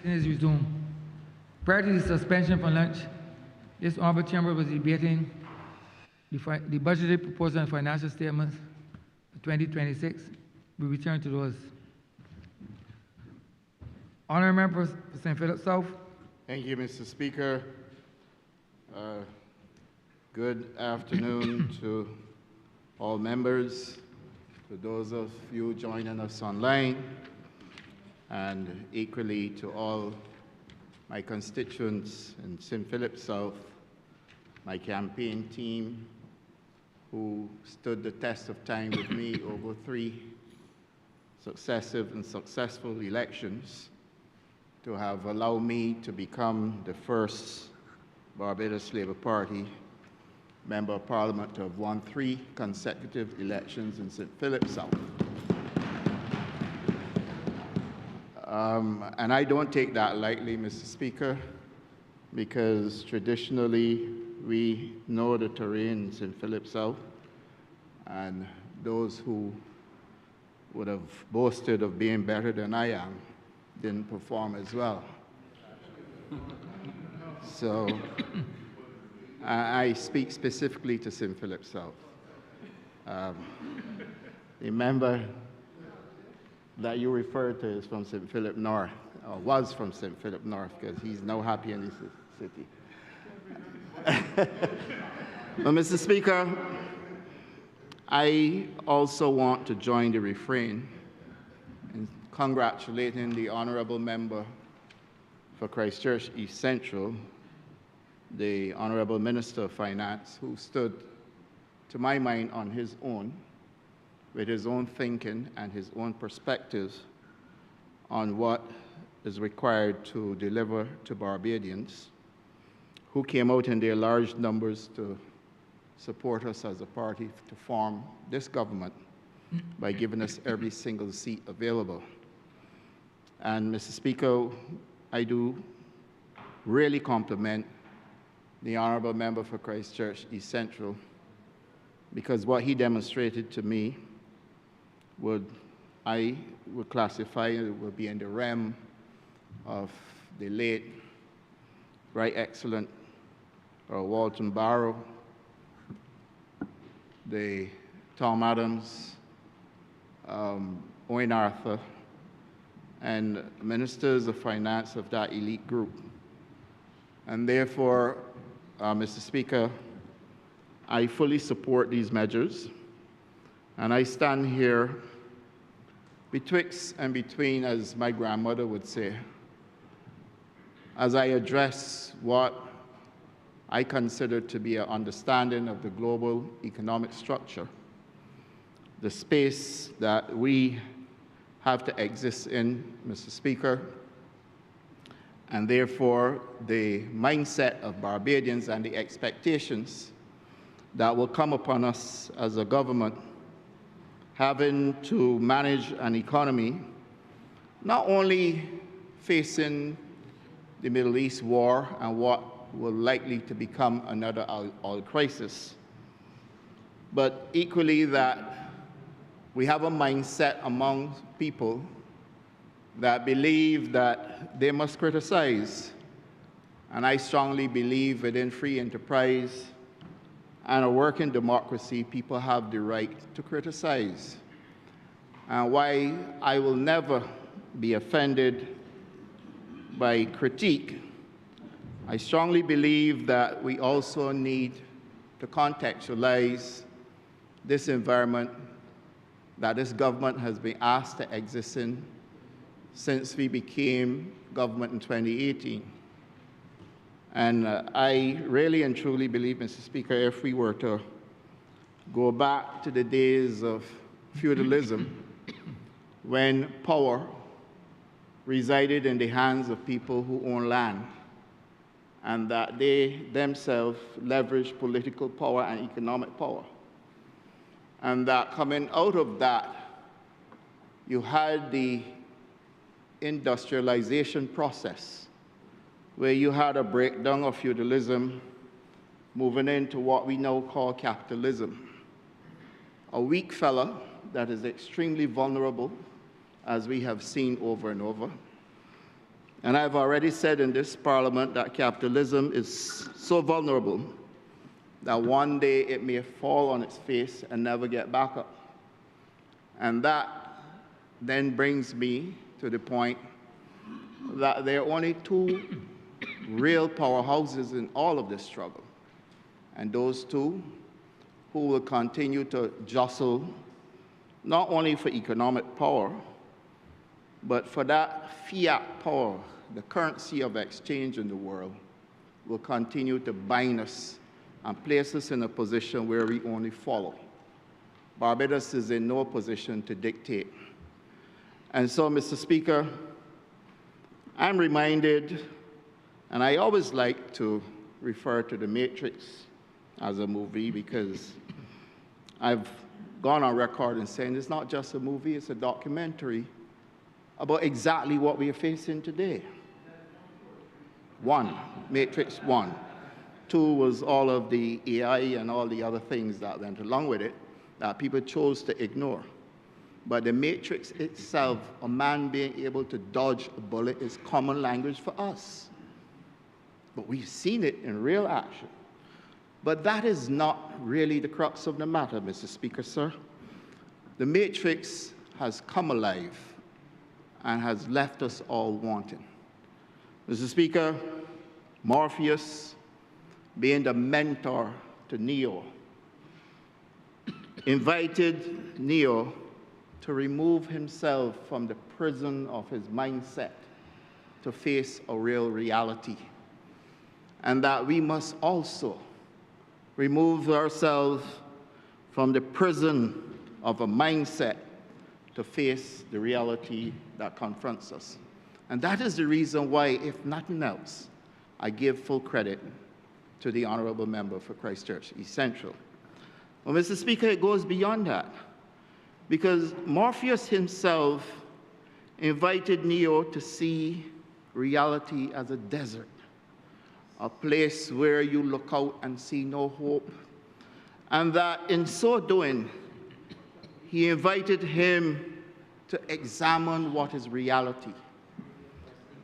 is resumed. Prior to the suspension for lunch, this honorable chamber was debating the budgetary proposal and financial statements for 2026. We return to those. Honorable members for St. Philip South. Thank you, Mr. Speaker. Good afternoon to all members, to those of you joining us online, and equally to all my constituents in St. Philip South, my campaign team, who stood the test of time with me over 3 successive and successful elections, to have allowed me to become the first Barbados Labour Party Member of Parliament to have won 3 consecutive elections in St. Philip South. And I don't take that lightly, Mr. Speaker, because traditionally we know the terrain in St. Philip South, and those who would have boasted of being better than I am didn't perform as well. So I speak specifically to St. Philip South. The member that you referred to is from St. Philip North, or was from St. Philip North, because he's now happy in his city. But Mr. Speaker, I also want to join the refrain in congratulating the Honourable Member for Christchurch East Central, the Honourable Minister of Finance, who stood, to my mind, on his own, with his own thinking and his own perspectives on what is required to deliver to Barbadians, who came out in their large numbers to support us as a party to form this government by giving us every single seat available. And Mr. Speaker, I do really compliment the Honourable Member for Christchurch East Central, because what he demonstrated to me I would classify it would be in the realm of the late, Right Excellent Walton Barrow, the Tom Adams, Owen Arthur, and ministers of finance of that elite group. And therefore, Mr. Speaker, I fully support these measures, and I stand here betwixt and between, as my grandmother would say, as I address what I consider to be an understanding of the global economic structure, the space that we have to exist in, Mr. Speaker, and therefore the mindset of Barbadians and the expectations that will come upon us as a government, having to manage an economy not only facing the Middle East war and what will likely to become another oil crisis, but equally that we have a mindset among people that believe that they must criticize. And I strongly believe within free enterprise and a working democracy, people have the right to criticize. And why I will never be offended by critique, I strongly believe that we also need to contextualize this environment that this government has been asked to exist in since we became government in 2018. And I really and truly believe, Mr. Speaker, if we were to go back to the days of feudalism, when power resided in the hands of people who own land, and that they themselves leveraged political power and economic power, and that coming out of that, you had the industrialization process, where you had a breakdown of feudalism moving into what we now call capitalism. A weak fella that is extremely vulnerable, as we have seen over and over, And I've already said in this parliament that capitalism is so vulnerable that one day it may fall on its face and never get back up. And that then brings me to the point that there are only two real powerhouses in all of this struggle. And those two who will continue to jostle not only for economic power, but for that fiat power, the currency of exchange in the world, will continue to bind us and place us in a position where we only follow. Barbados is in no position to dictate. And so, Mr. Speaker, I'm reminded, and I always like to refer to The Matrix as a movie because I've gone on record in saying it's not just a movie, it's a documentary about exactly what we are facing today. One, Matrix 1. 2 was all of the AI and all the other things that went along with it that people chose to ignore. But the Matrix itself, a man being able to dodge a bullet, is common language for us. But we've seen it in real action. But that is not really the crux of the matter, Mr. Speaker, sir. The Matrix has come alive and has left us all wanting. Mr. Speaker, Morpheus, being the mentor to Neo, invited Neo to remove himself from the prison of his mindset to face a real reality. And that we must also remove ourselves from the prison of a mindset to face the reality that confronts us. And that is the reason why, if nothing else, I give full credit to the Honourable Member for Christchurch East Central. Well, Mr. Speaker, it goes beyond that, because Morpheus himself invited Neo to see reality as a desert, a place where you look out and see no hope, and that in so doing, he invited him to examine what is reality.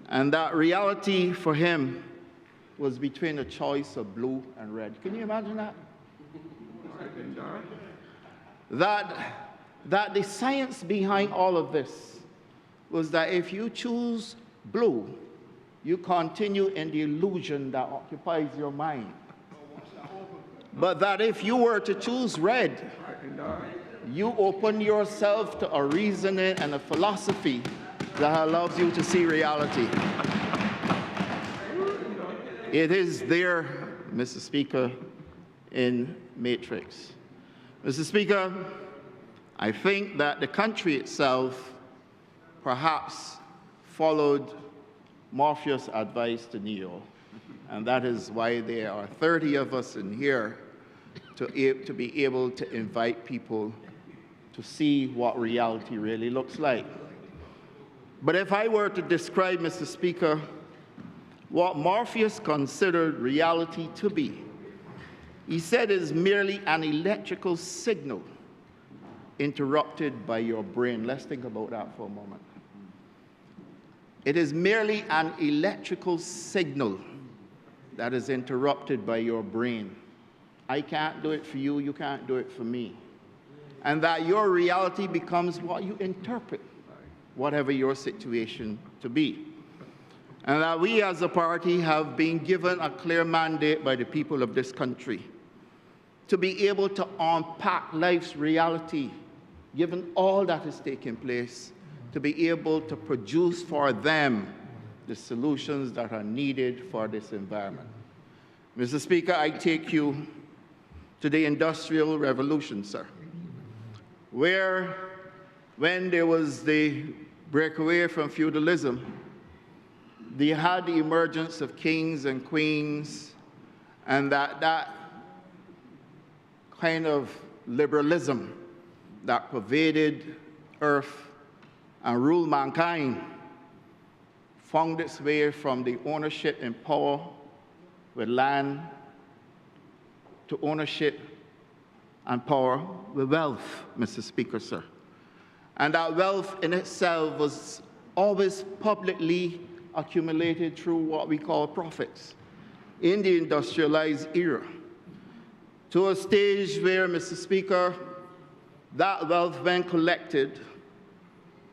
And that reality for him was between a choice of blue and red. Can you imagine that? That the science behind all of this was that if you choose blue, you continue in the illusion that occupies your mind. But that if you were to choose red, you open yourself to a reasoning and a philosophy that allows you to see reality. It is there, Mr. Speaker, in Matrix. Mr. Speaker, I think that the country itself perhaps followed Morpheus' advice to Neo, and that is why there are 30 of us in here to be able to invite people to see what reality really looks like. But if I were to describe, Mr. Speaker, what Morpheus considered reality to be, he said is merely an electrical signal interrupted by your brain. Let's think about that for a moment. It is merely an electrical signal that is interrupted by your brain. I can't do it for you, you can't do it for me. And that your reality becomes what you interpret, whatever your situation to be. And that we as a party have been given a clear mandate by the people of this country to be able to unpack life's reality, given all that is taking place, to be able to produce for them the solutions that are needed for this environment. Mr. Speaker, I take you to the Industrial Revolution, sir, where when there was the breakaway from feudalism, they had the emergence of kings and queens, and that kind of liberalism that pervaded earth and ruled mankind found its way from the ownership and power with land to ownership and power with wealth, Mr. Speaker, sir. And that wealth in itself was always publicly accumulated through what we call profits in the industrialized era, to a stage where, Mr. Speaker, that wealth, when collected,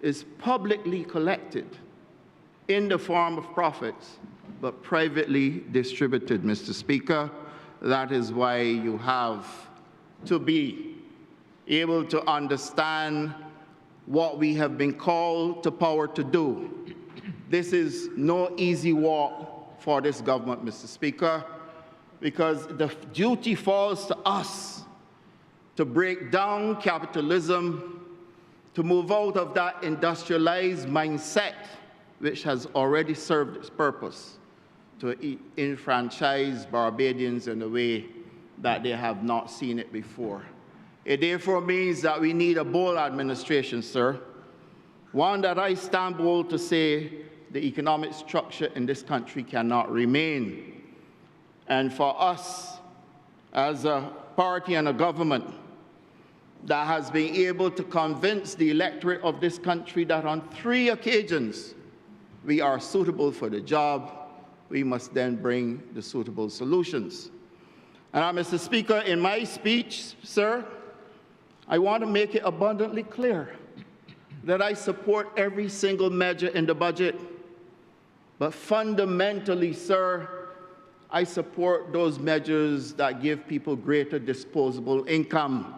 is publicly collected in the form of profits, but privately distributed, Mr. Speaker. That is why you have to be able to understand what we have been called to power to do. This is no easy walk for this government, Mr. Speaker, because the duty falls to us to break down capitalism, to move out of that industrialized mindset which has already served its purpose to enfranchise Barbadians in a way that they have not seen it before. It therefore means that we need a bold administration, sir, one that I stand bold to say the economic structure in this country cannot remain. And for us, as a party and a government that has been able to convince the electorate of this country that on 3 occasions we are suitable for the job, we must then bring the suitable solutions. And Mr. Speaker, in my speech, sir, I want to make it abundantly clear that I support every single measure in the budget. But fundamentally, sir, I support those measures that give people greater disposable income.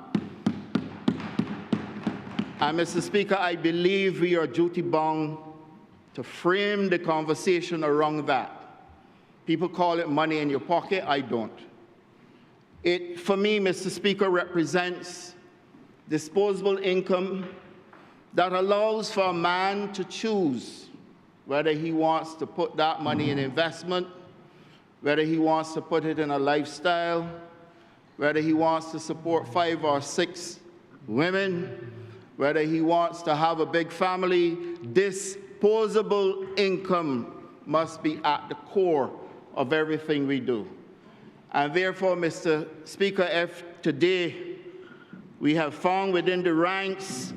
And Mr. Speaker, I believe we are duty-bound to frame the conversation around that. People call it money in your pocket. I don't. It, for me, Mr. Speaker, represents disposable income that allows for a man to choose whether he wants to put that money in investment, whether he wants to put it in a lifestyle, whether he wants to support 5 or 6 women, whether he wants to have a big family. Disposable income must be at the core of everything we do. And therefore, Mr. Speaker, if today we have found within the ranks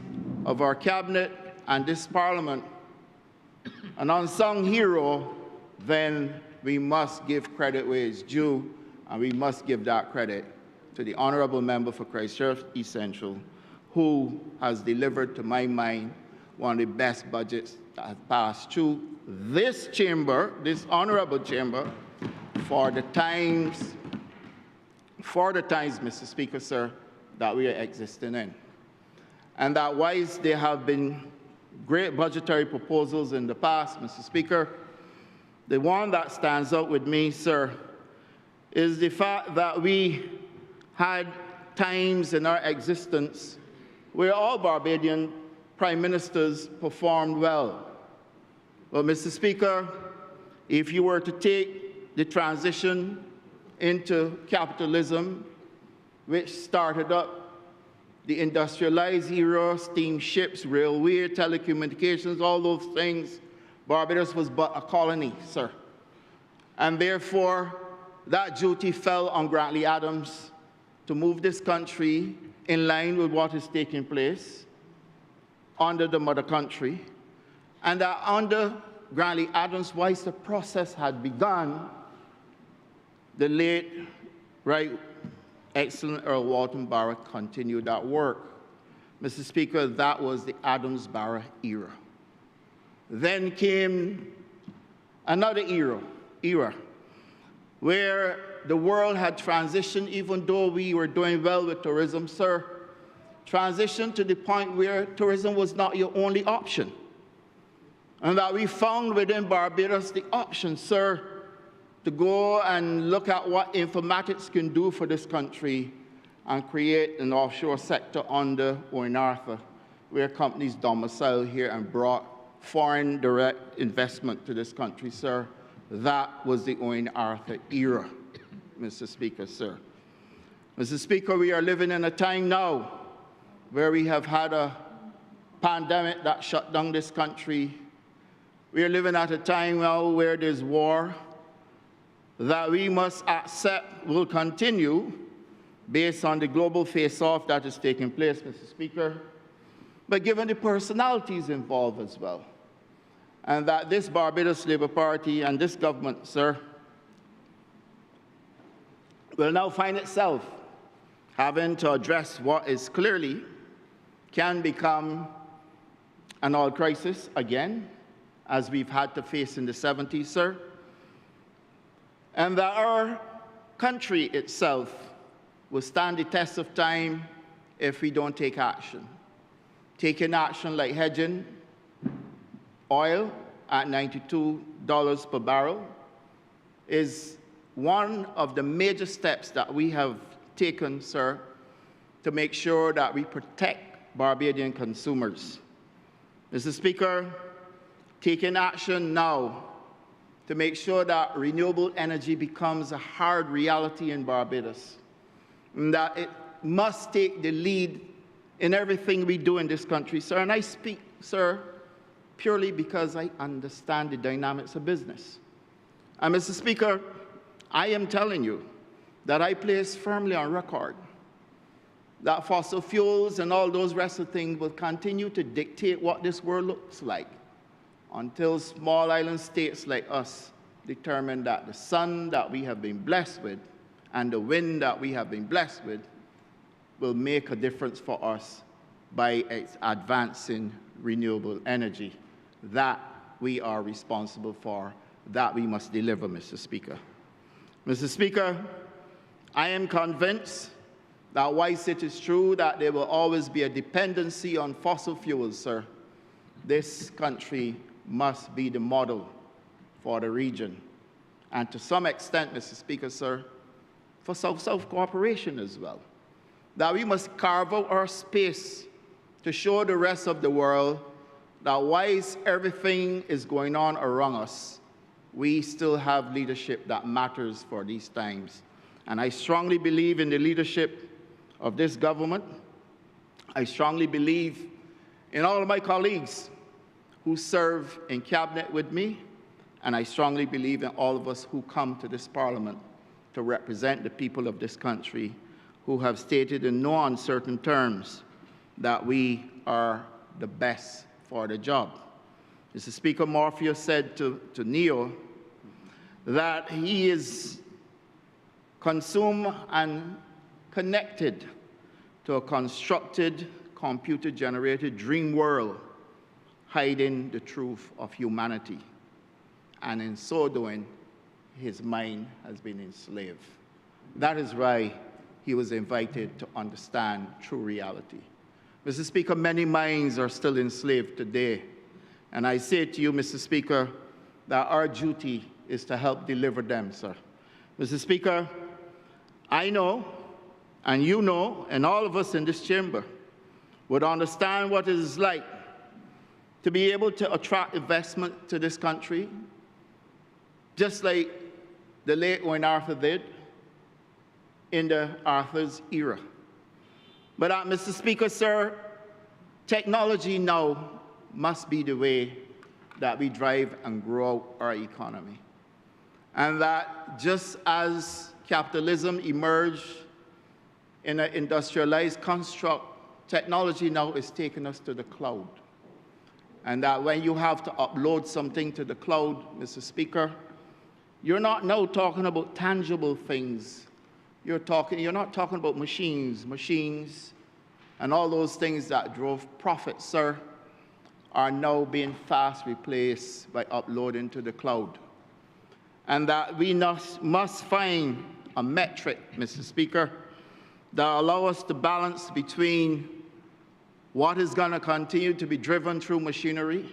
of our cabinet and this parliament an unsung hero, then we must give credit where it's due, and we must give that credit to the honourable member for Christchurch East Central, who has delivered, to my mind, one of the best budgets that has passed through this chamber, this honourable chamber, for the times, Mr. Speaker, sir, that we are existing in. And that whilst there have been great budgetary proposals in the past, Mr. Speaker, the one that stands out with me, sir, is the fact that we had times in our existence where all Barbadian prime ministers performed well. But, Mr. Speaker, if you were to take the transition into capitalism, which started up the industrialized era, steamships, railway, telecommunications, all those things, Barbados was but a colony, sir. And therefore, that duty fell on Grantley Adams to move this country in line with what is taking place under the mother country. And that under Grantley Adams, whilst the process had begun, the late, right excellent Earl Walton Barra continued that work. Mr. Speaker, that was the Adams-Barra era. Then came another era where the world had transitioned, even though we were doing well with tourism, sir, transitioned to the point where tourism was not your only option. And that we found within Barbados the option, sir, to go and look at what informatics can do for this country and create an offshore sector under Owen Arthur, where companies domicile here and brought foreign direct investment to this country, sir. That was the Owen Arthur era, Mr. Speaker, sir. Mr. Speaker, we are living in a time now where we have had a pandemic that shut down this country. We are living at a time now where there's war that we must accept will continue based on the global face-off that is taking place, Mr. Speaker, but given the personalities involved as well. and that this Barbados Labour Party and this government, sir, will now find itself having to address what is clearly can become an oil crisis again, as we've had to face in the 70s, sir, and that our country itself will stand the test of time if we don't take action. Taking action like hedging oil at $92 per barrel is one of the major steps that we have taken, sir, to make sure that we protect Barbadian consumers. Mr. Speaker, taking action now to make sure that renewable energy becomes a hard reality in Barbados, and that it must take the lead in everything we do in this country, sir. And I speak, sir, purely because I understand the dynamics of business. And Mr. Speaker, I am telling you that I place firmly on record that fossil fuels and all those rest of things will continue to dictate what this world looks like until small island states like us determine that the sun that we have been blessed with and the wind that we have been blessed with will make a difference for us by its advancing renewable energy that we are responsible for, that we must deliver, Mr. Speaker. Mr. Speaker, I am convinced that whilst it is true that there will always be a dependency on fossil fuels, sir, this country must be the model for the region. And to some extent, Mr. Speaker, sir, for South-South cooperation as well. That we must carve out our space to show the rest of the world that whilst everything is going on around us, we still have leadership that matters for these times. And I strongly believe in the leadership of this government. I strongly believe in all of my colleagues who serve in cabinet with me, and I strongly believe in all of us who come to this parliament to represent the people of this country, who have stated in no uncertain terms that we are the best for the job. Mr. Speaker, Morpheus said to Neo that he is consumed and connected to a constructed, computer-generated dream world, hiding the truth of humanity. And in so doing, his mind has been enslaved. That is why he was invited to understand true reality. Mr. Speaker, many minds are still enslaved today. And I say to you, Mr. Speaker, that our duty is to help deliver them, sir. Mr. Speaker, I know, and you know, and all of us in this chamber would understand what it is like to be able to attract investment to this country, just like the late Owen Arthur did in the Arthur's era. But Mr. Speaker, sir, technology now must be the way that we drive and grow our economy. And that just as capitalism emerged in an industrialized construct, technology now is taking us to the cloud. And that when you have to upload something to the cloud, Mr. Speaker, you're not now talking about tangible things. You're not talking about machines, and all those things that drove profit, sir, are now being fast replaced by uploading to the cloud. And that we must find a metric, Mr. Speaker, that allow us to balance between what is going to continue to be driven through machinery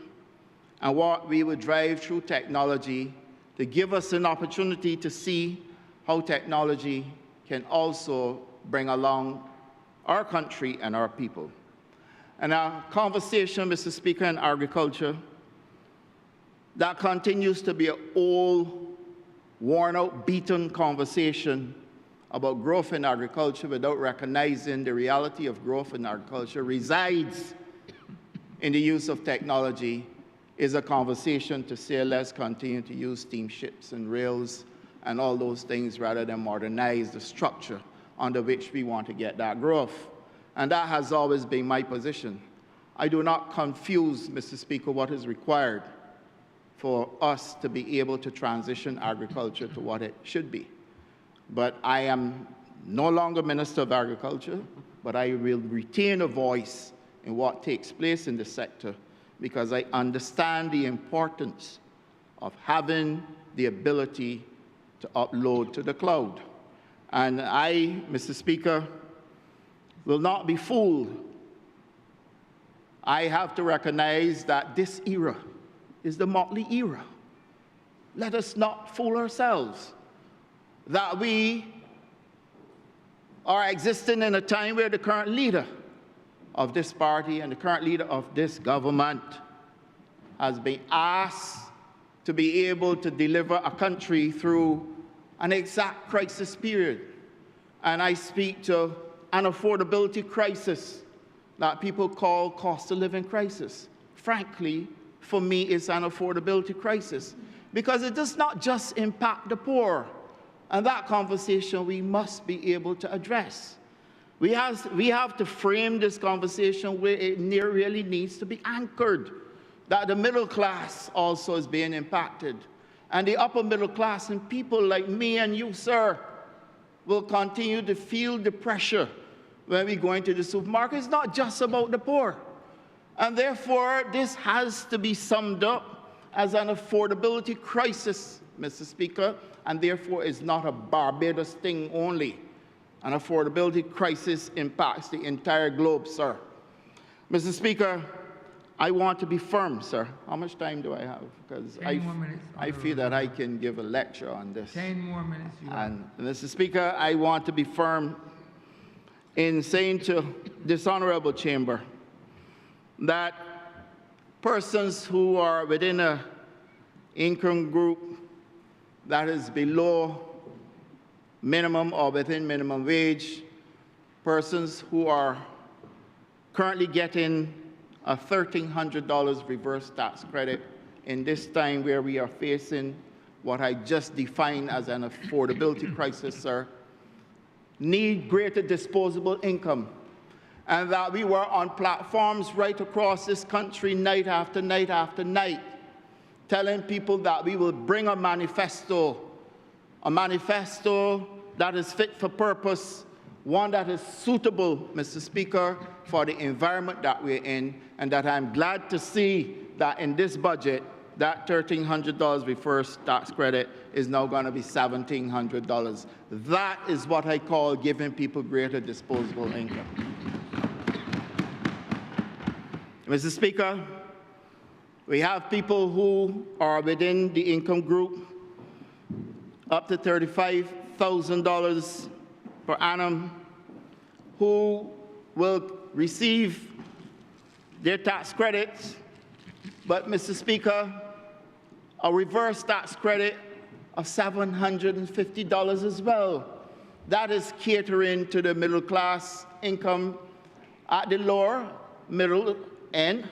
and what we would drive through technology, to give us an opportunity to see how technology can also bring along our country and our people. And our conversation, Mr. Speaker, in agriculture, that continues to be an old, worn-out, beaten conversation about growth in agriculture without recognizing the reality of growth in agriculture resides in the use of technology, is a conversation to say let's continue to use steamships and rails and all those things rather than modernize the structure under which we want to get that growth. And that has always been my position. I do not confuse, Mr. Speaker, what is required for us to be able to transition agriculture to what it should be. But I am no longer Minister of Agriculture, but I will retain a voice in what takes place in the sector because I understand the importance of having the ability to upload to the cloud. And I, Mr. Speaker, will not be fooled. I have to recognize that this era is the motley era. Let us not fool ourselves that we are existing in a time where the current leader of this party and the current leader of this government has been asked to be able to deliver a country through an exact crisis period. And I speak to an affordability crisis that people call cost of living crisis. Frankly, for me, it's an affordability crisis because it does not just impact the poor. And that conversation we must be able to address. We have to frame this conversation where it really needs to be anchored, that the middle class also is being impacted. And the upper middle class and people like me and you, sir, will continue to feel the pressure when we go into the supermarket. It's not just about the poor. And therefore, this has to be summed up as an affordability crisis, Mr. Speaker, and therefore is not a Barbados thing only. An affordability crisis impacts the entire globe, sir. Mr. Speaker, I want to be firm, sir. How much time do I have? Because I feel that I can give a lecture on this. 10 more minutes. And Mr. Speaker, I want to be firm in saying to this honorable chamber that persons who are within an income group that is below minimum or within minimum wage, persons who are currently getting a $1,300 reverse tax credit in this time where we are facing what I just defined as an affordability crisis, sir, need greater disposable income. And that we were on platforms right across this country night after night after night, telling people that we will bring a manifesto that is fit for purpose, one that is suitable, Mr. Speaker, for the environment that we're in, and that I'm glad to see that in this budget, that $1,300 reverse tax credit is now going to be $1,700. That is what I call giving people greater disposable income. Mr. Speaker, we have people who are within the income group up to $35,000 per annum who will receive their tax credits, but, Mr. Speaker, a reverse tax credit of $750 as well. That is catering to the middle class income at the lower middle end.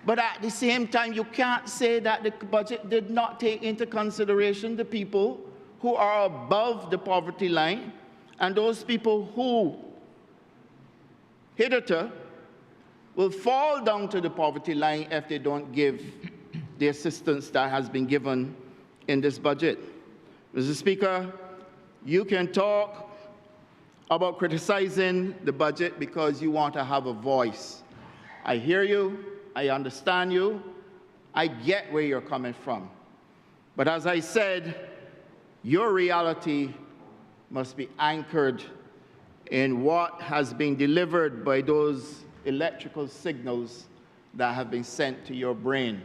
But at the same time, you can't say that the budget did not take into consideration the people who are above the poverty line and those people who hitherto will fall down to the poverty line if they don't give the assistance that has been given in this budget. Mr. Speaker, you can talk about criticizing the budget because you want to have a voice. I hear you. I understand you. I get where you're coming from. But as I said, your reality must be anchored in what has been delivered by those electrical signals that have been sent to your brain.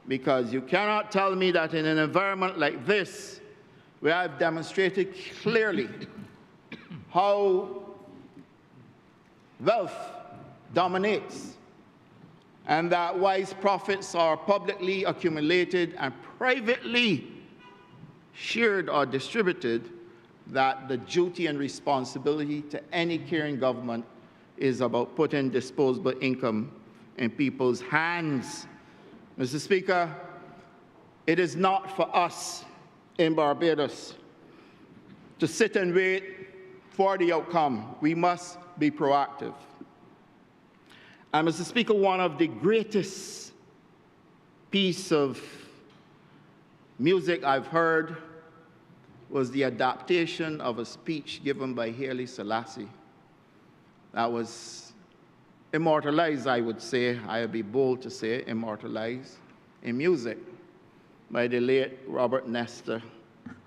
Because you cannot tell me that in an environment like this, where I've demonstrated clearly how wealth dominates, and that wise profits are publicly accumulated and privately shared or distributed, that the duty and responsibility to any caring government is about putting disposable income in people's hands. Mr. Speaker, it is not for us in Barbados to sit and wait for the outcome. We must be proactive. And Mr. Speaker, one of the greatest piece of music I've heard was the adaptation of a speech given by Haile Selassie that was immortalized, I would say, I would be bold to say, immortalized in music by the late Robert Nesta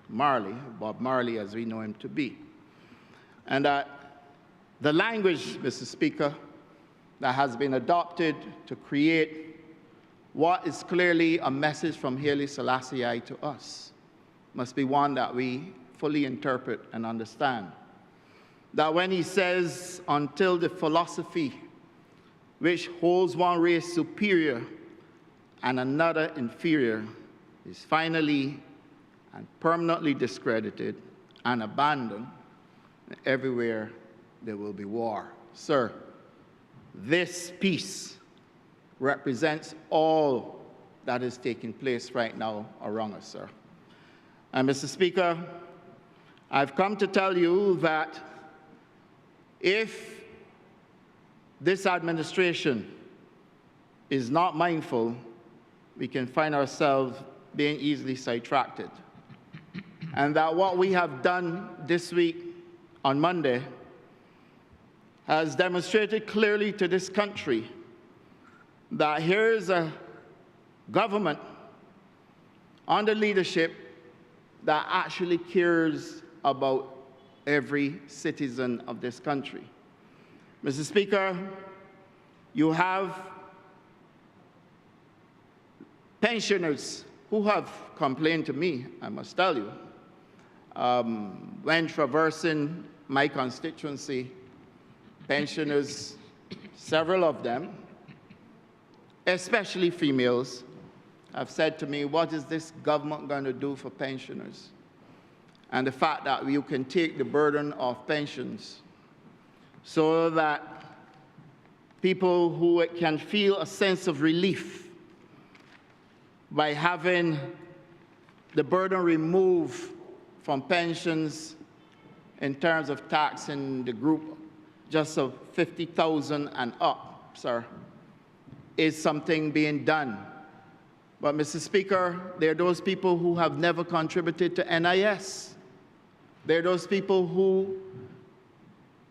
Marley, Bob Marley as we know him to be. And the language, Mr. Speaker, that has been adopted to create what is clearly a message from Haile Selassie to us must be one that we fully interpret and understand. That when he says, until the philosophy which holds one race superior and another inferior is finally and permanently discredited and abandoned, everywhere there will be war. Sir, this peace represents all that is taking place right now around us, sir. And Mr. Speaker, I've come to tell you that if this administration is not mindful, we can find ourselves being easily sidetracked. And that what we have done this week on Monday has demonstrated clearly to this country that here is a government under leadership that actually cares about every citizen of this country. Mr. Speaker, you have pensioners who have complained to me, I must tell you, when traversing my constituency, pensioners, several of them, especially females, have said to me, what is this government going to do for pensioners? And the fact that you can take the burden of pensions so that people who can feel a sense of relief by having the burden removed from pensions in terms of tax in the group just of 50,000 and up, sir, is something being done. But, Mr. Speaker, there are those people who have never contributed to NIS. There are those people who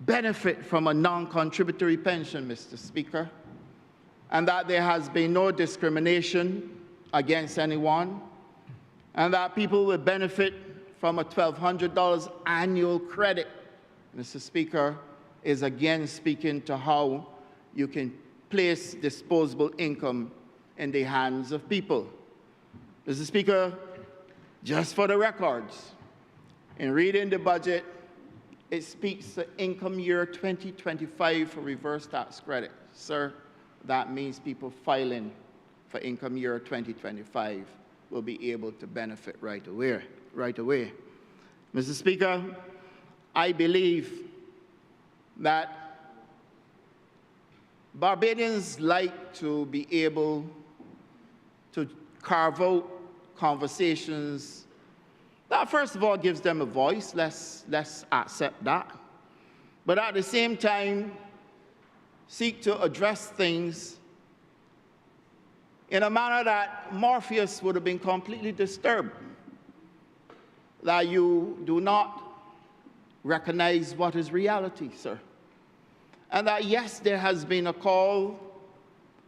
benefit from a non-contributory pension, Mr. Speaker, and that there has been no discrimination against anyone, and that people will benefit from a $1,200 annual credit, Mr. Speaker, is again speaking to how you can place disposable income in the hands of people. Mr. Speaker, just for the records, in reading the budget, it speaks to income year 2025 for reverse tax credit. Sir, that means people filing for income year 2025 will be able to benefit right away. Mr. Speaker, I believe that Barbadians like to be able to carve out conversations that, first of all, gives them a voice. Let's accept that. But at the same time, seek to address things in a manner that Morpheus would have been completely disturbed, that you do not recognize what is reality, sir. And that, yes, there has been a call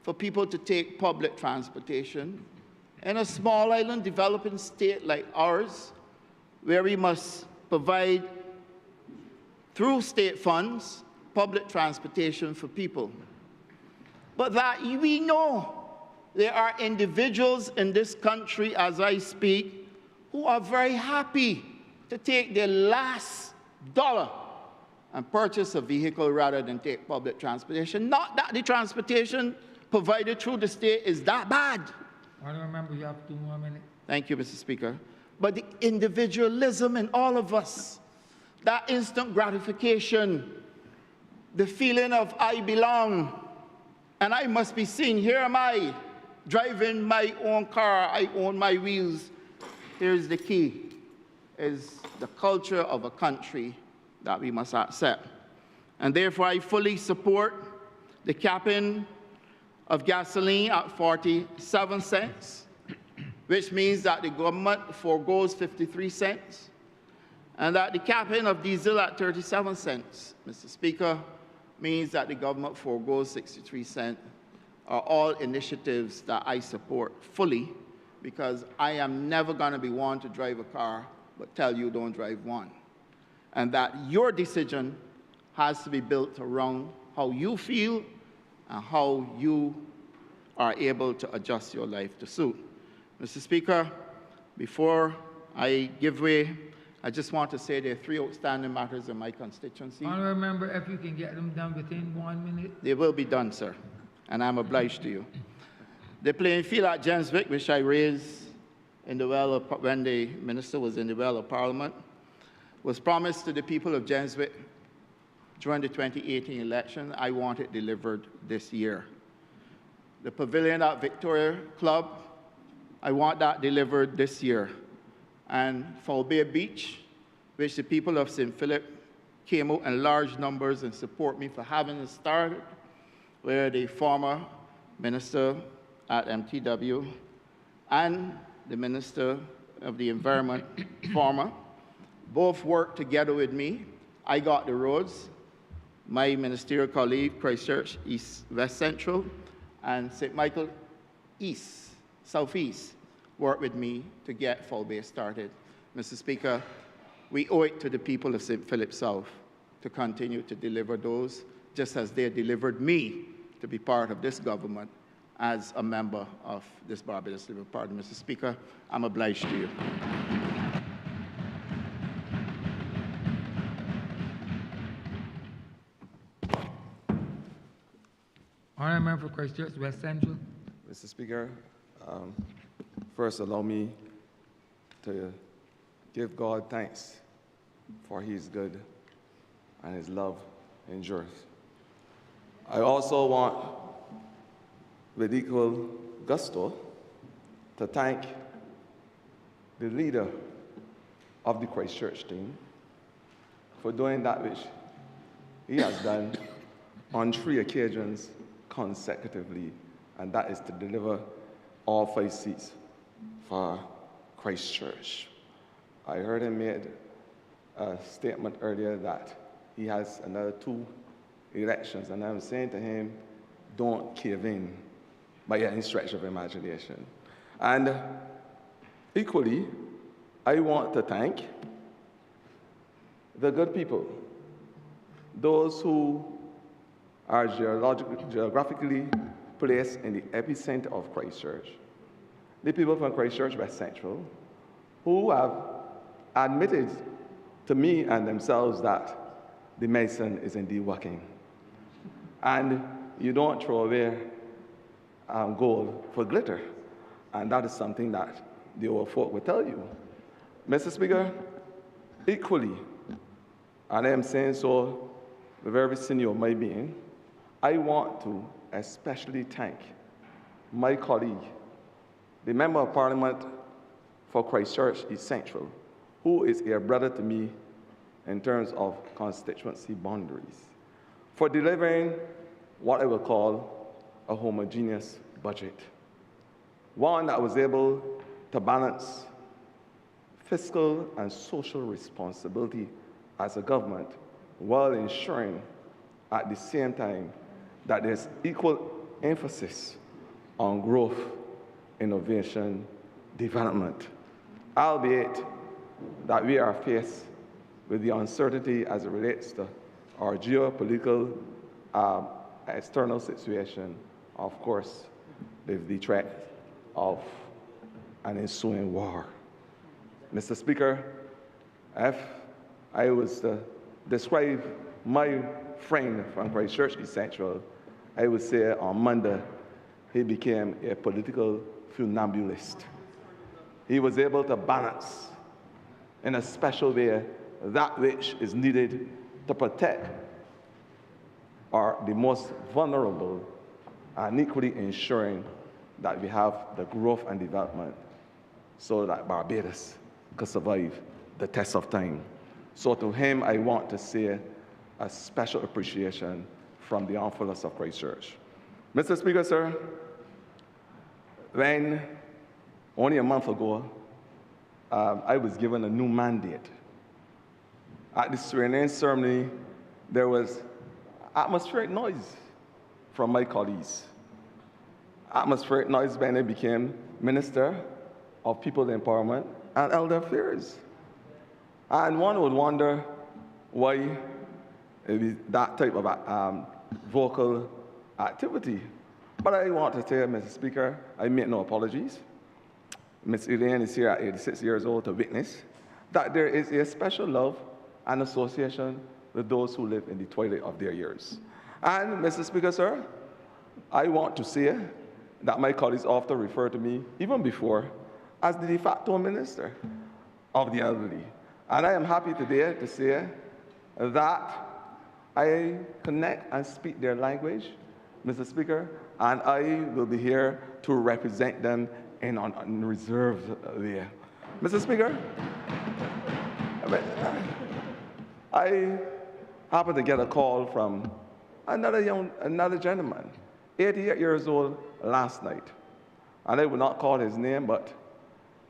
for people to take public transportation in a small island developing state like ours, where we must provide, through state funds, public transportation for people. But that we know there are individuals in this country, as I speak, who are very happy to take their last dollar and purchase a vehicle rather than take public transportation. Not that the transportation provided through the state is that bad. I don't remember, you have 2 more minutes. Thank you, Mr. Speaker. But the individualism in all of us, that instant gratification, the feeling of I belong, and I must be seen. Here am I, driving my own car, I own my wheels. Here's the key, is the culture of a country that we must accept. And therefore, I fully support the capping of gasoline at 47 cents, which means that the government forgoes 53 cents, and that the capping of diesel at 37 cents, Mr. Speaker, means that the government forgoes 63 cents, are all initiatives that I support fully, because I am never going to be one to drive a car but tell you don't drive one. And that your decision has to be built around how you feel and how you are able to adjust your life to suit. Mr. Speaker, before I give way, I just want to say there are 3 outstanding matters in my constituency. Honourable member, if you can get them done within 1 minute. They will be done, sir, and I'm obliged to you. The playing field at Jenswick, which I raised in the when the minister was in the well of Parliament, was promised to the people of Jenswick during the 2018 election. I want it delivered this year. The pavilion at Victoria Club, I want that delivered this year. And Falbay Beach, which the people of St. Philip came out in large numbers and support me for having it started, where the former minister at MTW and the Minister of the Environment, former, both worked together with me. I got the roads. My ministerial colleague, Christchurch East West Central, and St. Michael East, Southeast, worked with me to get Falbay started. Mr. Speaker, we owe it to the people of St. Philip South to continue to deliver those, just as they delivered me to be part of this government as a member of this Barbados Liberal Party. Mr. Speaker, I'm obliged to you. Honourable member for Christchurch West Central. Mr. Speaker, first allow me to give God thanks for His good and His love endures. I also want, with equal gusto, to thank the leader of the Christchurch team for doing that which he has done on 3 occasions consecutively, and that is to deliver all 5 seats for Christchurch. I heard him made a statement earlier that he has another 2 elections, and I'm saying to him, don't cave in by any stretch of imagination. And equally, I want to thank the good people, those who are geographically placed in the epicenter of Christchurch, the people from Christchurch West Central, who have admitted to me and themselves that the medicine is indeed working. And you don't throw away gold for glitter. And that is something that the old folk will tell you. Mr. Speaker, equally, and I am saying so with every senior of my being, I want to especially thank my colleague, the Member of Parliament for Christchurch East Central, who is a brother to me in terms of constituency boundaries, for delivering what I will call a homogeneous budget, one that was able to balance fiscal and social responsibility as a government while ensuring at the same time that there's equal emphasis on growth, innovation, development, albeit that we are faced with the uncertainty as it relates to our geopolitical external situation, of course, with the threat of an ensuing war. Mr. Speaker, if I was to describe my friend from Christchurch East Central, I would say on Monday, he became a political funambulist. He was able to balance in a special way that which is needed to protect the most vulnerable, and equally ensuring that we have the growth and development so that Barbados could survive the test of time. So to him, I want to say a special appreciation from the armed forces of Christchurch. Mr. Speaker, sir, when only a month ago, I was given a new mandate. At the swearing-in ceremony, there was atmospheric noise from my colleagues. Atmospheric noise when I became Minister of People Empowerment and Elder Affairs. And one would wonder why it was that type of vocal activity. But I want to tell Mr. Speaker, I make no apologies. Ms. Elaine is here at 86 years old to witness that there is a special love and association with those who live in the twilight of their years. And, Mr. Speaker, sir, I want to say that my colleagues often refer to me, even before, as the de facto minister of the elderly. And I am happy today to say that I connect and speak their language, Mr. Speaker, and I will be here to represent them in unreserved way. Mr. Speaker, I happened to get a call from another gentleman, 88 years old, last night. And I will not call his name, but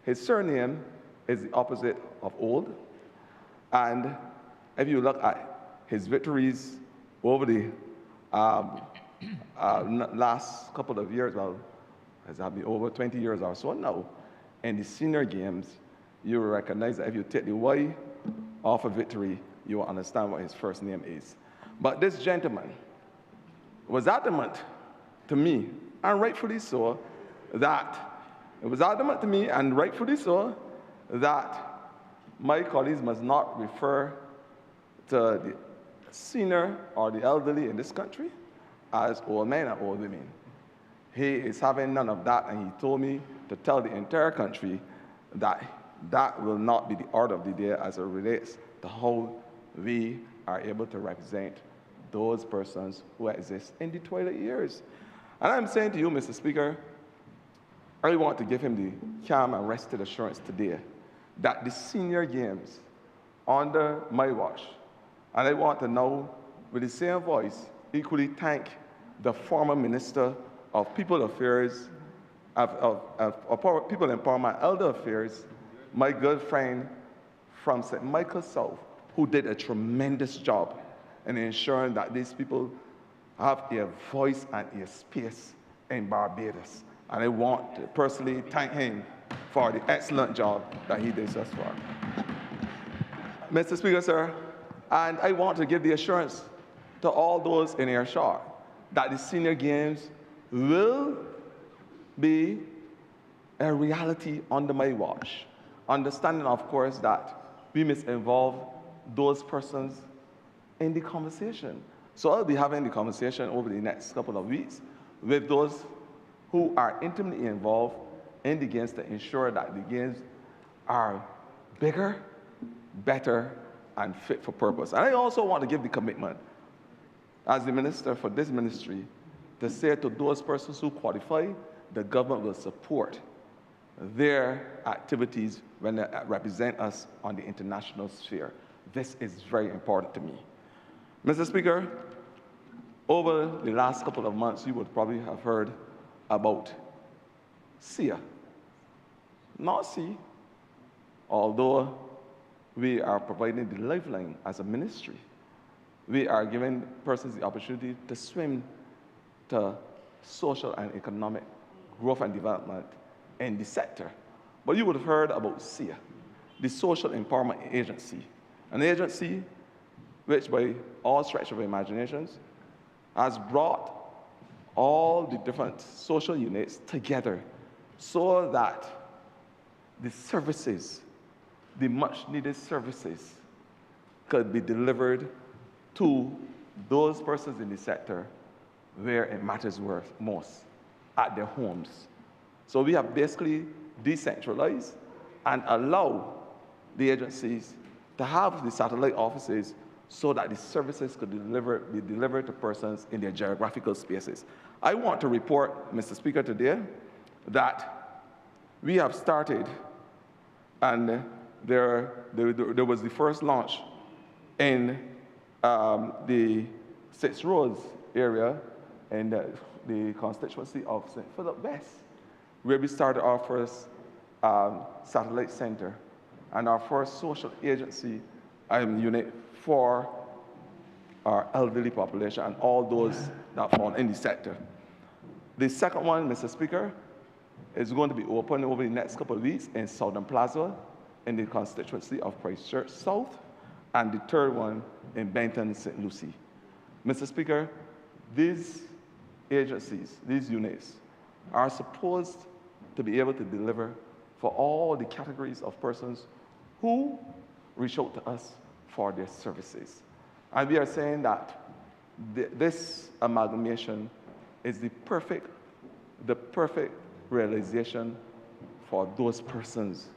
his surname is the opposite of old. And if you look at his victories over the last couple of years, well, has that been over 20 years or so now, in the senior games, you will recognize that if you take the Y off of victory, you will understand what his first name is. But this gentleman was adamant to me, and rightfully so, that my colleagues must not refer to the senior or the elderly in this country as old men and old women. He is having none of that, and he told me to tell the entire country that that will not be the order of the day as it relates to how we are able to represent those persons who exist in the twilight years. And I'm saying to you, Mr. Speaker, I want to give him the calm and rested assurance today that the senior games under my watch, and I want to now, with the same voice, equally thank the former Minister of People Affairs, of People Empowerment, Elder Affairs, my good friend from St. Michael South, who did a tremendous job in ensuring that these people have a voice and a space in Barbados. And I want to personally thank him for the excellent job that he did thus far. Mr. Speaker, sir, and I want to give the assurance to all those in earshot that the senior games will be a reality under my watch. Understanding, of course, that we must involve those persons in the conversation. So I'll be having the conversation over the next couple of weeks with those who are intimately involved in the games to ensure that the games are bigger, better, and fit for purpose. And I also want to give the commitment as the minister for this ministry to say to those persons who qualify, the government will support their activities when they represent us on the international sphere. This is very important to me. Mr. Speaker, over the last couple of months, you would probably have heard about SEA. Not C, although we are providing the lifeline as a ministry. We are giving persons the opportunity to swim to social and economic growth and development in the sector. But you would have heard about SEA, the Social Empowerment Agency, an agency which, by all stretch of imaginations, has brought all the different social units together so that the services, the much-needed services, could be delivered to those persons in the sector where it matters most, at their homes. So we have basically decentralized and allow the agencies to have the satellite offices so that the services could be delivered to persons in their geographical spaces. I want to report, Mr. Speaker, today that we have started, and there was the first launch in the Six Roads area in the constituency of St. Philip West, where we started our first satellite center and our first social agency unit for our elderly population and all those that fall in the sector. The second one, Mr. Speaker, is going to be open over the next couple of weeks in Southern Plaza in the constituency of Christchurch South, and the third one in Benton, St. Lucie. Mr. Speaker, these agencies, these units, are supposed to be able to deliver for all the categories of persons who reach out to us for their services. And we are saying that this amalgamation is the perfect realization for those persons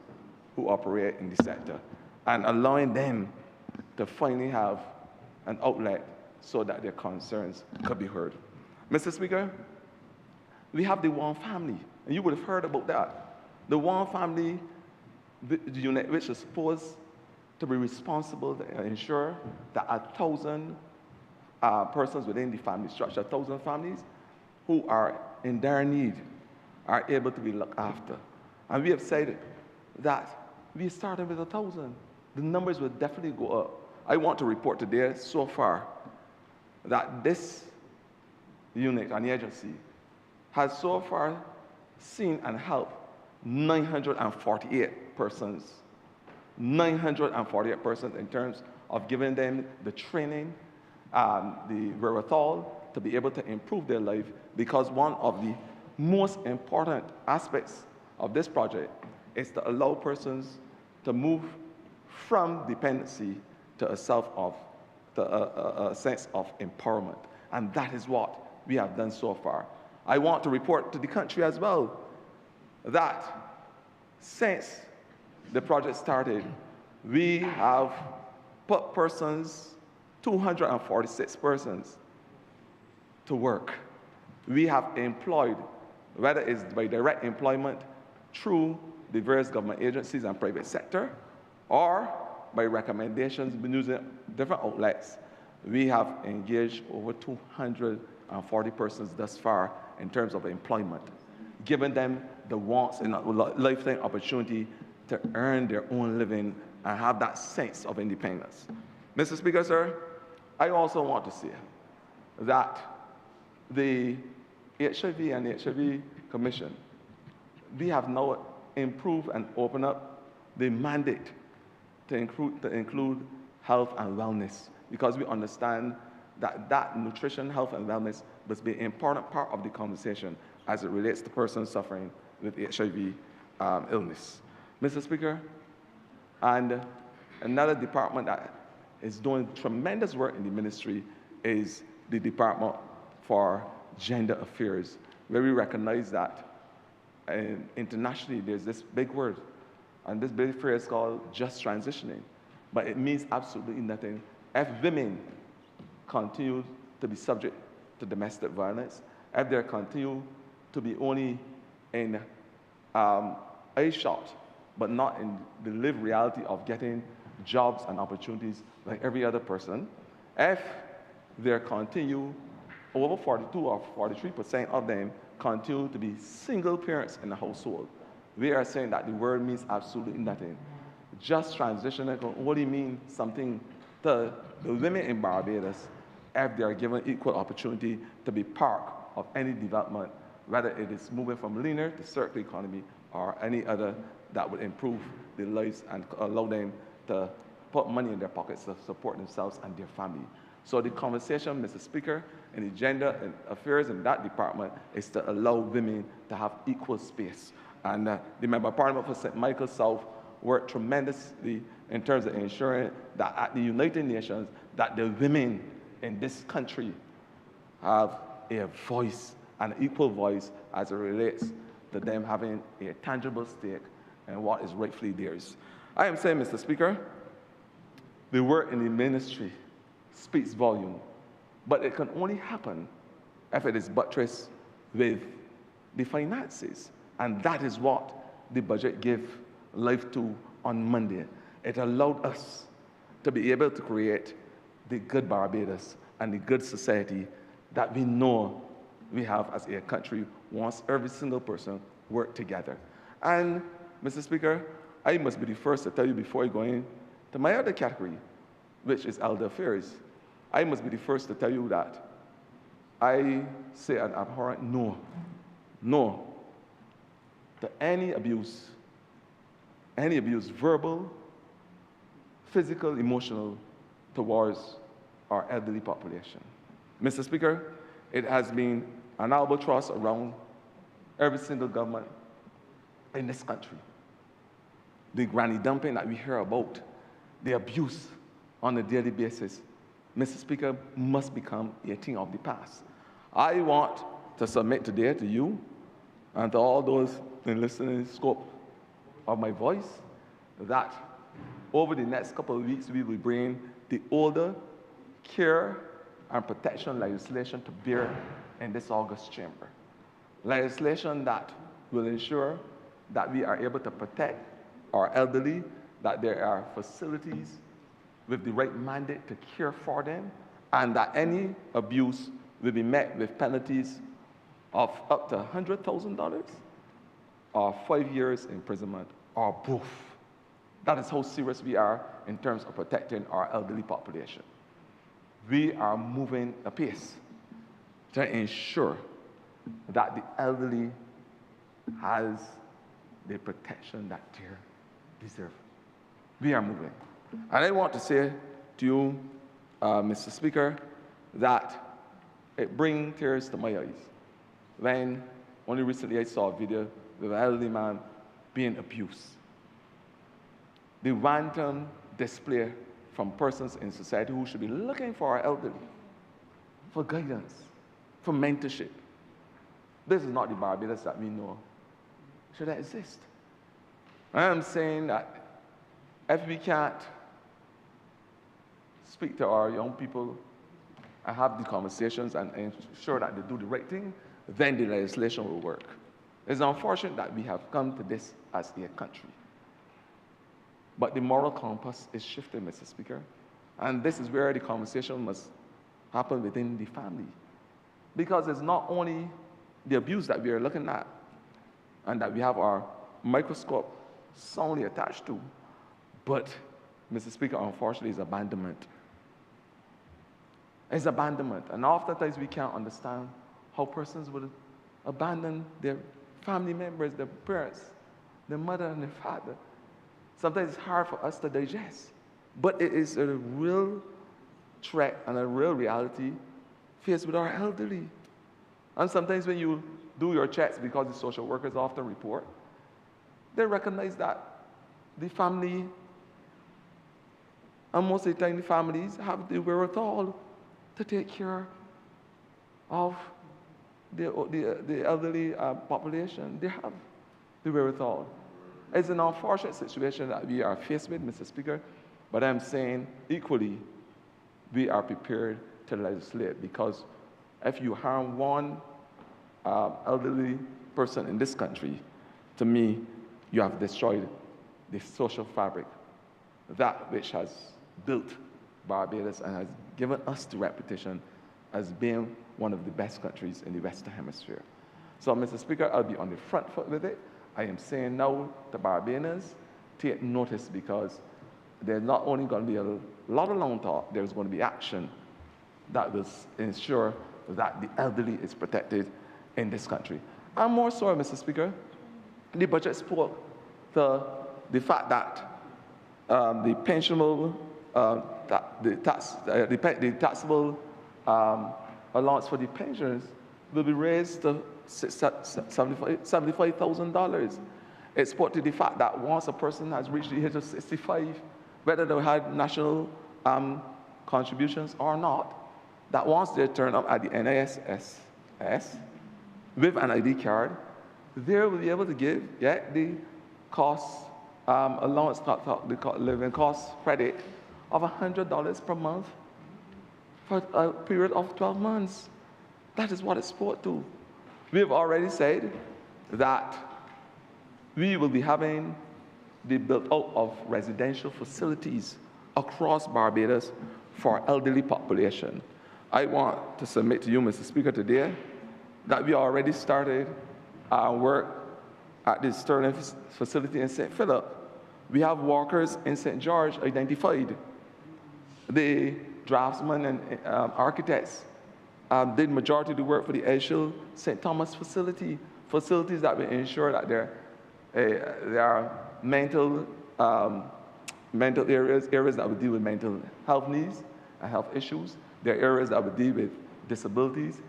who operate in the sector and allowing them to finally have an outlet so that their concerns could be heard. Mr. Speaker, we have the One Family, and you would have heard about that. The One Family unit, which is supposed to be responsible to ensure that 1,000 persons within the family structure, 1,000 families who are in dire need, are able to be looked after. And we have said that we started with 1,000. The numbers will definitely go up. I want to report today, so far, that this unit and agency has so far seen and helped 948 persons. 948 persons in terms of giving them the training, the wherewithal to be able to improve their life, because one of the most important aspects of this project is to allow persons to move from dependency to a sense of empowerment. And that is what we have done so far. I want to report to the country as well that since the project started, we have put 246 persons to work. We have employed, whether it's by direct employment through the various government agencies and private sector, or by recommendations using different outlets, we have engaged over 240 persons thus far in terms of employment, giving them the wants and lifetime opportunity to earn their own living and have that sense of independence. Mr. Speaker, sir, I also want to say that the HIV and the HIV Commission, we have now improved and opened up the mandate to include health and wellness, because we understand that nutrition, health, and wellness must be an important part of the conversation as it relates to persons suffering with HIV illness. Mr. Speaker, and another department that is doing tremendous work in the ministry is the Department for Gender Affairs, where we recognize that internationally there's this big word, and this big phrase called just transitioning, but it means absolutely nothing if women continue to be subject to domestic violence, if they continue to be only in a shot, but not in the lived reality of getting jobs and opportunities like every other person, if they continue, over 42 or 43% of them continue to be single parents in the household, we are saying that the word means absolutely nothing. Just transitioning can only mean something to the women in Barbados if they are given equal opportunity to be part of any development, whether it is moving from linear to circular economy or any other that would improve their lives and allow them to put money in their pockets to support themselves and their family. So the conversation, Mr. Speaker, in the gender affairs in that department is to allow women to have equal space. And the Member of Parliament for St. Michael South worked tremendously in terms of ensuring that at the United Nations, that the women in this country have a voice, an equal voice as it relates to them having a tangible stake in what is rightfully theirs. I am saying, Mr. Speaker, the work in the ministry speaks volume, but it can only happen if it is buttressed with the finances. And that is what the budget gave life to on Monday. It allowed us to be able to create the good Barbados and the good society that we know we have as a country once every single person work together. And Mr. Speaker, I must be the first to tell you before I go in to my other category, which is elder affairs. I must be the first to tell you that I say an abhorrent no to any abuse, verbal, physical, emotional, towards our elderly population. Mr. Speaker, it has been an albatross around every single government in this country. The granny dumping that we hear about, the abuse on a daily basis, Mr. Speaker, must become a thing of the past. I want to submit today to you and to all those in listening scope of my voice that over the next couple of weeks we will bring the older care and protection legislation to bear in this August chamber. Legislation that will ensure that we are able to protect our elderly, that there are facilities with the right mandate to care for them, and that any abuse will be met with penalties of up to $100,000 or 5 years imprisonment or both. That is how serious we are in terms of protecting our elderly population. We are moving apace to ensure that the elderly has the protection that they deserve. We are moving. And I want to say to you, Mr. Speaker, that it brings tears to my eyes when only recently I saw a video with an elderly man being abused. The wanton display from persons in society who should be looking for our elderly, for guidance, for mentorship. This is not the Barbados that we know should exist. I am saying that if we can't speak to our young people and have the conversations and ensure that they do the right thing, then the legislation will work. It's unfortunate that we have come to this as a country. But the moral compass is shifting, Mr. Speaker. And this is where the conversation must happen within the family. Because it's not only the abuse that we are looking at and that we have our microscope soundly attached to, but, Mr. Speaker, unfortunately, it's abandonment. It's abandonment. And oftentimes we can't understand how persons would abandon their family members, their parents, their mother and their father. Sometimes it's hard for us to digest, but it is a real threat and a real reality faced with our elderly. And sometimes when you do your checks, because the social workers often report, they recognize that the family, and most of the time the families have the wherewithal to take care of the elderly population. They have the wherewithal. It's an unfortunate situation that we are faced with, Mr. Speaker, but I'm saying equally, we are prepared to legislate, because if you harm one elderly person in this country, to me, you have destroyed the social fabric, that which has built Barbados and has given us the reputation as being one of the best countries in the Western Hemisphere. So, Mr. Speaker, I'll be on the front foot with it. I am saying now to Barbadians, take notice, because there's not only going to be a lot of long talk, there's going to be action that will ensure that the elderly is protected in this country. And more so, Mr. Speaker, the budget spoke to the fact that the pensionable, the taxable allowance for the pensioners will be raised to $75,000. It spoke to the fact that once a person has reached the age of 65, whether they had national contributions or not, that once they turn up at the NISS with an ID card, they will be able to get the cost allowance, the living cost credit of $100 per month for a period of 12 months. That is what it spoke to. We have already said that we will be having the built out of residential facilities across Barbados for elderly population. I want to submit to you, Mr. Speaker, today that we already started our work at the Sterling facility in St. Philip. We have workers in St. George identified. The draftsmen and architects did majority of the work for the Edgehill St. Thomas facilities that will ensure that there are mental areas that will deal with mental health needs and health issues. There are areas that will deal with disabilities,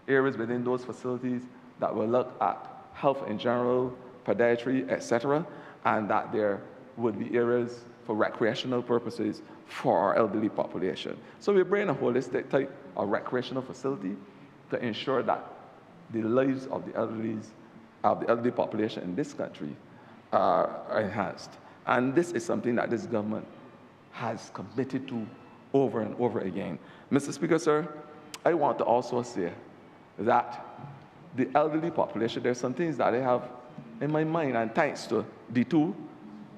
areas within those facilities that will look at health in general, podiatry, etc., and that there would be areas for recreational purposes for our elderly population. So we're bringing a holistic type of recreational facility to ensure that the lives of the elderly population in this country are enhanced. And this is something that this government has committed to over and over again. Mr. Speaker, sir, I want to also say that the elderly population, there's some things that I have in my mind, and thanks to D2,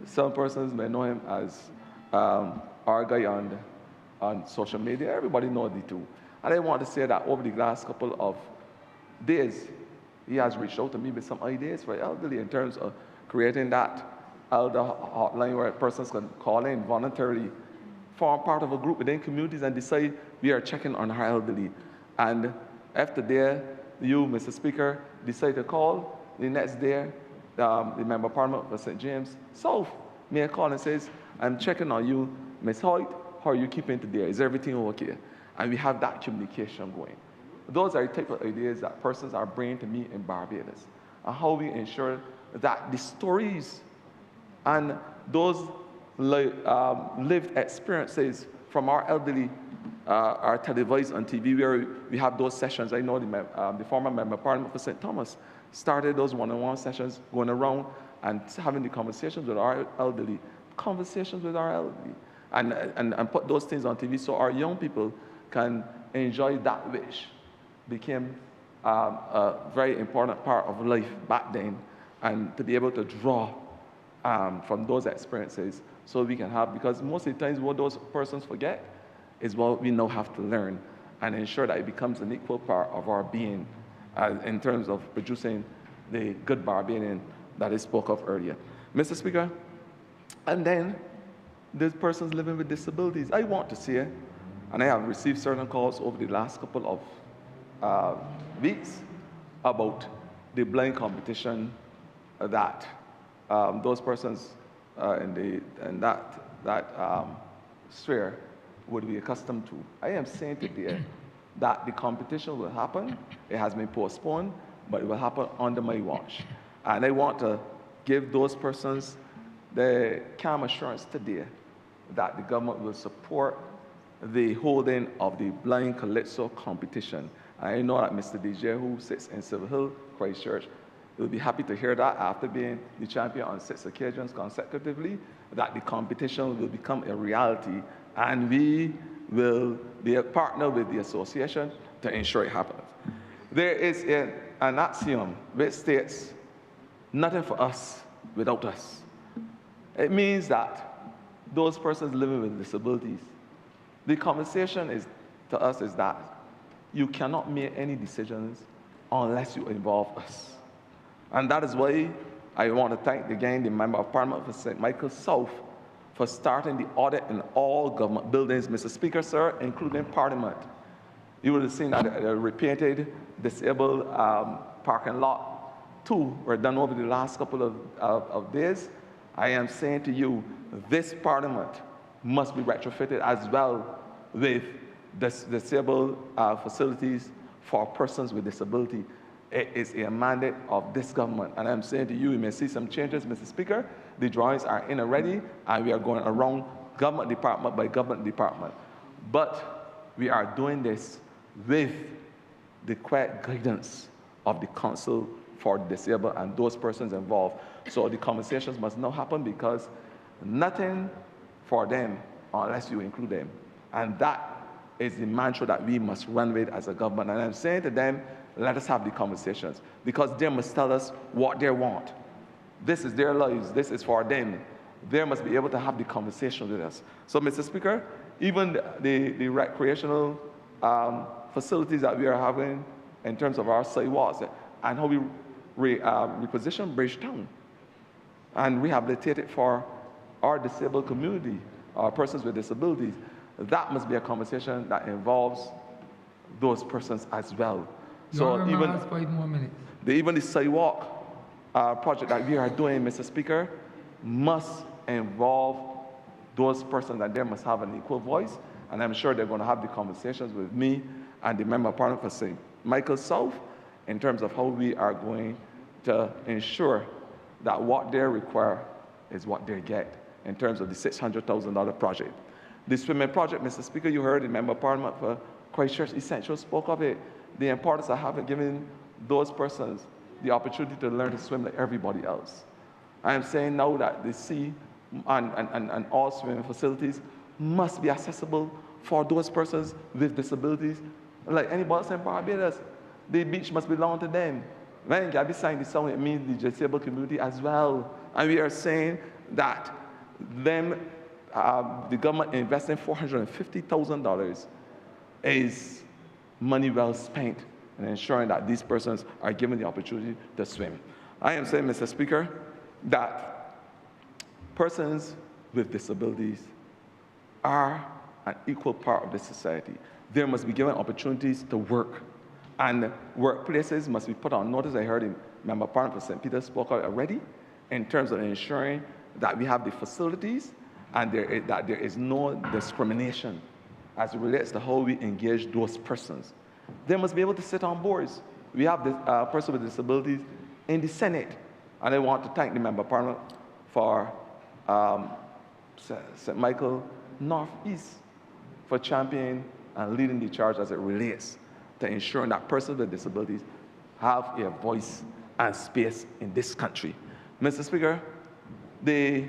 some persons may know him as our guy on social media. Everybody knows D2. And I want to say that over the last couple of days, he has reached out to me with some ideas for elderly in terms of creating that elder hotline where persons can call in voluntarily, form part of a group within communities and decide we are checking on our elderly. And after there, you, Mr. Speaker, decide to call. The next day, the Member of Parliament for St. James South may call and says, I'm checking on you, Ms. Hoyt, how are you keeping today? Is everything okay? And we have that communication going. Those are the type of ideas that persons are bringing to me in Barbados, and how we ensure that the stories and those lived experiences from our elderly are televised on TV, where we have those sessions. I know the former Member of Parliament for St. Thomas started those one-on-one sessions going around and having the conversations with our elderly, and put those things on TV so our young people can enjoy that which became a very important part of life back then, and to be able to draw from those experiences so we can have, because most of the times what those persons forget is what we now have to learn and ensure that it becomes an equal part of our being in terms of producing the good Barbadian that I spoke of earlier. Mr. Speaker, and then there's persons living with disabilities. I want to say, and I have received certain calls over the last couple of weeks about the blind competition that those persons in that sphere would be accustomed to. I am saying today that the competition will happen. It has been postponed, but it will happen under my watch. And I want to give those persons the calm assurance today that the government will support the holding of the blind calypso competition. I know that Mr. DJ, who sits in Silver Hill, Christchurch, will be happy to hear that after being the champion on 6 occasions consecutively, that the competition will become a reality, and we will be a partner with the association to ensure it happens. There is an axiom which states, nothing for us without us. It means that those persons living with disabilities, the conversation to us is that you cannot make any decisions unless you involve us. And that is why I want to thank again the Member of Parliament for St. Michael South for starting the audit in all government buildings, Mr. Speaker, sir, including Parliament. You will have seen that the repainted, disabled parking lot 2 were done over the last couple of days. I am saying to you, this Parliament must be retrofitted as well with disabled facilities for persons with disability. It is a mandate of this government. And I'm saying to you, you may see some changes, Mr. Speaker. The drawings are in already, and we are going around government department by government department. But we are doing this with the quiet guidance of the Council for the Disabled and those persons involved. So the conversations must not happen, because nothing for them unless you include them. And that is the mantra that we must run with as a government. And I'm saying to them, let us have the conversations, because they must tell us what they want. This is their lives. This is for them. They must be able to have the conversation with us. So, Mr. Speaker, even the recreational facilities that we are having in terms of our sidewalks and how we reposition Bridgetown and rehabilitate it for our disabled community, our persons with disabilities. That must be a conversation that involves those persons as well. So even ask for 8 more minutes. Even the sidewalk project that we are doing, Mr. Speaker, must involve those persons, and they must have an equal voice. And I'm sure they're going to have the conversations with me and the Member of Parliament for St. Michael South in terms of how we are going to ensure that what they require is what they get in terms of the $600,000 project. The swimming project, Mr. Speaker, you heard the Member of Parliament for Christchurch Essential spoke of it, the importance of having given those persons the opportunity to learn to swim like everybody else. I am saying now that the sea and all swimming facilities must be accessible for those persons with disabilities. Like anybody else in Barbados, the beach must belong to them. When Gabby signed this song, it means the disabled community as well. And we are saying that the government investing $450,000 is money well spent in ensuring that these persons are given the opportunity to swim. I am saying, Mr. Speaker, that persons with disabilities are an equal part of the society. They must be given opportunities to work, and workplaces must be put on notice. I heard the Member of Parliament for St. Peter spoke out already in terms of ensuring that we have the facilities and that there is no discrimination as it relates to how we engage those persons. They must be able to sit on boards. We have this person with disabilities in the Senate, and I want to thank the Member of Parliament for St. Michael Northeast for championing and leading the charge as it relates to ensuring that persons with disabilities have a voice and space in this country. Mr. Speaker, the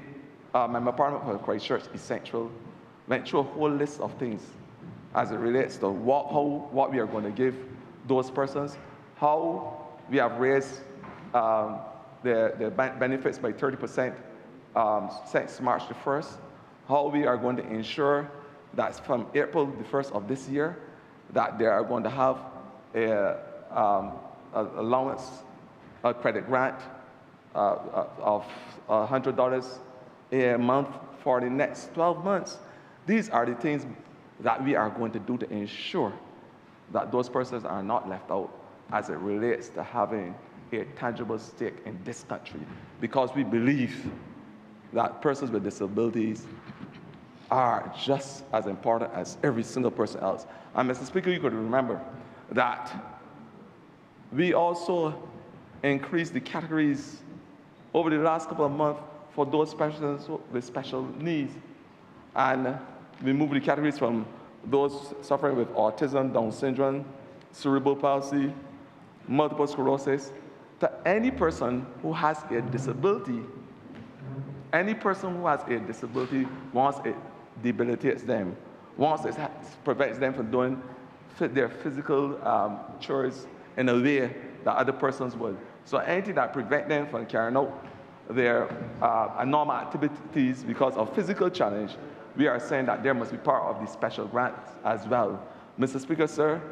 Member of Parliament for Christchurch Essential went through a whole list of things as it relates to what we are going to give those persons, how we have raised the benefits by 30% since March the 1st, how we are going to ensure that from April the 1st of this year, that they are going to have a allowance, a credit grant of $100 a month for the next 12 months. These are the things that we are going to do to ensure that those persons are not left out as it relates to having a tangible stake in this country, because we believe that persons with disabilities are just as important as every single person else. And Mr. Speaker, you could remember that we also increased the categories over the last couple of months for those persons with special needs. And we moved the categories from those suffering with autism, Down syndrome, cerebral palsy, multiple sclerosis, to any person who has a disability. Any person who has a disability, once it debilitates them, once it prevents them from doing their physical chores in a way that other persons would. So anything that prevents them from carrying out their normal activities because of physical challenge, we are saying that there must be part of the special grants as well. Mr. Speaker, sir,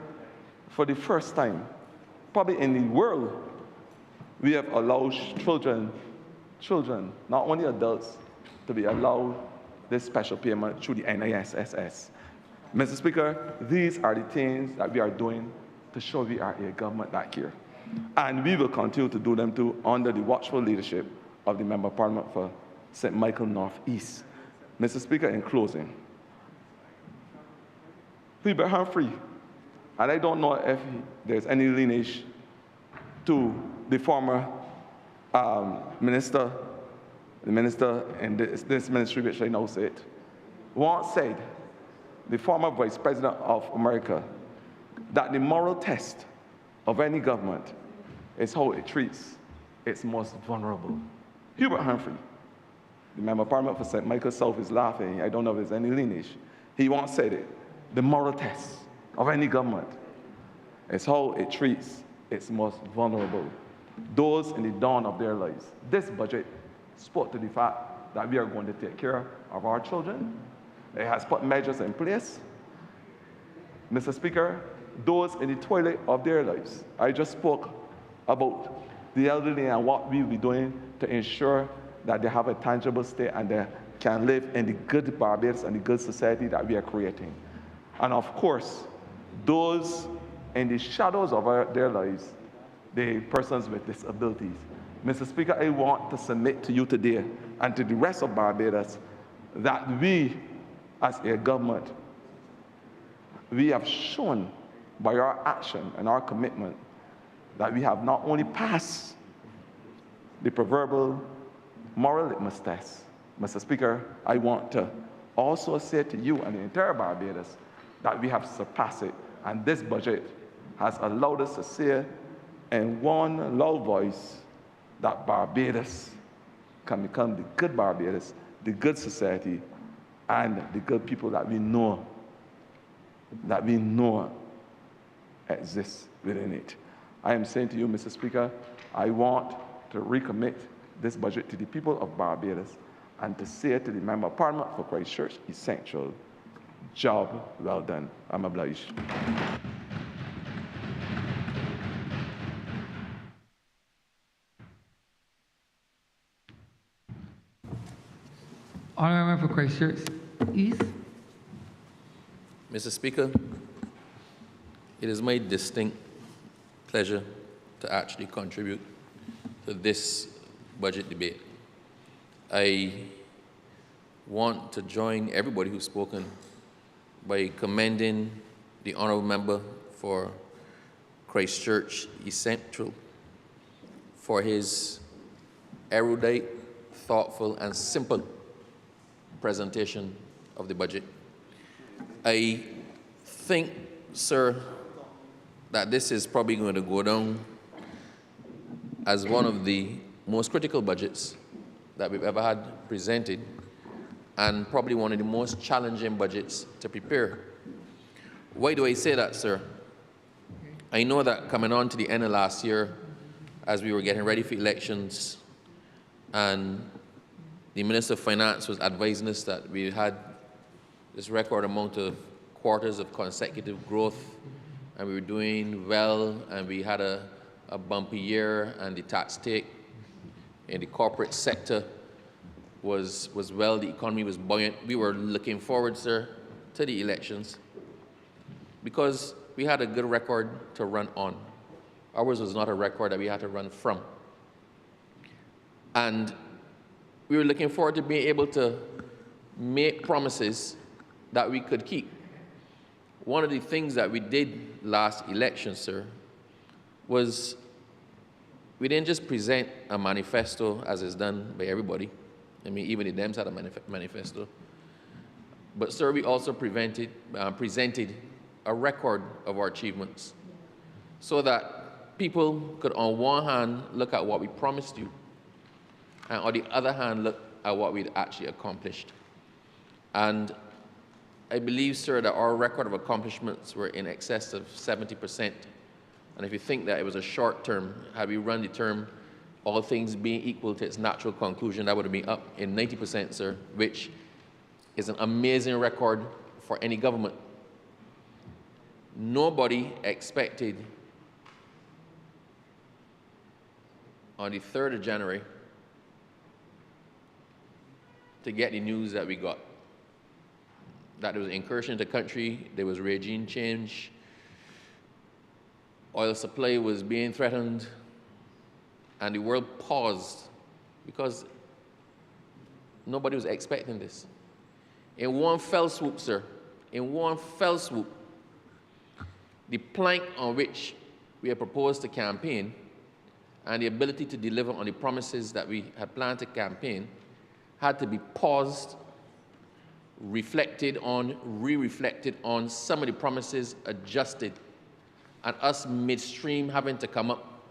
for the first time, probably in the world, we have allowed children, not only adults, to be allowed this special payment through the NISSS. Mr. Speaker, these are the things that we are doing to show we are a government that care. And we will continue to do them too under the watchful leadership of the Member of Parliament for St. Michael Northeast. Mr. Speaker, in closing, Hubert Humphrey, and I don't know if there's any lineage to the former minister, the minister in this ministry, which I now say it, once said, the former Vice President of America, that the moral test of any government is how it treats its most vulnerable. Hubert Humphrey, the Member of Parliament for St. Michael South, is laughing. I don't know if there's any lineage. He once said it, the moral test of any government is how it treats its most vulnerable, those in the dawn of their lives. This budget spoke to the fact that we are going to take care of our children. It has put measures in place. Mr. Speaker, those in the twilight of their lives. I just spoke about the elderly and what we will be doing to ensure that they have a tangible stay and they can live in the good Barbados and the good society that we are creating. And of course, those in the shadows of their lives, the persons with disabilities. Mr. Speaker, I want to submit to you today and to the rest of Barbados that we, as a government, we have shown by our action and our commitment that we have not only passed the proverbial moral litmus test. Mr. Speaker, I want to also say to you and the entire Barbados that we have surpassed it, and this budget has allowed us to say in one loud voice that Barbados can become the good Barbados, the good society, and the good people that we know exists within it. I am saying to you, Mr. Speaker, I want to recommit this budget to the people of Barbados and to say to the Member of Parliament for Christchurch East Central, job well done. I'm obliged. Honourable Member for Christchurch East. Mr. Speaker, it is my distinct pleasure to actually contribute to this budget debate. I want to join everybody who's spoken by commending the Honourable Member for Christchurch East Central for his erudite, thoughtful, and simple presentation of the budget. I think, sir, that this is probably going to go down as one of the most critical budgets that we've ever had presented, and probably one of the most challenging budgets to prepare. Why do I say that, sir? I know that coming on to the end of last year, as we were getting ready for elections, and the Minister of Finance was advising us that we had this record amount of quarters of consecutive growth, and we were doing well, and we had a bumpy year, and the tax take in the corporate sector was well, the economy was buoyant. We were looking forward, sir, to the elections because we had a good record to run on. Ours was not a record that we had to run from. And we were looking forward to being able to make promises that we could keep. One of the things that we did last election, sir, was we didn't just present a manifesto as is done by everybody. I mean, even the Dems had a manifesto. But, sir, we also presented a record of our achievements so that people could, on one hand, look at what we promised you, and on the other hand, look at what we'd actually accomplished. And I believe, sir, that our record of accomplishments were in excess of 70%. And if you think that it was a short term, had we run the term, all things being equal to its natural conclusion, that would have been up in 90%, sir, which is an amazing record for any government. Nobody expected on the 3rd of January to get the news that we got. That there was an incursion into the country, there was regime change, oil supply was being threatened, and the world paused because nobody was expecting this. In one fell swoop, sir, in one fell swoop, the plank on which we had proposed to campaign and the ability to deliver on the promises that we had planned to campaign had to be paused, reflected on, re-reflected on, some of the promises adjusted, and us midstream having to come up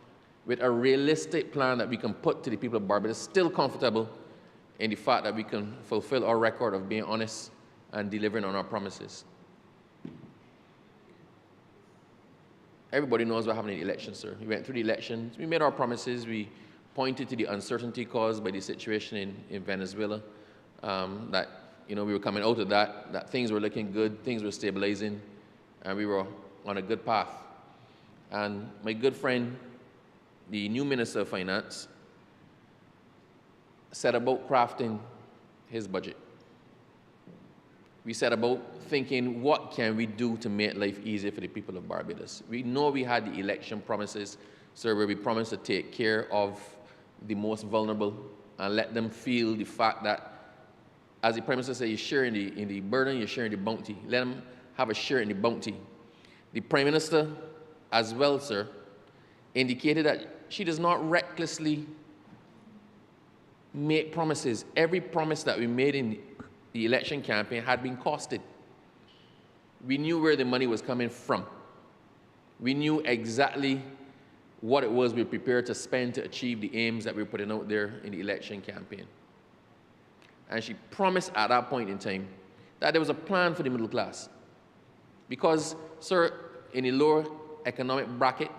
with a realistic plan that we can put to the people of Barbados, still comfortable in the fact that we can fulfill our record of being honest and delivering on our promises. Everybody knows what happened in the elections, sir. We went through the elections, we made our promises, we pointed to the uncertainty caused by the situation in Venezuela, that we were coming out of that things were looking good, things were stabilizing, and we were on a good path. And my good friend, the new Minister of Finance set about crafting his budget. We set about thinking, what can we do to make life easier for the people of Barbados? We know we had the election promises, sir, where we promised to take care of the most vulnerable and let them feel the fact that, as the Prime Minister said, you're sharing in the burden, you're sharing the bounty. Let them have a share in the bounty. The Prime Minister, as well, sir, indicated that she does not recklessly make promises. Every promise that we made in the election campaign had been costed. We knew where the money was coming from. We knew exactly what it was we were prepared to spend to achieve the aims that we were putting out there in the election campaign. And she promised at that point in time that there was a plan for the middle class. Because, sir, in the lower economic bracket,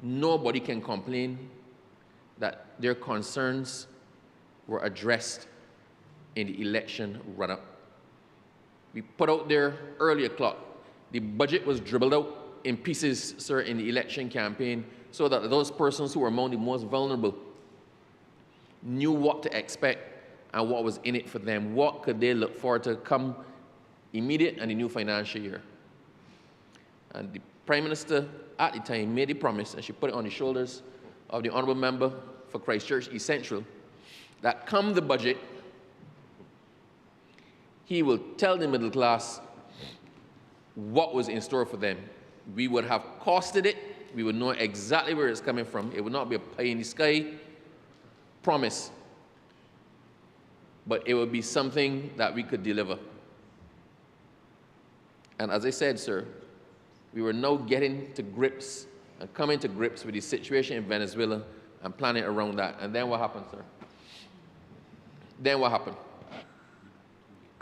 nobody can complain that their concerns were addressed in the election run-up. We put out there earlier clock. The budget was dribbled out in pieces, sir, in the election campaign, so that those persons who were among the most vulnerable knew what to expect and what was in it for them. What could they look forward to come immediate and the new financial year? And the Prime Minister at the time made the promise, and she put it on the shoulders of the Honourable Member for Christchurch East Central, that come the budget, he will tell the middle class what was in store for them. We would have costed it. We would know exactly where it's coming from. It would not be a pie in the sky promise, but it would be something that we could deliver. And as I said, sir, we were now getting to grips and coming to grips with the situation in Venezuela and planning around that. And then what happened, sir? Then what happened?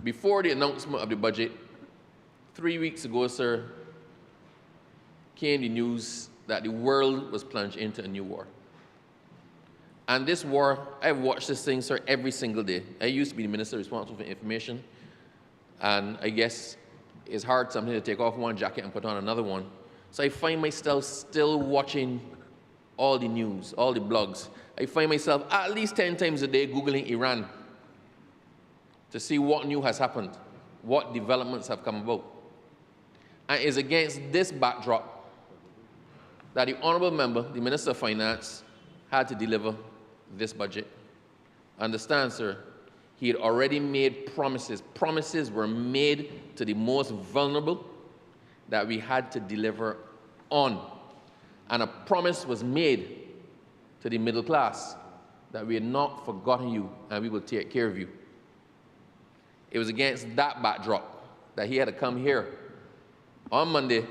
Before the announcement of the budget, 3 weeks ago, sir, came the news that the world was plunged into a new war. And this war, I've watched this thing, sir, every single day. I used to be the minister responsible for information, and I guess it's hard something to take off one jacket and put on another one. So I find myself still watching all the news, all the blogs. I find myself at least 10 times a day Googling Iran to see what new has happened, what developments have come about. And it's against this backdrop that the Honourable Member, the Minister of Finance, had to deliver this budget. Understand, sir, he had already made promises. Promises were made to the most vulnerable that we had to deliver on. And a promise was made to the middle class that we had not forgotten you and we will take care of you. It was against that backdrop that he had to come here on Monday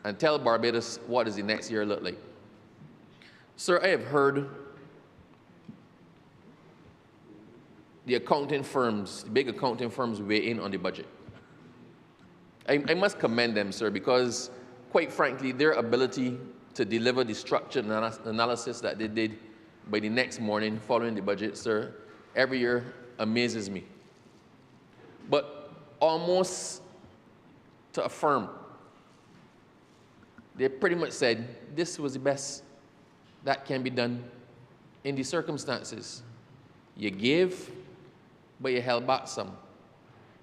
and tell Barbados what does the next year look like. Sir, I have heard the accounting firms, the big accounting firms, weigh in on the budget. I must commend them, sir, because quite frankly, their ability to deliver the structured analysis that they did by the next morning following the budget, sir, every year amazes me. But almost to affirm, they pretty much said this was the best that can be done in the circumstances. You gave, but you held back some.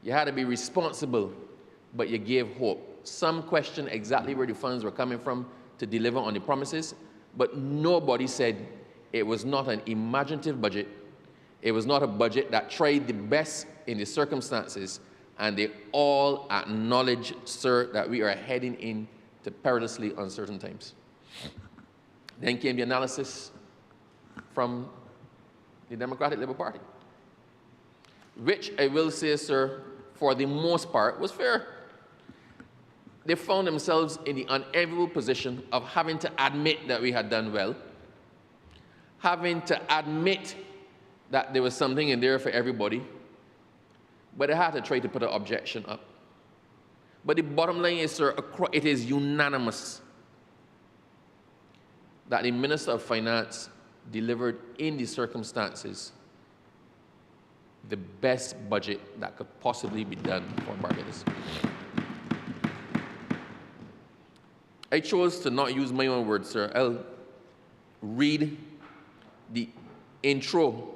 You had to be responsible, but you gave hope. Some question exactly where the funds were coming from to deliver on the promises, but nobody said it was not an imaginative budget. It was not a budget that tried the best in the circumstances, and they all acknowledge, sir, that we are heading into perilously uncertain times. Then came the analysis from the Democratic Labour Party, which I will say, sir, for the most part was fair. They found themselves in the unenviable position of having to admit that we had done well, having to admit that there was something in there for everybody, but they had to try to put an objection up. But the bottom line is, sir, it is unanimous that the Minister of Finance delivered in the circumstances the best budget that could possibly be done for Barbados. I chose to not use my own words, sir. I'll read the intro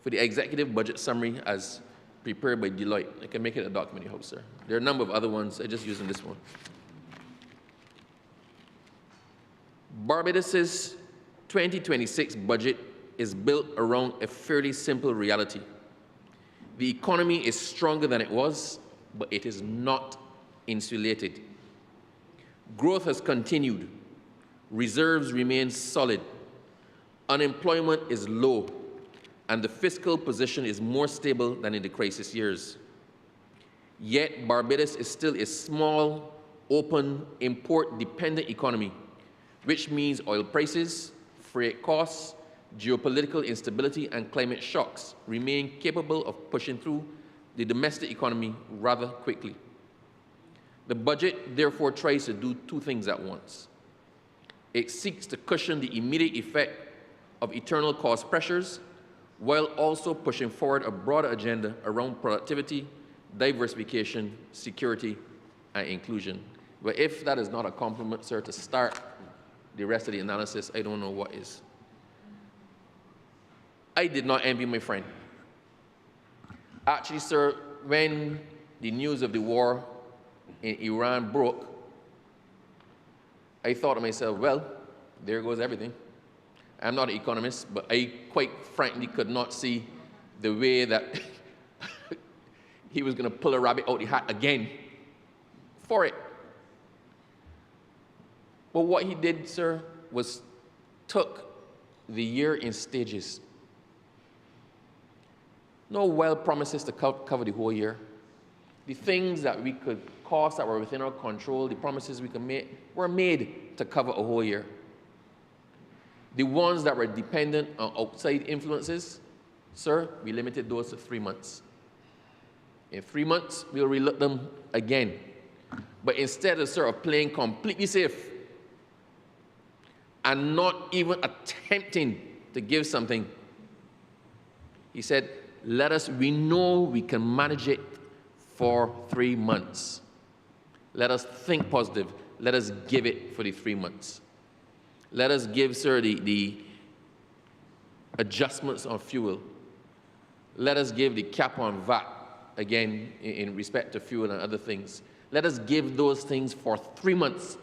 for the executive budget summary as prepared by Deloitte. I can make it a document in your house, sir. There are a number of other ones. I'm just using this one. Barbados's 2026 budget is built around a fairly simple reality. The economy is stronger than it was, but it is not insulated. Growth has continued. Reserves remain solid. Unemployment is low, and the fiscal position is more stable than in the crisis years. Yet, Barbados is still a small, open, import-dependent economy, which means oil prices, freight costs, geopolitical instability, and climate shocks remain capable of pushing through the domestic economy rather quickly. The budget, therefore, tries to do two things at once. It seeks to cushion the immediate effect of eternal cost pressures, while also pushing forward a broader agenda around productivity, diversification, security, and inclusion. But if that is not a compliment, sir, to start the rest of the analysis, I don't know what is. I did not envy my friend. Actually, sir, when the news of the war in Iran broke, I thought to myself, well, there goes everything. I'm not an economist, but I quite frankly could not see the way that he was going to pull a rabbit out the hat again for it. But what he did, sir, was took the year in stages. No wild promises to cover the whole year. The things that we could cost that were within our control, the promises we could make, were made to cover a whole year. The ones that were dependent on outside influences, sir, we limited those to 3 months. In 3 months, we'll relook them again. But instead of, sir, of playing completely safe and not even attempting to give something, he said, we know we can manage it for 3 months. Let us think positive. Let us give it for the 3 months. Let us give, sir, the adjustments on fuel. Let us give the cap on VAT, again, in respect to fuel and other things. Let us give those things for 3 months,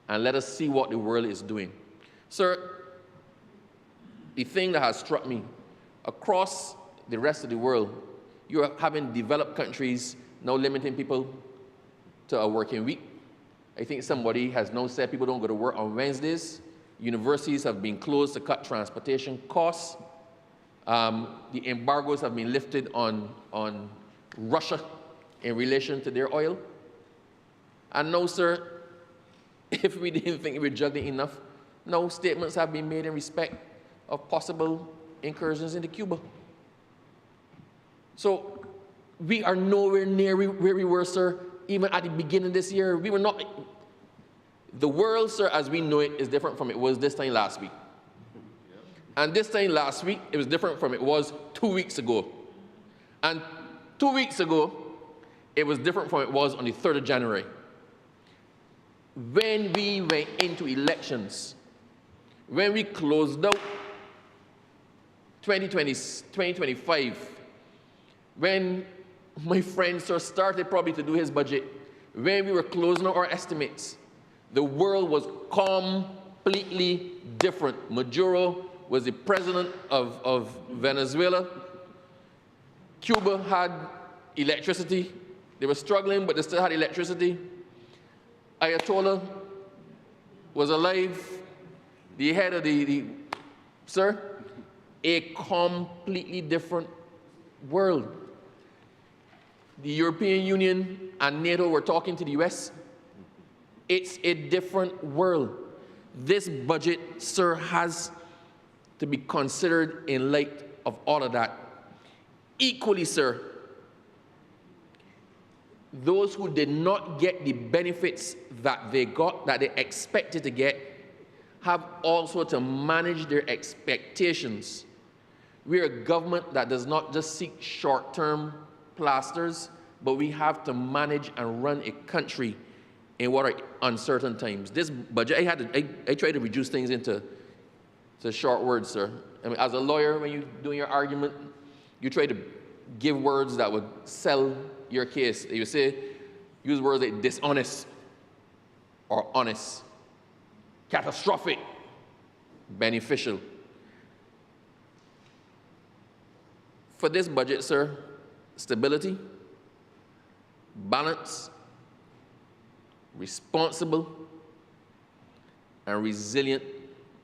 and let us see what the world is doing. Sir, the thing that has struck me, across the rest of the world, you are having developed countries now limiting people to a working week. I think somebody has now said people don't go to work on Wednesdays. Universities have been closed to cut transportation costs. The embargoes have been lifted on Russia in relation to their oil. And no, sir, if we didn't think we were juggling enough, no statements have been made in respect of possible incursions into Cuba. So we are nowhere near where we were, sir, even at the beginning of this year. We were not. The world, sir, as we know it, is different from it was this time last week. And this time last week, it was different from it was 2 weeks ago. And 2 weeks ago, it was different from it was on the 3rd of January. When we went into elections, when we closed out 2025, when my friend, sir, started probably to do his budget, when we were closing out our estimates, the world was completely different. Maduro was the president of Venezuela. Cuba had electricity. They were struggling, but they still had electricity. Ayatollah was alive. The head of sir, a completely different world. The European Union and NATO were talking to the US. It's a different world. This budget, sir, has to be considered in light of all of that. Equally, sir, those who did not get the benefits that they got, that they expected to get, have also to manage their expectations. We're a government that does not just seek short-term plasters, but we have to manage and run a country in what are uncertain times. This budget, I tried to reduce things into It's a short word, sir. I mean, as a lawyer, when you're doing your argument, you try to give words that would sell your case. You say, use words like dishonest or honest, catastrophic, beneficial. For this budget, sir, stability, balance, responsible, and resilient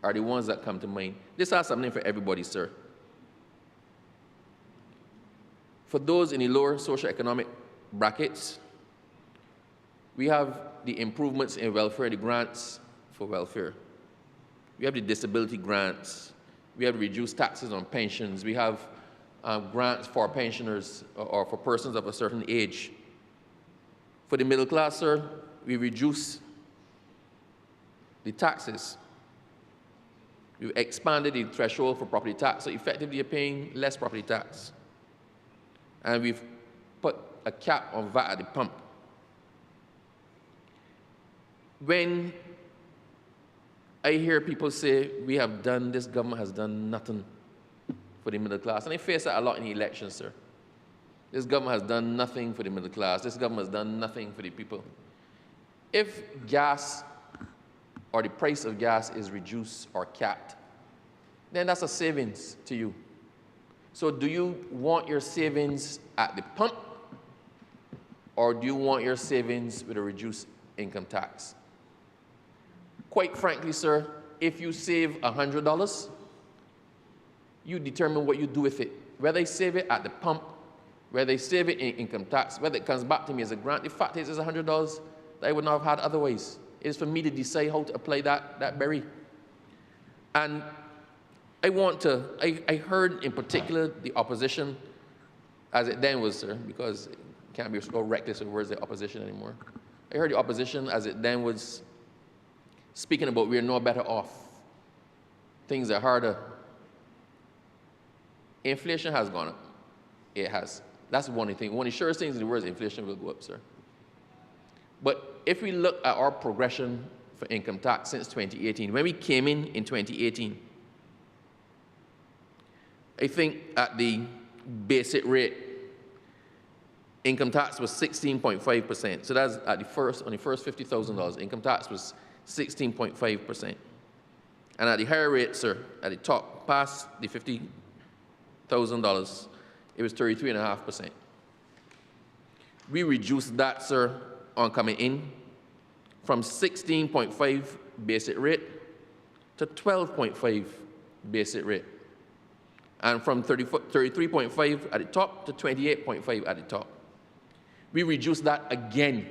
are the ones that come to mind. This has something for everybody, sir. For those in the lower socioeconomic brackets, we have the improvements in welfare, the grants for welfare. We have the disability grants. We have reduced taxes on pensions. We have grants for pensioners or for persons of a certain age. For the middle class, sir, we reduce the taxes. We've expanded the threshold for property tax, so effectively you're paying less property tax. And we've put a cap on VAT at the pump. When I hear people say, this government has done nothing for the middle class, and I face that a lot in the elections, sir. This government has done nothing for the middle class. This government has done nothing for the people. If gas or the price of gas is reduced or capped, then that's a savings to you. So do you want your savings at the pump, or do you want your savings with a reduced income tax? Quite frankly, sir, if you save $100, you determine what you do with it. Whether I save it at the pump, whether I save it in income tax, whether it comes back to me as a grant, the fact is it's $100 that I would not have had otherwise. It is for me to decide how to apply that berry. And I heard in particular the opposition, as it then was, sir, because it can't be so reckless with words like opposition anymore. I heard the opposition as it then was speaking about we're no better off. Things are harder. Inflation has gone up. It has. That's one thing. One of the surest things in the world is inflation will go up, sir. But if we look at our progression for income tax since 2018, when we came in 2018, I think at the basic rate, income tax was 16.5%. So that's on the first $50,000, income tax was 16.5%. And at the higher rate, sir, at the top, past the $50,000, it was 33.5%. We reduced that, sir, on coming in from 16.5 basic rate to 12.5 basic rate. And from 33.5 at the top to 28.5 at the top. We reduced that again.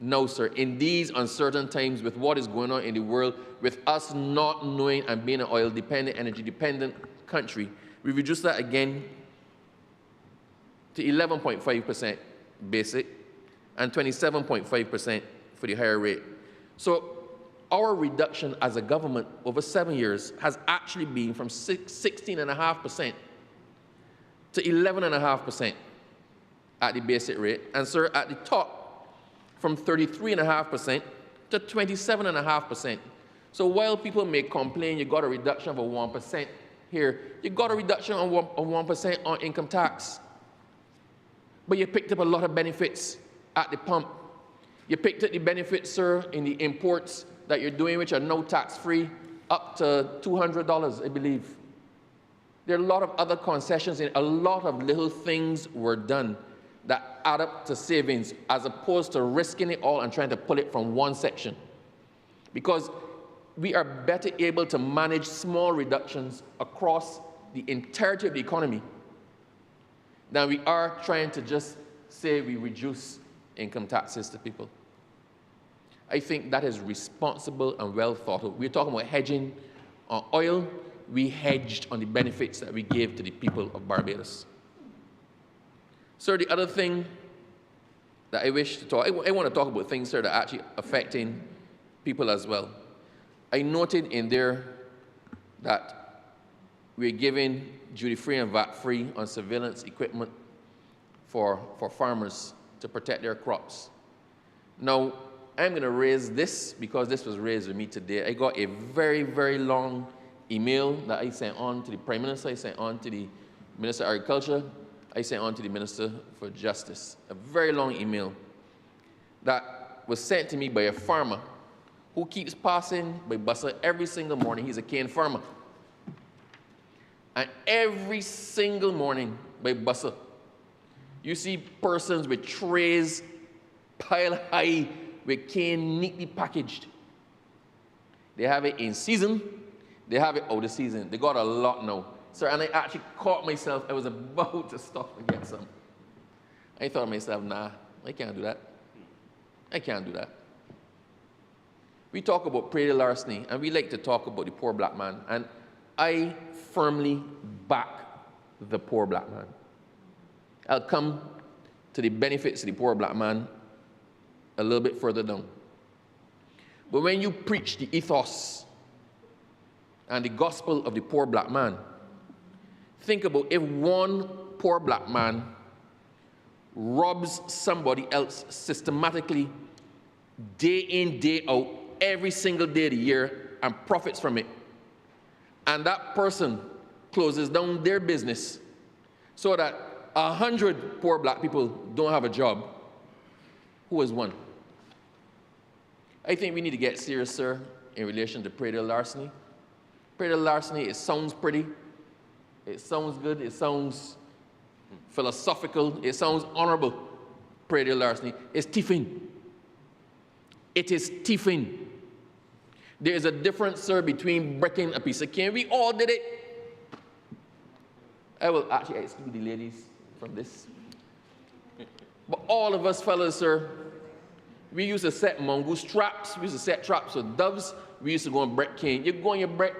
No, sir, in these uncertain times with what is going on in the world, with us not knowing and being an oil-dependent, energy-dependent country, we reduced that again to 11.5% basic and 27.5% for the higher rate. So our reduction as a government over 7 years has actually been from 16.5% to 11.5% at the basic rate. And, sir, at the top, from 33.5% to 27.5%. So while people may complain you got a reduction of 1% here, you got a reduction of 1% on income tax. But you picked up a lot of benefits at the pump. You picked up the benefits, sir, in the imports that you're doing, which are no tax-free, up to $200, I believe. There are a lot of other concessions, and a lot of little things were done that add up to savings, as opposed to risking it all and trying to pull it from one section. Because we are better able to manage small reductions across the entirety of the economy than we are trying to just say we reduce income taxes to people. I think that is responsible and well thought of. We're talking about hedging on oil. We hedged on the benefits that we gave to the people of Barbados. Sir, the other thing that I wish to talk, I want to talk about things, sir, that are actually affecting people as well. I noted in there that we're giving duty-free and VAT-free on surveillance equipment for farmers to protect their crops. Now, I'm going to raise this because this was raised with me today. I got a very, very long email that I sent on to the Prime Minister, I sent on to the Minister of Agriculture, I sent on to the Minister for Justice. A very long email that was sent to me by a farmer who keeps passing by busser every single morning. He's a cane farmer. And every single morning by busser, you see persons with trays piled high with cane neatly packaged. They have it in season, they have it out of season. They got a lot now. Sir, and I actually caught myself, I was about to stop and get some. I thought to myself, nah, I can't do that. I can't do that. We talk about petty larceny, and we like to talk about the poor black man, and I firmly back the poor black man. I'll come to the benefits of the poor black man a little bit further down. But when you preach the ethos and the gospel of the poor black man, think about if one poor black man robs somebody else systematically, day in, day out, every single day of the year, and profits from it, and that person closes down their business so that 100 poor black people don't have a job, who is one? I think we need to get serious, sir, in relation to petty larceny. Petty larceny, it sounds pretty, it sounds good, it sounds philosophical, it sounds honorable. Petty larceny is thieving. It is thieving. There is a difference, sir, between breaking a piece of cane. We all did it. I will actually exclude the ladies from this. But all of us fellas, sir, we used to set mongoose traps. We used to set traps for doves. We used to go and break cane. You go and you break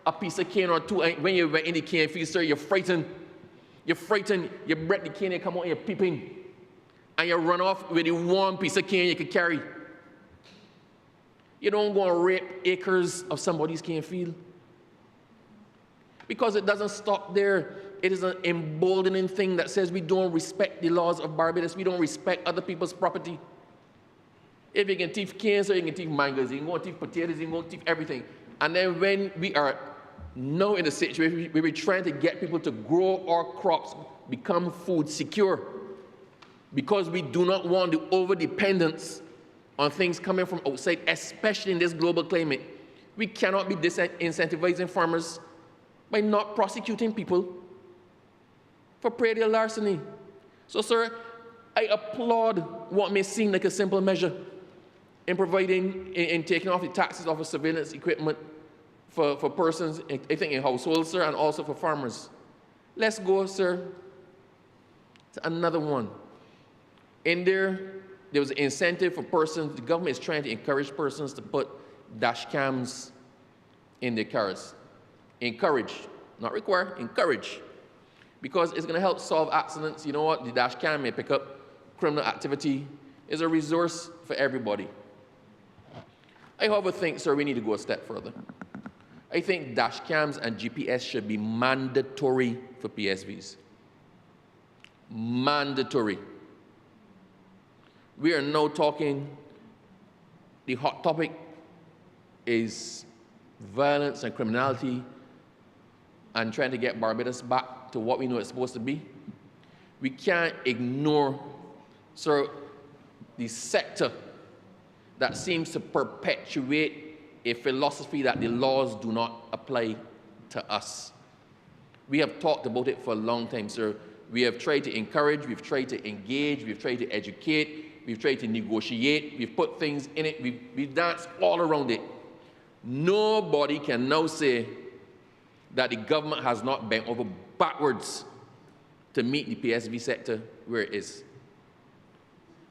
a piece of cane or two, and when you're in the cane field, sir, you're frightened. You're frightened. You break the cane, you come out and you're peeping. And you run off with the one piece of cane you can carry. You don't go and rape acres of somebody's cane field. Because it doesn't stop there. It is an emboldening thing that says we don't respect the laws of Barbados. We don't respect other people's property. If you can thief canes, or you can thief mangoes, you can go and thief potatoes, you can go and thief everything. And then when we are now in a situation where we're trying to get people to grow our crops, become food secure, because we do not want the over-dependence on things coming from outside, especially in this global climate, we cannot be disincentivizing farmers by not prosecuting people for petty larceny. So, sir, I applaud what may seem like a simple measure in providing, in taking off the taxes off of surveillance equipment for persons, I think in households, sir, and also for farmers. Let's go, sir, to another one. In there was an incentive for persons, the government is trying to encourage persons to put dash cams in their cars. Encourage, not require, encourage. Because it's going to help solve accidents. You know what? The dash cam may pick up criminal activity. Is a resource for everybody. I however think, sir, we need to go a step further. I think dash cams and GPS should be mandatory for PSVs. Mandatory. We are now talking, the hot topic is violence and criminality and trying to get Barbados back to what we know it's supposed to be. We can't ignore, sir, the sector that seems to perpetuate a philosophy that the laws do not apply to us. We have talked about it for a long time, sir. We have tried to encourage, we've tried to engage, we've tried to educate, we've tried to negotiate, we've put things in it, we've danced all around it. Nobody can now say that the government has not bent over backwards to meet the PSV sector where it is.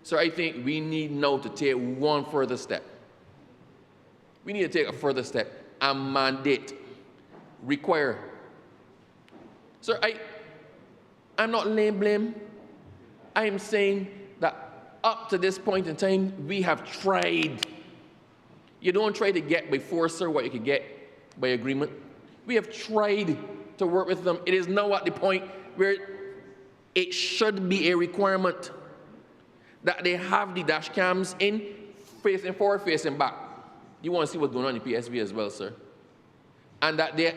So I think we need now to take one further step. We need to take a further step and mandate, require. So I'm not laying blame. I am saying that up to this point in time, we have tried. You don't try to get by force, sir, what you can get by agreement. We have tried to work with them. It is now at the point where it should be a requirement that they have the dash cams in facing forward, facing back. You want to see what's going on in PSV as well, sir. And that they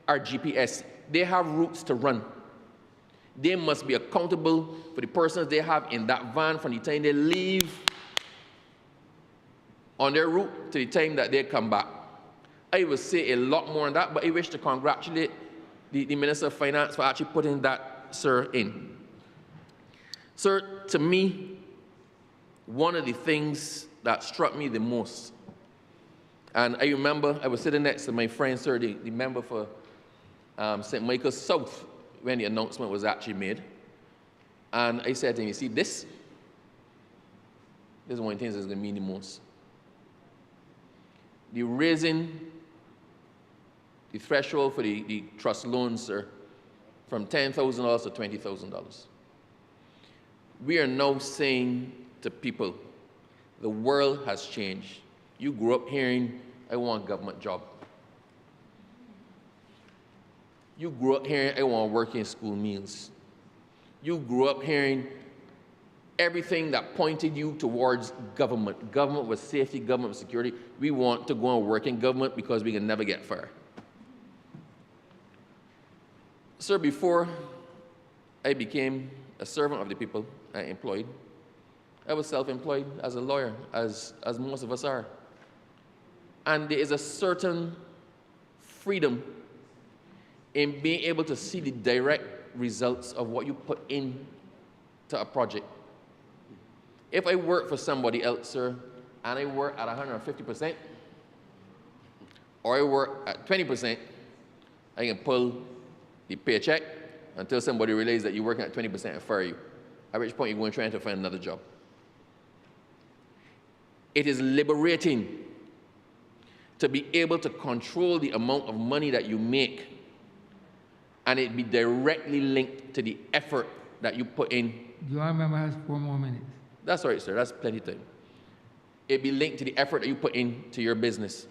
are GPS. They have routes to run. They must be accountable for the persons they have in that van from the time they leave on their route to the time that they come back. I will say a lot more on that, but I wish to congratulate the Minister of Finance for actually putting that, sir, in. Sir, to me, one of the things that struck me the most, and I remember I was sitting next to my friend, sir, the member for St. Michael's South, when the announcement was actually made. And I said to him, you see, this is one of the things that's going to mean the most. The raising the threshold for the trust loans, sir, from $10,000 to $20,000. We are now saying to people, the world has changed. You grew up hearing, I want a government job. You grew up hearing, I want working school meals. You grew up hearing everything that pointed you towards government. Government was safety, government was security. We want to go and work in government because we can never get far. Sir, before I became a servant of the people I employed, I was self-employed as a lawyer, as most of us are. And there is a certain freedom in being able to see the direct results of what you put into a project. If I work for somebody else, sir, and I work at 150%, or I work at 20%, I can pull the paycheck until somebody realizes that you're working at 20% and fire you, at which point you're going to try to find another job. It is liberating to be able to control the amount of money that you make, and it be directly linked to the effort that you put in. The honourable member has 4 more minutes. That's all right, sir. That's plenty of time. It be linked to the effort that you put into your business.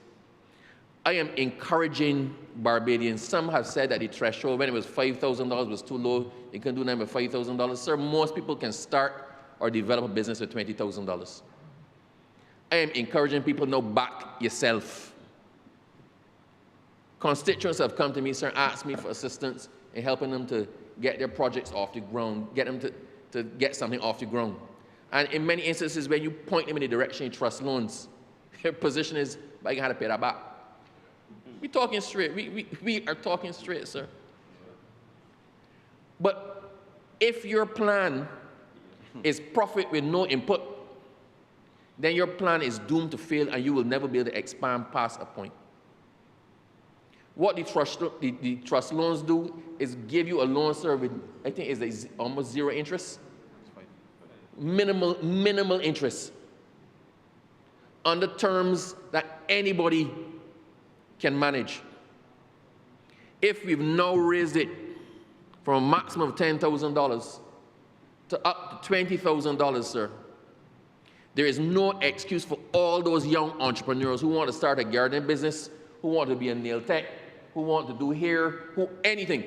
I am encouraging Barbadians. Some have said that the threshold, when it was $5,000, was too low. You can do that with $5,000. Sir, most people can start or develop a business with $20,000. I am encouraging people now, back yourself. Constituents have come to me, sir, asked me for assistance in helping them to get their projects off the ground, get them to get something off the ground. And in many instances, when you point them in the direction of trust loans, their position is, but I can have to pay that back. We're talking straight. We are talking straight, sir. But if your plan is profit with no input, then your plan is doomed to fail and you will never be able to expand past a point. What the trust loans do is give you a loan, sir, with, I think is almost zero interest. Minimal interest. Under terms that anybody can manage. If we've now raised it from a maximum of $10,000 to up to $20,000, sir, there is no excuse for all those young entrepreneurs who want to start a gardening business, who want to be a nail tech, who want to do hair, anything.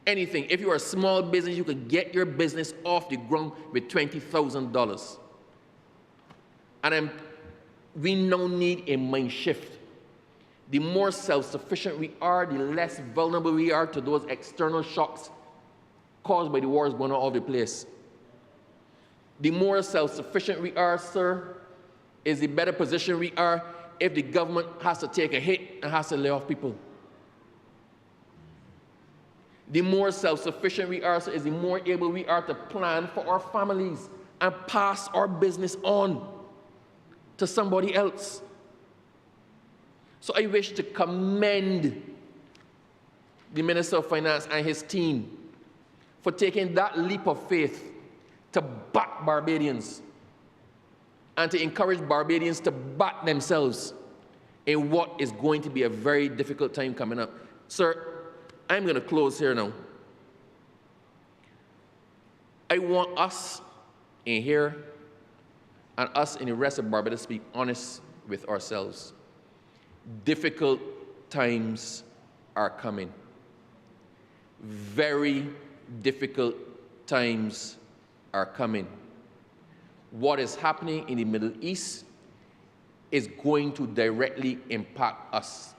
If you're a small business, you can get your business off the ground with $20,000. And we now need a mind shift. The more self-sufficient we are, the less vulnerable we are to those external shocks caused by the wars going on all over the place. The more self-sufficient we are, sir, is the better position we are if the government has to take a hit and has to lay off people. The more self-sufficient we are, sir, is the more able we are to plan for our families and pass our business on to somebody else. So I wish to commend the Minister of Finance and his team for taking that leap of faith to back Barbadians and to encourage Barbadians to back themselves in what is going to be a very difficult time coming up. Sir, I'm going to close here now. I want us in here and us in the rest of Barbados to be honest with ourselves. Difficult times are coming. Very difficult times are coming. What is happening in the Middle East is going to directly impact us.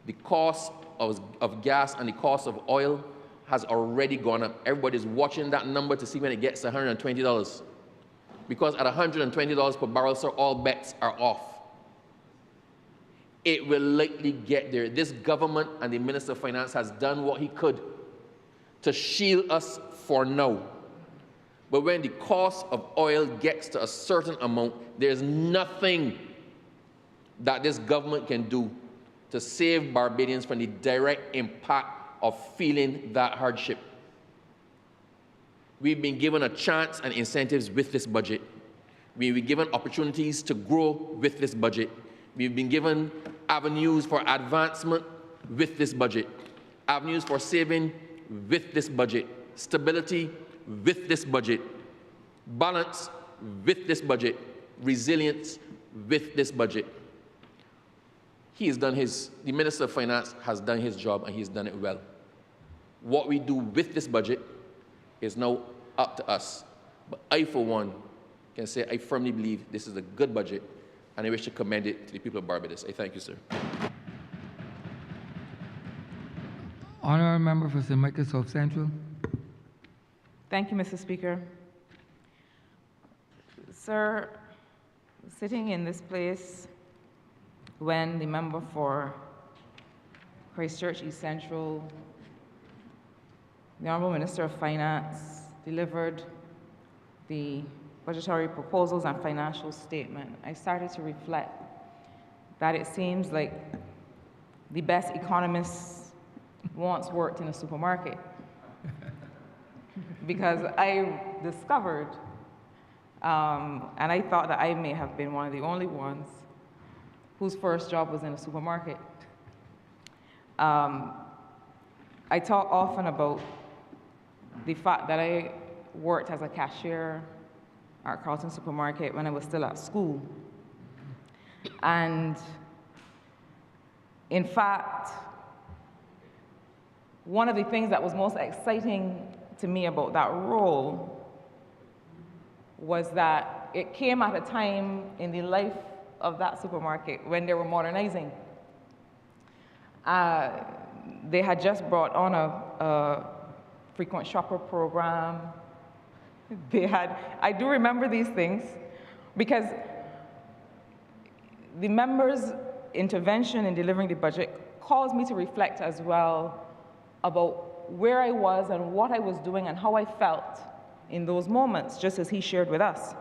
The cost of gas and the cost of oil has already gone up. Everybody's watching that number to see when it gets to $120. Because at $120 per barrel, sir, all bets are off. It will likely get there. This government and the Minister of Finance has done what he could to shield us for now. But when the cost of oil gets to a certain amount, there's nothing that this government can do to save Barbadians from the direct impact of feeling that hardship. We've been given a chance and incentives with this budget. We've been given opportunities to grow with this budget. We've been given avenues for advancement with this budget, avenues for saving with this budget, stability with this budget, balance with this budget, resilience with this budget. He has done the Minister of Finance has done his job, and he's done it well. What we do with this budget is now up to us. But I, for one, can say I firmly believe this is a good budget, and I wish to commend it to the people of Barbados. I thank you, sir. Honourable Member for St. Michael South Central. Thank you, Mr. Speaker. Sir, sitting in this place when the member for Christchurch East Central, the Honourable Minister of Finance, delivered the budgetary proposals and financial statement, I started to reflect that it seems like the best economist once worked in a supermarket. Because I discovered, and I thought that I may have been one of the only ones whose first job was in a supermarket. I talk often about the fact that I worked as a cashier at Carlton Supermarket when I was still at school. And in fact, one of the things that was most exciting to me about that role was that it came at a time in the life of that supermarket when they were modernizing. They had just brought on a frequent shopper program. I do remember these things because the members' intervention in delivering the budget caused me to reflect as well about where I was and what I was doing and how I felt in those moments, just as he shared with us.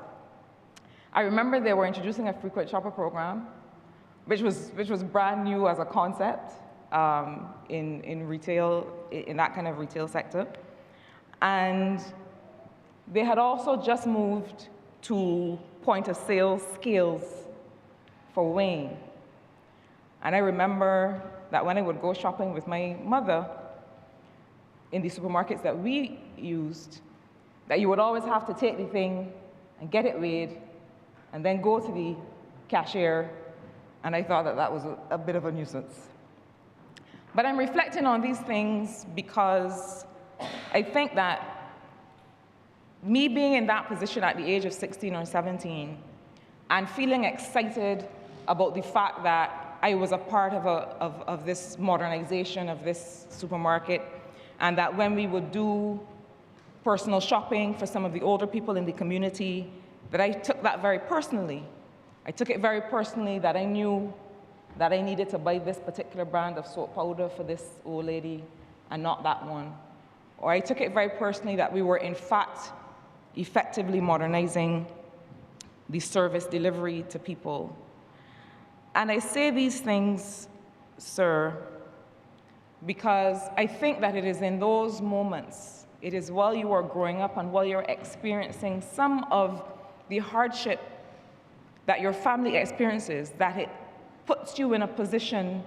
I remember they were introducing a frequent shopper program, which was brand new as a concept in retail, in that kind of retail sector. And they had also just moved to point-of-sale scales for weighing. And I remember that when I would go shopping with my mother in the supermarkets that we used, that you would always have to take the thing and get it weighed and then go to the cashier, and I thought that that was a bit of a nuisance. But I'm reflecting on these things because I think that me being in that position at the age of 16 or 17 and feeling excited about the fact that I was a part of this modernization of this supermarket, and that when we would do personal shopping for some of the older people in the community, that I took that very personally. I took it very personally that I knew that I needed to buy this particular brand of soap powder for this old lady and not that one. Or I took it very personally that we were in fact effectively modernizing the service delivery to people. And I say these things, sir, because I think that it is in those moments, it is while you are growing up and while you're experiencing some of the hardship that your family experiences, that it puts you in a position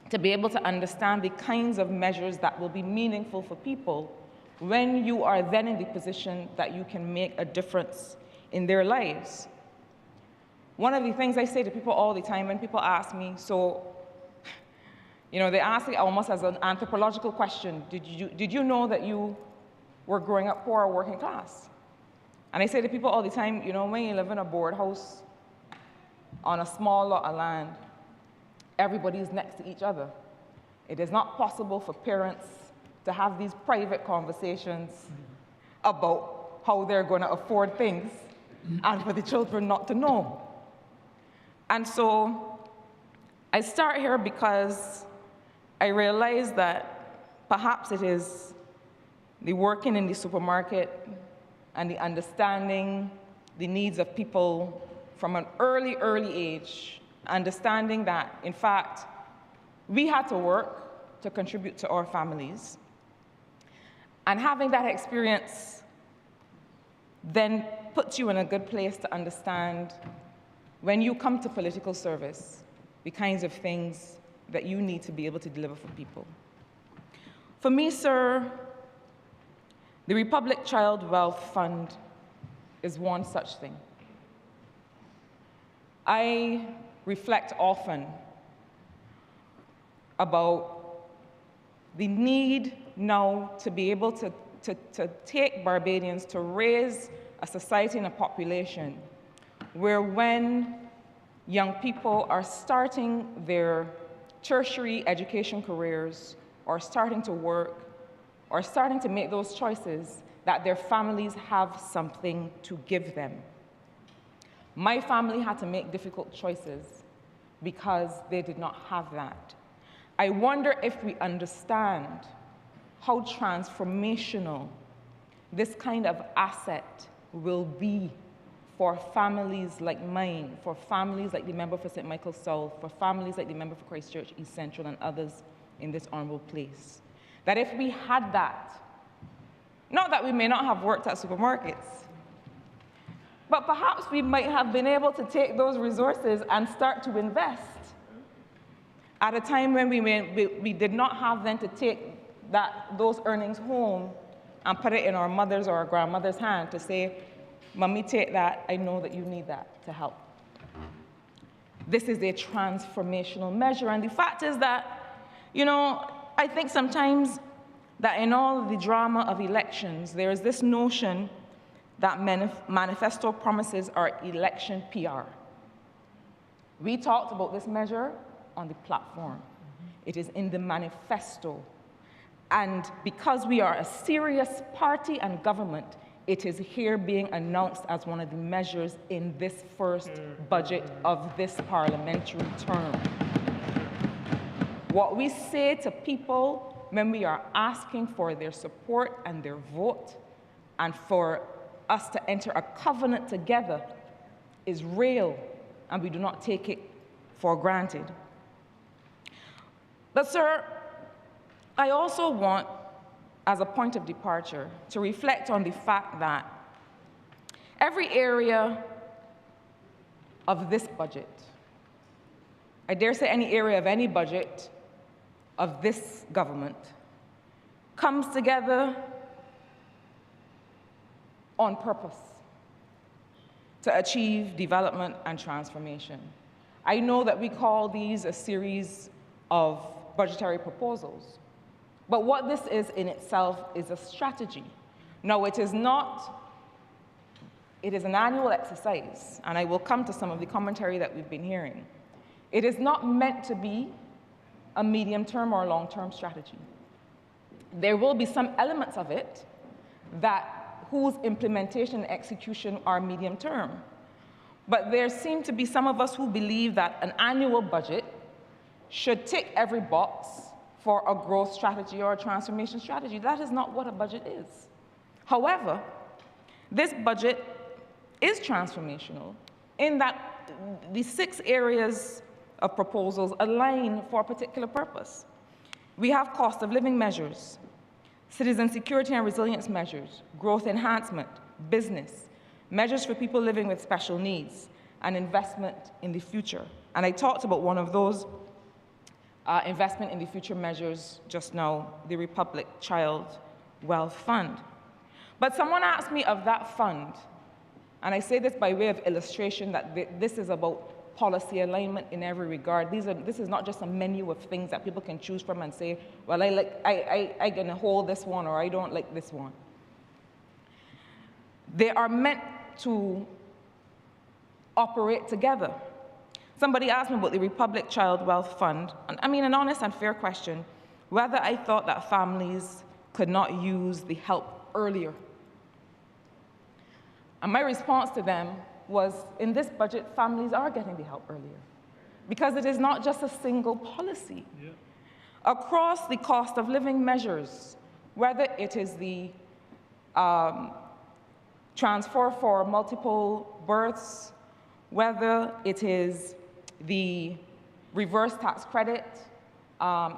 to be able to understand the kinds of measures that will be meaningful for people when you are then in the position that you can make a difference in their lives. One of the things I say to people all the time when people ask me, so, you know, they ask it almost as an anthropological question, did you know that you were growing up poor or working class? And I say to people all the time, you know, when you live in a board house, on a small lot of land, everybody is next to each other. It is not possible for parents to have these private conversations about how they're going to afford things and for the children not to know. And so I start here because I realize that perhaps it is the working in the supermarket and the understanding the needs of people from an early age, understanding that, in fact, we had to work to contribute to our families. And having that experience then puts you in a good place to understand, when you come to political service, the kinds of things that you need to be able to deliver for people. For me, sir, the Republic Child Wealth Fund is one such thing. I reflect often about the need now to be able to take Barbadians to raise a society and a population where, when young people are starting their tertiary education careers or starting to work or starting to make those choices, that their families have something to give them. My family had to make difficult choices because they did not have that. I wonder if we understand how transformational this kind of asset will be for families like mine, for families like the member for St. Michael South, for families like the member for Christchurch East Central and others in this honorable place. That if we had that, not that we may not have worked at supermarkets, but perhaps we might have been able to take those resources and start to invest at a time when we did not have then to take those earnings home and put it in our mother's or our grandmother's hand to say, Mommy, take that, I know that you need that to help. This is a transformational measure, and the fact is that, you know, I think sometimes that in all of the drama of elections, there is this notion that manifesto promises are election PR. We talked about this measure on the platform. It is in the manifesto. And because we are a serious party and government, it is here being announced as one of the measures in this first budget of this parliamentary term. What we say to people when we are asking for their support and their vote and for us to enter a covenant together is real, and we do not take it for granted. But, sir, I also want, as a point of departure, to reflect on the fact that every area of this budget, I dare say any area of any budget of this government, comes together on purpose to achieve development and transformation. I know that we call these a series of budgetary proposals, but what this is in itself is a strategy. No, it is not. It is an annual exercise, and I will come to some of the commentary that we've been hearing. It is not meant to be a medium-term or long-term strategy. There will be some elements of it whose implementation and execution are medium-term. But there seem to be some of us who believe that an annual budget should tick every box for a growth strategy or a transformation strategy. That is not what a budget is. However, this budget is transformational in that the 6 areas of proposals align for a particular purpose. We have cost of living measures, citizen security and resilience measures, growth enhancement, business, measures for people living with special needs, and investment in the future. And I talked about one of those investment in the future measures just now, the Republic Child Wealth Fund. But someone asked me of that fund, and I say this by way of illustration that this is about policy alignment in every regard. This is not just a menu of things that people can choose from and say, well, I'm going to hold this one or I don't like this one. They are meant to operate together. Somebody asked me about the Republic Child Wealth Fund. And I mean, an honest and fair question, whether I thought that families could not use the help earlier. And my response to them was, in this budget, families are getting the help earlier, because it is not just a single policy. Yeah. Across the cost of living measures, whether it is the transfer for multiple births, whether it is the reverse tax credit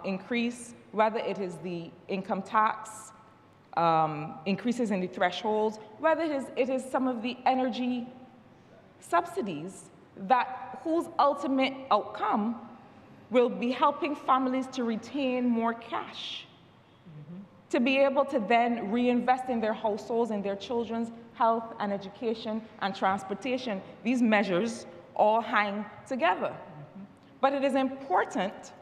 increase, whether it is the income tax increases in the thresholds, whether it is some of the energy subsidies whose ultimate outcome will be helping families to retain more cash, to be able to then reinvest in their households and their children's health and education and transportation. These measures all hang together. But it is important,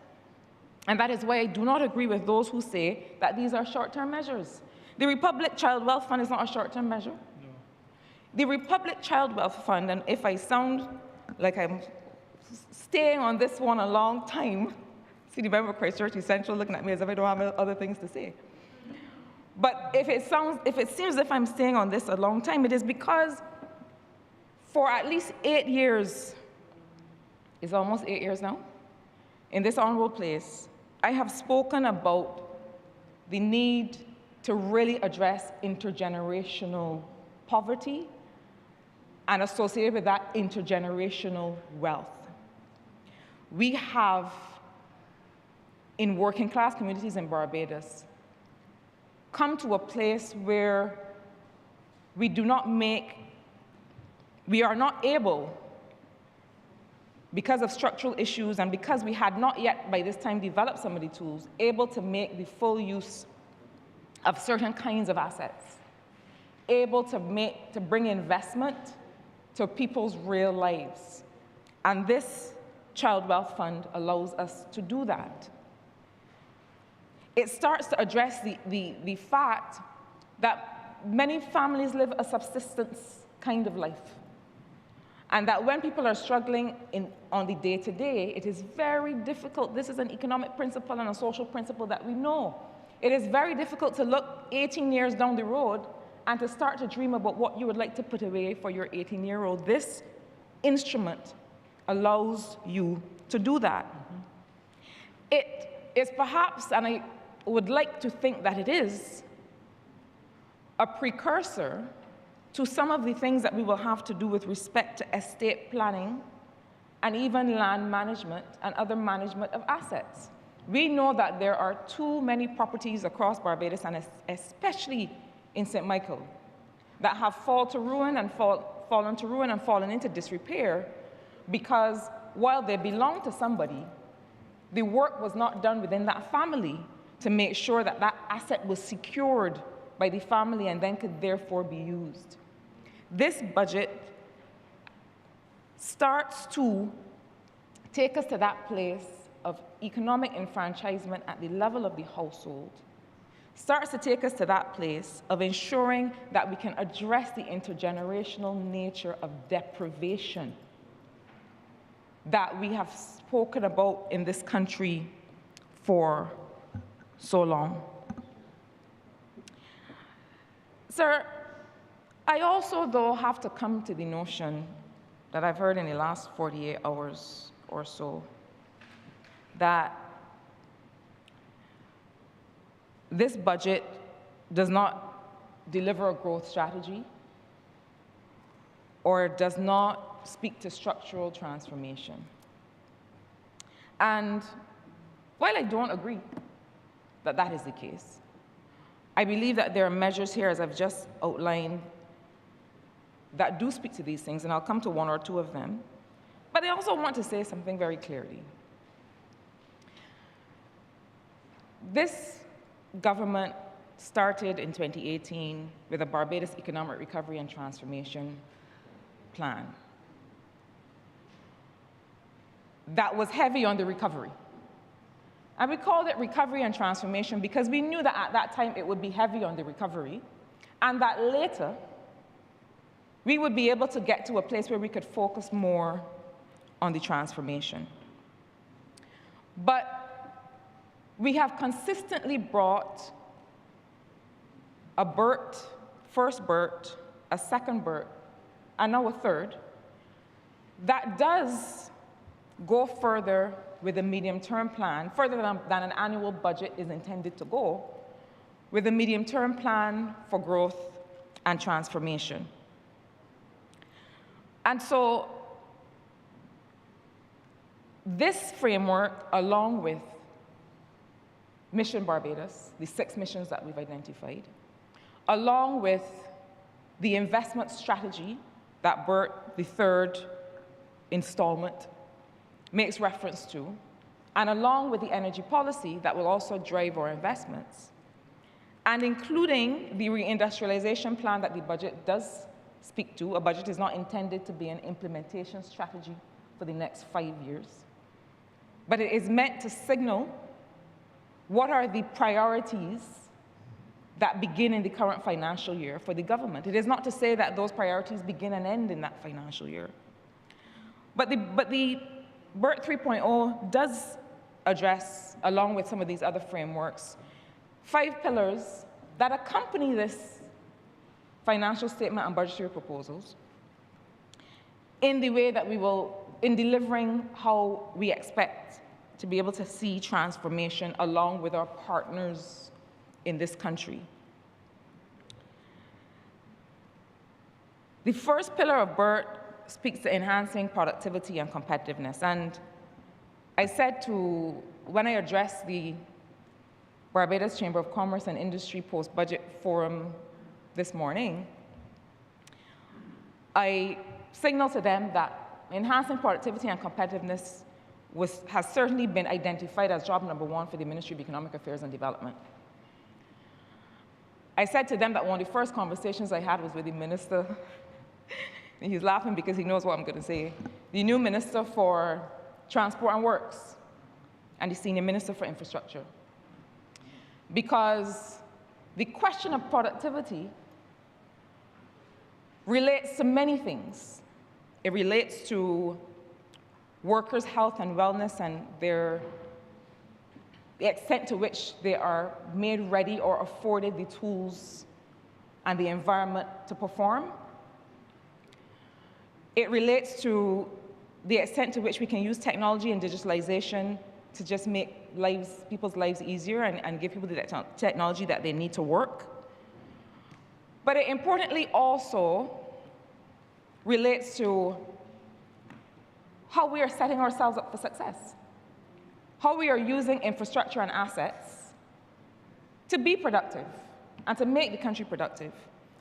and that is why I do not agree with those who say that these are short-term measures. The Republic Child Wealth Fund is not a short-term measure. No. The Republic Child Wealth Fund, and if I sound like I'm staying on this one a long time, see the member of Christchurch Central looking at me as if I don't have other things to say. But if it seems as if I'm staying on this a long time, it is because for at least 8 years, it's almost 8 years now, in this honorable place, I have spoken about the need to really address intergenerational poverty and associated with that intergenerational wealth. We have, in working class communities in Barbados, come to a place where we are not able, because of structural issues and because we had not yet by this time developed some of the tools, able to make the full use of certain kinds of assets, able to bring investment to people's real lives. And this Child Wealth Fund allows us to do that. It starts to address the fact that many families live a subsistence kind of life. And that when people are struggling on the day-to-day, it is very difficult. This is an economic principle and a social principle that we know. It is very difficult to look 18 years down the road and to start to dream about what you would like to put away for your 18-year-old. This instrument allows you to do that. It is perhaps, and I would like to think that it is, a precursor to some of the things that we will have to do with respect to estate planning and even land management and other management of assets. We know that there are too many properties across Barbados, and especially in St. Michael, that have fallen to ruin and fallen into disrepair because while they belong to somebody, the work was not done within that family to make sure that that asset was secured by the family and then could therefore be used. This budget starts to take us to that place of economic enfranchisement at the level of the household, starts to take us to that place of ensuring that we can address the intergenerational nature of deprivation that we have spoken about in this country for so long. Sir, I also, though, have to come to the notion that I've heard in the last 48 hours or so, that this budget does not deliver a growth strategy or does not speak to structural transformation. And while I don't agree that that is the case, I believe that there are measures here, as I've just outlined, that do speak to these things, and I'll come to one or two of them. But I also want to say something very clearly. This government started in 2018 with a Barbados Economic Recovery and Transformation Plan that was heavy on the recovery. And we called it recovery and transformation because we knew that at that time it would be heavy on the recovery, and that later we would be able to get to a place where we could focus more on the transformation. But we have consistently brought a BERT, first BERT, a second BERT, and now a third, that does go further with a medium-term plan, further than an annual budget is intended to go, with a medium-term plan for growth and transformation. And so this framework, along with Mission Barbados, the 6 missions that we've identified, along with the investment strategy that BERT, the third installment, makes reference to, and along with the energy policy that will also drive our investments, and including the reindustrialization plan that the budget does speak to. A budget is not intended to be an implementation strategy for the next 5 years, but it is meant to signal what are the priorities that begin in the current financial year for the government. It is not to say that those priorities begin and end in that financial year. But the BERT 3.0 does address, along with some of these other frameworks, 5 pillars that accompany this financial statement and budgetary proposals in the way that we will, in delivering how we expect to be able to see transformation along with our partners in this country. The first pillar of BERT speaks to enhancing productivity and competitiveness. And I said when I addressed the Barbados Chamber of Commerce and Industry post-budget forum this morning, I signaled to them that enhancing productivity and competitiveness has certainly been identified as job number 1 for the Ministry of Economic Affairs and Development. I said to them that one of the first conversations I had was with the minister. And he's laughing because he knows what I'm going to say. The new Minister for Transport and Works and the Senior Minister for Infrastructure. Because the question of productivity relates to many things. It relates to workers' health and wellness and the extent to which they are made ready or afforded the tools and the environment to perform. It relates to the extent to which we can use technology and digitalization to just make people's lives easier and give people the technology that they need to work. But it importantly also relates to how we are setting ourselves up for success, how we are using infrastructure and assets to be productive and to make the country productive.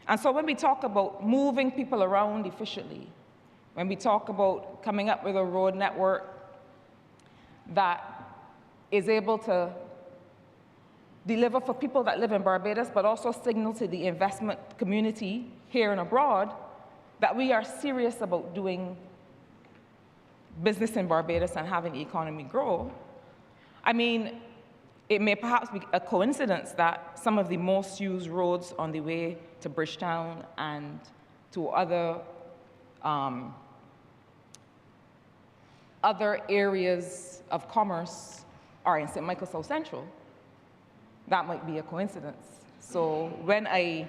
And so when we talk about moving people around efficiently, when we talk about coming up with a road network that is able to deliver for people that live in Barbados, but also signal to the investment community here and abroad that we are serious about doing business in Barbados and having the economy grow. I mean, it may perhaps be a coincidence that some of the most used roads on the way to Bridgetown and to other areas of commerce are in St. Michael South Central. That might be a coincidence. So when I,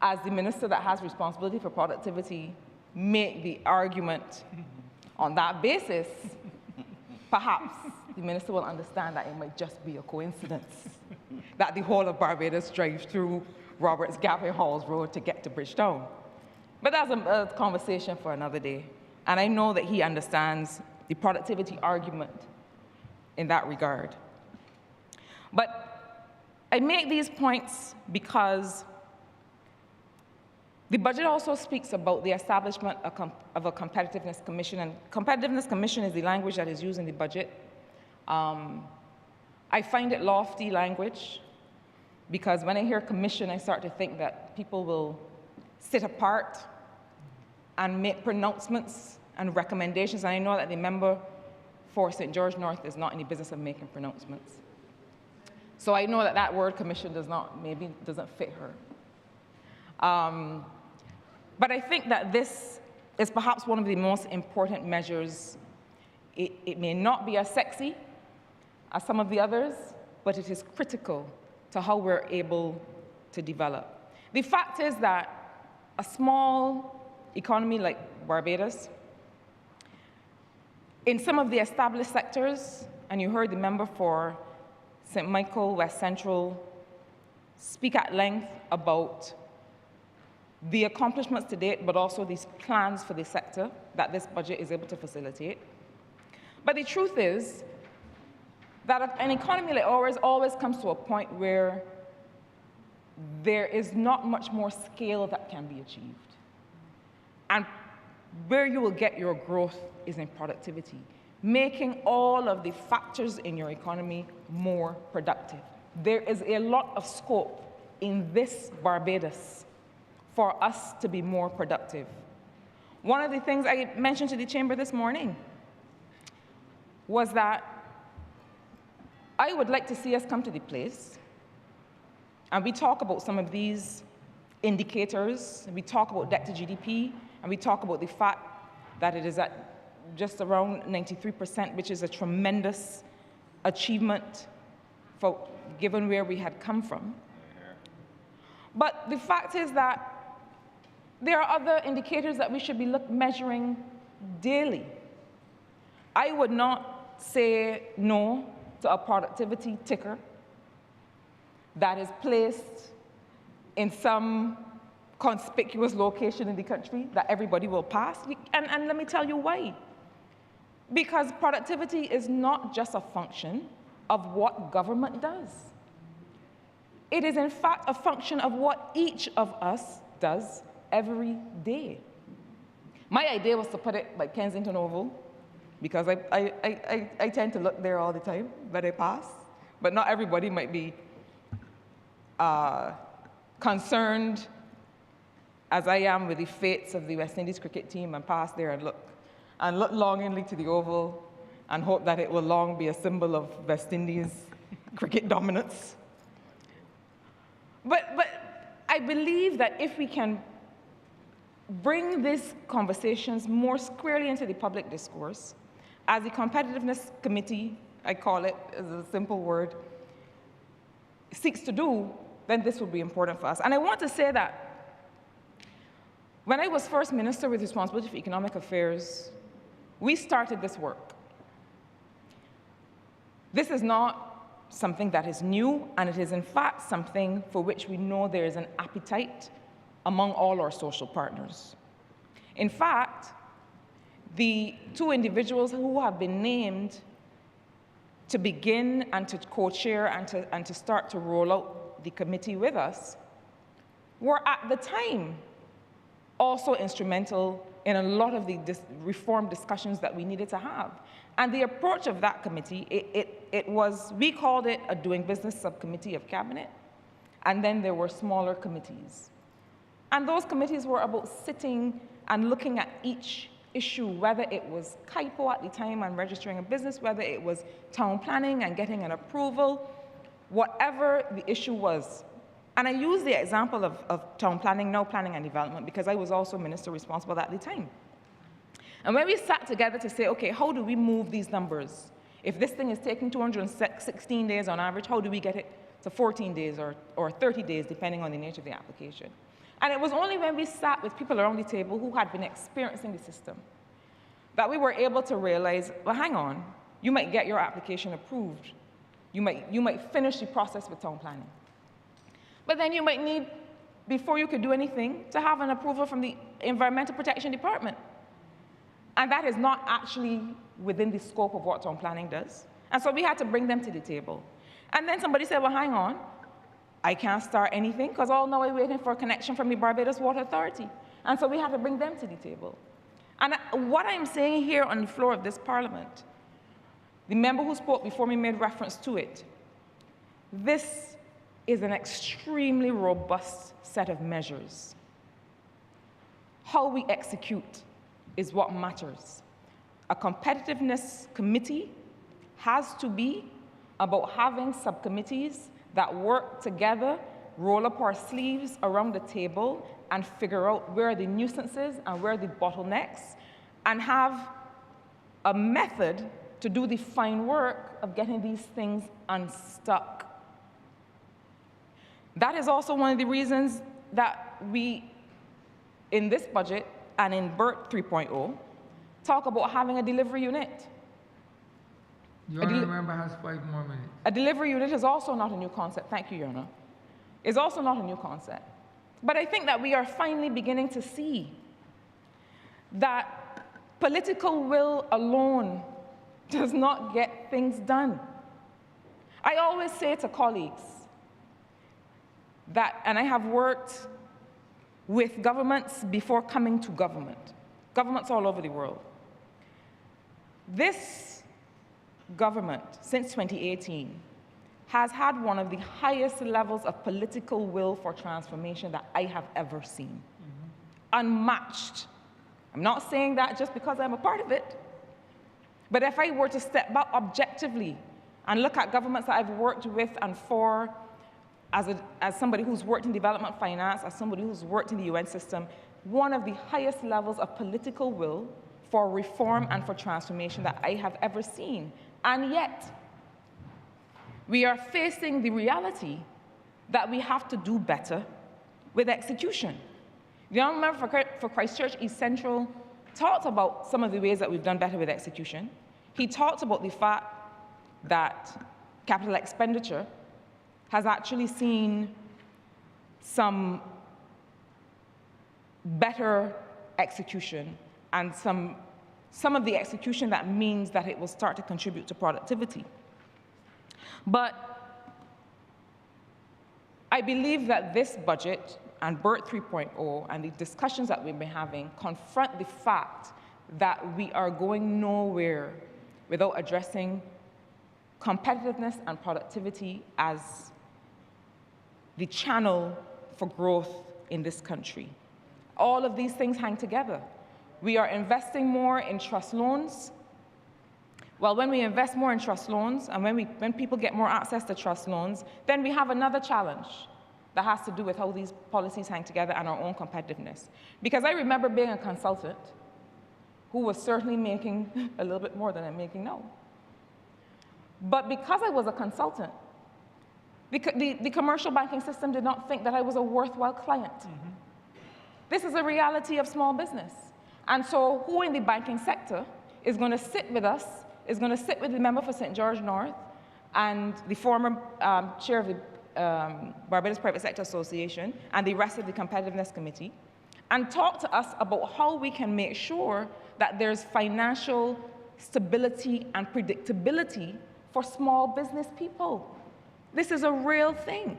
as the minister that has responsibility for productivity, make the argument on that basis, perhaps the minister will understand that it might just be a coincidence that the whole of Barbados drives through Roberts Gavin Hall's Road to get to Bridgetown. But that's a conversation for another day. And I know that he understands the productivity argument in that regard. But I make these points because the budget also speaks about the establishment of a competitiveness commission, and competitiveness commission is the language that is used in the budget. I find it lofty language because when I hear commission, I start to think that people will sit apart and make pronouncements and recommendations. And I know that the member for St. George North is not in the business of making pronouncements. So I know that that word commission maybe doesn't fit her. But I think that this is perhaps one of the most important measures. It may not be as sexy as some of the others, but it is critical to how we're able to develop. The fact is that a small economy like Barbados, in some of the established sectors, and you heard the member for St. Michael, West Central, speak at length about the accomplishments to date, but also these plans for the sector that this budget is able to facilitate. But the truth is that an economy like ours always comes to a point where there is not much more scale that can be achieved. And where you will get your growth is in productivity, making all of the factors in your economy more productive. There is a lot of scope in this Barbados for us to be more productive. One of the things I mentioned to the Chamber this morning was that I would like to see us come to the place, and we talk about some of these indicators, and we talk about debt to GDP, and we talk about the fact that it is at just around 93%, which is a tremendous achievement for given where we had come from. But the fact is that there are other indicators that we should be measuring daily. I would not say no to a productivity ticker that is placed in some conspicuous location in the country that everybody will pass. And let me tell you why. Because productivity is not just a function of what government does. It is, in fact, a function of what each of us does every day. My idea was to put it like Kensington Oval, because I tend to look there all the time when I pass, but not everybody might be concerned as I am with the fates of the West Indies cricket team and pass there and look longingly to the Oval and hope that it will long be a symbol of West Indies cricket dominance. But I believe that if we can bring these conversations more squarely into the public discourse, as the Competitiveness Committee, I call it, is a simple word, seeks to do, then this would be important for us. And I want to say that when I was first Minister with responsibility for economic affairs, we started this work. This is not something that is new, and it is in fact something for which we know there is an appetite among all our social partners. In fact, the two individuals who have been named to begin and to co-chair and to start to roll out the committee with us were at the time also instrumental in a lot of the reform discussions that we needed to have. And the approach of that committee, we called it a doing business subcommittee of cabinet, and then there were smaller committees. And those committees were about sitting and looking at each issue, whether it was KIPO at the time and registering a business, whether it was town planning and getting an approval, whatever the issue was. And I use the example of town planning, now planning and development, because I was also minister responsible at the time. And when we sat together to say, okay, how do we move these numbers? If this thing is taking 216 days on average, how do we get it to 14 days or 30 days, depending on the nature of the application? And it was only when we sat with people around the table who had been experiencing the system that we were able to realize, well, hang on, you might get your application approved. You might finish the process with town planning. But then you might need, before you could do anything, to have an approval from the Environmental Protection Department. And that is not actually within the scope of what town planning does. And so we had to bring them to the table. And then somebody said, well, hang on, I can't start anything because all now I'm waiting for a connection from the Barbados Water Authority. And so we had to bring them to the table. And what I'm saying here on the floor of this Parliament, the member who spoke before me made reference to it. This is an extremely robust set of measures. How we execute is what matters. A competitiveness committee has to be about having subcommittees that work together, roll up our sleeves around the table, and figure out where are the nuisances and where are the bottlenecks, and have a method to do the fine work of getting these things unstuck. That is also one of the reasons that we, in this budget and in BERT 3.0, talk about having a delivery unit. Your Honourable member has 5 more minutes. A delivery unit is also not a new concept. Thank you, Your Honor. It's also not a new concept. But I think that we are finally beginning to see that political will alone does not get things done. I always say to colleagues that, and I have worked with governments before coming to governments all over the world. This government, since 2018, has had one of the highest levels of political will for transformation that I have ever seen. Unmatched. I'm not saying that just because I'm a part of it, but if I were to step back objectively and look at governments that I've worked with and for, as somebody who's worked in development finance, as somebody who's worked in the UN system, one of the highest levels of political will for reform and for transformation that I have ever seen. And yet, we are facing the reality that we have to do better with execution. The Honourable Member for Christchurch East Central talked about some of the ways that we've done better with execution. He talked about the fact that capital expenditure has actually seen some better execution and some of the execution that means that it will start to contribute to productivity. But I believe that this budget and BERT 3.0 and the discussions that we've been having confront the fact that we are going nowhere without addressing competitiveness and productivity as the channel for growth in this country. All of these things hang together. We are investing more in trust loans. Well, when we invest more in trust loans and when people get more access to trust loans, then we have another challenge that has to do with how these policies hang together and our own competitiveness. Because I remember being a consultant who was certainly making a little bit more than I'm making now. But because I was a consultant, the commercial banking system did not think that I was a worthwhile client. This is a reality of small business. And so who in the banking sector is going to sit with us, is going to sit with the member for St. George North and the former chair of the Barbados Private Sector Association and the rest of the Competitiveness Committee and talk to us about how we can make sure that there's financial stability and predictability for small business people. This is a real thing.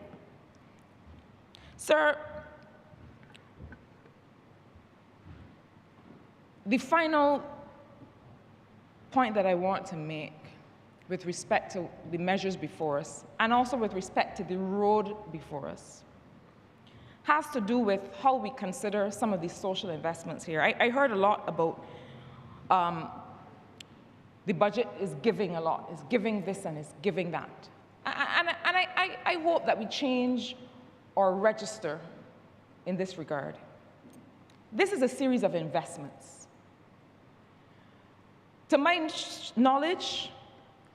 Sir, the final point that I want to make with respect to the measures before us, and also with respect to the road before us, has to do with how we consider some of these social investments here. I heard a lot about the budget is giving a lot, is giving this and is giving that. And I hope that we change our register in this regard. This is a series of investments. To my knowledge,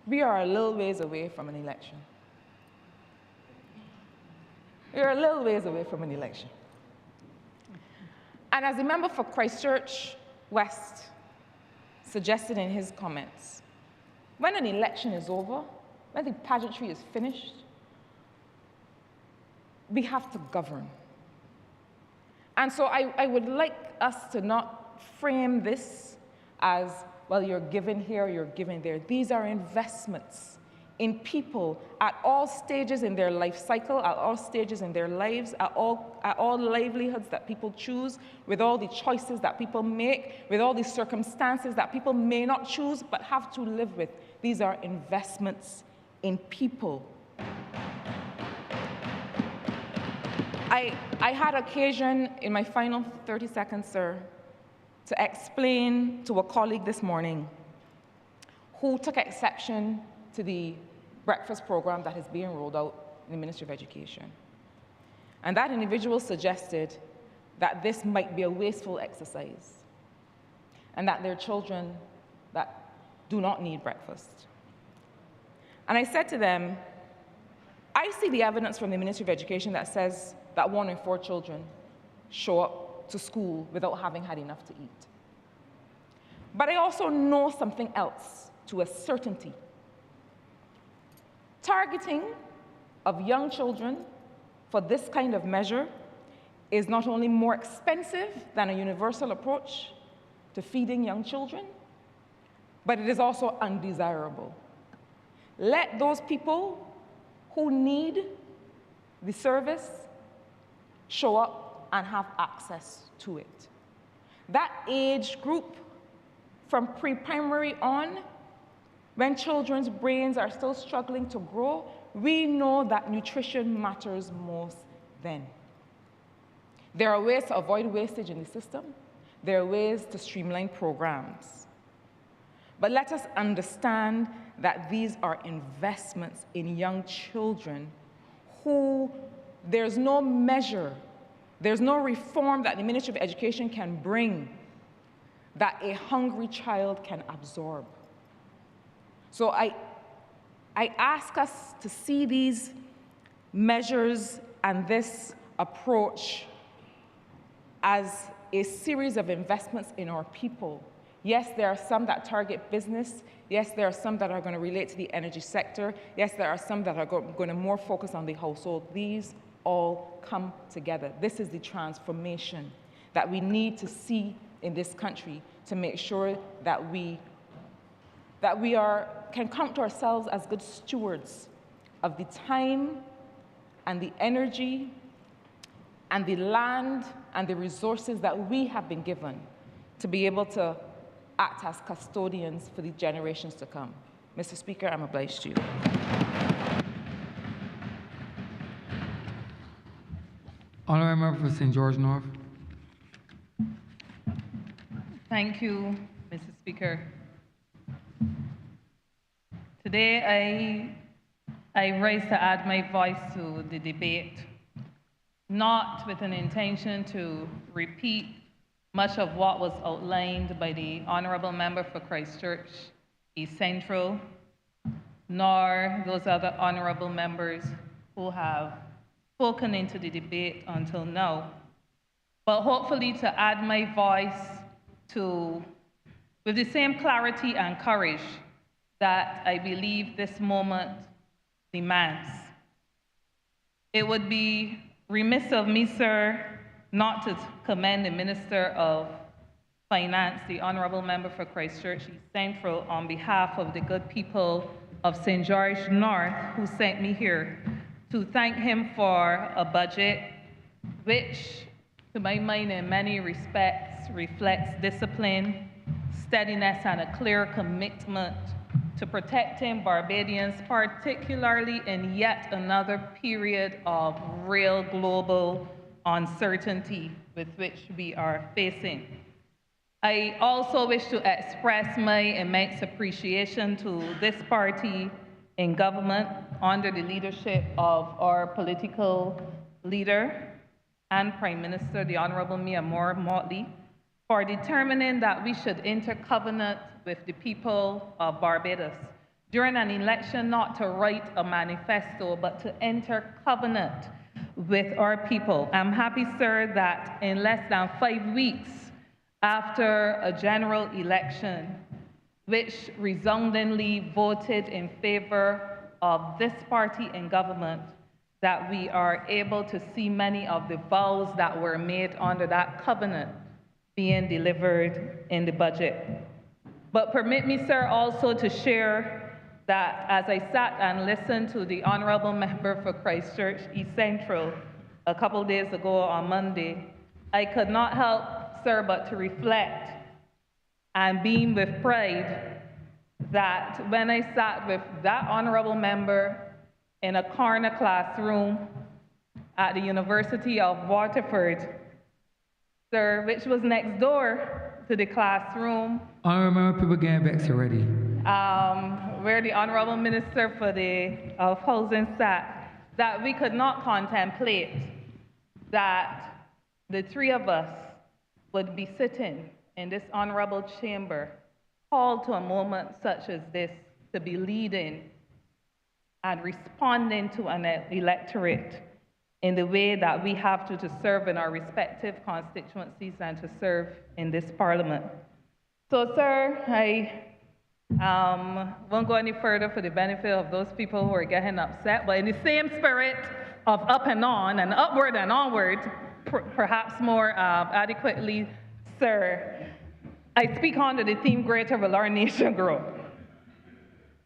we are a little ways away from an election. We are a little ways away from an election. And as the member for Christchurch West suggested in his comments, when an election is over, when the pageantry is finished, we have to govern. And so I would like us to not frame this as, well, you're giving here, you're giving there. These are investments in people at all stages in their life cycle, at all stages in their lives, at all livelihoods that people choose, with all the choices that people make, with all the circumstances that people may not choose but have to live with. These are investments in people. I had occasion in my final 30 seconds, sir, to explain to a colleague this morning who took exception to the breakfast program that is being rolled out in the Ministry of Education. And that individual suggested that this might be a wasteful exercise and that there are children that do not need breakfast. And I said to them, I see the evidence from the Ministry of Education that says that 1 in 4 children show up to school without having had enough to eat. But I also know something else to a certainty. Targeting of young children for this kind of measure is not only more expensive than a universal approach to feeding young children, but it is also undesirable. Let those people who need the service show up and have access to it. That age group, from pre-primary on, when children's brains are still struggling to grow, we know that nutrition matters most then. There are ways to avoid wastage in the system. There are ways to streamline programs. But let us understand that these are investments in young children who there's no measure, there's no reform that the Ministry of Education can bring that a hungry child can absorb. So I ask us to see these measures and this approach as a series of investments in our people. Yes, there are some that target business. Yes, there are some that are going to relate to the energy sector. Yes, there are some that are going to more focus on the household. These all come together. This is the transformation that we need to see in this country to make sure that we can count ourselves as good stewards of the time and the energy and the land and the resources that we have been given to be able to act as custodians for the generations to come. Mr. Speaker, I'm obliged to you. Honourable Member for St. George North. Thank you, Mr. Speaker. Today, I rise to add my voice to the debate, not with an intention to repeat much of what was outlined by the Honourable Member for Christchurch East Central, nor those other Honourable members who have spoken into the debate until now, but hopefully to add my voice with the same clarity and courage that I believe this moment demands. It would be remiss of me, sir, not to commend the Minister of Finance, the Honourable Member for Christchurch East Central, on behalf of the good people of St. George North who sent me here, to thank him for a budget which, to my mind, in many respects, reflects discipline, steadiness, and a clear commitment to protecting Barbadians, particularly in yet another period of real global uncertainty with which we are facing. I also wish to express my immense appreciation to this party in government under the leadership of our political leader and Prime Minister, the Honourable Mia Moore-Motley, for determining that we should enter covenant with the people of Barbados during an election, not to write a manifesto, but to enter covenant with our people. I'm happy, sir, that in less than 5 weeks after a general election, which resoundingly voted in favor of this party in government, that we are able to see many of the vows that were made under that covenant being delivered in the budget. But permit me, sir, also to share that as I sat and listened to the Honourable Member for Christchurch East Central a couple days ago on Monday, I could not help, sir, but to reflect and beam with pride that when I sat with that Honourable Member in a corner classroom at the University of Waterford, sir, which was next door to the classroom. Honourable Member, people getting vexed already. Where the Honourable Minister of Housing sat, that we could not contemplate that the three of us would be sitting in this honorable chamber, called to a moment such as this to be leading and responding to an electorate in the way that we have to serve in our respective constituencies and to serve in this parliament. So, sir, I won't go any further for the benefit of those people who are getting upset, but in the same spirit of up and on and upward and onward, perhaps more adequately, sir, I speak under the theme, Greater Will Our Nation Grow.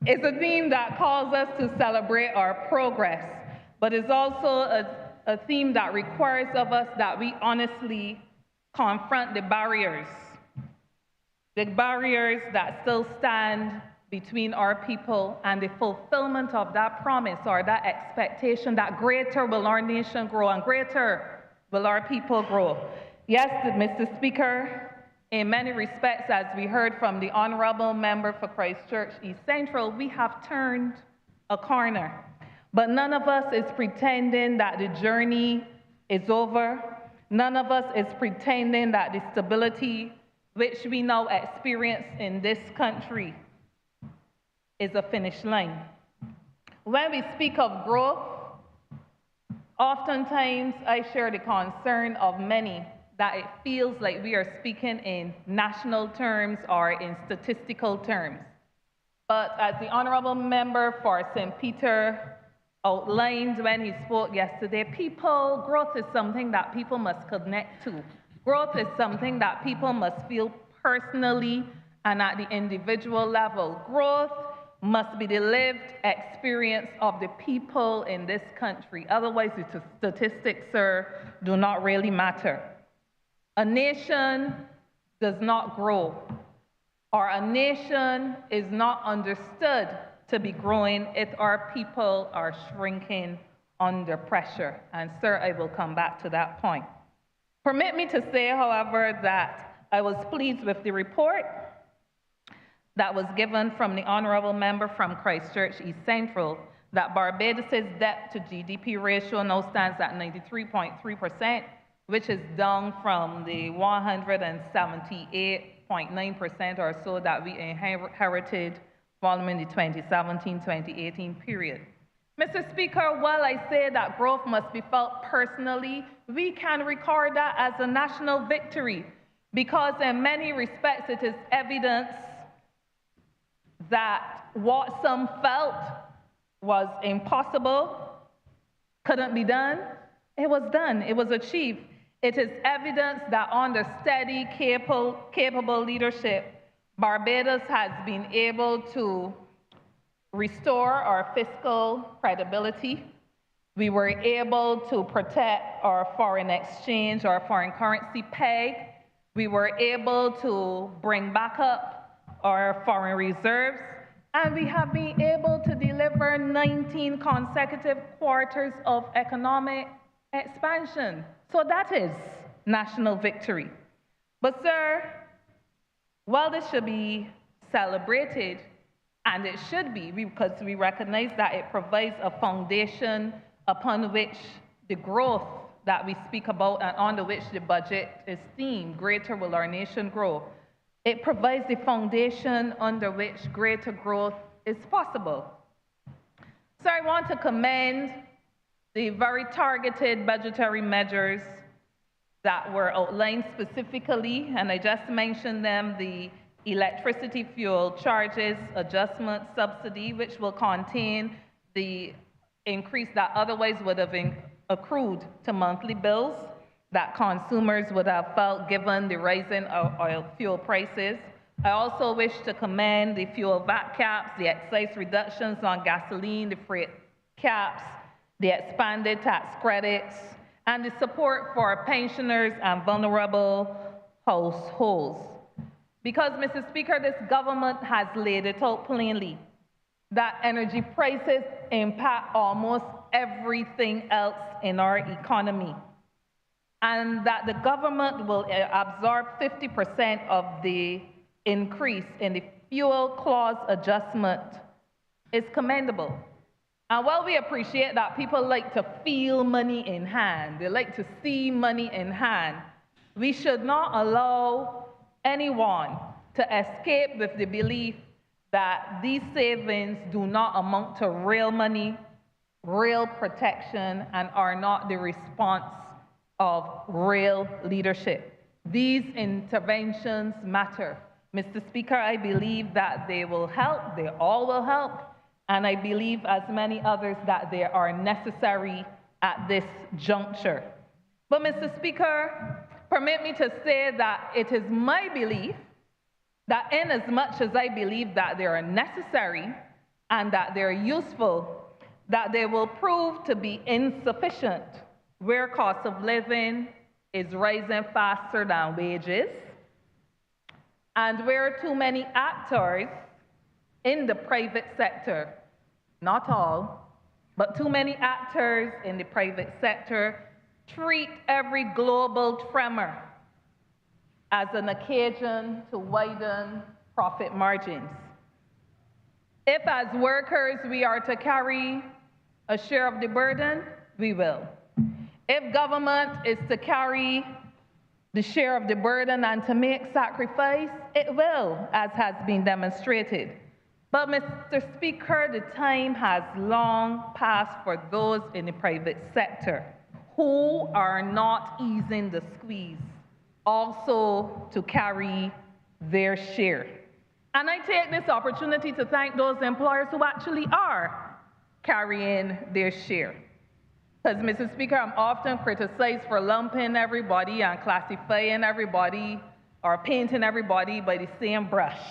It's a theme that calls us to celebrate our progress, but it's also a theme that requires of us that we honestly confront the barriers that still stand between our people and the fulfillment of that promise or that expectation that greater will our nation grow and greater will our people grow. Yes, Mr. Speaker, in many respects, as we heard from the Honourable Member for Christchurch East Central, we have turned a corner. But none of us is pretending that the journey is over. None of us is pretending that the stability which we now experience in this country is a finish line. When we speak of growth, oftentimes I share the concern of many that it feels like we are speaking in national terms or in statistical terms. But as the Honourable Member for St. Peter outlined when he spoke yesterday, growth is something that people must connect to. Growth is something that people must feel personally and at the individual level. Growth must be the lived experience of the people in this country. Otherwise, the statistics, sir, do not really matter. A nation does not grow, or a nation is not understood to be growing if our people are shrinking under pressure. And sir, I will come back to that point. Permit me to say, however, that I was pleased with the report that was given from the Honourable Member from Christchurch East Central, that Barbados' debt to GDP ratio now stands at 93.3%, which is down from the 178.9% or so that we inherited following the 2017-2018 period. Mr. Speaker, while I say that growth must be felt personally, we can record that as a national victory because in many respects it is evidence that what some felt was impossible, couldn't be done, it was done, it was achieved. It is evidence that under steady, capable leadership, Barbados has been able to restore our fiscal credibility. We were able to protect our foreign exchange, our foreign currency peg. We were able to bring back up our foreign reserves. And we have been able to deliver 19 consecutive quarters of economic expansion. So that is national victory. But sir, while this should be celebrated, and it should be, because we recognize that it provides a foundation upon which the growth that we speak about and under which the budget is themed, greater will our nation grow. It provides the foundation under which greater growth is possible. So I want to commend the very targeted budgetary measures that were outlined specifically, and I just mentioned them, the electricity fuel charges adjustment subsidy, which will contain the increase that otherwise would have accrued to monthly bills that consumers would have felt given the rising oil fuel prices. I also wish to commend the fuel VAT caps, the excise reductions on gasoline, the freight caps, the expanded tax credits, and the support for pensioners and vulnerable households. Because, Mr. Speaker, this government has laid it out plainly that energy prices impact almost everything else in our economy, and that the government will absorb 50% of the increase in the fuel clause adjustment is commendable. And while we appreciate that people like to feel money in hand, they like to see money in hand, we should not allow anyone to escape with the belief that these savings do not amount to real money, real protection, and are not the response of real leadership. These interventions matter. Mr. Speaker, I believe that they will help, they all will help, and I believe, as many others, that they are necessary at this juncture. But, Mr. Speaker, permit me to say that it is my belief that in as much as I believe that they are necessary and that they're useful, that they will prove to be insufficient where cost of living is rising faster than wages, and where too many actors in the private sector, not all, but too many actors in the private sector treat every global tremor as an occasion to widen profit margins. If as workers we are to carry a share of the burden, we will. If government is to carry the share of the burden and to make sacrifice, it will, as has been demonstrated. But, Mr. Speaker, the time has long passed for those in the private sector who are not easing the squeeze also to carry their share. And I take this opportunity to thank those employers who actually are carrying their share. Because, Mr. Speaker, I'm often criticized for lumping everybody and classifying everybody or painting everybody by the same brush.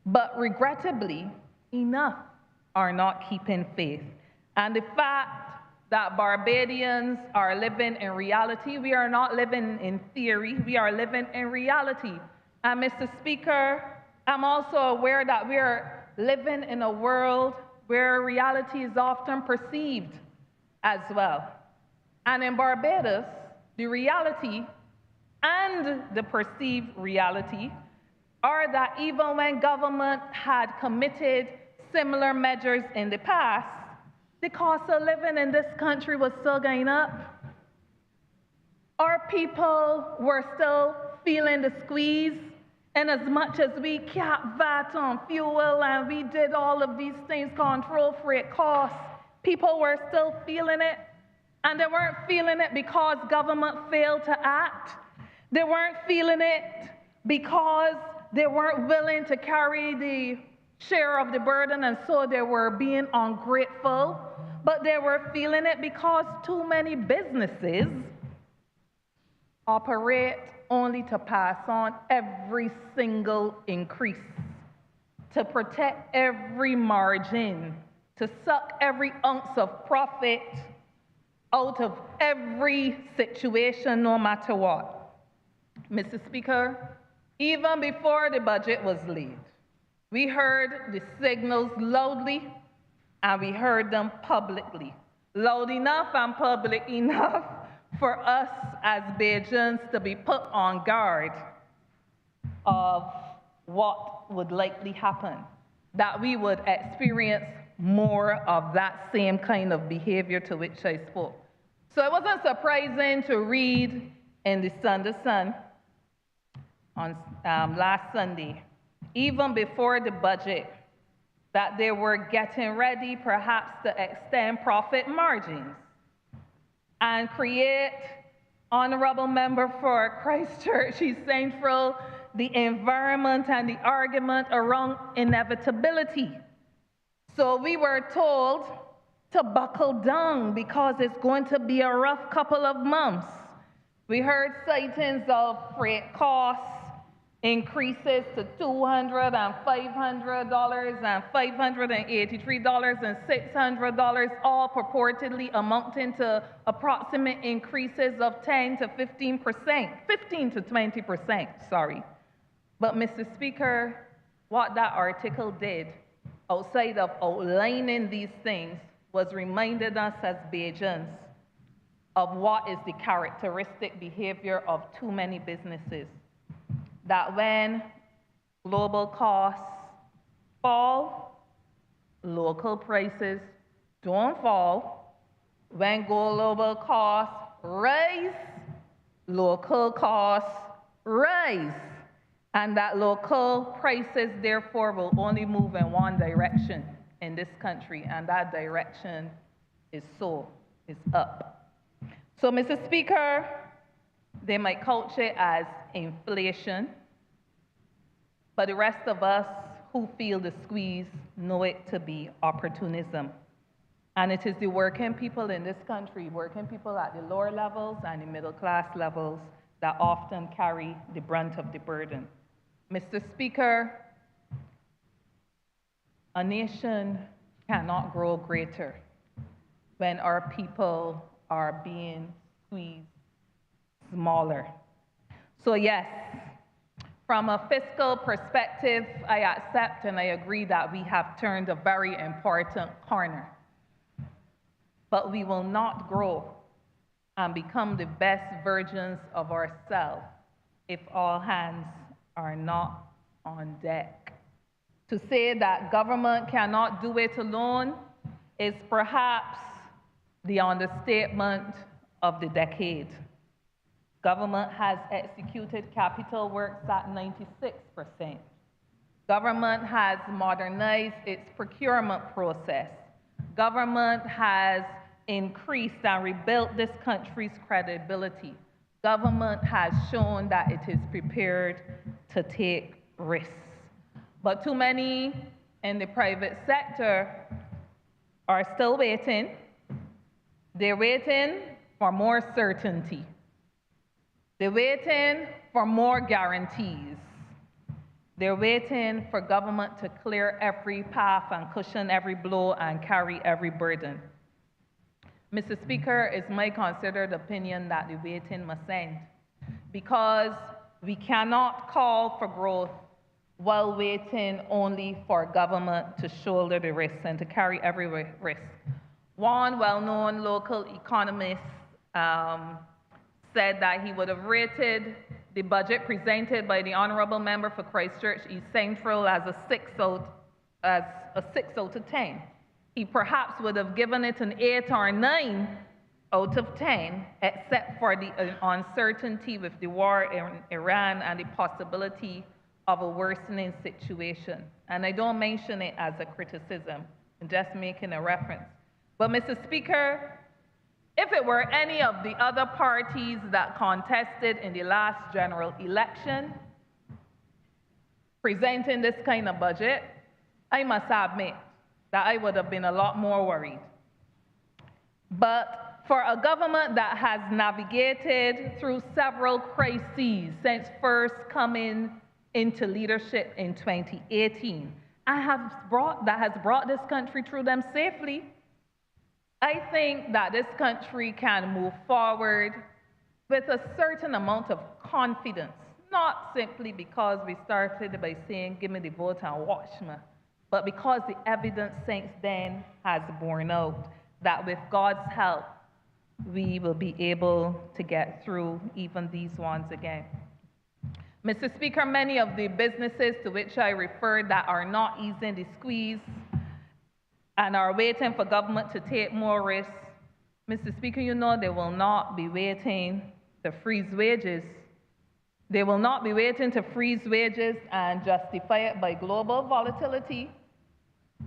But regrettably, enough are not keeping faith. And the fact that Barbadians are living in reality, we are not living in theory, we are living in reality. And Mr. Speaker, I'm also aware that we are living in a world where reality is often perceived as well. And in Barbados, the reality and the perceived reality are that even when government had committed similar measures in the past, the cost of living in this country was still going up. Our people were still feeling the squeeze, and as much as we capped VAT on fuel and we did all of these things, control freight costs, people were still feeling it. And they weren't feeling it because government failed to act. They weren't feeling it because they weren't willing to carry the share of the burden, and so they were being ungrateful. But they were feeling it because too many businesses operate only to pass on every single increase, to protect every margin, to suck every ounce of profit out of every situation, no matter what. Mr. Speaker, even before the budget was laid, we heard the signals loudly and we heard them publicly. Loud enough and public enough for us as Bajans to be put on guard of what would likely happen, that we would experience more of that same kind of behavior to which I spoke. So it wasn't surprising to read in the Sunday Sun on last Sunday, even before the budget, that they were getting ready perhaps to extend profit margins and create Honourable Member for Christchurch East Central the environment and the argument around inevitability. So we were told to buckle down because it's going to be a rough couple of months. We heard sightings of freight costs, increases to $200 and $500 and $583 and $600, all purportedly amounting to approximate increases of 10 to 15%, 15 to 20%, sorry. But Mr. Speaker, what that article did, outside of outlining these things, was reminded us as Bajans of what is the characteristic behavior of too many businesses. That when global costs fall, local prices don't fall. When global costs rise, local costs rise. And that local prices, therefore, will only move in one direction in this country, and that direction is up. So, Mr. Speaker, they might couch it as inflation, but the rest of us who feel the squeeze know it to be opportunism. And it is the working people in this country, working people at the lower levels and the middle class levels, that often carry the brunt of the burden. Mr. Speaker, a nation cannot grow greater when our people are being squeezed smaller. So yes, from a fiscal perspective, I accept and I agree that we have turned a very important corner. But we will not grow and become the best versions of ourselves if all hands are not on deck. To say that government cannot do it alone is perhaps the understatement of the decade. Government has executed capital works at 96%. Government has modernized its procurement process. Government has increased and rebuilt this country's credibility. Government has shown that it is prepared to take risks. But too many in the private sector are still waiting. They're waiting for more certainty. They're waiting for more guarantees. They're waiting for government to clear every path and cushion every blow and carry every burden. Mr. Speaker, it's my considered opinion that the waiting must end, because we cannot call for growth while waiting only for government to shoulder the risks and to carry every risk. One well-known local economist said that he would have rated the budget presented by the Honourable Member for Christchurch East Central as a 6 out of 10. He perhaps would have given it an 8 or 9 out of 10, except for the uncertainty with the war in Iran and the possibility of a worsening situation. And I don't mention it as a criticism, I'm just making a reference. But Mr. Speaker, if it were any of the other parties that contested in the last general election presenting this kind of budget, I must admit that I would have been a lot more worried. But for a government that has navigated through several crises since first coming into leadership in 2018, that has brought this country through them safely, I think that this country can move forward with a certain amount of confidence, not simply because we started by saying, give me the vote and watch me, but because the evidence since then has borne out that with God's help, we will be able to get through even these ones again. Mr. Speaker, many of the businesses to which I referred that are not easing the squeeze and are waiting for government to take more risks, Mr. Speaker, you know they will not be waiting to freeze wages. They will not be waiting to freeze wages and justify it by global volatility.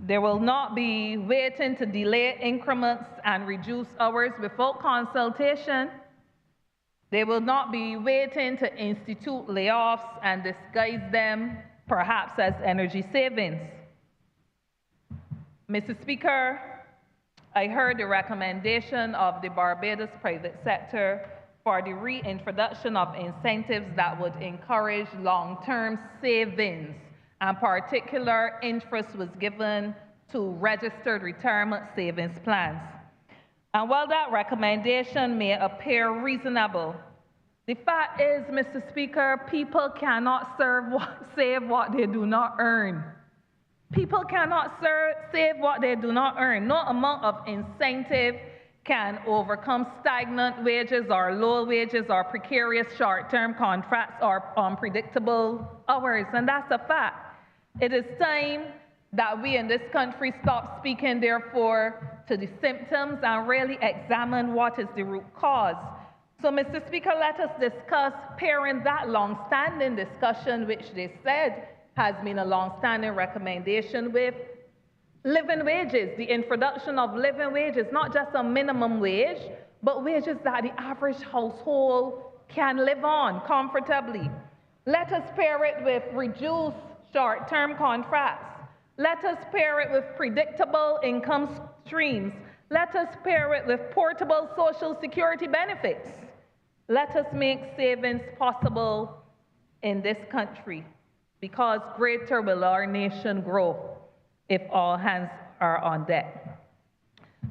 They will not be waiting to delay increments and reduce hours without consultation. They will not be waiting to institute layoffs and disguise them perhaps as energy savings. Mr. Speaker, I heard the recommendation of the Barbados private sector for the reintroduction of incentives that would encourage long-term savings, and particular interest was given to registered retirement savings plans. And while that recommendation may appear reasonable, the fact is, Mr. Speaker, people cannot save what they do not earn. People cannot save what they do not earn. No amount of incentive can overcome stagnant wages or low wages or precarious short-term contracts or unpredictable hours, and that's a fact. It is time that we in this country stop speaking, therefore, to the symptoms and really examine what is the root cause. So, Mr. Speaker, let us discuss pairing that long-standing discussion, which they said has been a long-standing recommendation, with living wages, the introduction of living wages, not just a minimum wage, but wages that the average household can live on comfortably. Let us pair it with reduced short-term contracts. Let us pair it with predictable income streams. Let us pair it with portable Social Security benefits. Let us make savings possible in this country, because greater will our nation grow if all hands are on deck.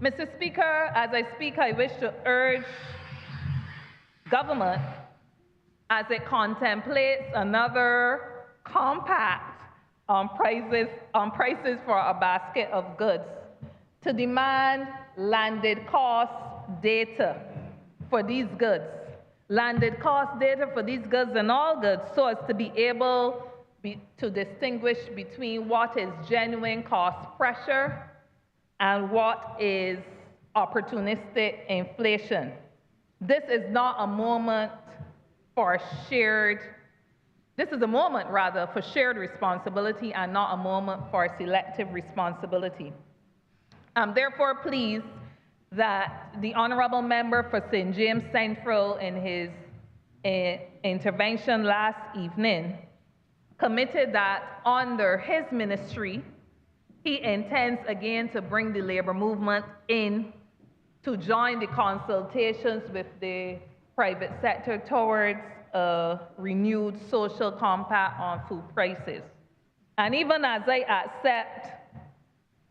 Mr. Speaker, as I speak, I wish to urge government, as it contemplates another compact on prices for a basket of goods, to demand landed cost data for these goods. Landed cost data for these goods and all goods, so as to be able to distinguish between what is genuine cost pressure and what is opportunistic inflation. This is not a moment for this is a moment rather for shared responsibility and not a moment for selective responsibility. I'm therefore pleased that the Honourable Member for St. James Central, in his intervention last evening, committed that under his ministry, he intends again to bring the labor movement in to join the consultations with the private sector towards a renewed social compact on food prices. And even as I accept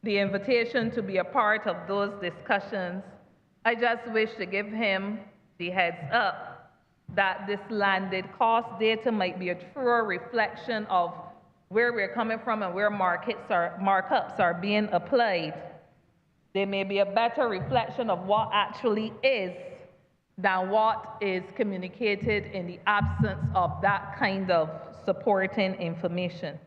the invitation to be a part of those discussions, I just wish to give him the heads up that this landed cost data might be a truer reflection of where we're coming from and where markups are being applied. They may be a better reflection of what actually is than what is communicated in the absence of that kind of supporting information.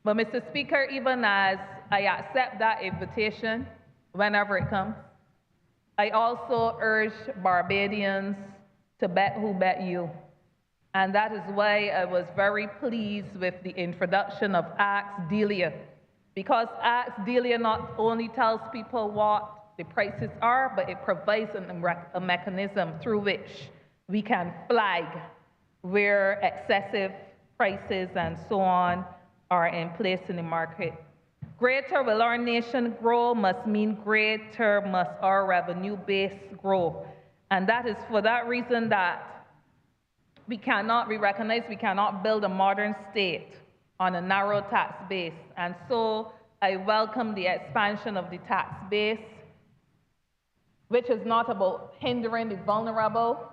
But Mr. Speaker, even as I accept that invitation whenever it comes, I also urge Barbadians to bet who bet you. And that is why I was very pleased with the introduction of Ask Delia, because Ask Delia not only tells people what the prices are, but it provides a mechanism through which we can flag where excessive prices and so on are in place in the market. Greater will our nation grow must mean greater must our revenue base grow. And that is for that reason that we recognize we cannot build a modern state on a narrow tax base. And so I welcome the expansion of the tax base, which is not about hindering the vulnerable,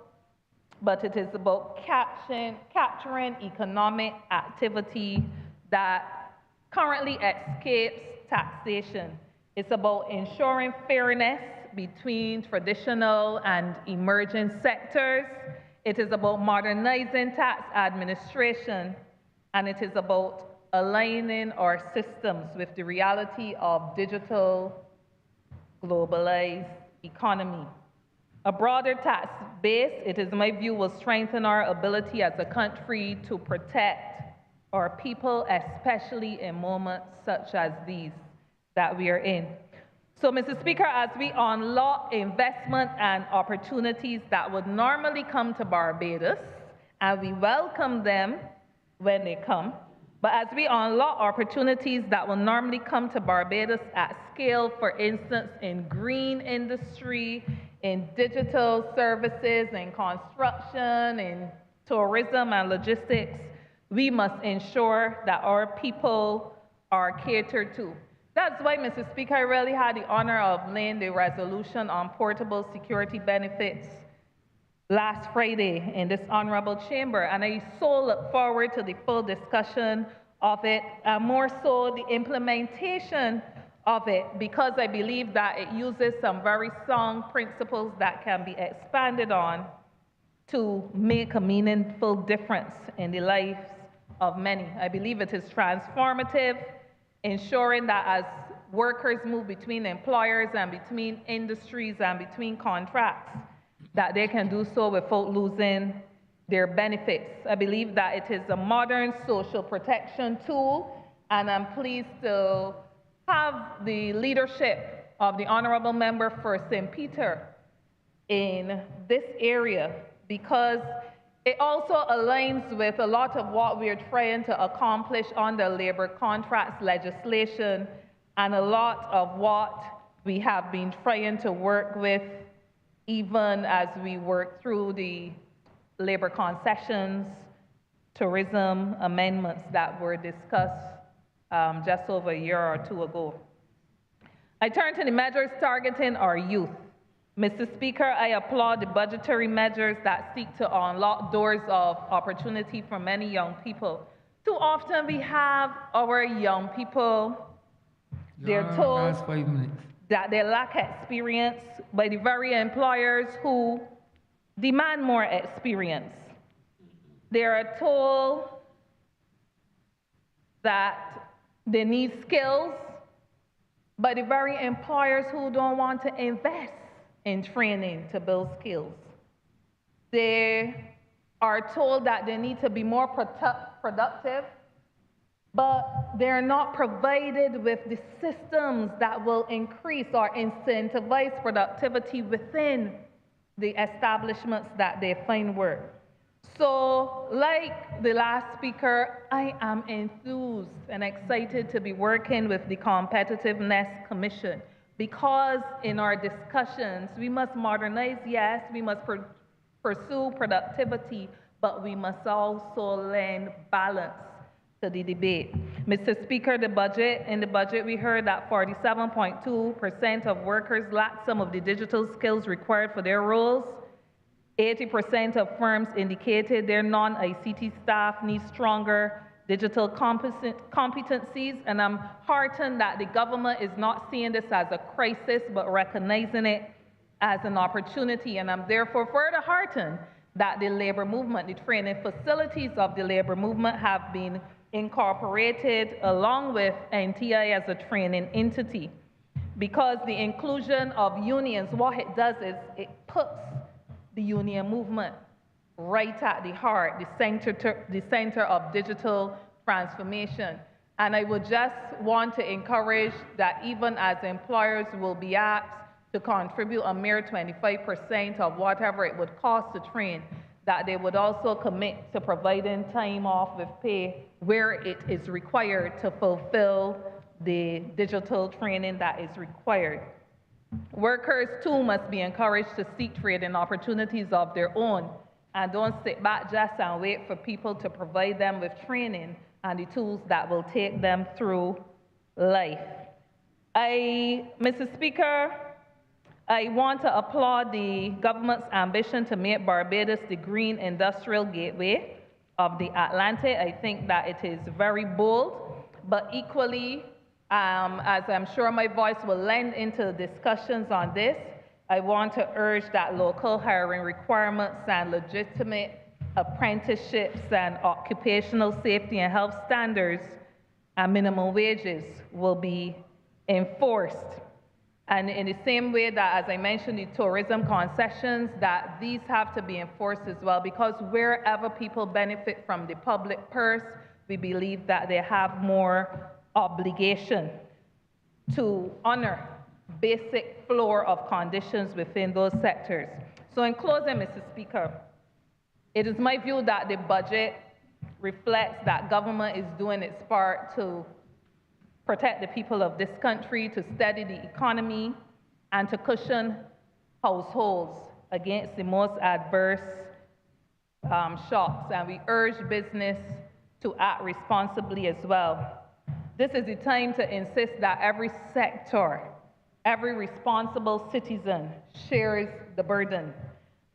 but it is about capturing economic activity that currently escapes taxation. It's about ensuring fairness between traditional and emerging sectors. It is about modernizing tax administration, and it is about aligning our systems with the reality of digital, globalized economy. A broader tax base, it is my view, will strengthen our ability as a country to protect our people, especially in moments such as these that we are in. So, Mr. Speaker, as we unlock investment and opportunities that would normally come to Barbados, and we welcome them when they come, but as we unlock opportunities that will normally come to Barbados at scale, for instance, in green industry, in digital services, in construction, in tourism and logistics, we must ensure that our people are catered to. That's why, Mr. Speaker, I really had the honor of laying the resolution on portable security benefits last Friday in this honorable chamber, and I so look forward to the full discussion of it, and more so the implementation of it, because I believe that it uses some very sound principles that can be expanded on to make a meaningful difference in the lives of many. I believe it is transformative, ensuring that as workers move between employers and between industries and between contracts, that they can do so without losing their benefits. I believe that it is a modern social protection tool, and I'm pleased to have the leadership of the Honourable Member for St. Peter in this area, because it also aligns with a lot of what we're trying to accomplish under labor contracts legislation and a lot of what we have been trying to work with even as we work through the labor concessions, tourism amendments that were discussed just over a year or two ago. I turn to the measures targeting our youth. Mr. Speaker, I applaud the budgetary measures that seek to unlock doors of opportunity for many young people. Too often we have our young people, they're told Last 5 minutes. that they lack experience by the very employers who demand more experience. They are told that they need skills by the very employers who don't want to invest in training to build skills. They are told that they need to be more productive, but they're not provided with the systems that will increase or incentivize productivity within the establishments that they find work. So, like the last speaker, I am enthused and excited to be working with the Competitiveness Commission, because in our discussions, we must modernize, yes, we must pursue productivity, but we must also lend balance to the debate. Mr. Speaker, in the budget, we heard that 47.2% of workers lack some of the digital skills required for their roles. 80% of firms indicated their non-ICT staff need stronger digital competencies, and I'm heartened that the government is not seeing this as a crisis, but recognizing it as an opportunity, and I'm therefore further heartened that the labor movement, the training facilities of the labor movement have been incorporated along with NTI as a training entity, because the inclusion of unions, what it does is it puts the union movement right at the heart, the center of digital transformation. And I would just want to encourage that even as employers will be asked to contribute a mere 25% of whatever it would cost to train, that they would also commit to providing time off with pay where it is required to fulfill the digital training that is required. Workers too must be encouraged to seek trading opportunities of their own, and don't sit back just and wait for people to provide them with training and the tools that will take them through life. Mr. Speaker, I want to applaud the government's ambition to make Barbados the green industrial gateway of the Atlantic. I think that it is very bold, but equally, as I'm sure my voice will lend into discussions on this, I want to urge that local hiring requirements and legitimate apprenticeships and occupational safety and health standards and minimum wages will be enforced. And in the same way that, as I mentioned, the tourism concessions, that these have to be enforced as well, because wherever people benefit from the public purse, we believe that they have more obligation to honor basic floor of conditions within those sectors. So in closing, Mr. Speaker, it is my view that the budget reflects that government is doing its part to protect the people of this country, to steady the economy, and to cushion households against the most adverse shocks. And we urge business to act responsibly as well. This is the time to insist that every sector, every responsible citizen shares the burden.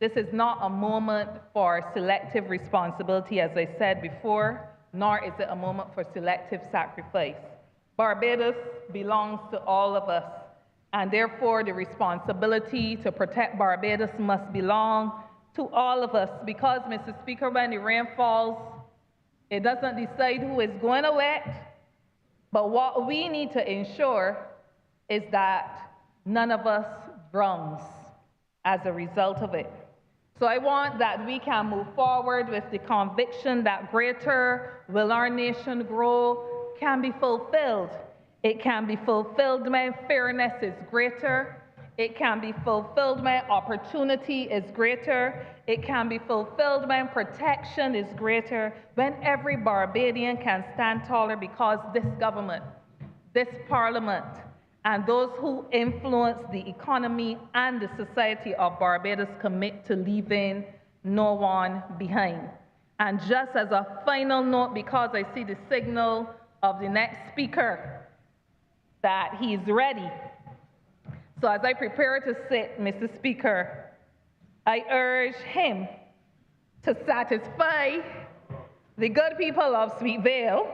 This is not a moment for selective responsibility, as I said before, nor is it a moment for selective sacrifice. Barbados belongs to all of us, and therefore the responsibility to protect Barbados must belong to all of us, because, Mr. Speaker, when the rain falls, it doesn't decide who is going to wet, but what we need to ensure is that none of us drowns as a result of it. So I want that we can move forward with the conviction that greater will our nation grow can be fulfilled. It can be fulfilled when fairness is greater. It can be fulfilled when opportunity is greater. It can be fulfilled when protection is greater, when every Barbadian can stand taller because this government, this parliament, and those who influence the economy and the society of Barbados commit to leaving no one behind. And just as a final note, because I see the signal of the next speaker that he's ready. So as I prepare to sit, Mr. Speaker, I urge him to satisfy the good people of Sweet Vale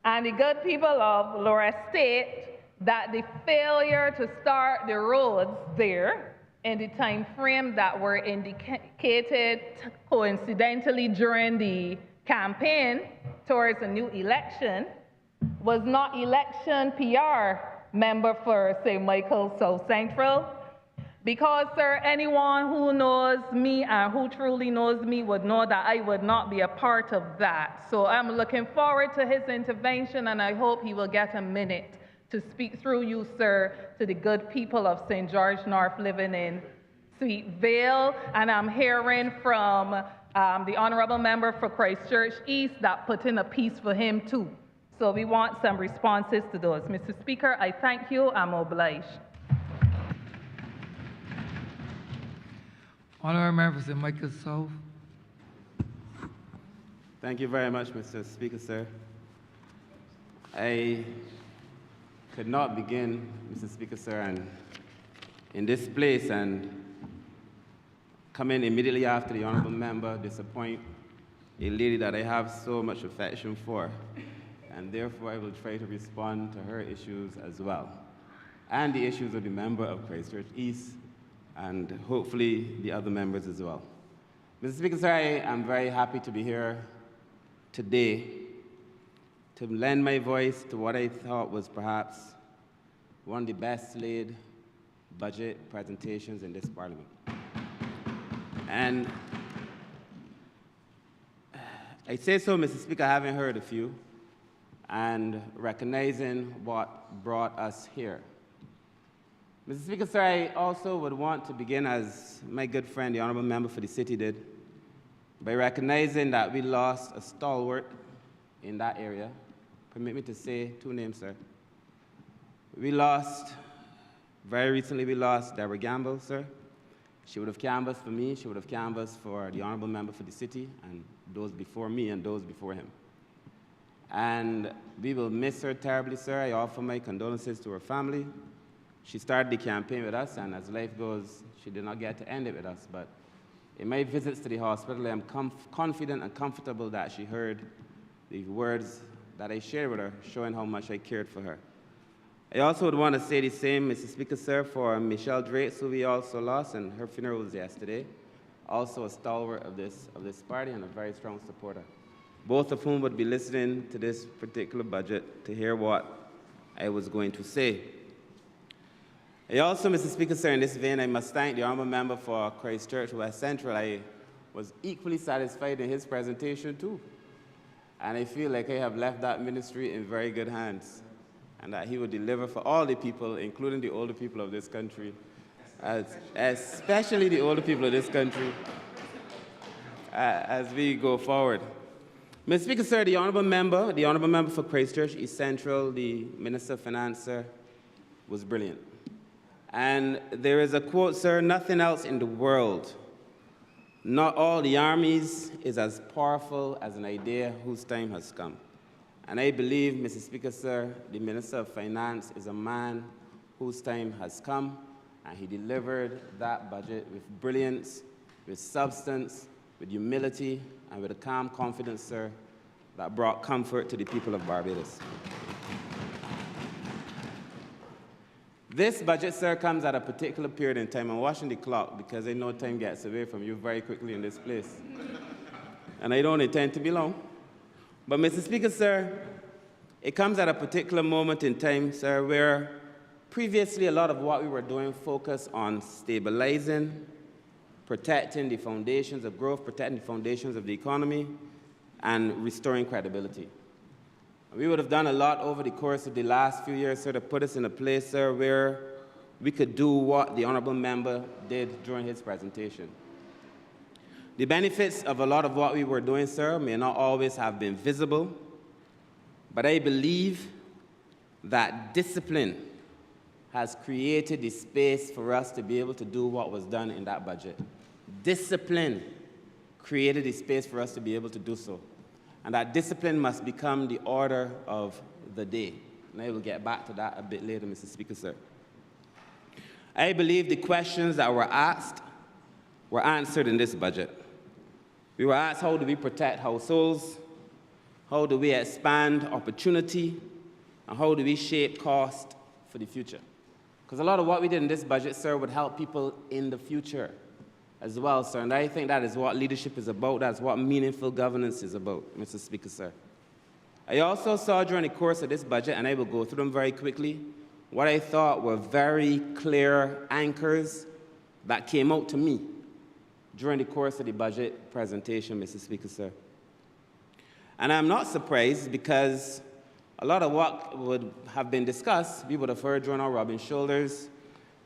and the good people of Lower Estate that the failure to start the roads there in the time frame that were indicated coincidentally during the campaign towards a new election was not election PR, member for St. Michael South Central. Because, sir, anyone who knows me and who truly knows me would know that I would not be a part of that. So I'm looking forward to his intervention, and I hope he will get a minute to speak through you, sir, to the good people of St. George North living in Sweet Vale. And I'm hearing from the Honourable Member for Christchurch East that put in a piece for him too. So we want some responses to those. Mr. Speaker, I thank you. I'm obliged. Honourable Member for St. Michael South. Thank you very much, Mr. Speaker, sir. I could not begin, Mr. Speaker, sir, and in this place and come in immediately after the Honourable Member disappoint a lady that I have so much affection for, and therefore I will try to respond to her issues as well, and the issues of the member of Christchurch East, and hopefully the other members as well. Mr. Speaker, sir, I am very happy to be here today to lend my voice to what I thought was perhaps one of the best laid budget presentations in this Parliament. And I say so, Mr. Speaker, having heard a few and recognizing what brought us here. Mr. Speaker, sir, I also would want to begin, as my good friend, the Honourable Member for the City did, by recognizing that we lost a stalwart in that area. Permit me to say two names, sir. Very recently we lost Deborah Gamble, sir. She would have canvassed for me, she would have canvassed for the Honourable Member for the City, and those before me and those before him. And we will miss her terribly, sir. I offer my condolences to her family. She started the campaign with us, and as life goes, she did not get to end it with us. But in my visits to the hospital, I am confident and comfortable that she heard the words that I shared with her, showing how much I cared for her. I also would want to say the same, Mr. Speaker, sir, for Michelle Drates, who we also lost, and her funeral was yesterday. Also a stalwart of this party and a very strong supporter. Both of whom would be listening to this particular budget to hear what I was going to say. I also, Mr. Speaker, sir, in this vein, I must thank the Honourable Member for Christchurch West Central. I was equally satisfied in his presentation too. And I feel like I have left that ministry in very good hands, and that he will deliver for all the people, including the older people of this country, especially the older people of this country, as we go forward. Mr. Speaker, sir, the Honourable Member for Christchurch East Central, the Minister of Finance, sir, was brilliant. And there is a quote, sir, "Nothing else in the world, not all the armies, is as powerful as an idea whose time has come." And I believe, Mr. Speaker, sir, the Minister of Finance is a man whose time has come, and he delivered that budget with brilliance, with substance, with humility, and with a calm confidence, sir, that brought comfort to the people of Barbados. This budget, sir, comes at a particular period in time. I'm watching the clock because I know time gets away from you very quickly in this place. And I don't intend to be long. But, Mr. Speaker, sir, it comes at a particular moment in time, sir, where Previously, a lot of what we were doing focused on stabilizing, protecting the foundations of growth, protecting the foundations of the economy, and restoring credibility. We would have done a lot over the course of the last few years, sir, to put us in a place, sir, where we could do what the honourable member did during his presentation. The benefits of a lot of what we were doing, sir, may not always have been visible, but I believe that discipline has created the space for us to be able to do what was done in that budget. Discipline created the space for us to be able to do so. And that discipline must become the order of the day. And I will get back to that a bit later, Mr. Speaker, sir. I believe the questions that were asked were answered in this budget. We were asked, how do we protect households? How do we expand opportunity? And how do we shape cost for the future? Because a lot of what we did in this budget, sir, would help people in the future as well, sir. And I think that is what leadership is about. That's what meaningful governance is about, Mr. Speaker, sir. I also saw during the course of this budget, and I will go through them very quickly, what I thought were very clear anchors that came out to me during the course of the budget presentation, Mr. Speaker, sir. And I'm not surprised because a lot of what would have been discussed, we would have heard during our rubbing shoulders.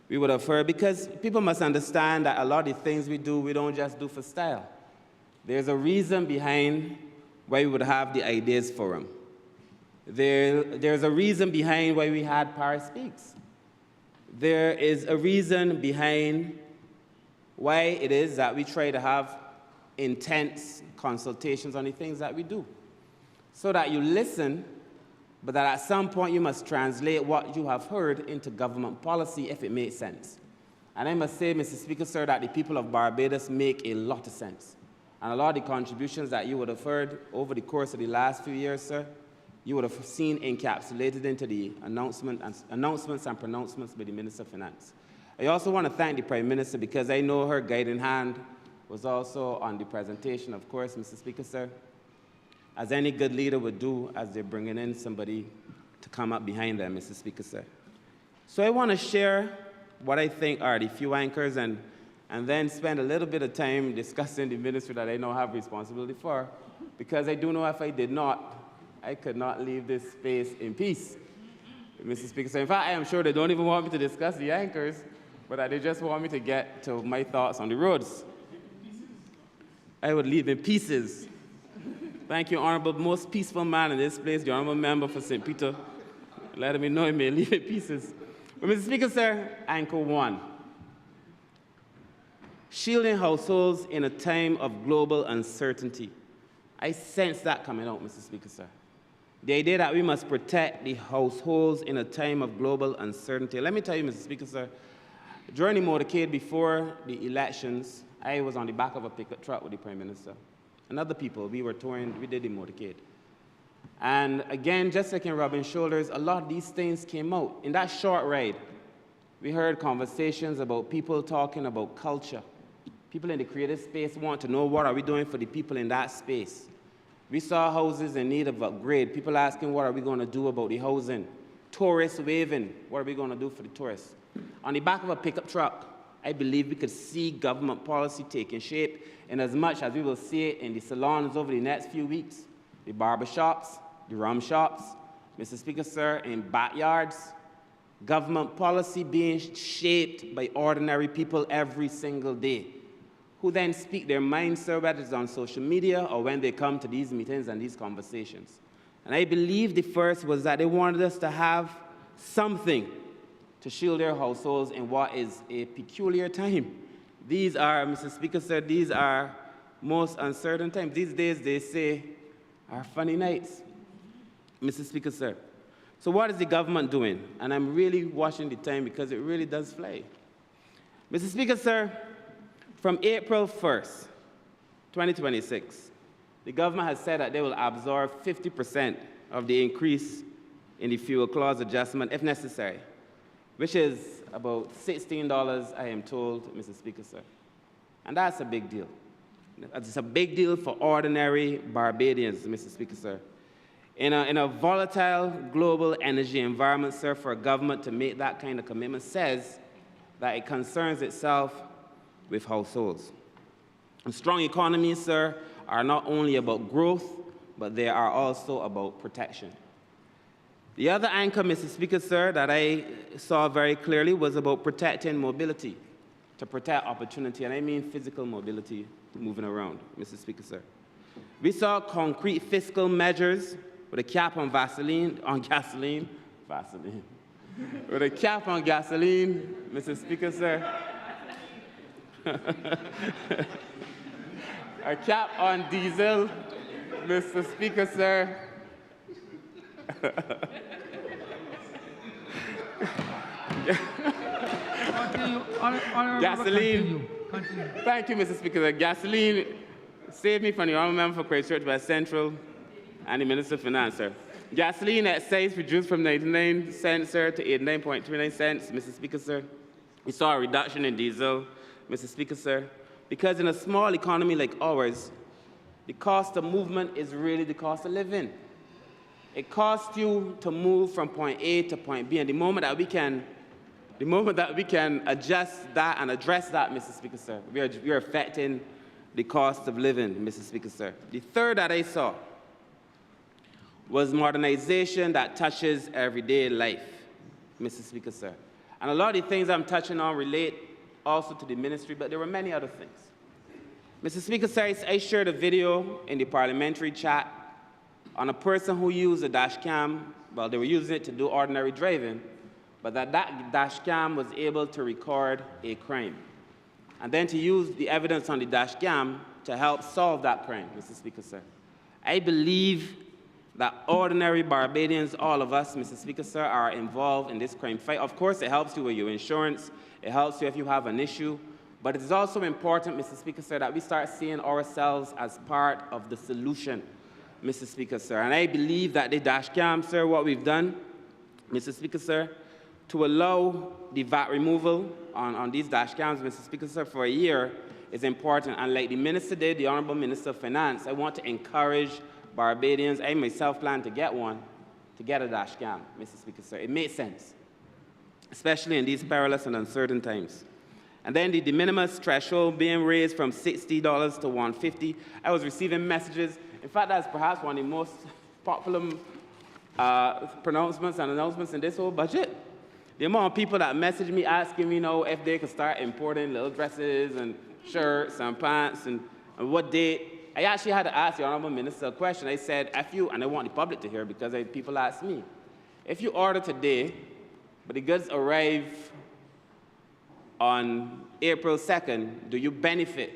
We would have heard, because people must understand that a lot of the things we do, we don't just do for style. There's a reason behind why we would have the ideas forum. There's a reason behind why we had Paris Speaks. There is a reason behind why it is that we try to have intense consultations on the things that we do. So that you listen, but that at some point you must translate what you have heard into government policy if it makes sense. And I must say, Mr. Speaker, sir, that the people of Barbados make a lot of sense. And a lot of the contributions that you would have heard over the course of the last few years, sir, you would have seen encapsulated into the announcements and pronouncements by the Minister of Finance. I also want to thank the Prime Minister because I know her guiding hand was also on the presentation, of course, Mr. Speaker, sir, as any good leader would do as they're bringing in somebody to come up behind them, Mr. Speaker, sir. So I want to share what I think are the few anchors and then spend a little bit of time discussing the ministry that I now have responsibility for, because I do know if I did not, I could not leave this space in peace, Mr. Speaker. So in fact, I am sure they don't even want me to discuss the anchors, but that they just want me to get to my thoughts on the roads. I would leave in pieces. Thank you, Honourable. Most peaceful man in this place, the Honourable Member for St. Peter, letting me know he may leave in pieces. But Mr. Speaker, sir, anchor one. Shielding households in a time of global uncertainty. I sense that coming out, Mr. Speaker, sir. The idea that we must protect the households in a time of global uncertainty. Let me tell you, Mr. Speaker, sir, during the motorcade before the elections, I was on the back of a pickup truck with the Prime Minister. And other people, we were touring, we did the motorcade. And again, just like in rubbing shoulders, a lot of these things came out. In that short ride, we heard conversations about people talking about culture. People in the creative space want to know what are we doing for the people in that space. We saw houses in need of upgrade. People asking what are we going to do about the housing. Tourists waving, what are we going to do for the tourists. On the back of a pickup truck, I believe we could see government policy taking shape in as much as we will see it in the salons over the next few weeks, the barber shops, the rum shops, Mr. Speaker, sir, in backyards, government policy being shaped by ordinary people every single day, who then speak their minds, sir, whether it's on social media or when they come to these meetings and these conversations. And I believe the first was that they wanted us to have something to shield their households in what is a peculiar time. These are, Mr. Speaker, sir, these are most uncertain times. These days, they say, are funny nights, Mr. Speaker, sir. So what is the government doing? And I'm really watching the time because it really does fly. Mr. Speaker, sir, from April 1st, 2026, the government has said that they will absorb 50% of the increase in the fuel clause adjustment if necessary, which is about $16, I am told, Mr. Speaker, sir. And that's a big deal. It's a big deal for ordinary Barbadians, Mr. Speaker, sir. In a volatile global energy environment, sir, for a government to make that kind of commitment says that it concerns itself with households. And strong economies, sir, are not only about growth, but they are also about protection. The other anchor, Mr. Speaker, sir, that I saw very clearly was about protecting mobility, to protect opportunity, and I mean physical mobility, moving around, Mr. Speaker, sir. We saw concrete fiscal measures with a cap on gasoline, with a cap on gasoline, Mr. Speaker, sir. A cap on diesel, Mr. Speaker, sir. Gasoline. Continue. Thank you, Mr. Speaker. Gasoline saved me from the Honourable Member for Christchurch by Central and the Minister of Finance, sir. Gasoline excise reduced from 99 cents, sir, to 89.29 cents, Mr. Speaker, sir. We saw a reduction in diesel, Mr. Speaker, sir, because in a small economy like ours, the cost of movement is really the cost of living. It costs you to move from point A to point B, and the moment that we can adjust that and address that, Mr. Speaker, sir, we are affecting the cost of living, Mr. Speaker, sir. The third that I saw was modernization that touches everyday life, Mr. Speaker, sir. And a lot of the things I'm touching on relate also to the ministry, but there were many other things. Mr. Speaker, sir, I shared a video in the parliamentary chat on a person who used a dash cam. Well, they were using it to do ordinary driving, but that dash cam was able to record a crime, and then to use the evidence on the dash cam to help solve that crime, Mr. Speaker, sir. I believe that ordinary Barbadians, all of us, Mr. Speaker, sir, are involved in this crime fight. Of course, it helps you with your insurance. It helps you if you have an issue. But it is also important, Mr. Speaker, sir, that we start seeing ourselves as part of the solution, Mr. Speaker, sir. And I believe that the dash cam, sir, what we've done, Mr. Speaker, sir, to allow the VAT removal on these dash cams, Mr. Speaker, sir, for a year is important. And like the Minister did, the Honourable Minister of Finance, I want to encourage Barbadians, I myself plan to get one, to get a dash cam, Mr. Speaker, sir. It makes sense, especially in these perilous and uncertain times. And then the de minimis threshold being raised from $60 to $150. I was receiving messages. In fact, that's perhaps one of the most popular pronouncements and announcements in this whole budget. The amount of people that message me asking me, if they could start importing little dresses and shirts and pants and what date. I actually had to ask the Honourable Minister a question. I said, if you, and I want the public to hear because people ask me, if you order today, but the goods arrive on April 2nd, do you benefit?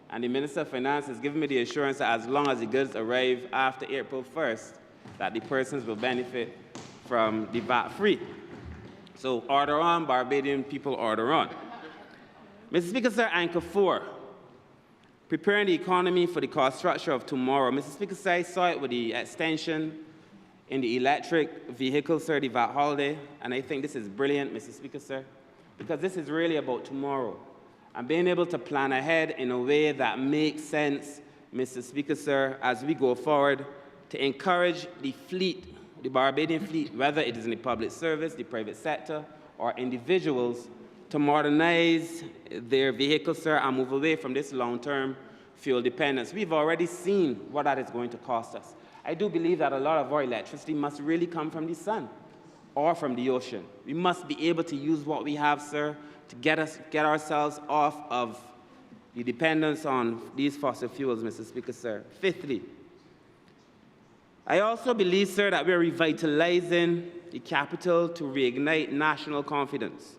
And the Minister of Finance has given me the assurance that as long as the goods arrive after April 1st, that the persons will benefit from the VAT-free. So order on, Barbadian people, order on. Mr. Speaker, sir, anchor 4, preparing the economy for the cost structure of tomorrow. Mr. Speaker, sir, I saw it with the extension in the electric vehicle, sir, the VAT holiday, and I think this is brilliant, Mr. Speaker, sir, because this is really about tomorrow and being able to plan ahead in a way that makes sense, Mr. Speaker, sir, as we go forward to encourage the fleet, the Barbadian fleet, whether it is in the public service, the private sector, or individuals, to modernize their vehicles, sir, and move away from this long-term fuel dependence. We've already seen what that is going to cost us. I do believe that a lot of our electricity must really come from the sun or from the ocean. We must be able to use what we have, sir, to get ourselves off of the dependence on these fossil fuels, Mr. Speaker, sir. Fifthly, I also believe, sir, that we're revitalizing the capital to reignite national confidence.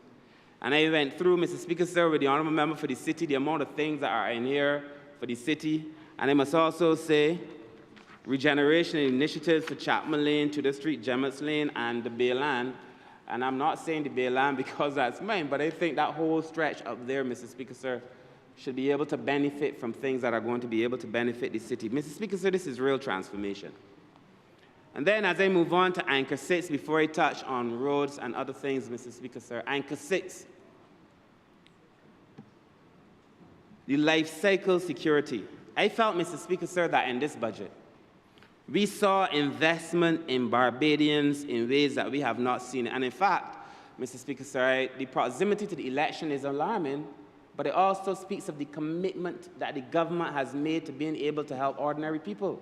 And I went through, Mr. Speaker, sir, with the Honourable Member for the City, the amount of things that are in here for the city. And I must also say, regeneration initiatives for Chapman Lane, Tudor Street, Gemmetts Lane, and the Bay Land. And I'm not saying the Bay Land because that's mine, but I think that whole stretch up there, Mr. Speaker, sir, should be able to benefit from things that are going to be able to benefit the city. Mr. Speaker, sir, this is real transformation. And then as I move on to Anchor 6, before I touch on roads and other things, Mr. Speaker, sir, Anchor 6, the life cycle security. I felt, Mr. Speaker, sir, that in this budget, We saw investment in Barbadians in ways that we have not seen. And in fact, Mr. Speaker, sir, the proximity to the election is alarming, but it also speaks of the commitment that the government has made to being able to help ordinary people.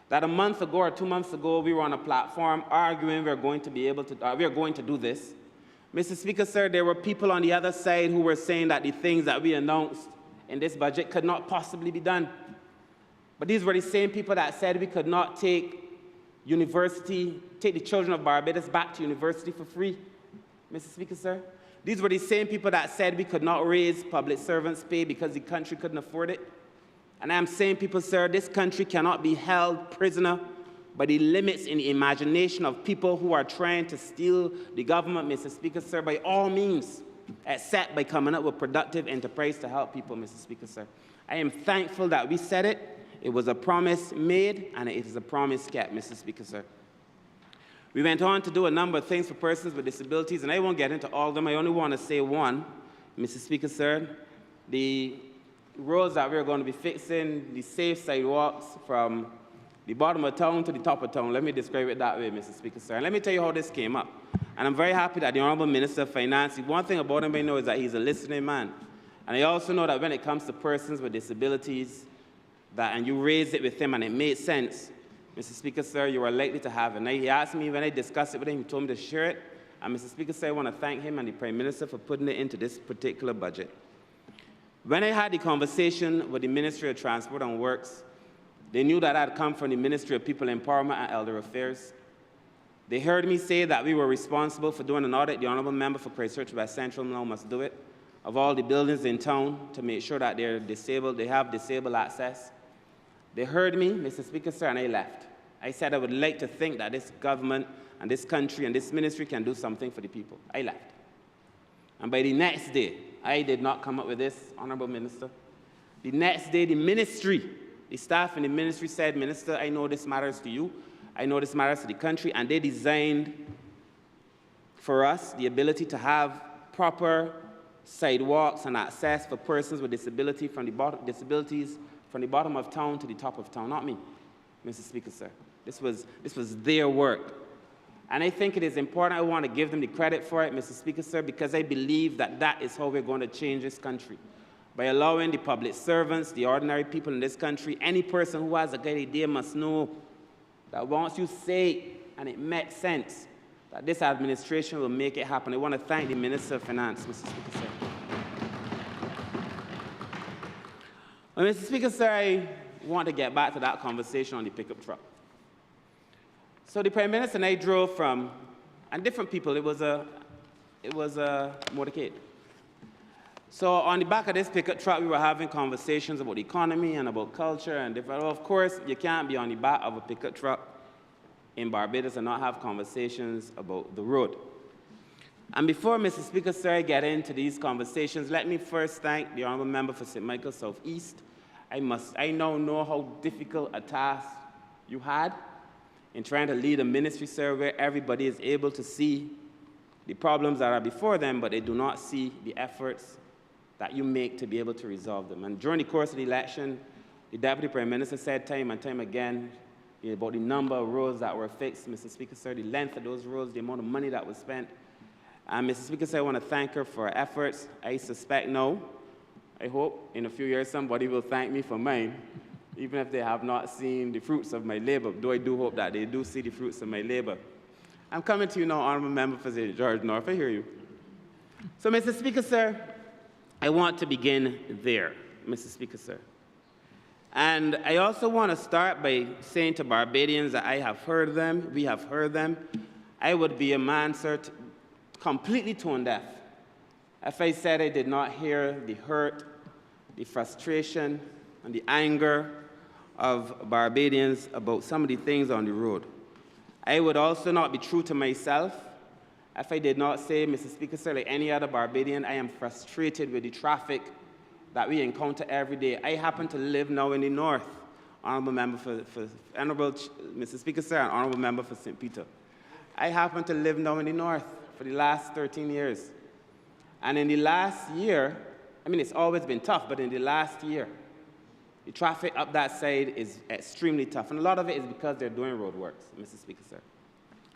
That a month ago or 2 months ago, we were on a platform arguing we are going to do this. Mr. Speaker, sir, there were people on the other side who were saying that the things that we announced in this budget could not possibly be done. But these were the same people that said we could not take the children of Barbados back to university for free. Mr. Speaker, sir, these were the same people that said we could not raise public servants' pay because the country couldn't afford it. And I'm saying, people, sir, this country cannot be held prisoner by the limits in the imagination of people who are trying to steal the government, Mr. Speaker, sir, by all means, except by coming up with productive enterprise to help people, Mr. Speaker, sir. I am thankful that we said it. It was a promise made, and it is a promise kept, Mr. Speaker, sir. We went on to do a number of things for persons with disabilities, and I won't get into all of them. I only want to say one, Mr. Speaker, sir. The roads that we're going to be fixing, the safe sidewalks from the bottom of town to the top of town. Let me describe it that way, Mr. Speaker, sir. And let me tell you how this came up. And I'm very happy that the Honourable Minister of Finance, one thing about him I know is that he's a listening man. And I also know that when it comes to persons with disabilities, and you raised it with him and it made sense, Mr. Speaker, sir, you are likely to have it. And he asked me when I discussed it with him, he told me to share it. And Mr. Speaker, sir, I want to thank him and the Prime Minister for putting it into this particular budget. When I had the conversation with the Ministry of Transport and Works, they knew that I had come from the Ministry of People Empowerment and Elder Affairs. They heard me say that we were responsible for doing an audit. The Honourable Member for Christchurch West Central now must do it, of all the buildings in town to make sure that they're disabled, they have disabled access. They heard me, Mr. Speaker, sir, and I left. I said I would like to think that this government and this country and this ministry can do something for the people. I left. And by the next day, I did not come up with this, Honourable Minister. The next day, the ministry, the staff in the ministry said, Minister, I know this matters to you. I know this matters to the country. And they designed for us the ability to have proper sidewalks and access for persons with disabilities from the bottom of town to the top of town. Not me, Mr. Speaker, sir. This was their work. And I think it is important. I want to give them the credit for it, Mr. Speaker, sir, because I believe that that is how we're going to change this country. By allowing the public servants, the ordinary people in this country, any person who has a good idea must know that once you say it and it makes sense, that this administration will make it happen. I want to thank the Minister of Finance, Mr. Speaker, sir. Well, Mr. Speaker, sir, I want to get back to that conversation on the pickup truck. So the Prime Minister and I drove from, and different people, it was a motorcade. So on the back of this pickup truck, we were having conversations about the economy and about culture and different. Well, of course, you can't be on the back of a pickup truck in Barbados and not have conversations about the road. And before, Mr. Speaker, sir, I get into these conversations, let me first thank the Honourable Member for St. Michael South East. I now know how difficult a task you had in trying to lead a ministry, sir, where everybody is able to see the problems that are before them, but they do not see the efforts that you make to be able to resolve them. And during the course of the election, the Deputy Prime Minister said time and time again about the number of roads that were fixed, Mr. Speaker, sir, the length of those roads, the amount of money that was spent. And Mr. Speaker, sir, I want to thank her for her efforts. I suspect now, I hope, in a few years somebody will thank me for mine, even if they have not seen the fruits of my labor, though I do hope that they do see the fruits of my labor. I'm coming to you now, Honourable Member for St. George North. I hear you. So, Mr. Speaker, sir, I want to begin there, Mr. Speaker, sir. And I also want to start by saying to Barbadians that I have heard them, we have heard them. I would be a man, sir, completely tone deaf if I said I did not hear the hurt, the frustration, and the anger of Barbadians about some of the things on the road. I would also not be true to myself if I did not say, Mr. Speaker, sir, like any other Barbadian, I am frustrated with the traffic that we encounter every day. I happen to live now in the north, Honourable Member Honourable Mr. Speaker, sir, and Honourable Member for St. Peter. I happen to live now in the north for the last 13 years. And in the last year, I mean, it's always been tough, but in the last year, The traffic up that side is extremely tough, and a lot of it is because they're doing road works, Mr. Speaker, sir.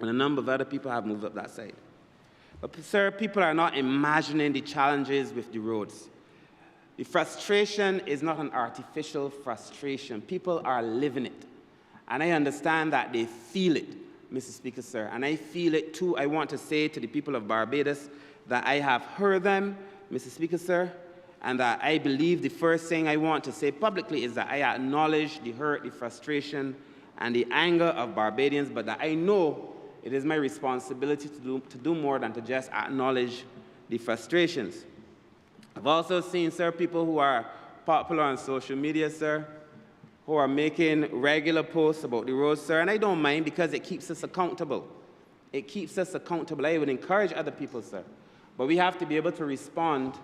And a number of other people have moved up that side. But, sir, people are not imagining the challenges with the roads. The frustration is not an artificial frustration. People are living it. And I understand that they feel it, Mr. Speaker, sir. And I feel it too. I want to say to the people of Barbados that I have heard them, Mr. Speaker, sir, and that I believe the first thing I want to say publicly is that I acknowledge the hurt, the frustration, and the anger of Barbadians, but that I know it is my responsibility to do more than to just acknowledge the frustrations. I've also seen, sir, people who are popular on social media, sir, who are making regular posts about the roads, sir, and I don't mind because it keeps us accountable. It keeps us accountable. I would encourage other people, sir, but we have to be able to respond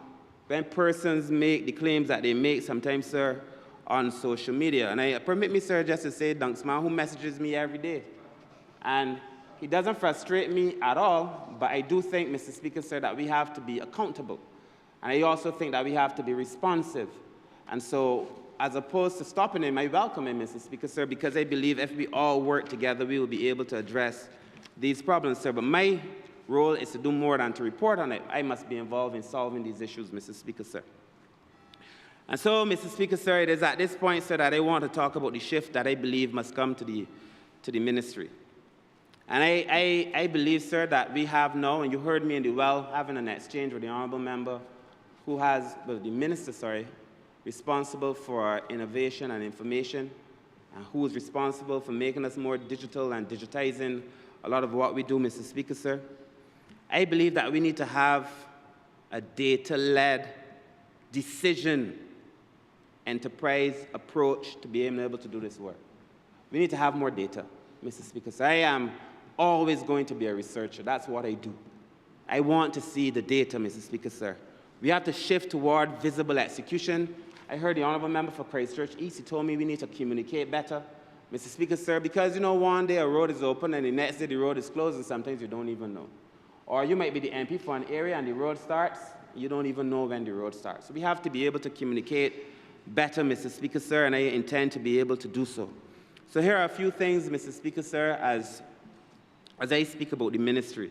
when persons make the claims that they make sometimes, sir, on social media. And permit me, sir, just to say, Dunksman, who messages me every day. And he doesn't frustrate me at all, but I do think, Mr. Speaker, sir, that we have to be accountable. And I also think that we have to be responsive. And so, as opposed to stopping him, I welcome him, Mr. Speaker, sir, because I believe if we all work together, we will be able to address these problems, sir. But my role is to do more than to report on it. I must be involved in solving these issues, Mr. Speaker, sir. And so, Mr. Speaker, sir, it is at this point, sir, that I want to talk about the shift that I believe must come to the ministry. And I believe, sir, that we have now, and you heard me in the well, having an exchange with the Honourable Member who has, well, the Minister, sorry, responsible for innovation and information, and who is responsible for making us more digital and digitizing a lot of what we do, Mr. Speaker, sir. I believe that we need to have a data-led decision enterprise approach to being able to do this work. We need to have more data, Mr. Speaker. So I am always going to be a researcher. That's what I do. I want to see the data, Mr. Speaker, sir. We have to shift toward visible execution. I heard the Honourable Member for Christchurch East. He told me we need to communicate better, Mr. Speaker, sir, because, you know, one day a road is open and the next day the road is closed, and sometimes you don't even know. Or you might be the MP for an area and the road starts, you don't even know when the road starts. So we have to be able to communicate better, Mr. Speaker, sir, and I intend to be able to do so. So here are a few things, Mr. Speaker, sir, as I speak about the ministry.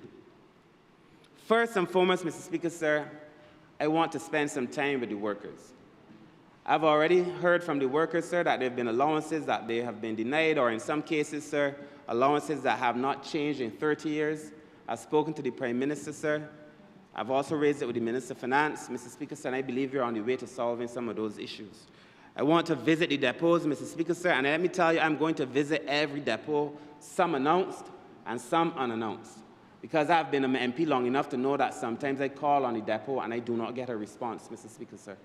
First and foremost, Mr. Speaker, sir, I want to spend some time with the workers. I've already heard from the workers, sir, that there have been allowances that they have been denied, or in some cases, sir, allowances that have not changed in 30 years. I've spoken to the Prime Minister, sir. I've also raised it with the Minister of Finance, Mr. Speaker, sir, and I believe you're on the way to solving some of those issues. I want to visit the depots, Mr. Speaker, sir, and let me tell you, I'm going to visit every depot, some announced and some unannounced, because I've been an MP long enough to know that sometimes I call on the depot and I do not get a response, Mr. Speaker, sir.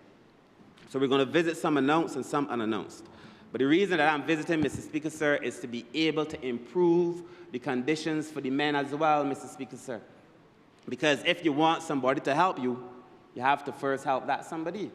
So we're going to visit some announced and some unannounced. But the reason that I'm visiting, Mr. Speaker, sir, is to be able to improve the conditions for the men as well, Mr. Speaker, sir. Because if you want somebody to help you, you have to first help that somebody,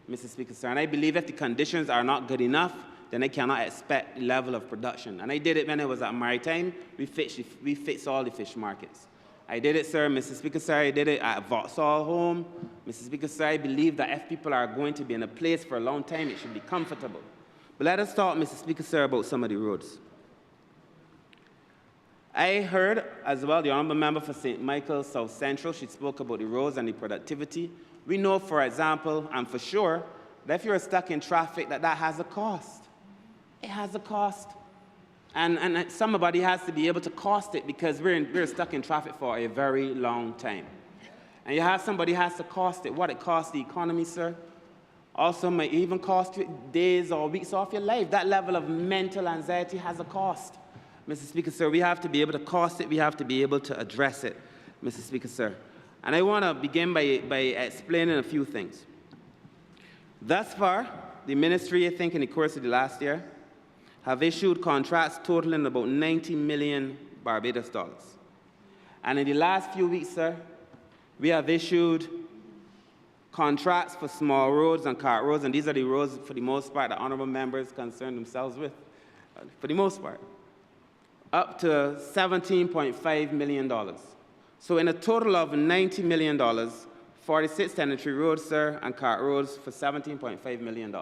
Mr. Speaker, sir. And I believe if the conditions are not good enough, then I cannot expect the level of production. And I did it when I was at Maritime. We fixed all the fish markets. I did it, sir, Mr. Speaker, sir. I did it at Vauxhall Home. Mr. Speaker, sir, I believe that if people are going to be in a place for a long time, it should be comfortable. But let us talk, Mr. Speaker, sir, about some of the roads. I heard as well the Honourable Member for St. Michael South Central. She spoke about the roads and the productivity. We know, for example, and for sure, that if you're stuck in traffic, that has a cost. It has a cost. And somebody has to be able to cost it, because we're stuck in traffic for a very long time. And you have somebody has to cost it. What it costs the economy, sir, also might even cost you days or weeks off your life. That level of mental anxiety has a cost, Mr. Speaker, sir. We have to be able to cost it. We have to be able to address it, Mr. Speaker, sir. And I want to begin by explaining a few things. Thus far, the ministry, I think in the course of the last year, have issued contracts totaling about 90 million Barbados dollars. And in the last few weeks, sir, we have issued contracts for small roads and cart roads, and these are the roads, for the most part, that honourable members concern themselves with, for the most part, up to $17.5 million. So in a total of $90 million, 46 tenantry roads, sir, and cart roads for $17.5 million.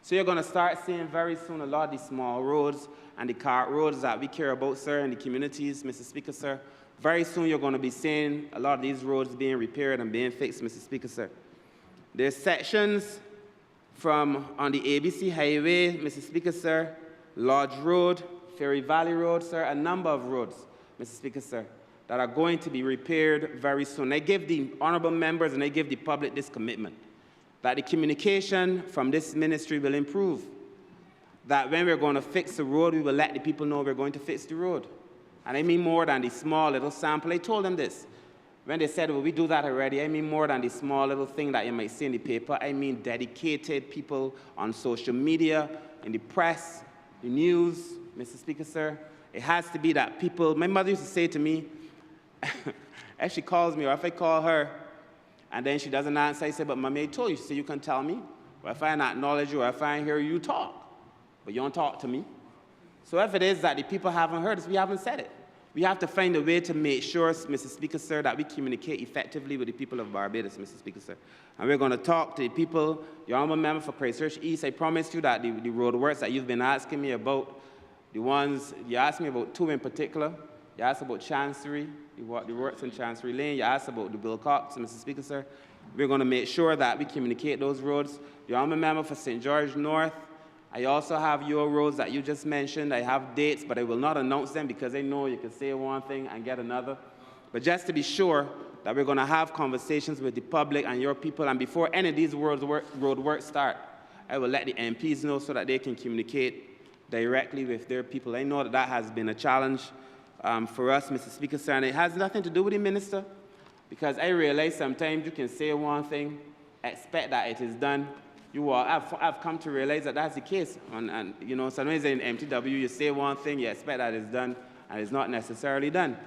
So you're going to start seeing very soon a lot of these small roads and the cart roads that we care about, sir, in the communities, Mr. Speaker, sir. Very soon you're going to be seeing a lot of these roads being repaired and being fixed, Mr. Speaker, sir. There's sections from on the ABC Highway, Mr. Speaker, sir, Lodge Road, Ferry Valley Road, sir, a number of roads, Mr. Speaker, sir, that are going to be repaired very soon. I give the honourable members and I give the public this commitment, that the communication from this ministry will improve, that when we're going to fix the road, we will let the people know we're going to fix the road. And I mean more than the small little sample. I told them this. When they said, well, we do that already, I mean more than the small little thing that you might see in the paper. I mean dedicated people on social media, in the press, the news, Mr. Speaker, sir. It has to be that people, my mother used to say to me, if she calls me or if I call her and then she doesn't answer, I say, but Mommy, I told you, she said, you can tell me. Or if I not acknowledge you or if I hear you talk, but you don't talk to me. So if it is that the people haven't heard us, we haven't said it. We have to find a way to make sure, Mr. Speaker, sir, that we communicate effectively with the people of Barbados, Mr. Speaker, sir. And we're going to talk to the people, the honourable member for Christchurch East. I promised you that the road works that you've been asking me about, the ones, you asked me about two in particular. You asked about Chancery, the works in Chancery Lane. You asked about the Wilcox, Mr. Speaker, sir. We're going to make sure that we communicate those roads. The honourable member for St. George North. I also have your roads that you just mentioned. I have dates, but I will not announce them because I know you can say one thing and get another. But just to be sure that we're going to have conversations with the public and your people, and before any of these road works start, I will let the MPs know so that they can communicate directly with their people. I know that that has been a challenge for us, Mr. Speaker, sir, and it has nothing to do with the minister, because I realize sometimes you can say one thing, expect that it is done. I've come to realize that that's the case. And you know, sometimes in MTW, you say one thing, you expect that it's done, and it's not necessarily done.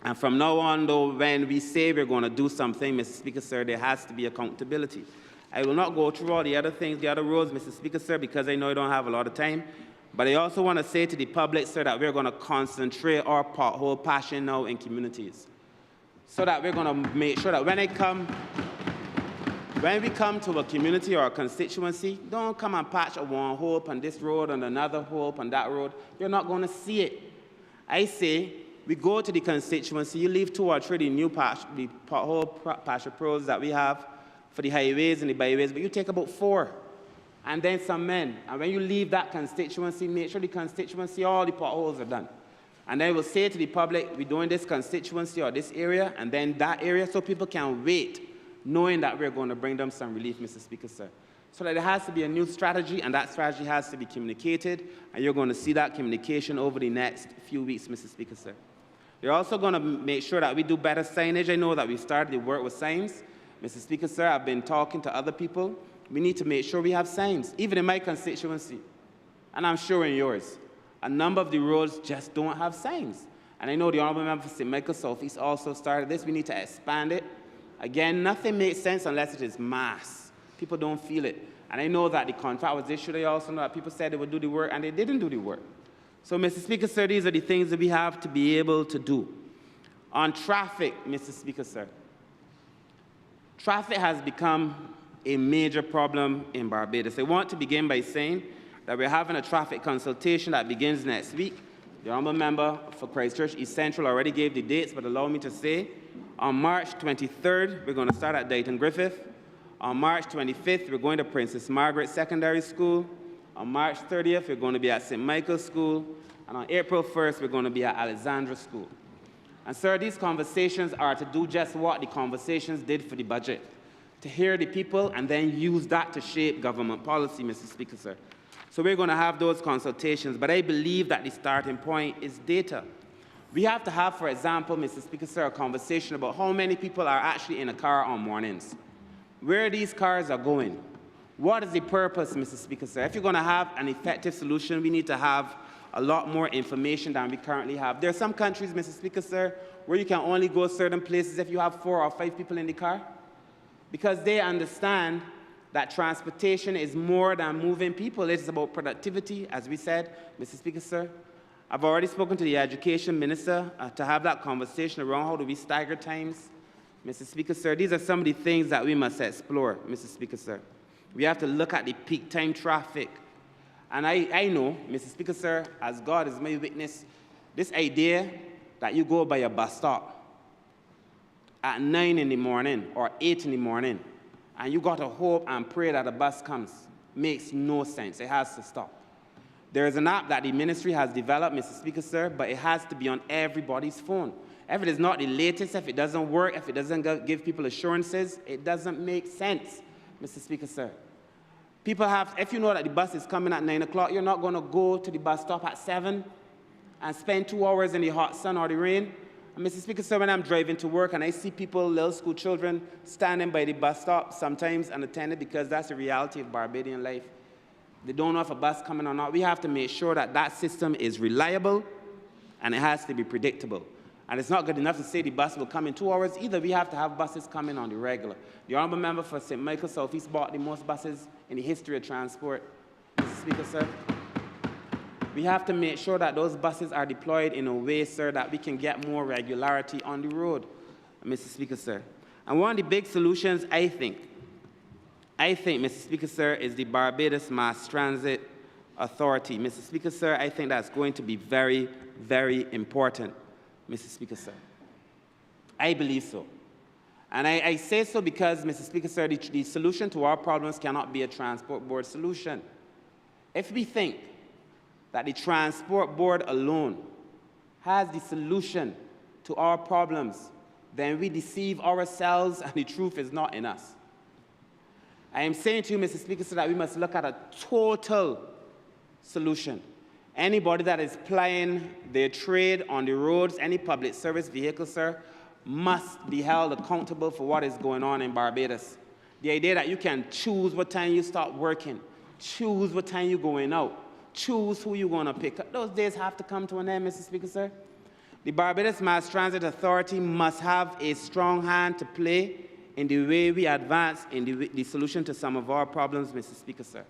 And from now on, though, when we say we're going to do something, Mr. Speaker, sir, there has to be accountability. I will not go through all the other things, the other roads, Mr. Speaker, sir, because I know I don't have a lot of time. But I also want to say to the public, sir, that we're going to concentrate our pothole passion now in communities, so that we're going to make sure that when we come to a community or a constituency, don't come and patch a one hole on this road and another hole on that road. You're not going to see it. I say, we go to the constituency, you leave 2 or 3 the new pothole patch pros that we have for the highways and the byways, but you take about 4, and then some men. And when you leave that constituency, make sure the constituency, all the potholes are done. And then we'll say to the public, we're doing this constituency or this area, and then that area, so people can wait, knowing that we're going to bring them some relief, Mr. Speaker, sir. So that there has to be a new strategy, and that strategy has to be communicated, and you're going to see that communication over the next few weeks, Mr. Speaker, sir. We're also going to make sure that we do better signage. I know that we started the work with signs. Mr. Speaker, sir, I've been talking to other people. We need to make sure we have signs, even in my constituency, and I'm sure in yours. A number of the roads just don't have signs. And I know the honourable member for St. Michael Southeast also started this. We need to expand it. Again, nothing makes sense unless it is mass. People don't feel it. And I know that the contract was issued. I also know that people said they would do the work, and they didn't do the work. So, Mr. Speaker, sir, these are the things that we have to be able to do. On traffic, Mr. Speaker, sir, traffic has become a major problem in Barbados. I want to begin by saying that we're having a traffic consultation that begins next week. The honourable member for Christchurch East Central already gave the dates, but allow me to say, on March 23rd, we're going to start at Dighton Griffith. On March 25th, we're going to Princess Margaret Secondary School. On March 30th, we're going to be at St. Michael's School. And on April 1st, we're going to be at Alexandra School. And, sir, these conversations are to do just what the conversations did for the budget, to hear the people and then use that to shape government policy, Mr. Speaker, sir. So we're going to have those consultations, but I believe that the starting point is data. We have to have, for example, Mr. Speaker, sir, a conversation about how many people are actually in a car on mornings, where these cars are going. What is the purpose, Mr. Speaker, sir? If you're going to have an effective solution, we need to have a lot more information than we currently have. There are some countries, Mr. Speaker, sir, where you can only go certain places if you have 4 or 5 people in the car, because they understand that transportation is more than moving people. It's about productivity, as we said, Mr. Speaker, sir. I've already spoken to the Education Minister to have that conversation around how do we stagger times. Mr. Speaker, sir, these are some of the things that we must explore, Mr. Speaker, sir. We have to look at the peak time traffic. And I know, Mr. Speaker, sir, as God is my witness, this idea that you go by a bus stop at 9 in the morning or 8 in the morning, and you got to hope and pray that a bus comes, makes no sense. It has to stop. There is an app that the ministry has developed, Mr. Speaker, sir, but it has to be on everybody's phone. If it is not the latest, if it doesn't work, if it doesn't give people assurances, it doesn't make sense, Mr. Speaker, sir. People have, if you know that the bus is coming at 9 o'clock, you're not going to go to the bus stop at 7 and spend 2 hours in the hot sun or the rain. And Mr. Speaker, sir, when I'm driving to work and I see people, little school children, standing by the bus stop, sometimes unattended, because that's the reality of Barbadian life. They don't know if a bus is coming or not. We have to make sure that that system is reliable and it has to be predictable. And it's not good enough to say the bus will come in 2 hours. Either we have to have buses coming on the regular. The Honourable Member for St. Michael South East bought the most buses in the history of transport, Mr. Speaker, sir. We have to make sure that those buses are deployed in a way, sir, that we can get more regularity on the road, Mr. Speaker, sir. And one of the big solutions, I think, Mr. Speaker, sir, is the Barbados Mass Transit Authority. Mr. Speaker, sir, I think that's going to be very, very important, Mr. Speaker, sir. I believe so. And I say so because, Mr. Speaker, sir, the solution to our problems cannot be a transport board solution. If we think that the transport board alone has the solution to our problems, then we deceive ourselves and the truth is not in us. I am saying to you, Mr. Speaker, sir, that we must look at a total solution. Anybody that is plying their trade on the roads, any public service vehicle, sir, must be held accountable for what is going on in Barbados. The idea that you can choose what time you start working, choose what time you're going out, choose who you're going to pick up, those days have to come to an end, Mr. Speaker, sir. The Barbados Mass Transit Authority must have a strong hand to play in the way we advance in the solution to some of our problems, Mr. Speaker, sir.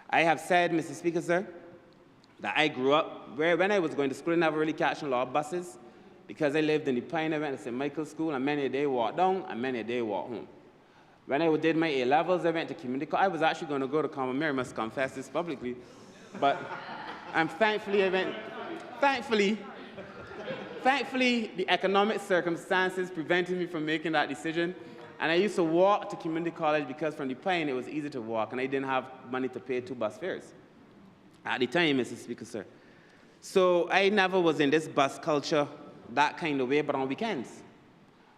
I have said, Mr. Speaker, sir, that I grew up where when I was going to school, I never really catching a lot of buses because I lived in the Pine. I went to St. Michael's School, and many a day walked down, and many a day walked home. When I did my A-levels, I went to community college. I was actually going to go to Common Mary, I must confess this publicly, but thankfully, the economic circumstances prevented me from making that decision. And I used to walk to community college because from the Pine, it was easy to walk, and I didn't have money to pay 2 bus fares at the time, Mr. Speaker, sir. So I never was in this bus culture that kind of way, but on weekends,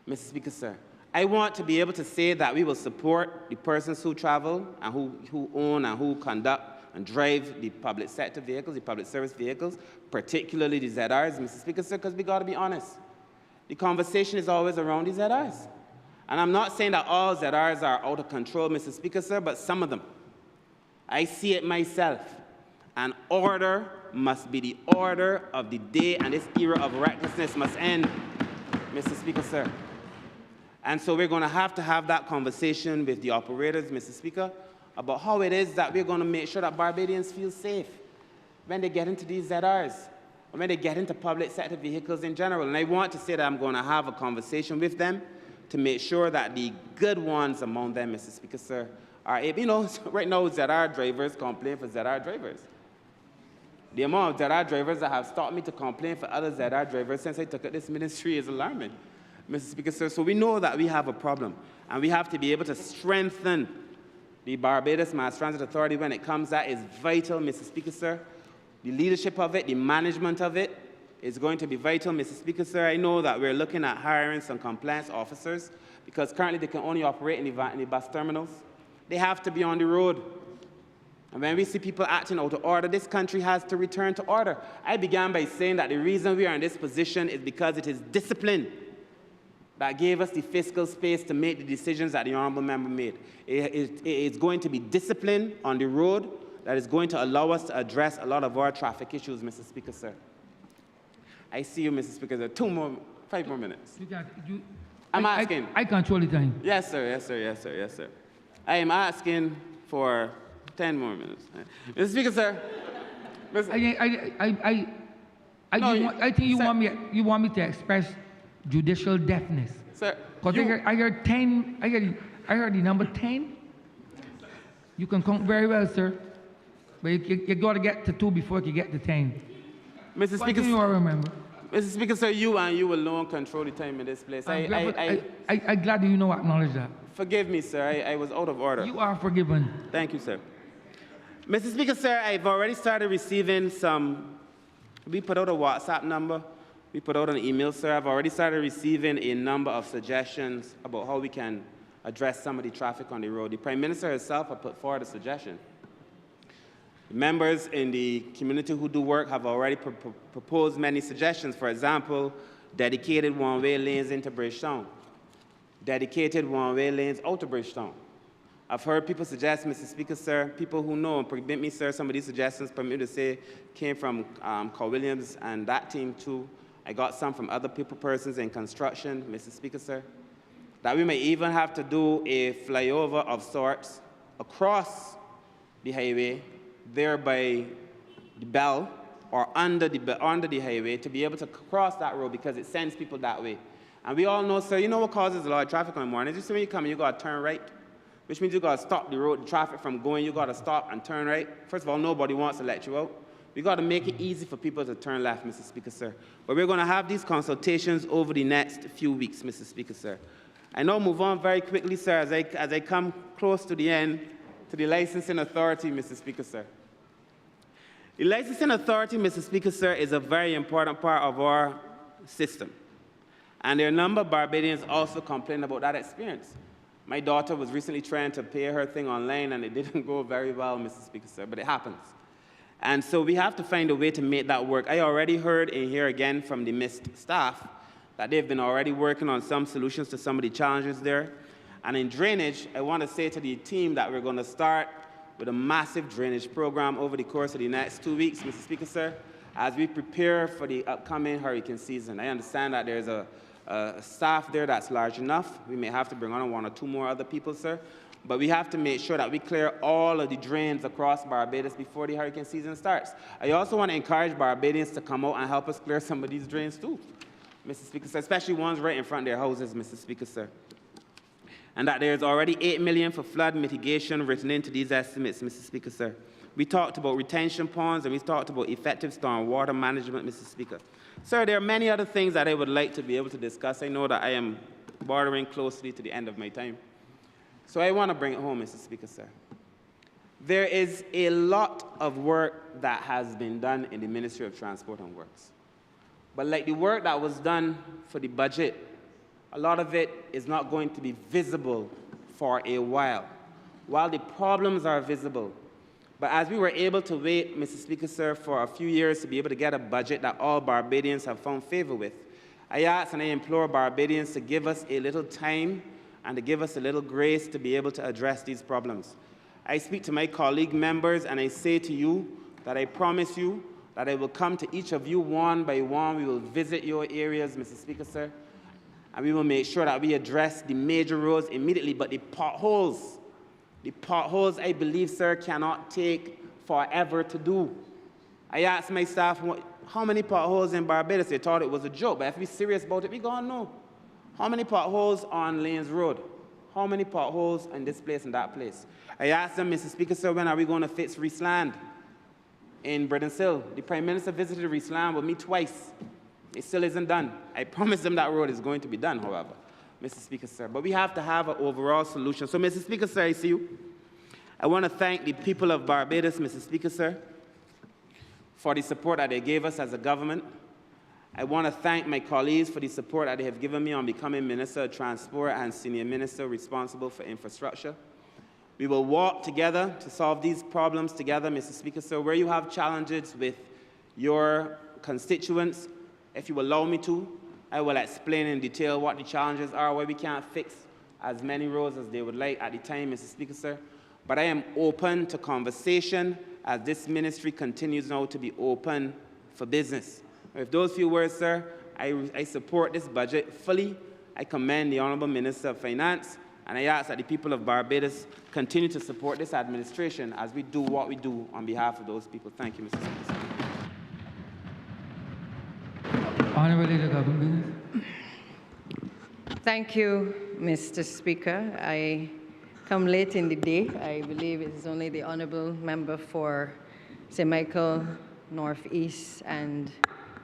Mr. Speaker, sir. I want to be able to say that we will support the persons who travel and who own and who conduct and drive the public sector vehicles, the public service vehicles, particularly the ZRs, Mr. Speaker, sir, because we got to be honest. The conversation is always around the ZRs. And I'm not saying that all ZRs are out of control, Mr. Speaker, sir, but some of them. I see it myself. And order must be the order of the day, and this era of recklessness must end, Mr. Speaker, sir. And so we're going to have that conversation with the operators, Mr. Speaker, about how it is that we're going to make sure that Barbadians feel safe when they get into these ZRs, or when they get into public sector vehicles in general. And I want to say that I'm going to have a conversation with them to make sure that the good ones among them, Mr. Speaker, sir, are able, you know, right now ZR drivers complain for ZR drivers. The amount of ZR drivers that have stopped me to complain for other ZR drivers since I took up this ministry is alarming, Mr. Speaker, sir. So we know that we have a problem, and we have to be able to strengthen the Barbados Mass Transit Authority when it comes. That is vital, Mr. Speaker, sir. The leadership of it, the management of it is going to be vital, Mr. Speaker, sir. I know that we're looking at hiring some compliance officers because currently they can only operate in the bus terminals. They have to be on the road. And when we see people acting out of order, this country has to return to order. I began by saying that the reason we are in this position is because it is discipline that gave us the fiscal space to make the decisions that the Honourable Member made. It's going to be discipline on the road that is going to allow us to address a lot of our traffic issues, Mr. Speaker, sir. I see you, Mr. Speaker, there. 5 more minutes. I'm asking. I control the time. Yes, sir, yes, sir, yes, sir, yes, sir. I am asking for 10 more minutes. Mr. Speaker, sir. I think you want me to express judicial deafness. Sir, because I heard 10. I heard the number 10. You can count very well, sir. But you got to get to 2 before you get to 10. Mr. One Speaker, thing you all remember. Mr. Speaker, sir, you and you alone control the time in this place. I'm glad that you know acknowledge that. Forgive me, sir. I was out of order. You are forgiven. Thank you, sir. Mr. Speaker, sir, I've already started receiving some. We put out a WhatsApp number. We put out an email, sir. I've already started receiving a number of suggestions about how we can address some of the traffic on the road. The Prime Minister herself has put forward a suggestion. Members in the community who do work have already proposed many suggestions. For example, dedicated one-way lanes into Bridgetown, dedicated one-way lanes out of Bridgetown. I've heard people suggest, Mr. Speaker, sir, people who know, and permit me, sir, some of these suggestions, permit me to say, came from Carl Williams and that team too. I got some from other persons in construction, Mr. Speaker, sir, that we may even have to do a flyover of sorts across the highway, there by the Bell or under the highway to be able to cross that road because it sends people that way. And we all know, sir, you know what causes a lot of traffic in the morning? Just when you come in, you got to turn right, which means you got to stop the road, the traffic from going. You got to stop and turn right. First of all, nobody wants to let you out. We got to make it easy for people to turn left, Mr. Speaker, sir. But we're going to have these consultations over the next few weeks, Mr. Speaker, sir. I now move on very quickly, sir, as I come close to the end, to the licensing authority, Mr. Speaker, sir. The licensing authority, Mr. Speaker, sir, is a very important part of our system. And there are a number of Barbadians also complain about that experience. My daughter was recently trying to pay her thing online, and it didn't go very well, Mr. Speaker, sir, but it happens. And so we have to find a way to make that work. I already heard in here again from the MIST staff that they've been already working on some solutions to some of the challenges there. And in drainage, I want to say to the team that we're going to start with a massive drainage program over the course of the next 2 weeks, Mr. Speaker, sir, as we prepare for the upcoming hurricane season. I understand that there's a staff there that's large enough. We may have to bring on 1 or 2 more other people, sir. But we have to make sure that we clear all of the drains across Barbados before the hurricane season starts. I also want to encourage Barbadians to come out and help us clear some of these drains too, Mr. Speaker, sir, especially ones right in front of their houses, Mr. Speaker, sir. And that there's already $8 million for flood mitigation written into these estimates, Mr. Speaker, sir. We talked about retention ponds, and we talked about effective storm water management, Mr. Speaker. Sir, there are many other things that I would like to be able to discuss. I know that I am bordering closely to the end of my time. So I want to bring it home, Mr. Speaker, sir. There is a lot of work that has been done in the Ministry of Transport and Works. But like the work that was done for the budget, a lot of it is not going to be visible for a while the problems are visible. But as we were able to wait, Mr. Speaker, sir, for a few years to be able to get a budget that all Barbadians have found favor with, I ask and I implore Barbadians to give us a little time and to give us a little grace to be able to address these problems. I speak to my colleague members and I say to you that I promise you that I will come to each of you one by one. We will visit your areas, Mr. Speaker, sir, and we will make sure that we address the major roads immediately. But the potholes, I believe, sir, cannot take forever to do. I asked my staff, how many potholes in Barbados? They thought it was a joke, but if we're serious about it, we're going to know. How many potholes on Lanes Road? How many potholes in this place and that place? I asked them, Mr. Speaker, sir, when are we going to fix Reesland in Bredens Hill? The Prime Minister visited Reesland with me twice. It still isn't done. I promised them that road is going to be done, however, Mr. Speaker, sir. But we have to have an overall solution. So, Mr. Speaker, sir, I see you. I want to thank the people of Barbados, Mr. Speaker, sir, for the support that they gave us as a government. I want to thank my colleagues for the support that they have given me on becoming Minister of Transport and Senior Minister responsible for infrastructure. We will work together to solve these problems together, Mr. Speaker. So where you have challenges with your constituents, if you allow me to, I will explain in detail what the challenges are, why we can't fix as many roads as they would like at the time, Mr. Speaker, sir. But I am open to conversation as this ministry continues now to be open for business. With those few words, sir, I support this budget fully. I commend the Honourable Minister of Finance, and I ask that the people of Barbados continue to support this administration as we do what we do on behalf of those people. Thank you, Mr. Speaker. Honourable Leader Government. Thank you, Mr. Speaker. I come late in the day. I believe it is only the Honourable Member for St. Michael Northeast and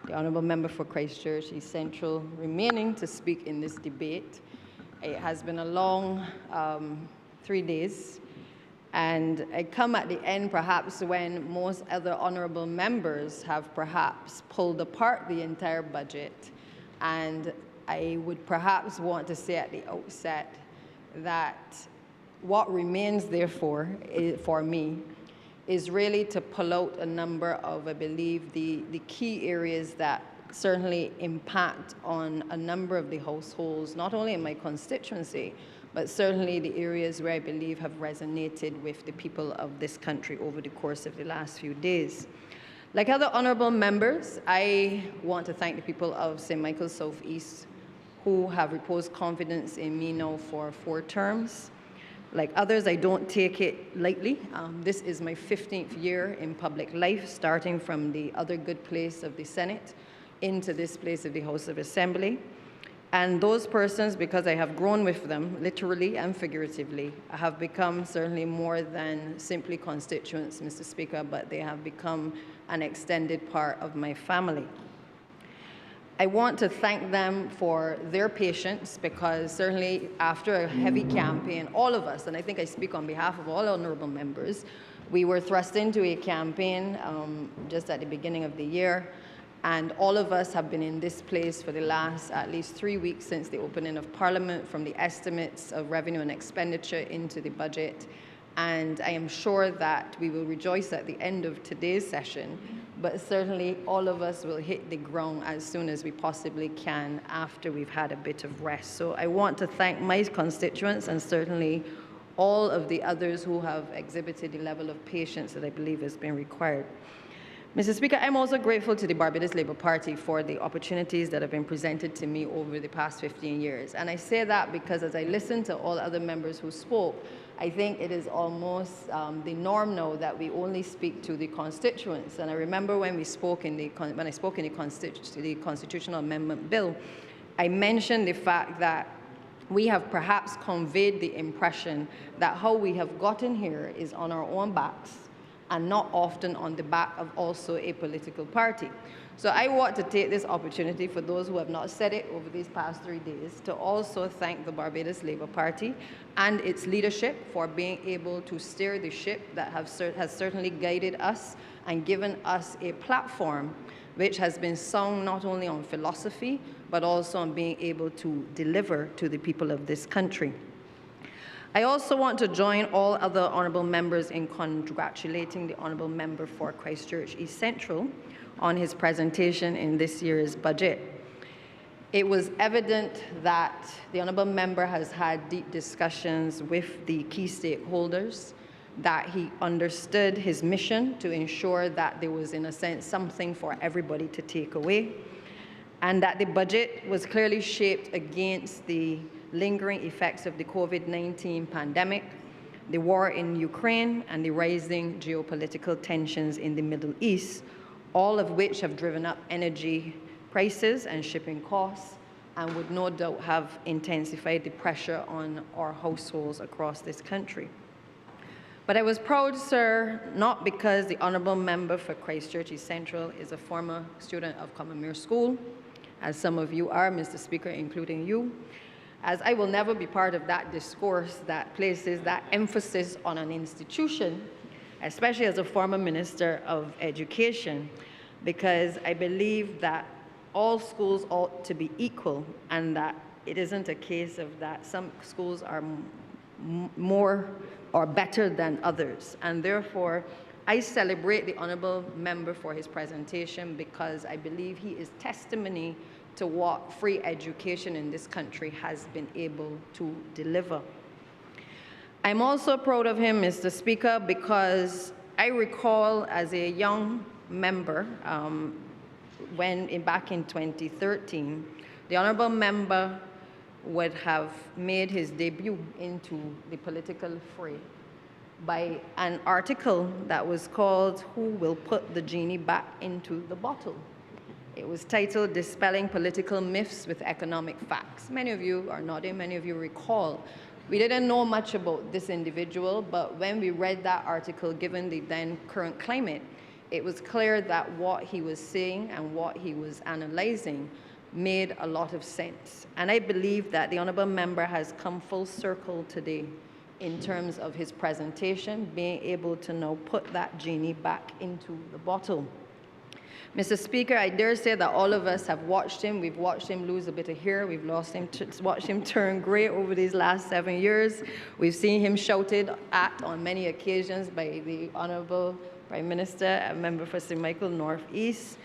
the Honourable Member for Christchurch East Central remaining to speak in this debate. It has been a long 3 days, and I come at the end perhaps when most other honourable members have perhaps pulled apart the entire budget, and I would perhaps want to say at the outset that what remains therefore for me is really to pull out a number of, I believe, the key areas that certainly impact on a number of the households, not only in my constituency, but certainly the areas where I believe have resonated with the people of this country over the course of the last few days. Like other honourable members, I want to thank the people of St. Michael Southeast who have reposed confidence in me now for 4 terms. Like others, I don't take it lightly. This is my 15th year in public life, starting from the other good place of the Senate into this place of the House of Assembly. And those persons, because I have grown with them, literally and figuratively, have become certainly more than simply constituents, Mr. Speaker, but they have become an extended part of my family. I want to thank them for their patience, because certainly after a heavy campaign, all of us, and I think I speak on behalf of all honourable members, we were thrust into a campaign just at the beginning of the year, and all of us have been in this place for the last at least 3 weeks since the opening of Parliament, from the estimates of revenue and expenditure into the budget. And I am sure that we will rejoice at the end of today's session, but certainly all of us will hit the ground as soon as we possibly can after we've had a bit of rest. So I want to thank my constituents and certainly all of the others who have exhibited the level of patience that I believe has been required. Mr. Speaker, I'm also grateful to the Barbados Labour Party for the opportunities that have been presented to me over the past 15 years. And I say that because as I listen to all other members who spoke, I think it is almost the norm now that we only speak to the constituents. And I remember when I spoke in the Constitutional Amendment Bill, I mentioned the fact that we have perhaps conveyed the impression that how we have gotten here is on our own backs, and not often on the back of also a political party. So I want to take this opportunity, for those who have not said it over these past 3 days, to also thank the Barbados Labour Party and its leadership for being able to steer the ship that has certainly guided us and given us a platform which has been sound not only on philosophy, but also on being able to deliver to the people of this country. I also want to join all other honourable members in congratulating the honourable member for Christchurch East Central on his presentation in this year's budget. It was evident that the honourable member has had deep discussions with the key stakeholders, that he understood his mission to ensure that there was, in a sense, something for everybody to take away, and that the budget was clearly shaped against the lingering effects of the COVID-19 pandemic, the war in Ukraine, and the rising geopolitical tensions in the Middle East, all of which have driven up energy prices and shipping costs, and would no doubt have intensified the pressure on our households across this country. But I was proud, sir, not because the honourable member for Christchurch East Central is a former student of Commonwealth School, as some of you are, Mr. Speaker, including you, as I will never be part of that discourse that places that emphasis on an institution, especially as a former Minister of Education, because I believe that all schools ought to be equal, and that it isn't a case of that some schools are more or better than others. And therefore, I celebrate the honourable member for his presentation, because I believe he is testimony to what free education in this country has been able to deliver. I'm also proud of him, Mr. Speaker, because I recall as a young member, back in 2013, the honourable member would have made his debut into the political fray by an article that was called "Who Will Put the Genie Back into the Bottle?" It was titled "Dispelling Political Myths with Economic Facts." Many of you are nodding, many of you recall We didn't know much about this individual, but when we read that article, given the then current climate, it was clear that what he was saying and what he was analyzing made a lot of sense. And I believe that the honourable member has come full circle today in terms of his presentation, being able to now put that genie back into the bottle. Mr. Speaker, I dare say that all of us have watched him. We've watched him lose a bit of hair. We've watched him turn grey over these last 7 years. We've seen him shouted at on many occasions by the Honourable Prime Minister, a member for St. Michael North East.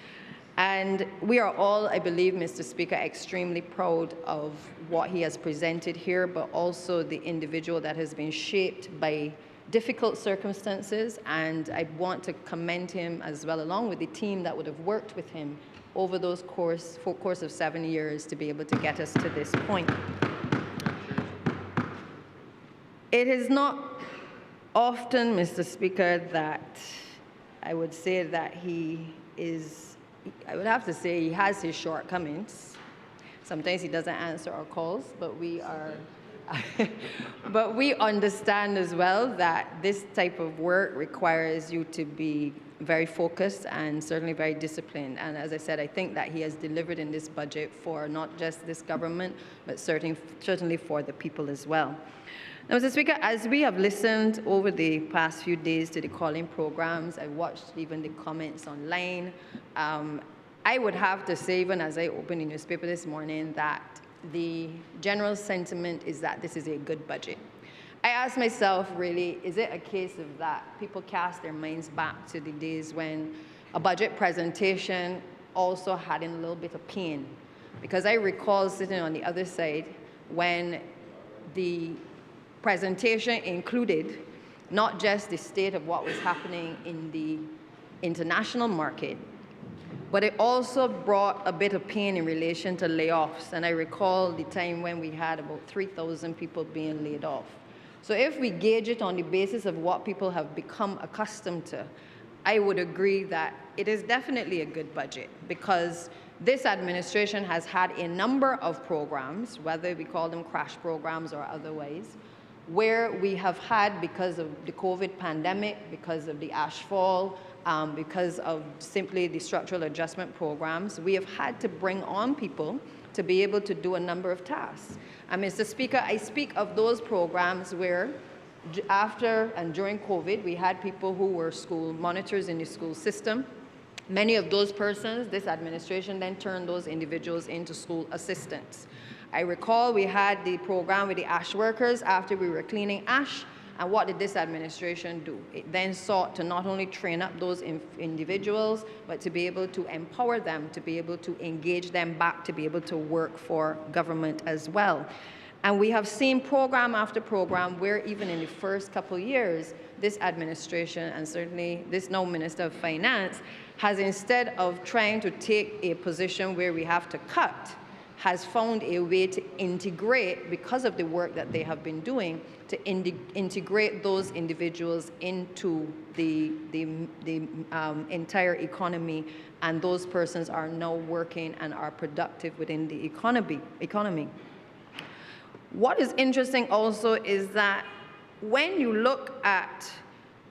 And we are all, I believe, Mr. Speaker, extremely proud of what he has presented here, but also the individual that has been shaped by difficult circumstances, and I want to commend him as well, along with the team that would have worked with him over those course of 7 years to be able to get us to this point. It is not often, Mr. Speaker, that I would say that he is, I would have to say he has his shortcomings. Sometimes he doesn't answer our calls, but we are but we understand as well that this type of work requires you to be very focused and certainly very disciplined. And as I said, I think that he has delivered in this budget for not just this government, but certainly for the people as well. Now, Mr. Speaker, as we have listened over the past few days to the calling programs, I watched even the comments online, I would have to say, even as I opened the newspaper this morning, that the general sentiment is that this is a good budget. I asked myself, really, is it a case of that people cast their minds back to the days when a budget presentation also had in a little bit of pain? Because I recall sitting on the other side when the presentation included not just the state of what was happening in the international market, but it also brought a bit of pain in relation to layoffs. And I recall the time when we had about 3,000 people being laid off. So if we gauge it on the basis of what people have become accustomed to, I would agree that it is definitely a good budget, because this administration has had a number of programs, whether we call them crash programs or otherwise, where we have had, because of the COVID pandemic, because of the ash fall, because of simply the structural adjustment programs, we have had to bring on people to be able to do a number of tasks. And Mr. Speaker, I speak of those programs where after and during COVID, we had people who were school monitors in the school system. Many of those persons, this administration then turned those individuals into school assistants. I recall we had the program with the ash workers after we were cleaning ash. And what did this administration do? It then sought to not only train up those individuals, but to be able to empower them, to be able to engage them back, to be able to work for government as well. And we have seen program after program where even in the first couple of years, this administration, and certainly this now Minister of Finance, has, instead of trying to take a position where we have to cut, has found a way to integrate, because of the work that they have been doing, to integrate those individuals into the entire economy, and those persons are now working and are productive within the economy. What is interesting also is that when you look at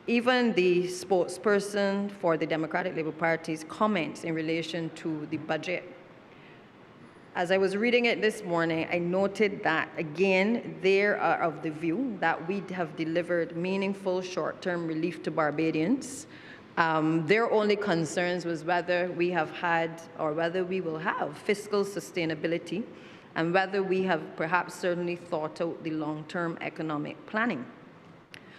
even the spokesperson for the Democratic Labour Party's comments in relation to the budget, as I was reading it this morning, I noted that, again, they are of the view that we have delivered meaningful short-term relief to Barbadians. Their only concerns was whether we have had, or whether we will have, fiscal sustainability, and whether we have perhaps certainly thought out the long-term economic planning.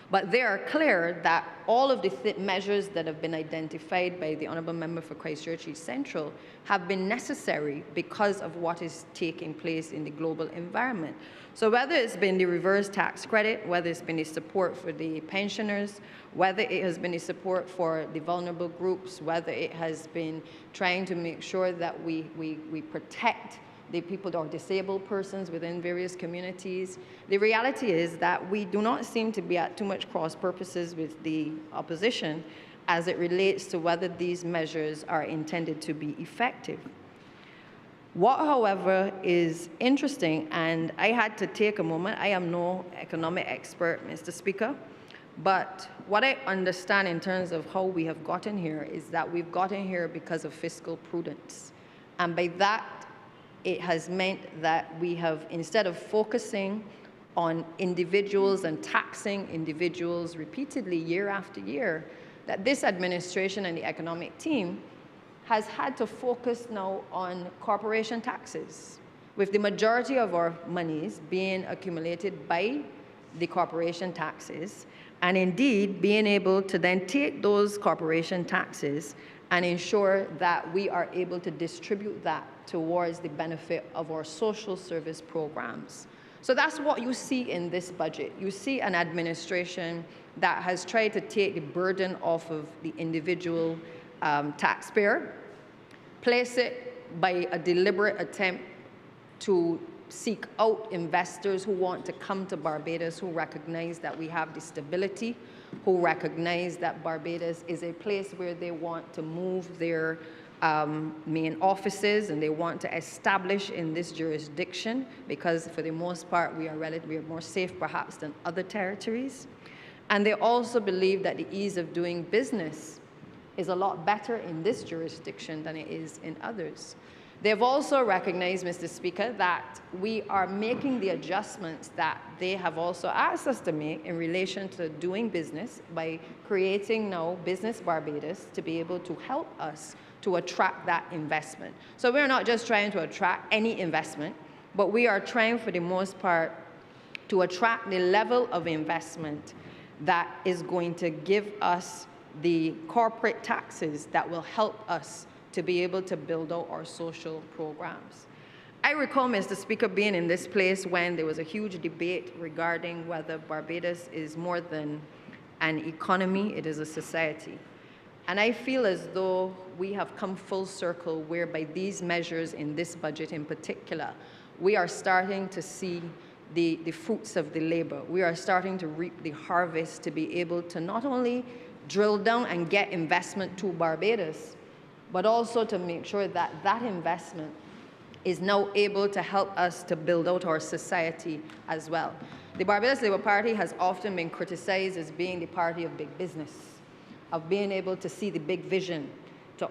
But they are clear that all of the measures that have been identified by the Honourable Member for Christchurch East Central have been necessary because of what is taking place in the global environment. So whether it's been the reverse tax credit, whether it's been the support for the pensioners, whether it has been the support for the vulnerable groups, whether it has been trying to make sure that we protect the people or disabled persons within various communities. The reality is that we do not seem to be at too much cross purposes with the opposition as it relates to whether these measures are intended to be effective. What, however, is interesting, and I had to take a moment, I am no economic expert, Mr. Speaker, but what I understand in terms of how we have gotten here is that we've gotten here because of fiscal prudence. And by that, it has meant that we have, instead of focusing on individuals and taxing individuals repeatedly year after year, that this administration and the economic team has had to focus now on corporation taxes, with the majority of our monies being accumulated by the corporation taxes, and indeed being able to then take those corporation taxes and ensure that we are able to distribute that towards the benefit of our social service programs. So that's what you see in this budget. You see an administration that has tried to take the burden off of the individual taxpayer, place it by a deliberate attempt to seek out investors who want to come to Barbados, who recognize that we have the stability, who recognize that Barbados is a place where they want to move their main offices and they want to establish in this jurisdiction, because for the most part we are more safe perhaps than other territories. And they also believe that the ease of doing business is a lot better in this jurisdiction than it is in others. They've also recognized, Mr. Speaker, that we are making the adjustments that they have also asked us to make in relation to doing business by creating now Business Barbados to be able to help us to attract that investment. So we're not just trying to attract any investment, but we are trying for the most part to attract the level of investment that is going to give us the corporate taxes that will help us to be able to build out our social programs. I recall, Mr. Speaker, being in this place when there was a huge debate regarding whether Barbados is more than an economy, it is a society. And I feel as though we have come full circle, whereby these measures in this budget in particular, we are starting to see the fruits of the labor. We are starting to reap the harvest to be able to not only drill down and get investment to Barbados, but also to make sure that that investment is now able to help us to build out our society as well. The Barbados Labour Party has often been criticized as being the party of big business, of being able to see the big vision.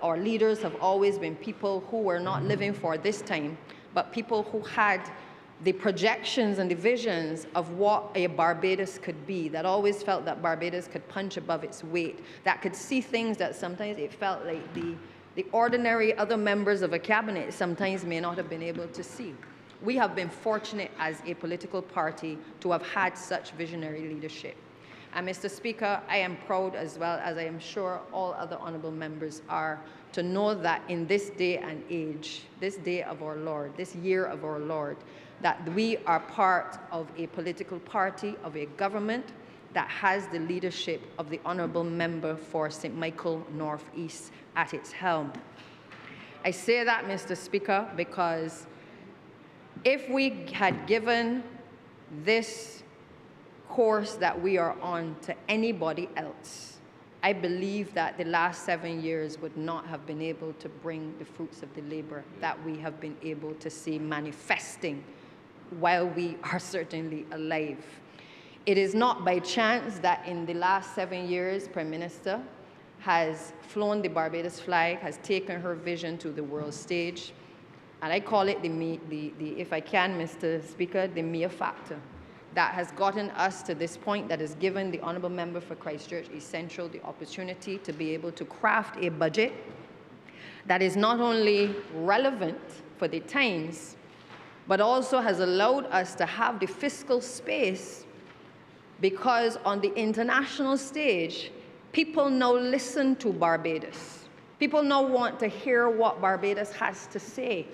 Our leaders have always been people who were not living for this time, but people who had the projections and the visions of what a Barbados could be, that always felt that Barbados could punch above its weight, that could see things that sometimes it felt like the ordinary other members of a cabinet sometimes may not have been able to see. We have been fortunate as a political party to have had such visionary leadership. And Mr. Speaker, I am proud, as well as I am sure all other honourable members are, to know that in this day and age, this day of our Lord, this year of our Lord, that we are part of a political party, of a government that has the leadership of the Honourable Member for St. Michael North East at its helm. I say that, Mr. Speaker, because if we had given this course that we are on to anybody else, I believe that the last 7 years would not have been able to bring the fruits of the labor that we have been able to see manifesting while we are certainly alive. It is not by chance that in the last 7 years, Prime Minister has flown the Barbados flag, has taken her vision to the world stage, and I call it if I can, Mr. Speaker, the mere factor that has gotten us to this point, that has given the Honourable Member for Christchurch East Central the opportunity to be able to craft a budget that is not only relevant for the times, but also has allowed us to have the fiscal space, because on the international stage, people now listen to Barbados. People now want to hear what Barbados has to say.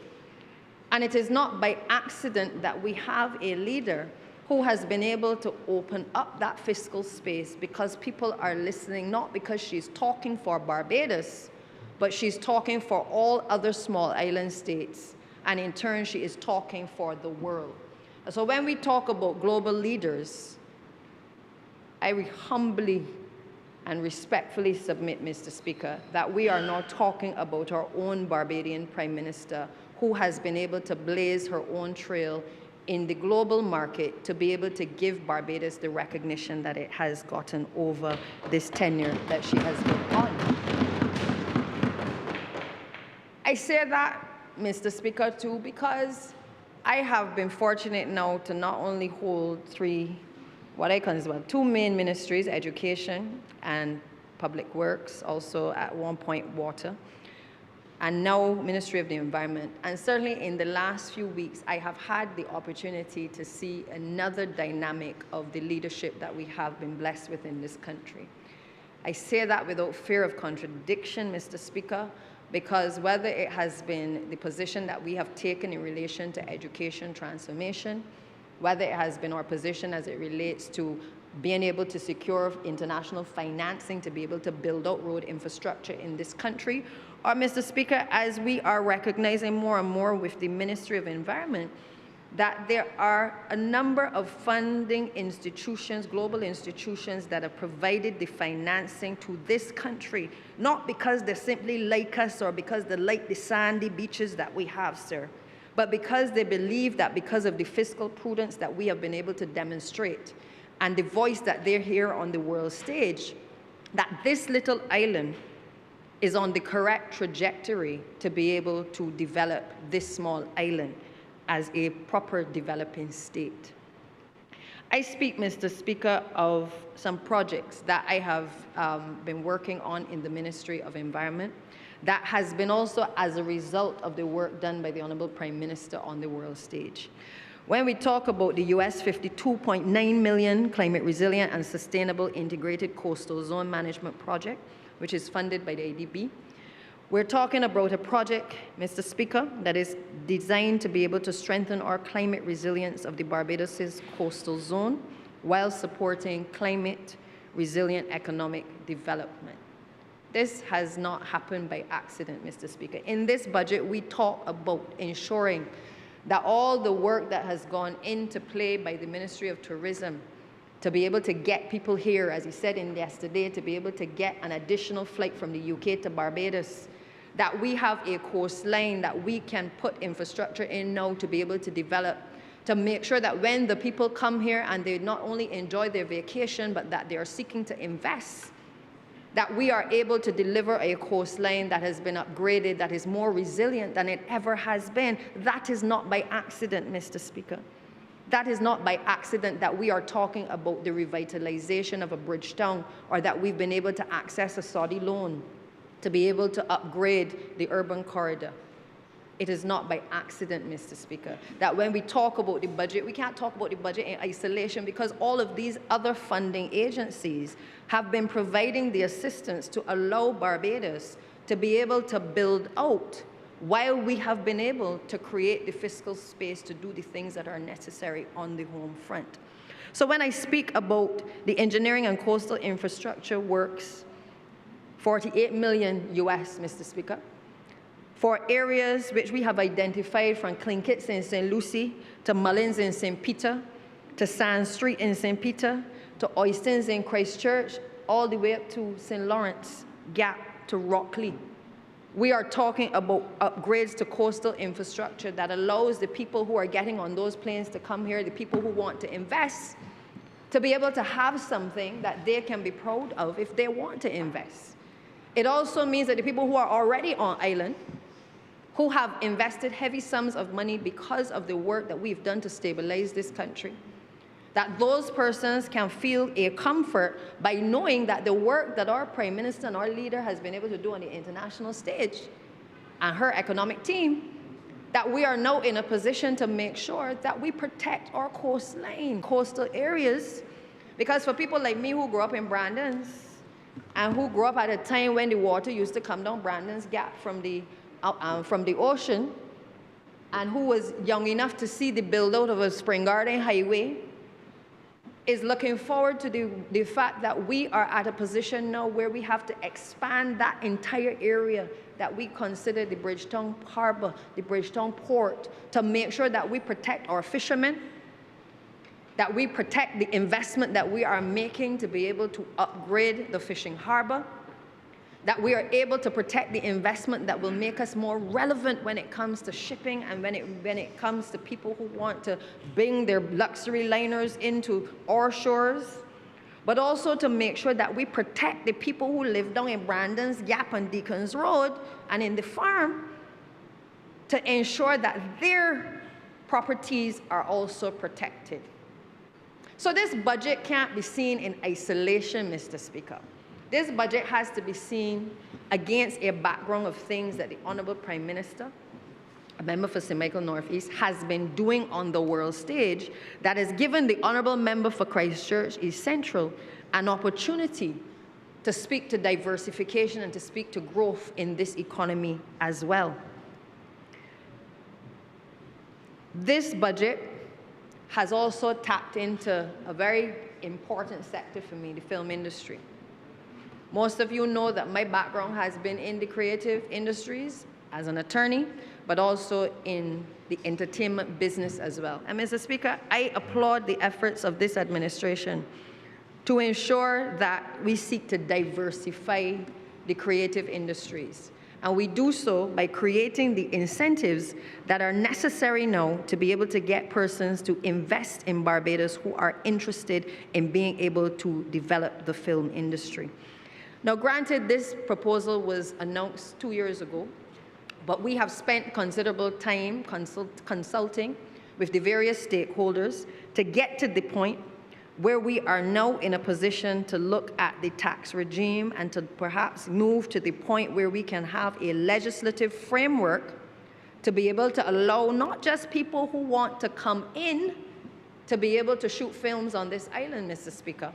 And it is not by accident that we have a leader who has been able to open up that fiscal space, because people are listening, not because she's talking for Barbados, but she's talking for all other small island states. And in turn, she is talking for the world. So when we talk about global leaders, I humbly and respectfully submit, Mr. Speaker, that we are not talking about our own Barbadian Prime Minister, who has been able to blaze her own trail in the global market to be able to give Barbados the recognition that it has gotten over this tenure that she has been on. I say that, Mr. Speaker, too, because I have been fortunate now to not only hold two main ministries, education and public works, also at one point water, and now Ministry of the Environment. And certainly in the last few weeks, I have had the opportunity to see another dynamic of the leadership that we have been blessed with in this country. I say that without fear of contradiction, Mr. Speaker, because whether it has been the position that we have taken in relation to education transformation, whether it has been our position as it relates to being able to secure international financing to be able to build out road infrastructure in this country, or, Mr. Speaker, as we are recognizing more and more with the Ministry of Environment, that there are a number of funding institutions, global institutions, that have provided the financing to this country, not because they simply like us or because they like the sandy beaches that we have, sir, but because they believe that because of the fiscal prudence that we have been able to demonstrate and the voice that they're here on the world stage, that this little island is on the correct trajectory to be able to develop this small island as a proper developing state. I speak, Mr. Speaker, of some projects that I have been working on in the Ministry of Environment that has been also as a result of the work done by the Honourable Prime Minister on the world stage. When we talk about the US $52.9 million Climate Resilient and Sustainable Integrated Coastal Zone Management Project, which is funded by the ADB, we're talking about a project, Mr. Speaker, that is designed to be able to strengthen our climate resilience of the Barbados' coastal zone while supporting climate resilient economic development. This has not happened by accident, Mr. Speaker. In this budget, we talk about ensuring that all the work that has gone into play by the Ministry of Tourism to be able to get people here, as he said yesterday, to be able to get an additional flight from the UK to Barbados, that we have a coastline that we can put infrastructure in now to be able to develop, to make sure that when the people come here and they not only enjoy their vacation, but that they are seeking to invest, that we are able to deliver a coastline that has been upgraded, that is more resilient than it ever has been. That is not by accident, Mr. Speaker. That is not by accident that we are talking about the revitalization of a bridge town, or that we've been able to access a Saudi loan to be able to upgrade the urban corridor. It is not by accident, Mr. Speaker, that when we talk about the budget, we can't talk about the budget in isolation, because all of these other funding agencies have been providing the assistance to allow Barbados to be able to build out while we have been able to create the fiscal space to do the things that are necessary on the home front. So when I speak about the engineering and coastal infrastructure works, $48 million US, Mr. Speaker, for areas which we have identified from Clinkits in St. Lucie, to Mullins in St. Peter, to Sand Street in St. Peter, to Oystons in Christchurch, all the way up to St. Lawrence Gap to Rockley. We are talking about upgrades to coastal infrastructure that allows the people who are getting on those planes to come here, the people who want to invest, to be able to have something that they can be proud of if they want to invest. It also means that the people who are already on island, who have invested heavy sums of money because of the work that we've done to stabilize this country, that those persons can feel a comfort by knowing that the work that our Prime Minister and our leader has been able to do on the international stage and her economic team, that we are now in a position to make sure that we protect our coastline, coastal areas. Because for people like me who grew up in Brandon's and who grew up at a time when the water used to come down Brandon's Gap from the ocean, and who was young enough to see the build-out of a Spring Garden Highway, is looking forward to the fact that we are at a position now where we have to expand that entire area that we consider the Bridgetown Harbor, the Bridgetown Port, to make sure that we protect our fishermen, that we protect the investment that we are making to be able to upgrade the fishing harbor, that we are able to protect the investment that will make us more relevant when it comes to shipping and when it comes to people who want to bring their luxury liners into our shores, but also to make sure that we protect the people who live down in Brandon's Gap and Deacons Road and in the farm, to ensure that their properties are also protected. So this budget can't be seen in isolation, Mr. Speaker. This budget has to be seen against a background of things that the Honourable Prime Minister, a member for St. Michael Northeast, has been doing on the world stage that has given the Honourable member for Christchurch East Central an opportunity to speak to diversification and to speak to growth in this economy as well. This budget has also tapped into a very important sector for me, the film industry. Most of you know that my background has been in the creative industries as an attorney, but also in the entertainment business as well. And Mr. Speaker, I applaud the efforts of this administration to ensure that we seek to diversify the creative industries. And we do so by creating the incentives that are necessary now to be able to get persons to invest in Barbados who are interested in being able to develop the film industry. Now, granted, this proposal was announced 2 years ago, but we have spent considerable time consulting with the various stakeholders to get to the point where we are now in a position to look at the tax regime and to perhaps move to the point where we can have a legislative framework to be able to allow not just people who want to come in to be able to shoot films on this island, Mr. Speaker,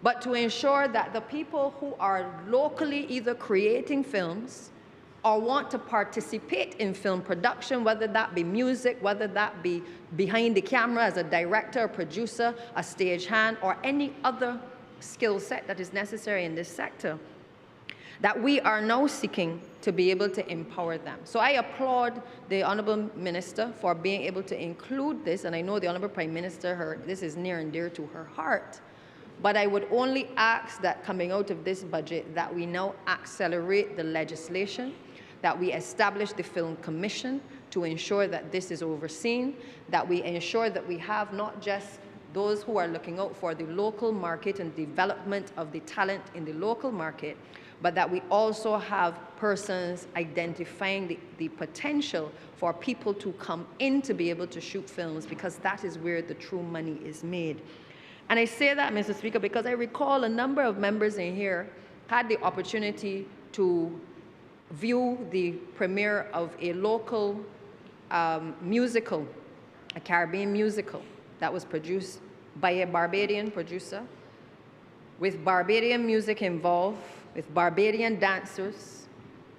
but to ensure that the people who are locally either creating films or want to participate in film production, whether that be music, whether that be behind the camera as a director, a producer, a stagehand, or any other skill set that is necessary in this sector, that we are now seeking to be able to empower them. So I applaud the Honourable Minister for being able to include this, and I know the Honourable Prime Minister, this is near and dear to her heart. But I would only ask that coming out of this budget that we now accelerate the legislation, that we establish the Film Commission to ensure that this is overseen, that we ensure that we have not just those who are looking out for the local market and development of the talent in the local market, but that we also have persons identifying the potential for people to come in to be able to shoot films, because that is where the true money is made. And I say that, Mr. Speaker, because I recall a number of members in here had the opportunity to view the premiere of a local musical, a Caribbean musical that was produced by a Barbadian producer, with Barbadian music involved, with Barbadian dancers,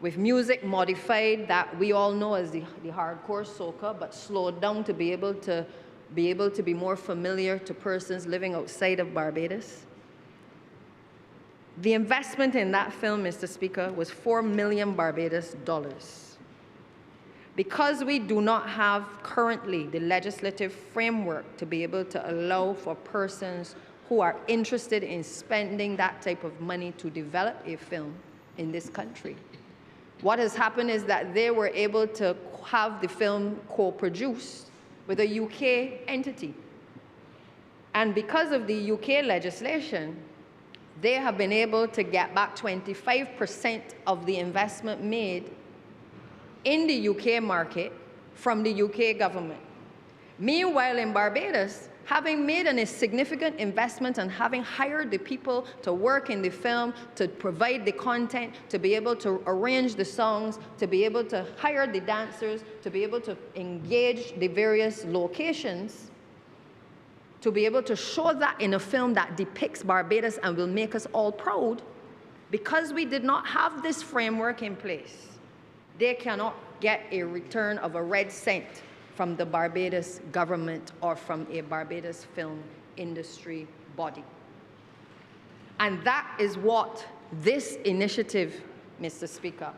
with music modified that we all know as the hardcore soca, but slowed down to be able to be more familiar to persons living outside of Barbados. The investment in that film, Mr. Speaker, was $4 million Barbados dollars. Because we do not have currently the legislative framework to be able to allow for persons who are interested in spending that type of money to develop a film in this country, what has happened is that they were able to have the film co-produced with a UK entity. And because of the UK legislation, they have been able to get back 25% of the investment made in the UK market from the UK government. Meanwhile, in Barbados, having made a significant investment and having hired the people to work in the film, to provide the content, to be able to arrange the songs, to be able to hire the dancers, to be able to engage the various locations, to be able to show that in a film that depicts Barbados and will make us all proud, because we did not have this framework in place, they cannot get a return of a red cent from the Barbados government or from a Barbados film industry body. And that is what this initiative, Mr. Speaker,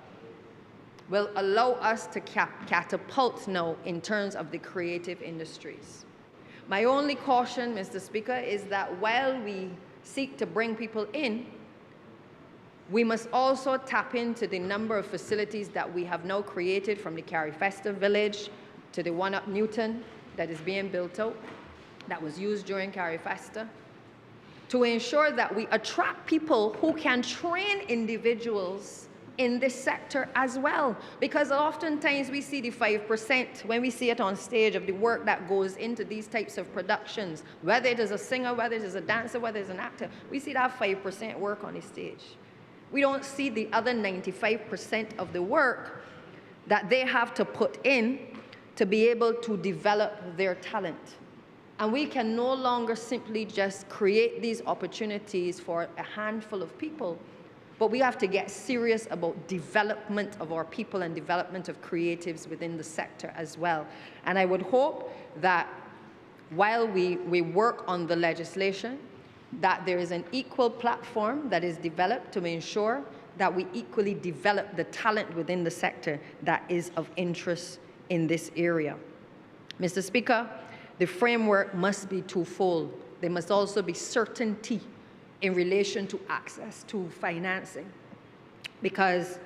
will allow us to catapult now in terms of the creative industries. My only caution, Mr. Speaker, is that while we seek to bring people in, We must also tap into the number of facilities that we have now created, from the Carifesta village to the one up Newton that is being built out, that was used during Carifesta, to ensure that we attract people who can train individuals in this sector as well. Because oftentimes we see the 5%, when we see it on stage, of the work that goes into these types of productions, whether it is a singer, whether it is a dancer, whether it's an actor, we see that 5% work on the stage. We don't see the other 95% of the work that they have to put in to be able to develop their talent. And we can no longer simply just create these opportunities for a handful of people, but we have to get serious about development of our people and development of creatives within the sector as well. And I would hope that while we work on the legislation, that there is an equal platform that is developed to ensure that we equally develop the talent within the sector that is of interest in this area. Mr. Speaker, the framework must be twofold. There must also be certainty in relation to access to financing, because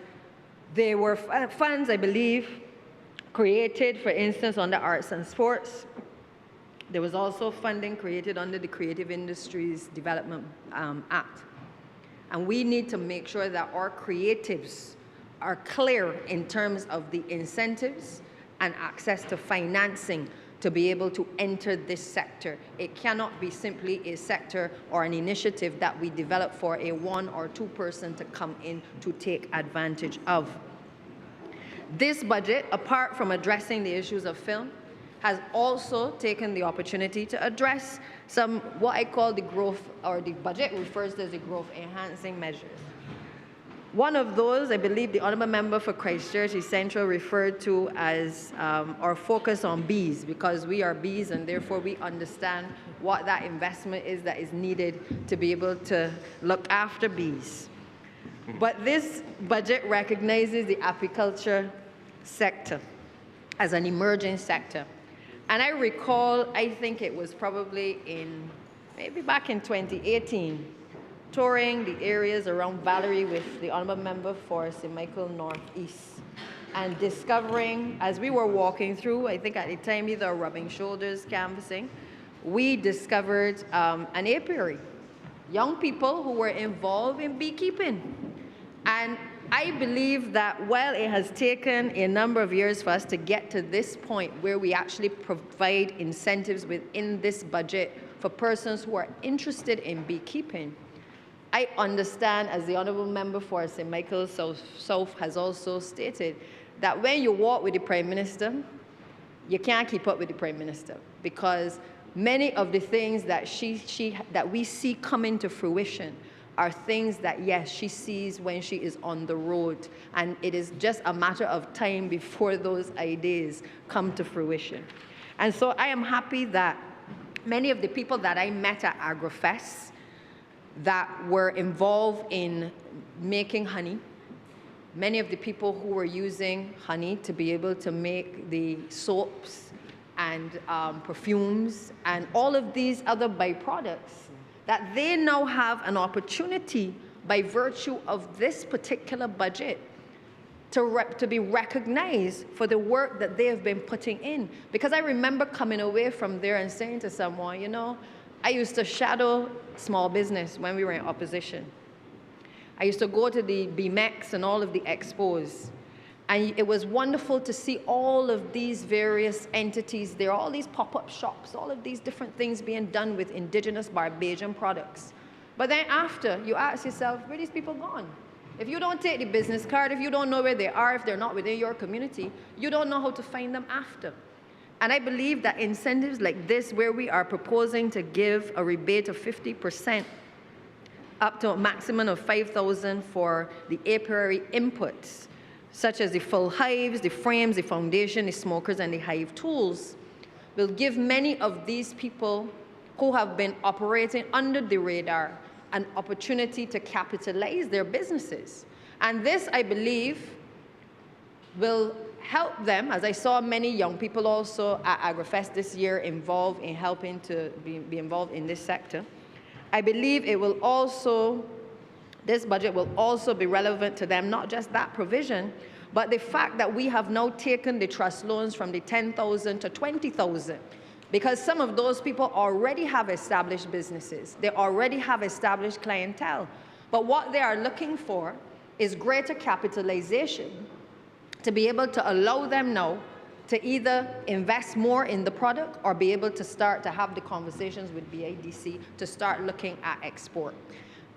there were funds, I believe, created, for instance, under Arts and Sports. There was also funding created under the Creative Industries Development Act. And we need to make sure that our creatives are clear in terms of the incentives and access to financing to be able to enter this sector. It cannot be simply a sector or an initiative that we develop for a one or two person to come in to take advantage of. This budget, apart from addressing the issues of film, has also taken the opportunity to address some, what I call the growth, or the budget refers to as the growth enhancing measures. One of those, I believe the Honourable Member for Christchurch East Central referred to as our focus on bees, because we are bees and therefore we understand what that investment is that is needed to be able to look after bees. But this budget recognizes the apiculture sector as an emerging sector. And I recall, I think it was probably maybe back in 2018, touring the areas around Valerie with the Honourable Member for St. Michael Northeast, and discovering, as we were walking through, I think at the time either rubbing shoulders, canvassing, we discovered an apiary, young people who were involved in beekeeping. And I believe that while it has taken a number of years for us to get to this point where we actually provide incentives within this budget for persons who are interested in beekeeping, I understand, as the Honourable Member for St. Michael South has also stated, that when you walk with the Prime Minister, you can't keep up with the Prime Minister, because many of the things that that we see coming to fruition are things that, yes, she sees when she is on the road, and it is just a matter of time before those ideas come to fruition. And so I am happy that many of the people that I met at AgriFest that were involved in making honey, many of the people who were using honey to be able to make the soaps and perfumes and all of these other byproducts, that they now have an opportunity by virtue of this particular budget to be recognized for the work that they have been putting in. Because I remember coming away from there and saying to someone, you know, I used to shadow small business when we were in opposition. I used to go to the BMEX and all of the expos. And it was wonderful to see all of these various entities there, all these pop-up shops, all of these different things being done with indigenous Barbadian products. But then after, you ask yourself, where are these people gone? If you don't take the business card, if you don't know where they are, if they're not within your community, you don't know how to find them after. And I believe that incentives like this, where we are proposing to give a rebate of 50% up to a maximum of $5,000 for the apiary inputs, such as the full hives, the frames, the foundation, the smokers, and the hive tools, will give many of these people who have been operating under the radar an opportunity to capitalize their businesses. And this, I believe, will help them, as I saw many young people also at AgriFest this year involved in helping to be involved in this sector. I believe it will also This budget will also be relevant to them, not just that provision, but the fact that we have now taken the trust loans from the 10,000 to 20,000, because some of those people already have established businesses. They already have established clientele. But what they are looking for is greater capitalization to be able to allow them now to either invest more in the product or be able to start to have the conversations with BIDC to start looking at export.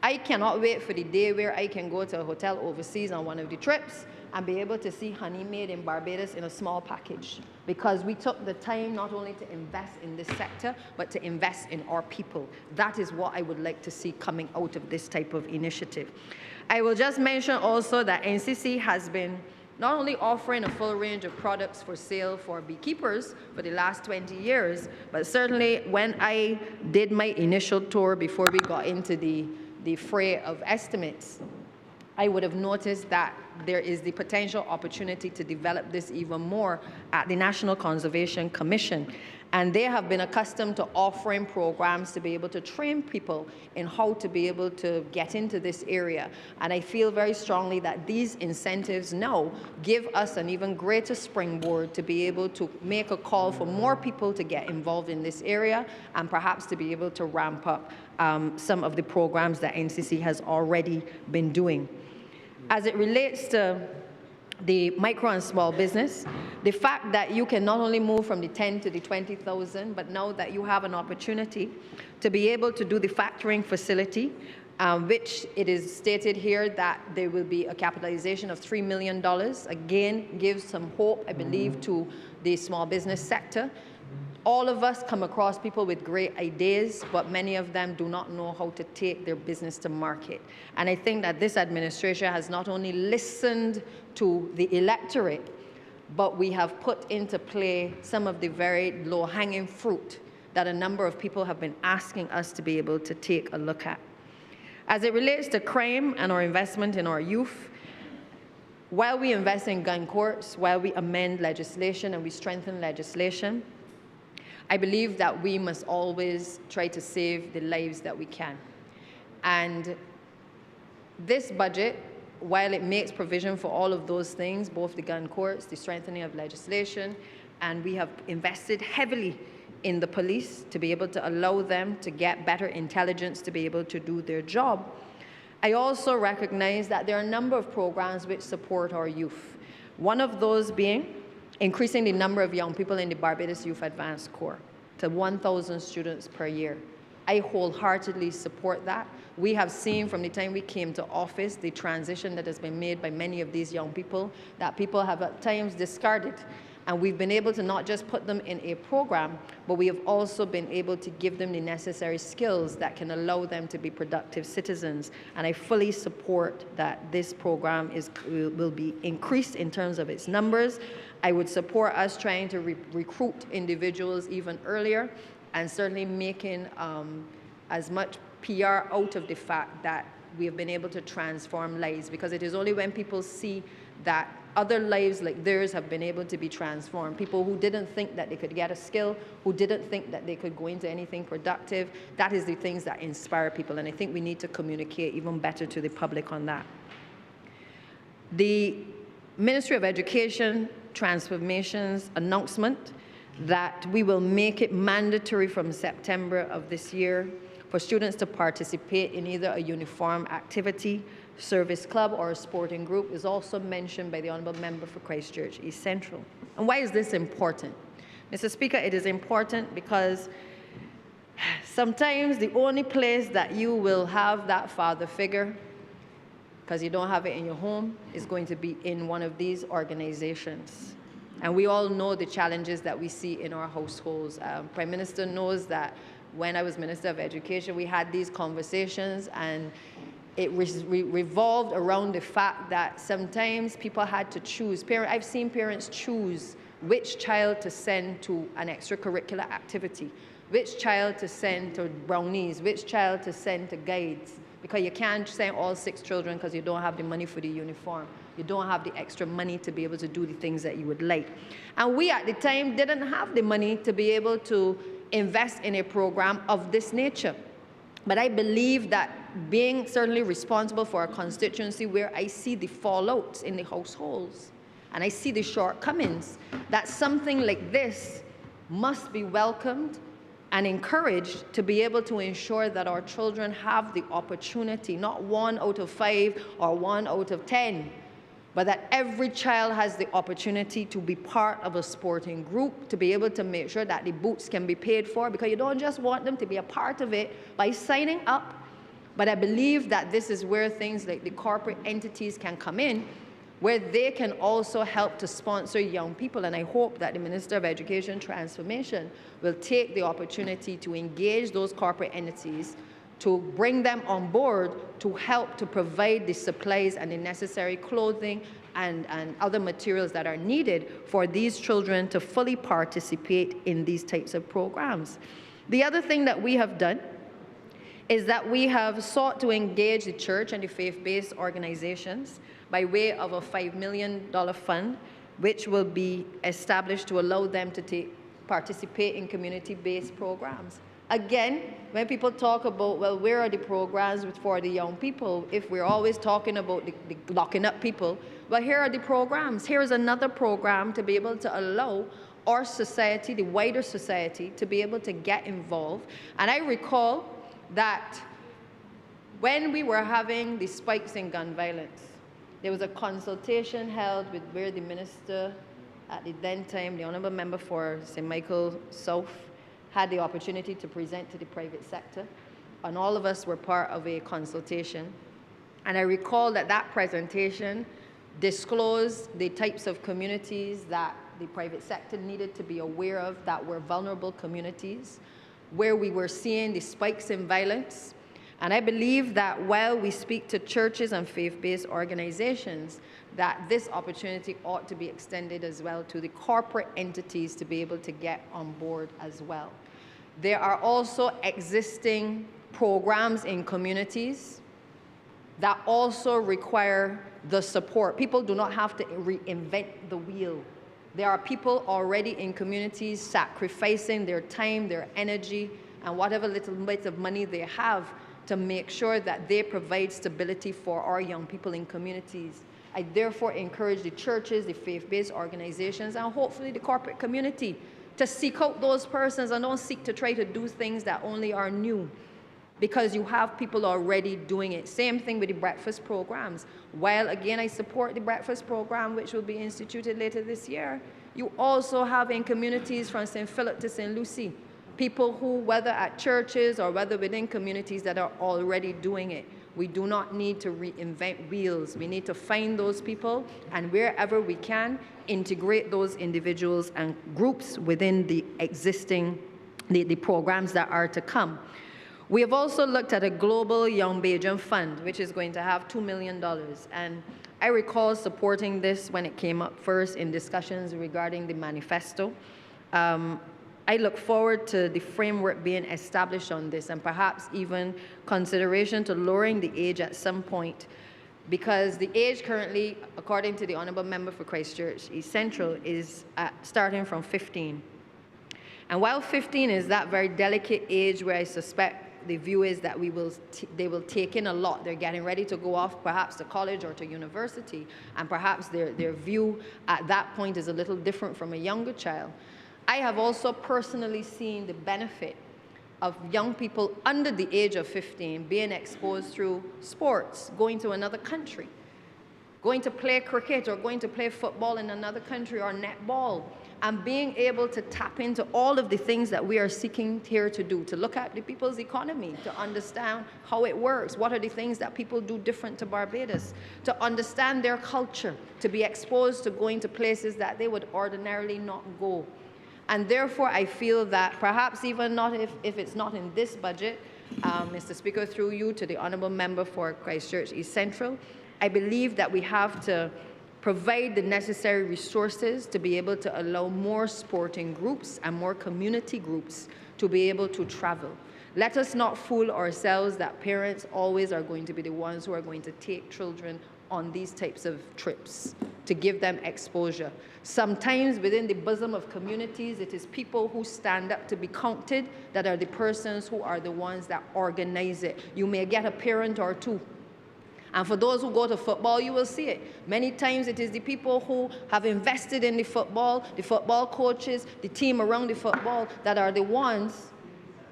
I cannot wait for the day where I can go to a hotel overseas on one of the trips and be able to see honey made in Barbados in a small package, because we took the time not only to invest in this sector, but to invest in our people. That is what I would like to see coming out of this type of initiative. I will just mention also that NCC has been not only offering a full range of products for sale for beekeepers for the last 20 years, but certainly when I did my initial tour before we got into the fray of estimates, I would have noticed that there is the potential opportunity to develop this even more at the National Conservation Commission. And they have been accustomed to offering programs to be able to train people in how to be able to get into this area. And I feel very strongly that these incentives now give us an even greater springboard to be able to make a call for more people to get involved in this area and perhaps to be able to ramp up some of the programs that NCC has already been doing. As it relates to the micro and small business, the fact that you can not only move from the 10 to the 20,000, but now that you have an opportunity to be able to do the factoring facility, which it is stated here that there will be a capitalization of $3 million, again, gives some hope, I believe, to the small business sector. All of us come across people with great ideas, but many of them do not know how to take their business to market. And I think that this administration has not only listened to the electorate, but we have put into play some of the very low-hanging fruit that a number of people have been asking us to be able to take a look at. As it relates to crime and our investment in our youth, while we invest in gun courts, while we amend legislation and we strengthen legislation, I believe that we must always try to save the lives that we can. And this budget, while it makes provision for all of those things, both the gun courts, the strengthening of legislation, and we have invested heavily in the police to be able to allow them to get better intelligence to be able to do their job, I also recognize that there are a number of programs which support our youth. One of those being increasing the number of young people in the Barbados Youth Advanced Corps to 1,000 students per year. I wholeheartedly support that. We have seen from the time we came to office the transition that has been made by many of these young people that people have at times discarded. And we've been able to not just put them in a program, but we have also been able to give them the necessary skills that can allow them to be productive citizens. And I fully support that this program will be increased in terms of its numbers. I would support us trying to recruit individuals even earlier, and certainly making as much PR out of the fact that we have been able to transform lives, because it is only when people see that other lives like theirs have been able to be transformed. People who didn't think that they could get a skill, who didn't think that they could go into anything productive, that is the things that inspire people, and I think we need to communicate even better to the public on that. The Ministry of Education Transformations announcement that we will make it mandatory from September of this year for students to participate in either a uniform activity, service club, or a sporting group is also mentioned by the Honourable Member for Christchurch East Central. And why is this important? Mr. Speaker, it is important because sometimes the only place that you will have that father figure, because you don't have it in your home, is going to be in one of these organizations. And we all know the challenges that we see in our households. Prime Minister knows that when I was Minister of Education, we had these conversations, and it revolved around the fact that sometimes people had to choose. I've seen parents choose which child to send to an extracurricular activity, which child to send to brownies, which child to send to guides, because you can't send all 6 children because you don't have the money for the uniform. You don't have the extra money to be able to do the things that you would like. And we at the time didn't have the money to be able to invest in a program of this nature. But I believe that being certainly responsible for a constituency where I see the fallouts in the households and I see the shortcomings, that something like this must be welcomed and encouraged to be able to ensure that our children have the opportunity, not 1 out of 5 or 1 out of 10, but that every child has the opportunity to be part of a sporting group, to be able to make sure that the boots can be paid for, because you don't just want them to be a part of it by signing up. But I believe that this is where things like the corporate entities can come in, where they can also help to sponsor young people. And I hope that the Minister of Education Transformation will take the opportunity to engage those corporate entities, to bring them on board to help to provide the supplies and the necessary clothing and other materials that are needed for these children to fully participate in these types of programs. The other thing that we have done is that we have sought to engage the church and the faith-based organizations by way of a $5 million fund, which will be established to allow them to participate in community-based programs. Again, when people talk about, well, where are the programs for the young people, if we're always talking about the locking up people, well, here are the programs. Here's another program to be able to allow our society, the wider society, to be able to get involved. And I recall that when we were having the spikes in gun violence, there was a consultation held with where the minister at the then time, the Honourable Member for St. Michael South, had the opportunity to present to the private sector, and all of us were part of a consultation. And I recall that that presentation disclosed the types of communities that the private sector needed to be aware of that were vulnerable communities, where we were seeing the spikes in violence. And I believe that while we speak to churches and faith-based organizations, that this opportunity ought to be extended as well to the corporate entities to be able to get on board as well. There are also existing programs in communities that also require the support. People do not have to reinvent the wheel. There are people already in communities sacrificing their time, their energy, and whatever little bit of money they have to make sure that they provide stability for our young people in communities. I therefore encourage the churches, the faith-based organizations, and hopefully the corporate community to seek out those persons and don't seek to try to do things that only are new, because you have people already doing it. Same thing with the breakfast programs. While, again, I support the breakfast program, which will be instituted later this year, you also have in communities from St. Philip to St. Lucie, people who, whether at churches or whether within communities, that are already doing it. We do not need to reinvent wheels. We need to find those people, and wherever we can, integrate those individuals and groups within the existing, the programs that are to come. We have also looked at a global Young Bajan fund, which is going to have $2 million. And I recall supporting this when it came up first in discussions regarding the manifesto. I look forward to the framework being established on this, and perhaps even consideration to lowering the age at some point, because the age currently, according to the Honourable Member for Christchurch East Central, is starting from 15. And while 15 is that very delicate age where I suspect the view is that they will take in a lot. They're getting ready to go off perhaps to college or to university, and perhaps their view at that point is a little different from a younger child. I have also personally seen the benefit of young people under the age of 15 being exposed through sports, going to another country, going to play cricket or going to play football in another country or netball, and being able to tap into all of the things that we are seeking here to do, to look at the people's economy, to understand how it works, what are the things that people do different to Barbados, to understand their culture, to be exposed to going to places that they would ordinarily not go. And therefore, I feel that perhaps even not if it's not in this budget, Mr. Speaker, through you to the Honourable Member for Christchurch East Central, I believe that we have to provide the necessary resources to be able to allow more sporting groups and more community groups to be able to travel. Let us not fool ourselves that parents always are going to be the ones who are going to take children on these types of trips to give them exposure. Sometimes within the bosom of communities, it is people who stand up to be counted that are the persons who are the ones that organize it. You may get a parent or two. And for those who go to football, you will see it. Many times it is the people who have invested in the football coaches, the team around the football, that are the ones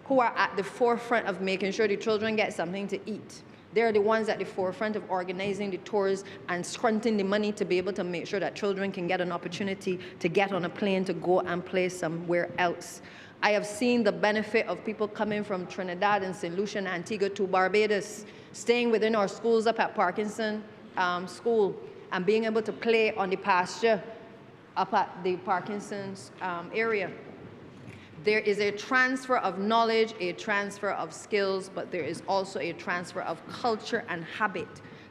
who are at the forefront of making sure the children get something to eat. They're the ones at the forefront of organizing the tours and scrunting the money to be able to make sure that children can get an opportunity to get on a plane to go and play somewhere else. I have seen the benefit of people coming from Trinidad and St. Lucia and Antigua to Barbados, staying within our schools up at Parkinson School and being able to play on the pasture up at the Parkinson's area. There is a transfer of knowledge, a transfer of skills, but there is also a transfer of culture and habit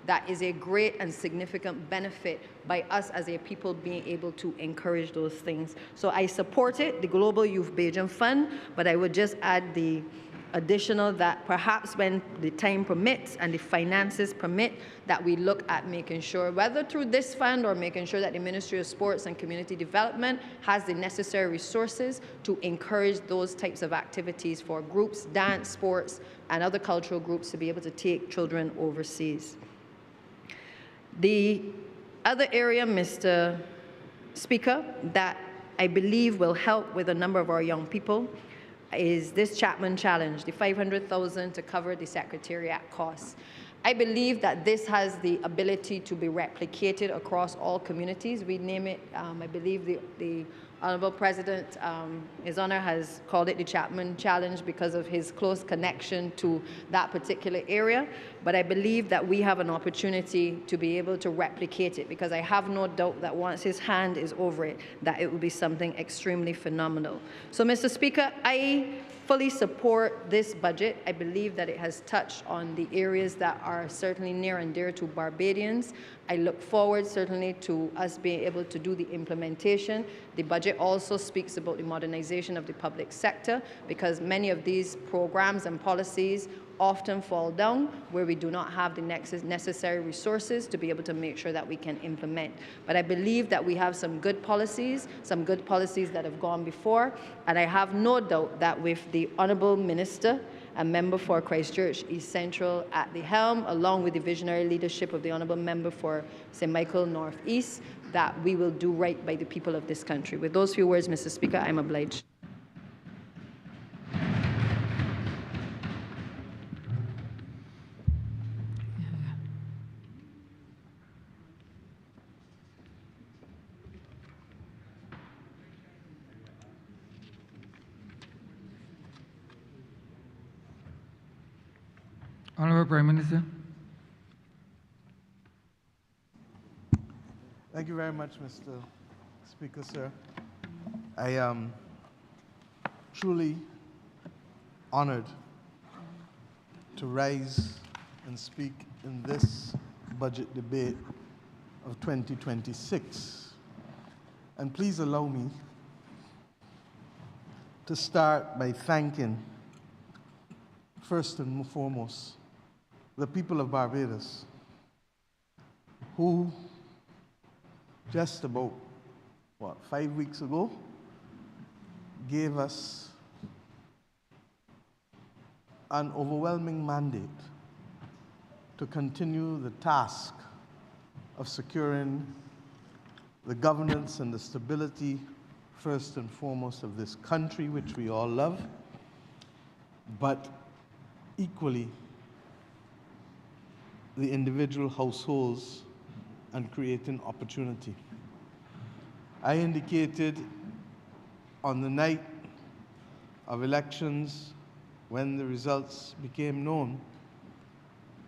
that is a great and significant benefit by us as a people being able to encourage those things. So I support it, the Global Youth Beijing Fund, but I would just add the additional that perhaps when the time permits and the finances permit, that we look at making sure, whether through this fund or making sure that the Ministry of Sports and Community Development has the necessary resources to encourage those types of activities for groups, dance, sports, and other cultural groups to be able to take children overseas. The other area, Mr. Speaker, that I believe will help with a number of our young people is this Chapman Challenge, the $500,000 to cover the Secretariat costs. I believe that this has the ability to be replicated across all communities. We name it, I believe the Honourable President, His Honour has called it the Chapman Challenge because of his close connection to that particular area. But I believe that we have an opportunity to be able to replicate it, because I have no doubt that once his hand is over it, that it will be something extremely phenomenal. So, Mr. Speaker, I fully support this budget. I believe that it has touched on the areas that are certainly near and dear to Barbadians. I look forward certainly to us being able to do the implementation. The budget also speaks about the modernization of the public sector, because many of these programs and policies often fall down where we do not have the necessary resources to be able to make sure that we can implement. But I believe that we have some good policies that have gone before, and I have no doubt that with the Honourable Minister and Member for Christchurch East Central at the helm, along with the visionary leadership of the Honourable Member for St. Michael North East, that we will do right by the people of this country. With those few words, Mr. Speaker, I'm obliged. Honourable Prime Minister. Thank you very much, Mr. Speaker, sir. I am truly honored to rise and speak in this budget debate of 2026. And please allow me to start by thanking, first and foremost, the people of Barbados, who just about, 5 weeks ago, gave us an overwhelming mandate to continue the task of securing the governance and the stability, first and foremost, of this country, which we all love, but equally the individual households and creating opportunity. I indicated on the night of elections, when the results became known,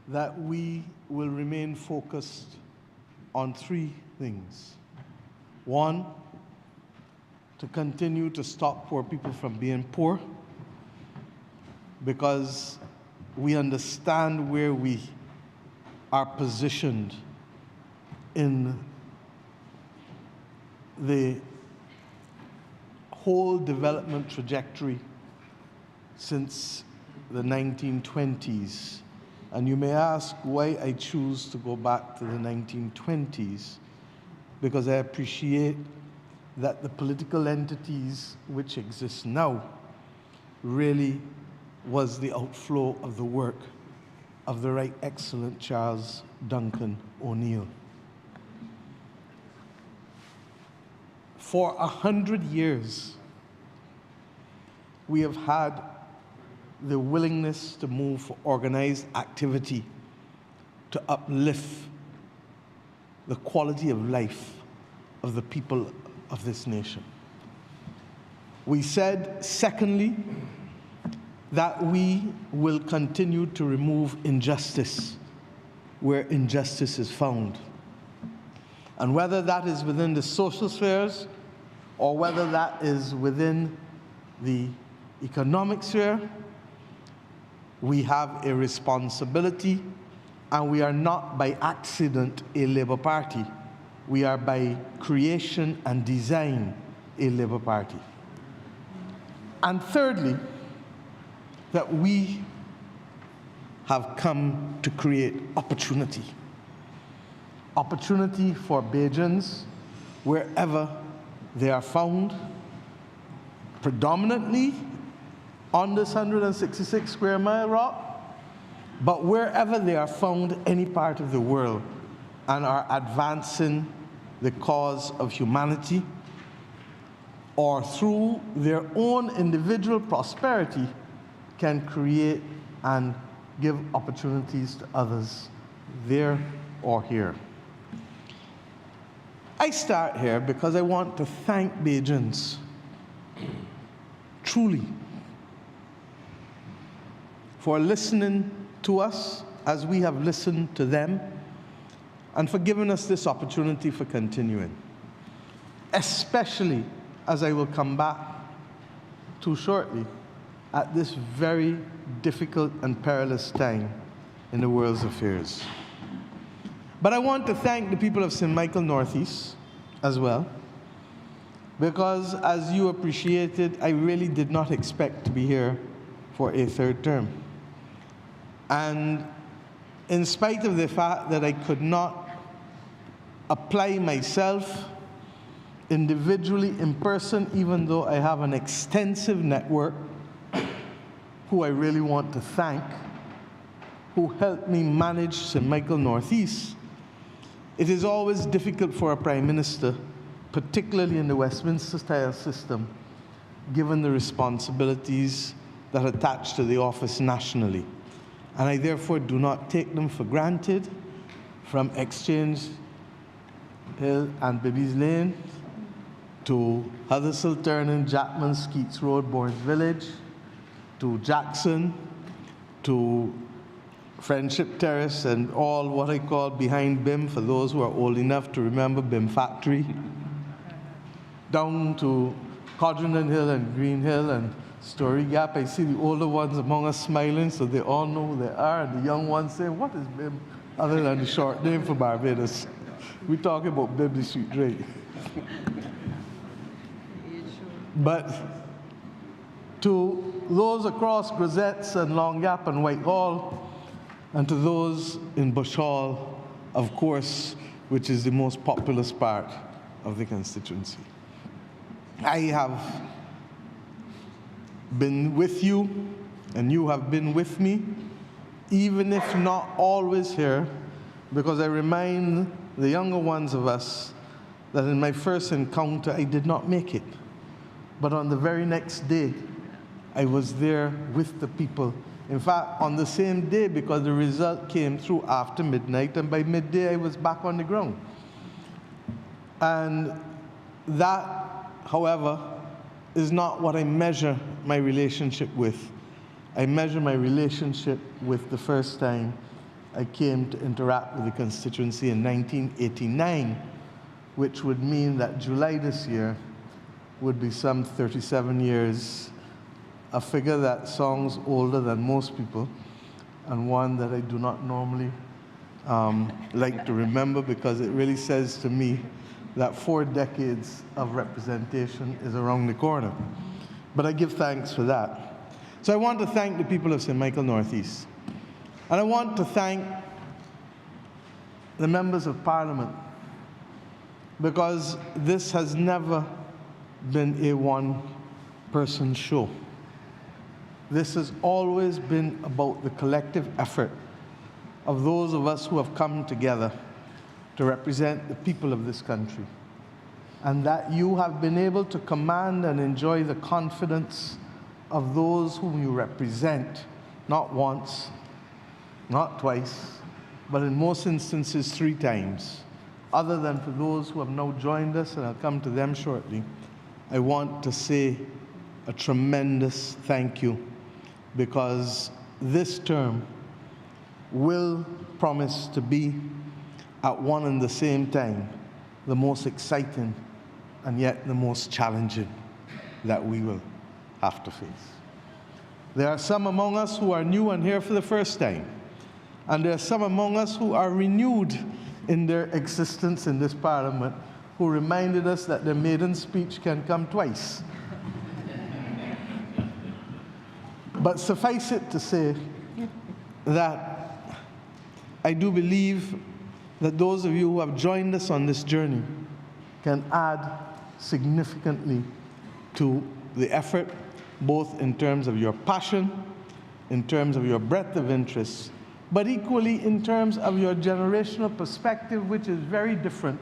that we will remain focused on three things. One, to continue to stop poor people from being poor, because we understand where we are positioned in the whole development trajectory since the 1920s And you may ask why I choose to go back to the 1920s, because I appreciate that the political entities which exist now really was the outflow of the work of the Right Excellent Charles Duncan O'Neill. For 100 years, we have had the willingness to move for organized activity to uplift the quality of life of the people of this nation. We said, secondly, that we will continue to remove injustice where injustice is found. And whether that is within the social spheres or whether that is within the economic sphere, we have a responsibility, and we are not by accident a Labour Party. We are by creation and design a Labour Party. And thirdly, that we have come to create opportunity. Opportunity for Bajans wherever they are found, predominantly on this 166 square mile rock, but wherever they are found any part of the world and are advancing the cause of humanity, or through their own individual prosperity can create and give opportunities to others there or here. I start here because I want to thank Bajans, truly, for listening to us as we have listened to them, and for giving us this opportunity for continuing, especially, as I will come back to shortly, at this very difficult and perilous time in the world's affairs. But I want to thank the people of St. Michael Northeast as well, because as you appreciated, I really did not expect to be here for a third term. And in spite of the fact that I could not apply myself individually in person, even though I have an extensive network who I really want to thank, who helped me manage St. Michael Northeast, it is always difficult for a Prime Minister, particularly in the Westminster-style system, given the responsibilities that attach to the office nationally. And I therefore do not take them for granted, from Exchange Hill and Bibby's Lane to Huddersfield Turning, Jackman, Skeets Road, Bournes Village, to Jackson, to Friendship Terrace, and all what I call behind BIM, for those who are old enough to remember BIM Factory, down to Codrington Hill and Green Hill and Story Gap. I see the older ones among us smiling, so they all know who they are, and the young ones say, what is BIM, other than the short name for Barbados? We're talking about BIM Street, right? But to those across Grisettes and Long Gap and Whitehall, and to those in Bush Hall, of course, which is the most populous part of the constituency. I have been with you, and you have been with me, even if not always here, because I remind the younger ones of us that in my first encounter, I did not make it. But on the very next day, I was there with the people. In fact, on the same day, because the result came through after midnight, and by midday, I was back on the ground. And that, however, is not what I measure my relationship with. I measure my relationship with the first time I came to interact with the constituency in 1989, which would mean that July this year would be some 37 years, a figure that sounds older than most people, and one that I do not normally like to remember, because it really says to me that 4 decades of representation is around the corner. But I give thanks for that. So I want to thank the people of St. Michael Northeast. And I want to thank the members of Parliament, because this has never been a one-person show. This has always been about the collective effort of those of us who have come together to represent the people of this country, and that you have been able to command and enjoy the confidence of those whom you represent, not once, not twice, but in most instances 3 times. Other than for those who have now joined us, and I'll come to them shortly, I want to say a tremendous thank you, because this term will promise to be, at one and the same time, the most exciting and yet the most challenging that we will have to face. There are some among us who are new and here for the first time, and there are some among us who are renewed in their existence in this Parliament, who reminded us that their maiden speech can come twice. But suffice it to say that I do believe that those of you who have joined us on this journey can add significantly to the effort, both in terms of your passion, in terms of your breadth of interests, but equally in terms of your generational perspective, which is very different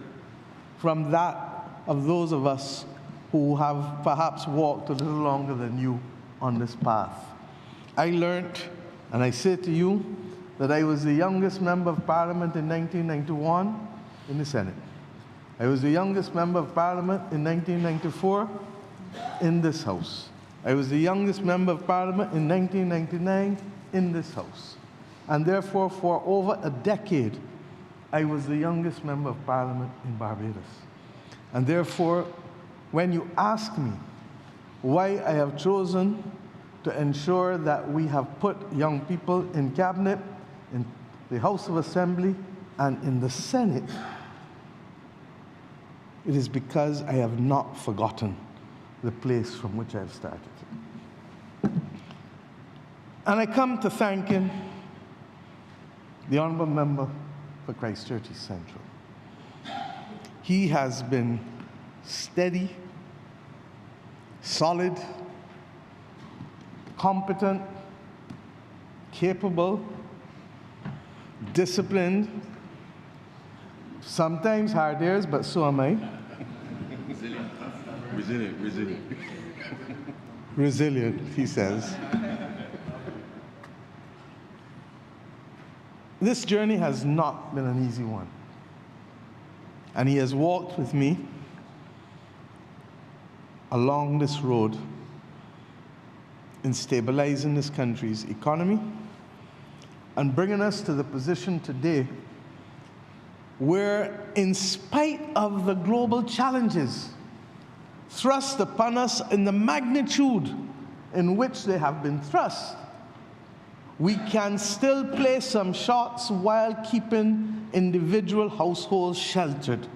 from that of those of us who have perhaps walked a little longer than you on this path. I learned, and I say to you, that I was the youngest member of Parliament in 1991 in the Senate. I was the youngest member of Parliament in 1994 in this House. I was the youngest member of Parliament in 1999 in this House. And therefore, for over a decade, I was the youngest member of Parliament in Barbados. And therefore, when you ask me why I have chosen to ensure that we have put young people in Cabinet, in the House of Assembly, and in the Senate, it is because I have not forgotten the place from which I have started. And I come to thanking the Honourable Member for Christchurch East Central. He has been steady, solid, competent, capable, disciplined, sometimes hard ears, but so am I. Resilient. Resilient, he says. This journey has not been an easy one. And he has walked with me along this road in stabilizing this country's economy and bringing us to the position today where, in spite of the global challenges thrust upon us in the magnitude in which they have been thrust, we can still play some shots while keeping individual households sheltered.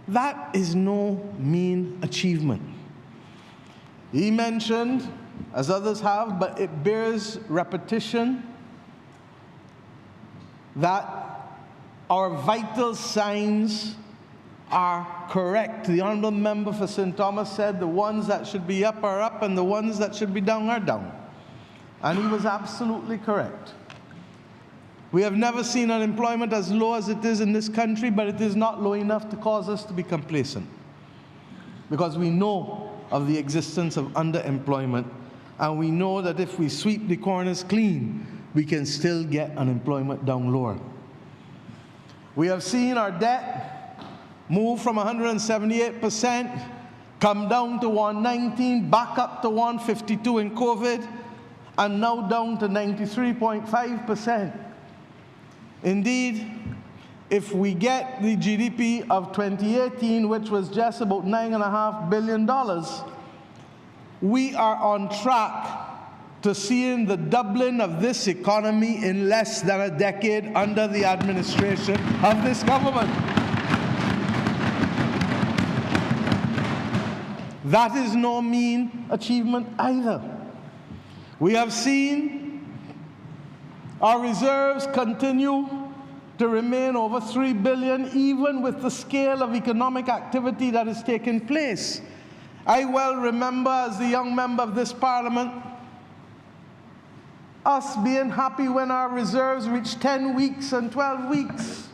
That is no mean achievement. He mentioned, as others have, but it bears repetition, that our vital signs are correct. The Honourable Member for St. Thomas said the ones that should be up are up and the ones that should be down are down. And he was absolutely correct. We have never seen unemployment as low as it is in this country, but it is not low enough to cause us to be complacent, because we know of the existence of underemployment, and we know that if we sweep the corners clean, we can still get unemployment down lower. We have seen our debt move from 178%, come down to 119, back up to 152 in COVID, and now down to 93.5%. Indeed, if we get the GDP of 2018, which was just about $9.5 billion, we are on track to seeing the doubling of this economy in less than a decade under the administration of this government. That is no mean achievement either. We have seen Our reserves continue to remain over $3 billion, even with the scale of economic activity that is taking place. I well remember, as a young member of this Parliament, us being happy when our reserves reached 10 weeks and 12 weeks.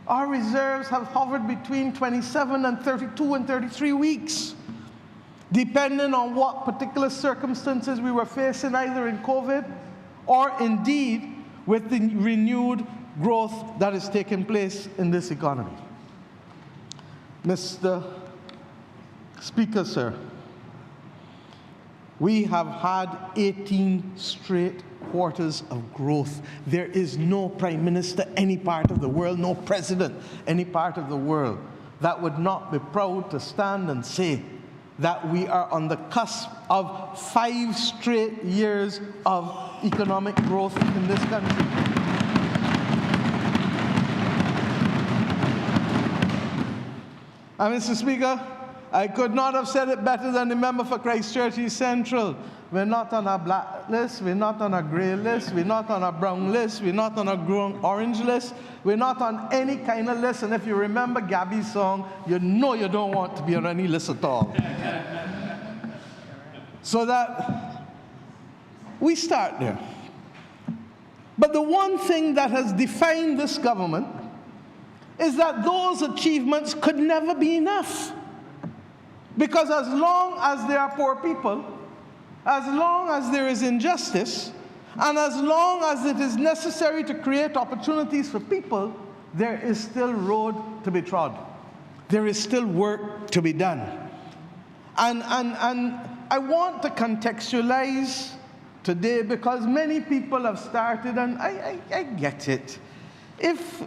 Our reserves have hovered between 27 and 32 and 33 weeks, depending on what particular circumstances we were facing, either in COVID or indeed with the renewed growth that is taking place in this economy. Mr. Speaker, sir, we have had 18 straight quarters of growth. There is no prime minister any part of the world, no president any part of the world that would not be proud to stand and say that we are on the cusp of 5 straight years of economic growth in this country. And Mr. Speaker, I could not have said it better than the member for Christchurch East Central. We're not on a black list, we're not on a gray list, we're not on a brown list, we're not on a orange list, we're not on any kind of list. And if you remember Gabby's song, you know you don't want to be on any list at all. So that we start there. But the one thing that has defined this government is that those achievements could never be enough. Because as long as there are poor people, as long as there is injustice, and as long as it is necessary to create opportunities for people, there is still road to be trod. There is still work to be done. And I want to contextualize today because many people have started, and I get it. If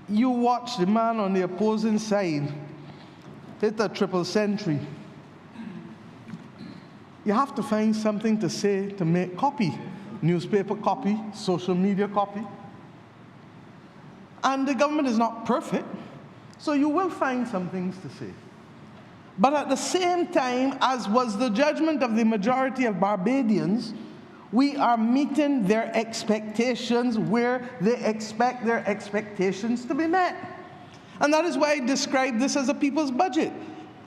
you watch the man on the opposing side hit a triple century, you have to find something to say to make copy. Newspaper copy, social media copy. And the government is not perfect, so you will find some things to say. But at the same time, as was the judgment of the majority of Barbadians, we are meeting their expectations where they expect their expectations to be met. And that is why I describe this as a people's budget.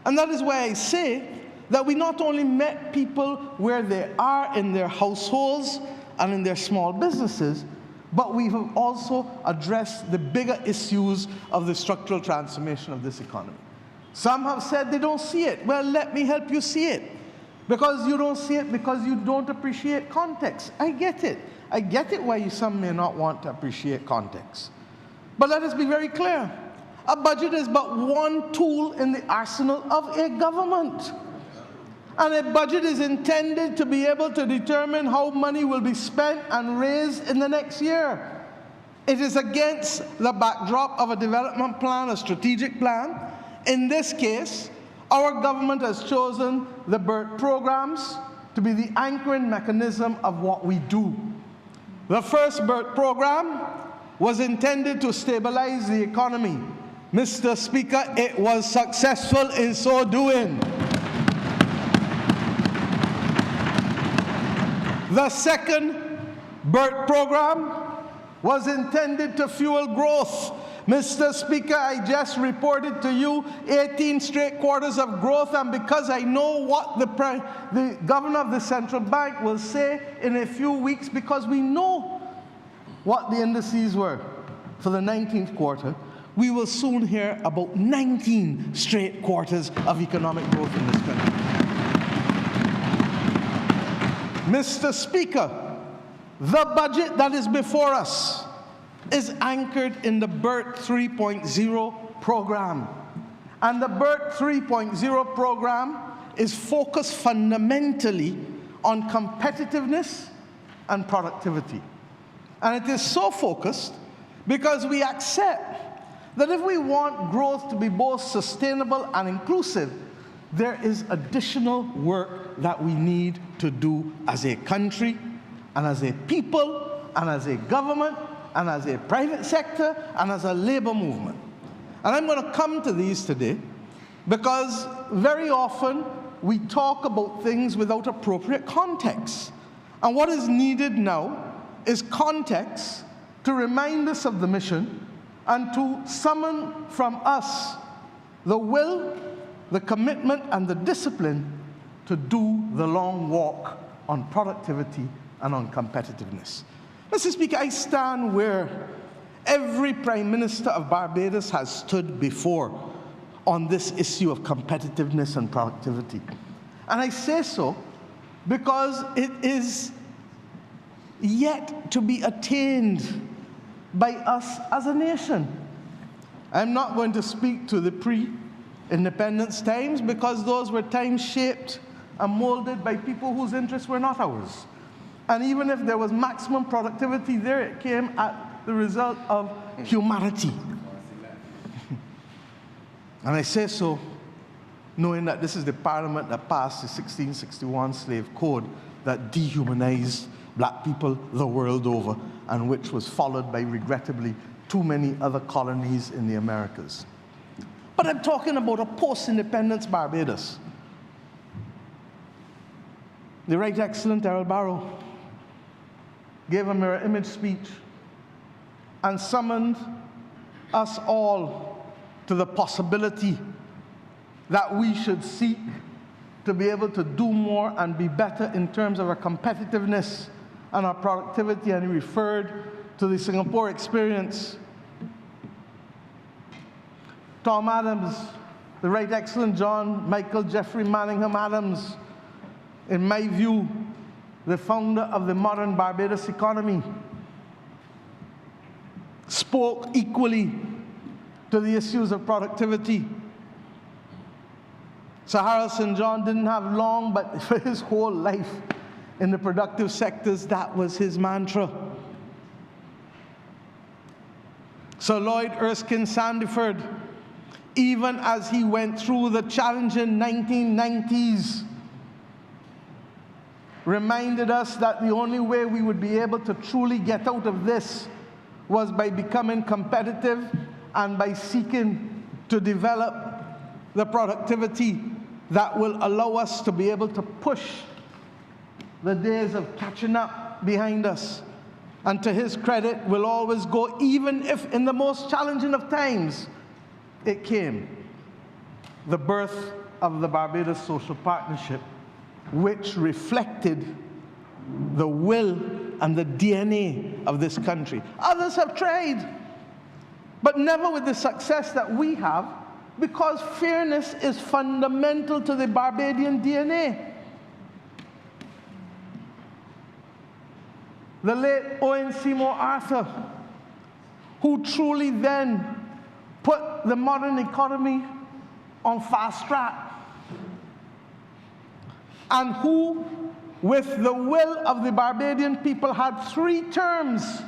And that is why I say that we not only met people where they are in their households and in their small businesses, but we have also addressed the bigger issues of the structural transformation of this economy. Some have said they don't see it. Well, let me help you see it. Because you don't see it because you don't appreciate context. I get it. I get it why some may not want to appreciate context. But let us be very clear. A budget is but one tool in the arsenal of a government. And a budget is intended to be able to determine how money will be spent and raised in the next year. It is against the backdrop of a development plan, a strategic plan. In this case, our government has chosen the BERT programs to be the anchoring mechanism of what we do. The first BERT program was intended to stabilize the economy. Mr. Speaker, it was successful in so doing. The second BERT program was intended to fuel growth. Mr. Speaker, I just reported to you 18 straight quarters of growth, and because I know what the governor of the central bank will say in a few weeks, because we know what the indices were for the 19th quarter, we will soon hear about 19 straight quarters of economic growth in this country. Mr. Speaker, the budget that is before us is anchored in the BERT 3.0 program. And the BERT 3.0 program is focused fundamentally on competitiveness and productivity. And it is so focused because we accept that if we want growth to be both sustainable and inclusive, there is additional work that we need to do as a country, and as a people, and as a government, and as a private sector, and as a labor movement. And I'm going to come to these today because very often we talk about things without appropriate context. And what is needed now is context to remind us of the mission and to summon from us the will, the commitment, and the discipline to do the long walk on productivity and on competitiveness. Mr. Speaker, I stand where every Prime Minister of Barbados has stood before on this issue of competitiveness and productivity. And I say so because it is yet to be attained by us as a nation. I'm not going to speak to the pre-independence times because those were times shaped and molded by people whose interests were not ours. And even if there was maximum productivity there, it came at the result of humanity. And I say so knowing that this is the parliament that passed the 1661 Slave Code that dehumanized black people the world over, and which was followed by, regrettably, too many other colonies in the Americas. But I'm talking about a post-independence Barbados. The Right Excellent Errol Barrow gave a mirror image speech and summoned us all to the possibility that we should seek to be able to do more and be better in terms of our competitiveness and our productivity, and he referred to the Singapore experience. Tom Adams, the Right Excellent John Michael Jeffrey Manningham Adams, in my view, the founder of the modern Barbados economy, spoke equally to the issues of productivity. Sir Harold St. John didn't have long, but for his whole life in the productive sectors, that was his mantra. Sir Lloyd Erskine Sandiford, even as he went through the challenging 1990s, reminded us that the only way we would be able to truly get out of this was by becoming competitive and by seeking to develop the productivity that will allow us to be able to push the days of catching up behind us. And to his credit, will always go, even if in the most challenging of times it came. The birth of the Barbados Social Partnership, which reflected the will and the DNA of this country. Others have tried, but never with the success that we have, because fairness is fundamental to the Barbadian DNA. The late Owen Seymour Arthur, who truly then put the modern economy on fast track, and who, with the will of the Barbadian people, had 3 terms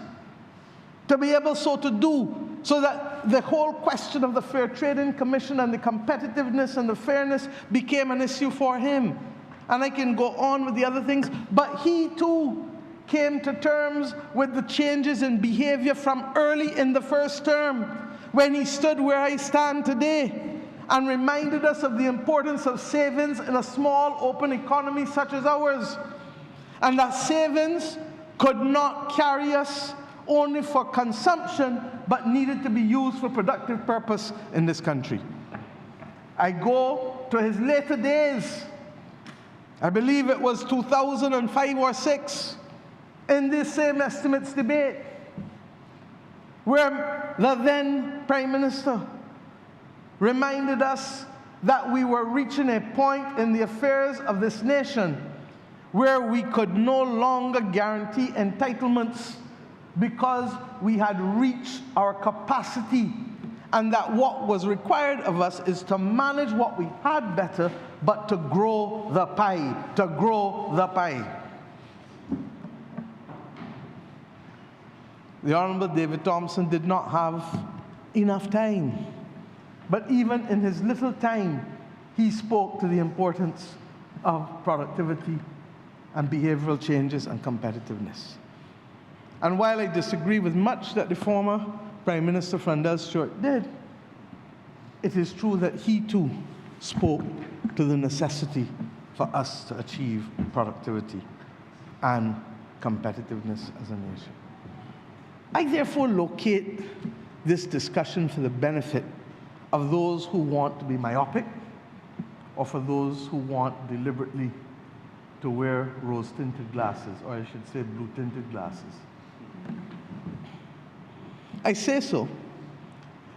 to be able so to do, so that the whole question of the Fair Trading Commission and the competitiveness and the fairness became an issue for him. And I can go on with the other things, but he too came to terms with the changes in behavior from early in the first term, when he stood where I stand today and reminded us of the importance of savings in a small, open economy such as ours, and that savings could not carry us only for consumption, but needed to be used for productive purpose in this country. I go to his later days, I believe it was 2005 or 6, in this same estimates debate, where the then Prime Minister reminded us that we were reaching a point in the affairs of this nation where we could no longer guarantee entitlements because we had reached our capacity, and that what was required of us is to manage what we had better, but to grow the pie, to grow the pie. The Honourable David Thompson did not have enough time, but even in his little time, he spoke to the importance of productivity and behavioral changes and competitiveness. And while I disagree with much that the former Prime Minister Frandel Stewart did, it is true that he too spoke to the necessity for us to achieve productivity and competitiveness as a nation. I therefore locate this discussion for the benefit of those who want to be myopic, or for those who want deliberately to wear rose-tinted glasses, or I should say blue-tinted glasses. I say so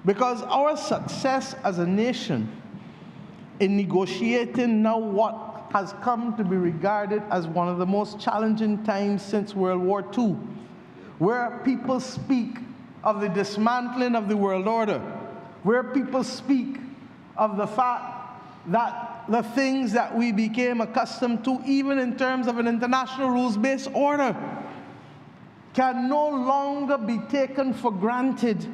because our success as a nation in negotiating now what has come to be regarded as one of the most challenging times since World War II, where people speak of the dismantling of the world order, where people speak of the fact that the things that we became accustomed to, even in terms of an international rules-based order, can no longer be taken for granted.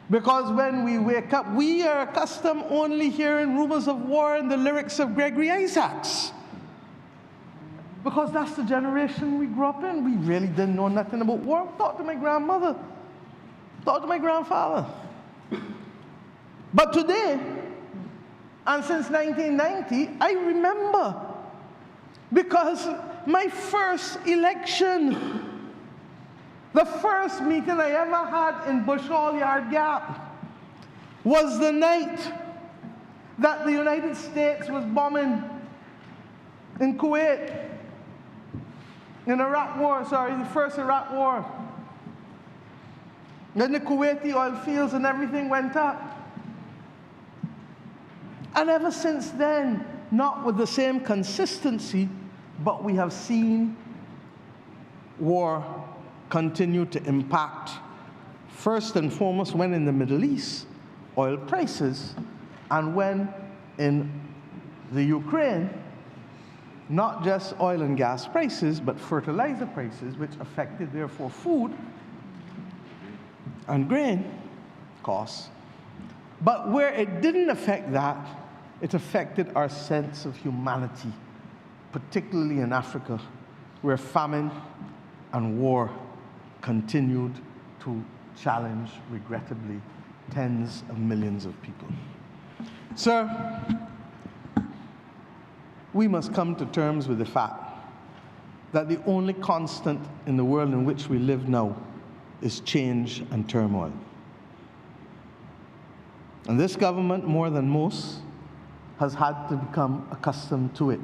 Because when we wake up, we are accustomed only hearing rumors of war and the lyrics of Gregory Isaacs. Because that's the generation we grew up in. We really didn't know nothing about war. Talk to my grandmother. Talk to my grandfather. But today, and since 1990, I remember, because my first election, the first meeting I ever had in Bushall Yard Gap, was the night that the United States was bombing in Kuwait, in Iraq War, the first Iraq War. Then the Kuwaiti oil fields and everything went up. And ever since then, not with the same consistency, but we have seen war continue to impact, first and foremost, when in the Middle East, oil prices, and when in the Ukraine, not just oil and gas prices, but fertilizer prices, which affected, therefore, food and grain costs. But where it didn't affect that, it affected our sense of humanity, particularly in Africa, where famine and war continued to challenge, regrettably, tens of millions of people. Sir, we must come to terms with the fact that the only constant in the world in which we live now is change and turmoil. And this government, more than most, has had to become accustomed to it.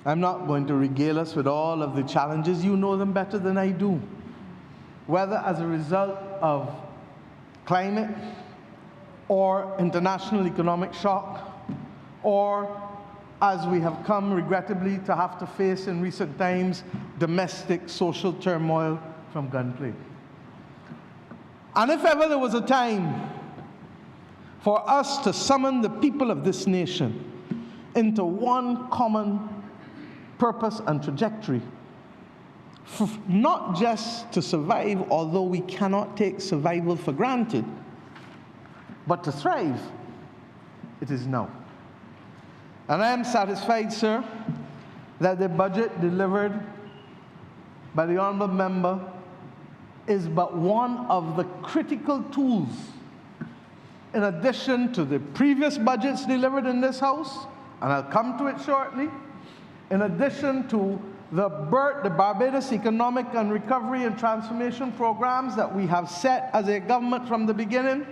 I'm not going to regale us with all of the challenges. You know them better than I do. Whether as a result of climate or international economic shock, or as we have come, regrettably, to have to face in recent times, domestic social turmoil from gunplay. And if ever there was a time for us to summon the people of this nation into one common purpose and trajectory, not just to survive, although we cannot take survival for granted, but to thrive, it is now. And I am satisfied, sir, that the budget delivered by the Honourable Member is but one of the critical tools, in addition to the previous budgets delivered in this House, and I'll come to it shortly, in addition to the Barbados Economic and Recovery and Transformation programs that we have set as a government from the beginning,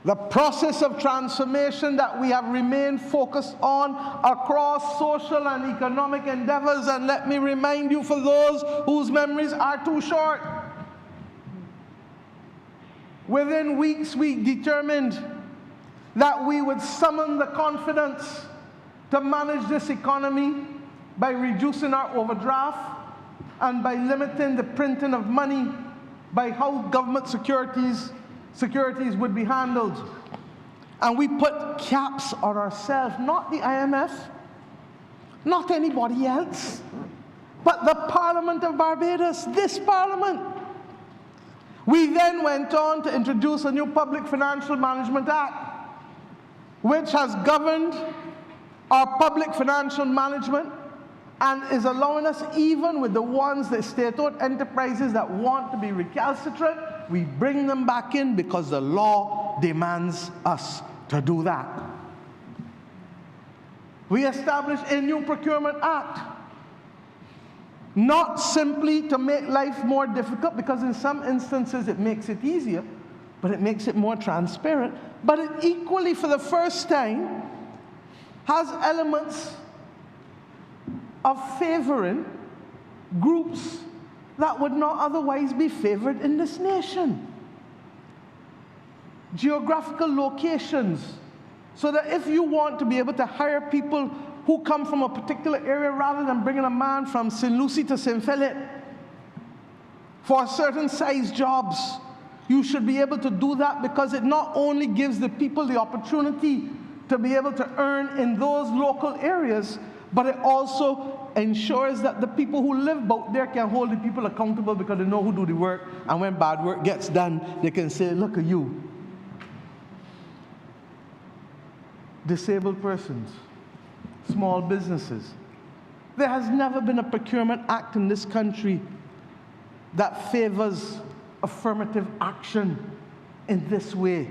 the process of transformation that we have remained focused on across social and economic endeavors. And let me remind you, for those whose memories are too short, within weeks we determined that we would summon the confidence to manage this economy by reducing our overdraft and by limiting the printing of money, by how government securities would be handled. And we put caps on ourselves, not the IMF, not anybody else, but the Parliament of Barbados, this Parliament. We then went on to introduce a new Public Financial Management Act, which has governed our public financial management and is allowing us, even with the ones, the state-owned enterprises that want to be recalcitrant, we bring them back in because the law demands us to do that. We established a new Procurement Act, not simply to make life more difficult, because in some instances it makes it easier, but it makes it more transparent. But it equally, for the first time, has elements of favoring groups that would not otherwise be favored in this nation. Geographical locations, so that if you want to be able to hire people who come from a particular area, rather than bringing a man from St. Lucie to St. Philip for certain size jobs, you should be able to do that, because it not only gives the people the opportunity to be able to earn in those local areas, but it also ensures that the people who live out there can hold the people accountable, because they know who do the work, and when bad work gets done, they can say, look at you. Disabled persons, small businesses. There has never been a procurement act in this country that favors affirmative action in this way.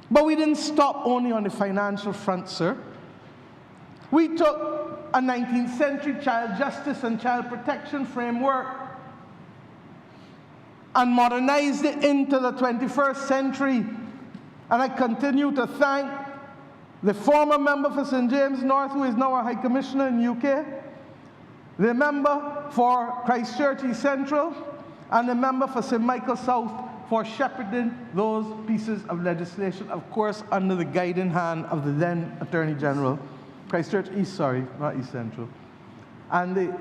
But we didn't stop only on the financial front, sir. We took a 19th century child justice and child protection framework and modernized it into the 21st century. And I continue to thank the former member for St. James North, who is now a High Commissioner in the UK, the member for Christchurch East Central, and the member for St. Michael South for shepherding those pieces of legislation, of course, under the guiding hand of the then Attorney General, Christchurch East, sorry, not East Central, and the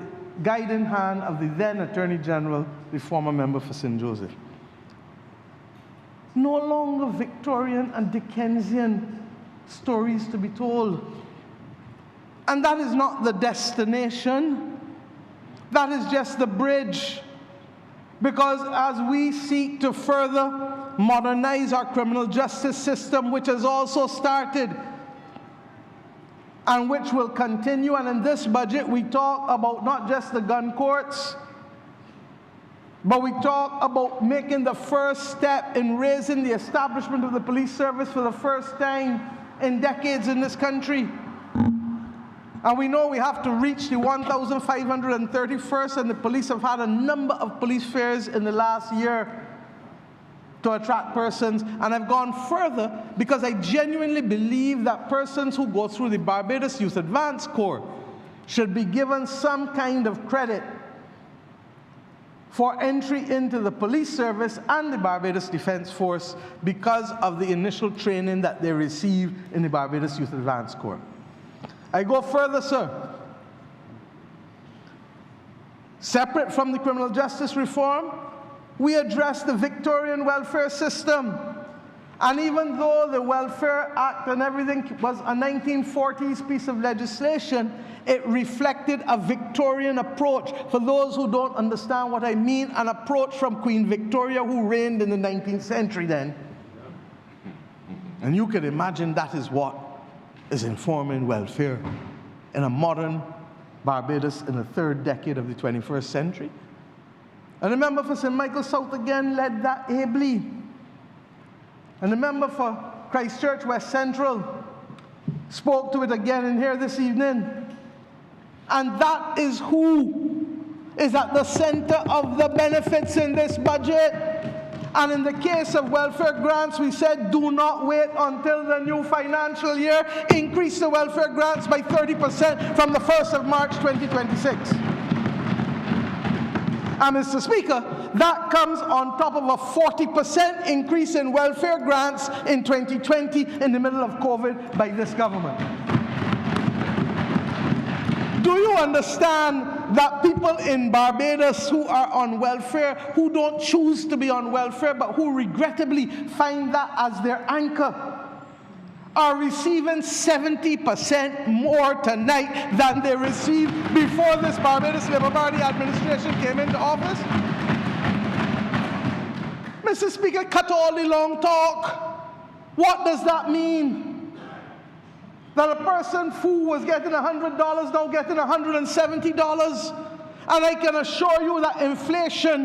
guiding hand of the then Attorney General, the former member for St. Joseph. No longer Victorian and Dickensian stories to be told. And that is not the destination. That is just the bridge. Because as we seek to further modernize our criminal justice system, which has also started and which will continue, and in this budget we talk about not just the gun courts, but we talk about making the first step in raising the establishment of the police service for the first time in decades in this country. And we know we have to reach the 1,531st, and the police have had a number of police fairs in the last year to attract persons. And I've gone further because I genuinely believe that persons who go through the Barbados Youth Advance Corps should be given some kind of credit for entry into the police service and the Barbados Defense Force because of the initial training that they receive in the Barbados Youth Advance Corps. I go further, sir. Separate from the criminal justice reform, we address the Victorian welfare system. And even though the Welfare Act and everything was a 1940s piece of legislation, it reflected a Victorian approach. For those who don't understand what I mean, an approach from Queen Victoria, who reigned in the 19th century then. And you can imagine that is what is informing welfare in a modern Barbados in the third decade of the 21st century. And the member for St. Michael South again led that ably. And the member for Christchurch West Central spoke to it again in here this evening. And that is who is at the center of the benefits in this budget. And in the case of welfare grants, we said do not wait until the new financial year. Increase the welfare grants by 30% from the 1st of March 2026. And Mr. Speaker, that comes on top of a 40% increase in welfare grants in 2020 in the middle of COVID by this government. Do you understand that people in Barbados who are on welfare, who don't choose to be on welfare, but who regrettably find that as their anchor, are receiving 70% more tonight than they received before this Barbados Labour Party administration came into office? Mr. Speaker, cut all the long talk. What does that mean? That a person who was getting $100 now getting $170? And I can assure you that inflation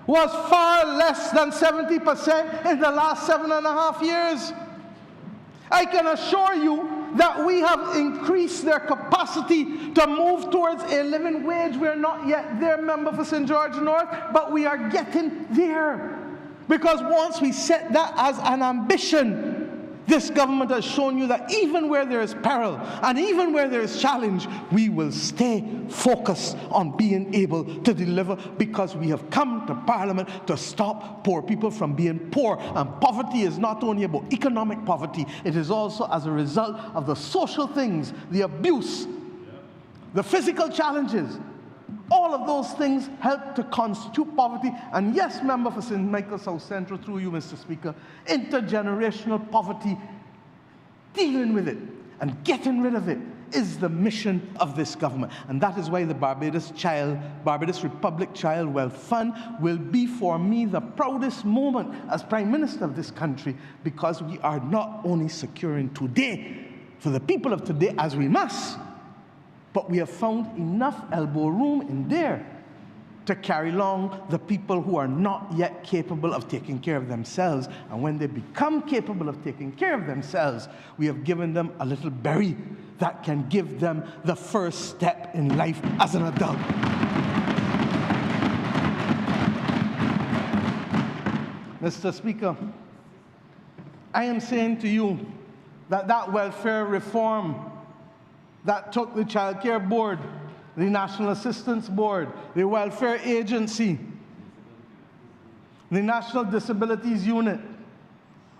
was far less than 70% in the last 7.5 years. I can assure you that we have increased their capacity to move towards a living wage. We're not yet there, member for St. George North, but we are getting there. Because once we set that as an ambition, this government has shown you that even where there is peril and even where there is challenge, we will stay focused on being able to deliver, because we have come to Parliament to stop poor people from being poor. And poverty is not only about economic poverty, it is also as a result of the social things, the abuse, the physical challenges. All of those things help to constitute poverty. And yes, member for St. Michael South Central, through you, Mr. Speaker, intergenerational poverty, dealing with it and getting rid of it is the mission of this government. And that is why the Barbados Republic Child Wealth Fund will be for me the proudest moment as Prime Minister of this country, because we are not only securing today for the people of today as we must, but we have found enough elbow room in there to carry along the people who are not yet capable of taking care of themselves. And when they become capable of taking care of themselves, we have given them a little berry that can give them the first step in life as an adult. Mr. Speaker, I am saying to you that that welfare reform that took the Child Care Board, the National Assistance Board, the Welfare Agency, the National Disabilities Unit,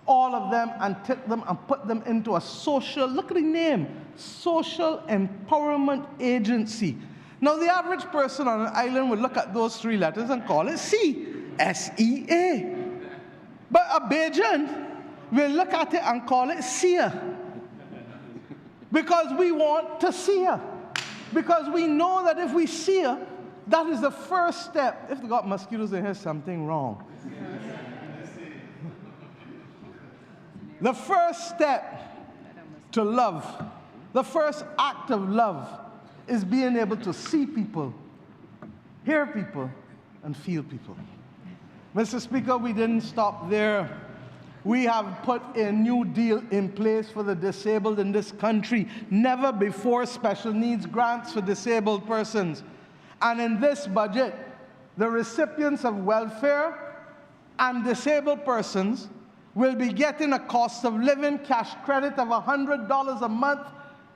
all of them, and took them and put them into a social, look at the name, Social Empowerment Agency. Now, the average person on an island would look at those three letters and call it C, S-E-A. But a Bajan will look at it and call it SEA. Because we want to see her. Because we know that if we see her, that is the first step. If they got mosquitoes in here, something wrong. The first step to love, the first act of love, is being able to see people, hear people, and feel people. Mr. Speaker, we didn't stop there. We have put a new deal in place for the disabled in this country. Never before special needs grants for disabled persons. And in this budget, the recipients of welfare and disabled persons will be getting a cost of living cash credit of $100 a month.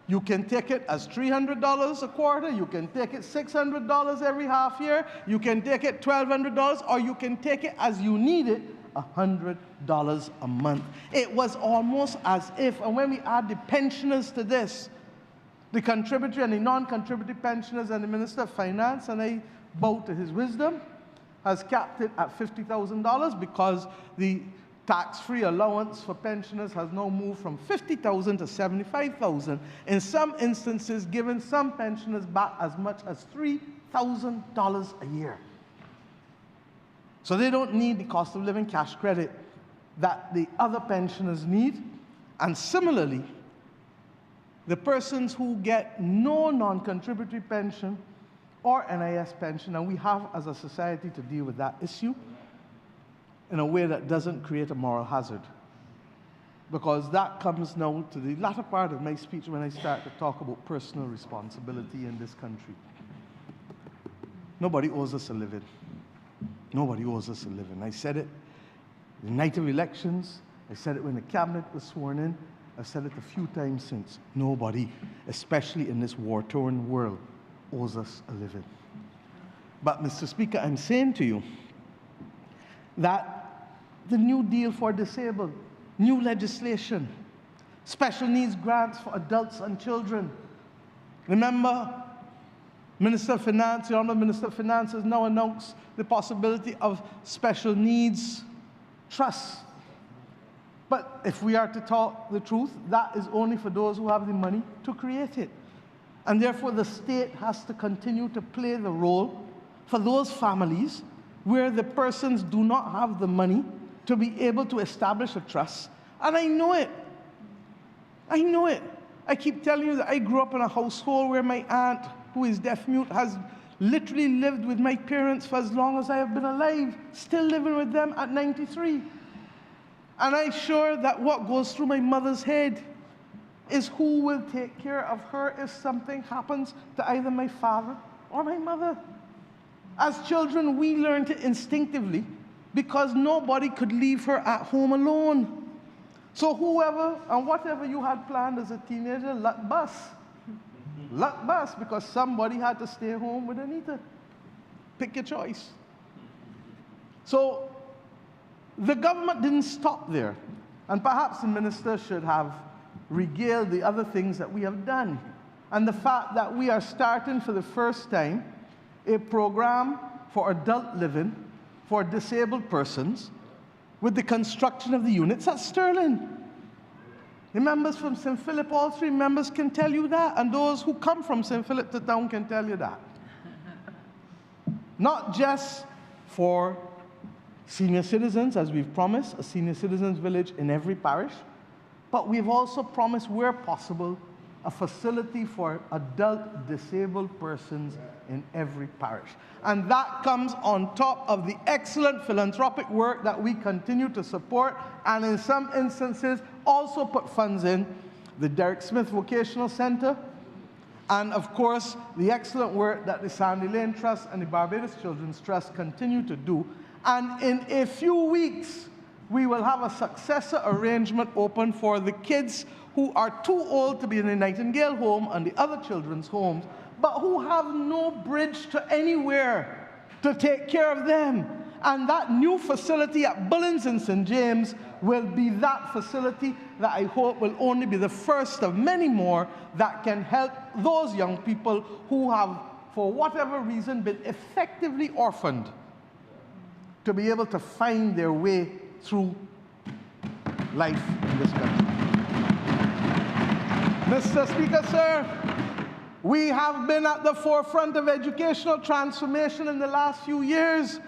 You can take it as $300 a quarter, you can take it $600 every half year, you can take it $1,200, or you can take it as you need it, $100 a month. It was almost as if, and when we add the pensioners to this, the contributory and the non-contributory pensioners, and the Minister of Finance, and I bow to his wisdom, has capped it at $50,000 because the tax-free allowance for pensioners has now moved from $50,000 to $75,000. In some instances, giving some pensioners back as much as $3,000 a year. So they don't need the cost of living cash credit that the other pensioners need. And similarly, the persons who get no non-contributory pension or NIS pension, and we have as a society to deal with that issue in a way that doesn't create a moral hazard. Because that comes now to the latter part of my speech when I start to talk about personal responsibility in this country. Nobody owes us a living. Nobody owes us a living. I said it the night of elections. I said it when the cabinet was sworn in. I've said it a few times since. Nobody, especially in this war-torn world, owes us a living. But, Mr. Speaker, I'm saying to you that the new deal for disabled, new legislation, special needs grants for adults and children. Remember, Minister of Finance, the Honourable Minister of Finance has now announced the possibility of special needs trusts. But if we are to talk the truth, that is only for those who have the money to create it. And therefore, the state has to continue to play the role for those families where the persons do not have the money to be able to establish a trust. And I know it. I know it. I keep telling you that I grew up in a household where my aunt, who is deaf-mute, has literally lived with my parents for as long as I have been alive, still living with them at 93. And I'm sure that what goes through my mother's head is who will take care of her if something happens to either my father or my mother. As children, we learned it instinctively because nobody could leave her at home alone. So whoever and whatever you had planned as a teenager, luck bus. Luck bus, because somebody had to stay home with Anita. Pick your choice. So the government didn't stop there. And perhaps the minister should have regaled the other things that we have done. And the fact that we are starting for the first time a program for adult living for disabled persons with the construction of the units at Sterling. The members from St. Philip, all three members can tell you that, and those who come from St. Philip to town can tell you that. Not just for senior citizens, as we've promised, a senior citizens village in every parish, but we've also promised, where possible, a facility for adult disabled persons in every parish. And that comes on top of the excellent philanthropic work that we continue to support, and in some instances also put funds in the Derek Smith Vocational Center, and of course the excellent work that the Sandy Lane Trust and the Barbados Children's Trust continue to do. And in a few weeks, we will have a successor arrangement open for the kids who are too old to be in the Nightingale home and the other children's homes, but who have no bridge to anywhere to take care of them. And that new facility at Bullins in St. James will be that facility that I hope will only be the first of many more that can help those young people who have, for whatever reason, been effectively orphaned, to be able to find their way through life in this country. Mr. Speaker, sir, we have been at the forefront of educational transformation in the last few years.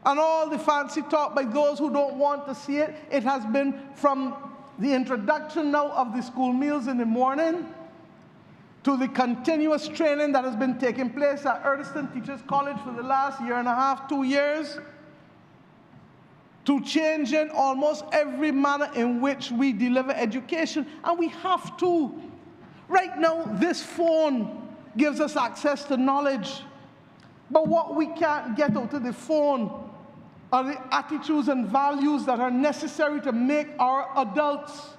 And all the fancy talk by those who don't want to see it, it has been from the introduction now of the school meals in the morning to the continuous training that has been taking place at Erdeston Teachers College for the last year and a half, 2 years, to changing almost every manner in which we deliver education. And we have to. Right now, this phone gives us access to knowledge. But what we can't get out of the phone are the attitudes and values that are necessary to make our adults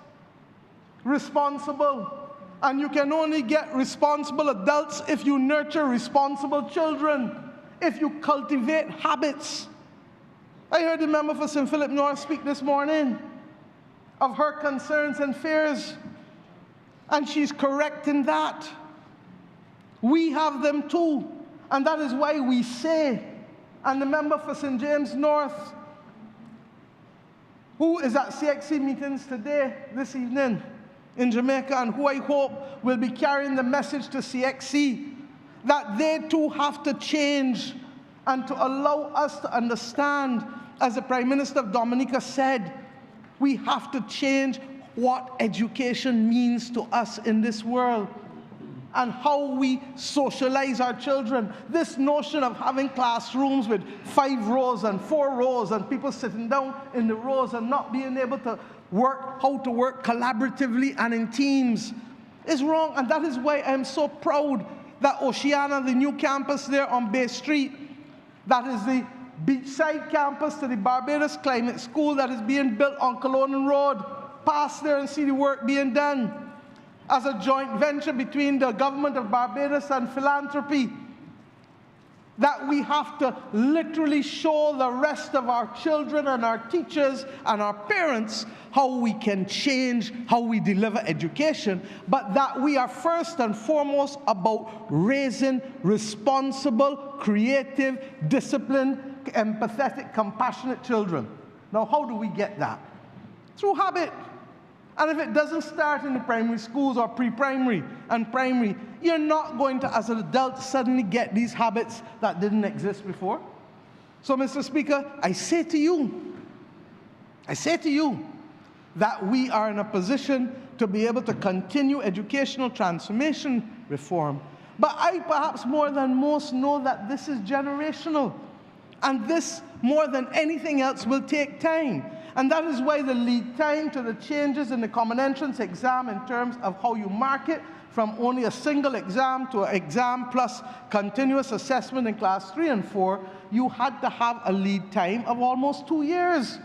responsible. And you can only get responsible adults if you nurture responsible children, if you cultivate habits. I heard the member for St. Philip North speak this morning of her concerns and fears, and she's correct in that. We have them too, and that is why we say, and the member for St. James North, who is at CXC meetings today, this evening, in Jamaica, and who I hope will be carrying the message to CXC, that they too have to change and to allow us to understand, as the Prime Minister of Dominica said, we have to change what education means to us in this world and how we socialize our children. This notion of having classrooms with 5 rows and 4 rows and people sitting down in the rows and not being able to work, how to work collaboratively and in teams is wrong. And that is why I'm so proud that Oceana, the new campus there on Bay Street, that is the beachside campus to the Barbados Climate School that is being built on Colonial Road, pass there and see the work being done as a joint venture between the government of Barbados and philanthropy, that we have to literally show the rest of our children and our teachers and our parents how we can change how we deliver education, but that we are first and foremost about raising responsible, creative, disciplined, empathetic, compassionate children. Now, how do we get that? Through habit. And if it doesn't start in the primary schools or pre-primary and primary, you're not going to, as an adult, suddenly get these habits that didn't exist before. So, Mr. Speaker, I say to you that we are in a position to be able to continue educational transformation reform. But I, perhaps more than most, know that this is generational. And this, more than anything else, will take time. And that is why the lead time to the changes in the common entrance exam in terms of how you mark it from only a single exam to an exam plus continuous assessment in class 3 and 4, you had to have a lead time of almost 2 years.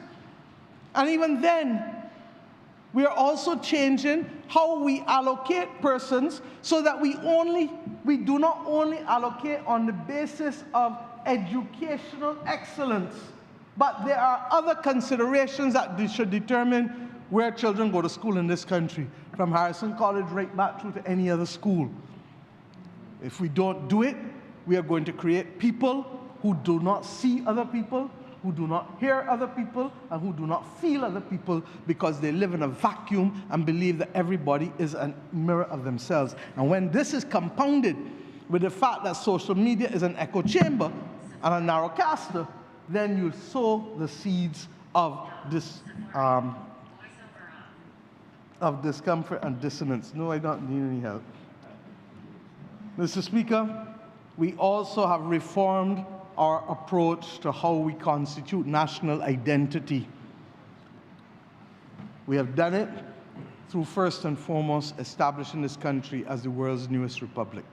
And even then, we are also changing how we allocate persons so that we do not only allocate on the basis of educational excellence, but there are other considerations that should determine where children go to school in this country, from Harrison College right back through to any other school. If we don't do it, we are going to create people who do not see other people, who do not hear other people, and who do not feel other people because they live in a vacuum and believe that everybody is a mirror of themselves. And when this is compounded with the fact that social media is an echo chamber and a narrowcaster, then you sow the seeds of this of discomfort and dissonance. No, I don't need any help. Mr. Speaker, we also have reformed our approach to how we constitute national identity. We have done it through first and foremost establishing this country as the world's newest republic.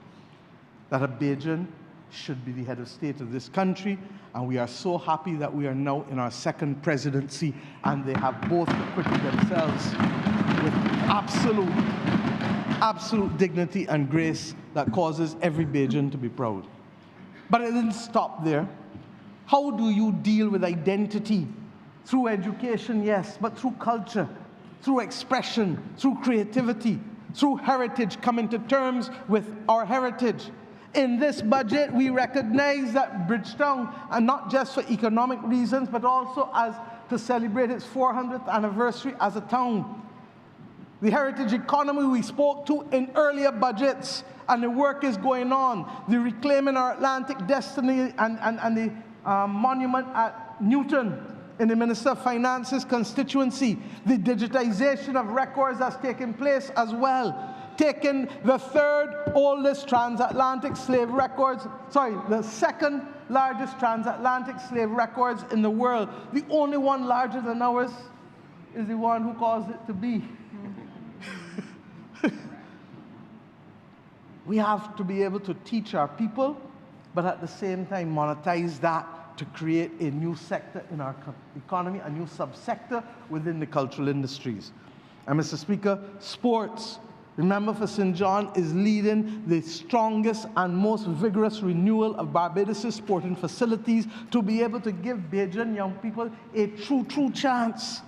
That Beijing should be the head of state of this country, and we are so happy that we are now in our second presidency, and they have both acquitted themselves with absolute dignity and grace that causes every Bajan to be proud. But it didn't stop there. How do you deal with identity? Through education, yes, but through culture, through expression, through creativity, through heritage, coming to terms with our heritage. In this budget, we recognize that Bridgetown, and not just for economic reasons, but also as to celebrate its 400th anniversary as a town. The heritage economy we spoke to in earlier budgets, and the work is going on. The Reclaiming Our Atlantic Destiny and the monument at Newton in the Minister of Finance's constituency. The digitization of records has taken place as well. Taking the third oldest transatlantic slave records, the second largest transatlantic slave records in the world. The only one larger than ours is the one who caused it to be. We have to be able to teach our people, but at the same time monetize that to create a new sector in our economy, a new subsector within the cultural industries. And Mr. Speaker, sports. Remember, for St. John is leading the strongest and most vigorous renewal of Barbados' sporting facilities to be able to give Bajan young people a true chance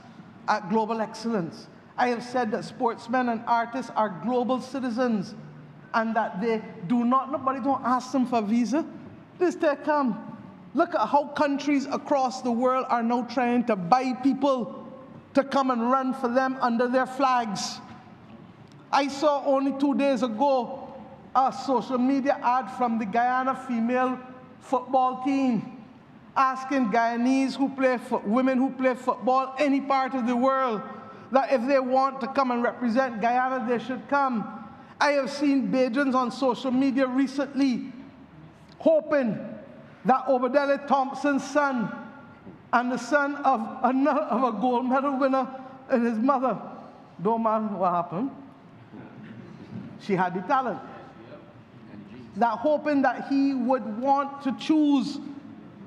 at global excellence. I have said that sportsmen and artists are global citizens, and that they do not, nobody don't ask them for a visa. This they come. Look at how countries across the world are now trying to buy people to come and run for them under their flags. I saw only 2 days ago a social media ad from the Guyana female football team asking Guyanese women who play football any part of the world that if they want to come and represent Guyana, they should come. I have seen Bajans on social media recently hoping that Obadele Thompson's son and the son of a gold medal winner and his mother, don't mind what happened, she had the talent, that hoping that he would want to choose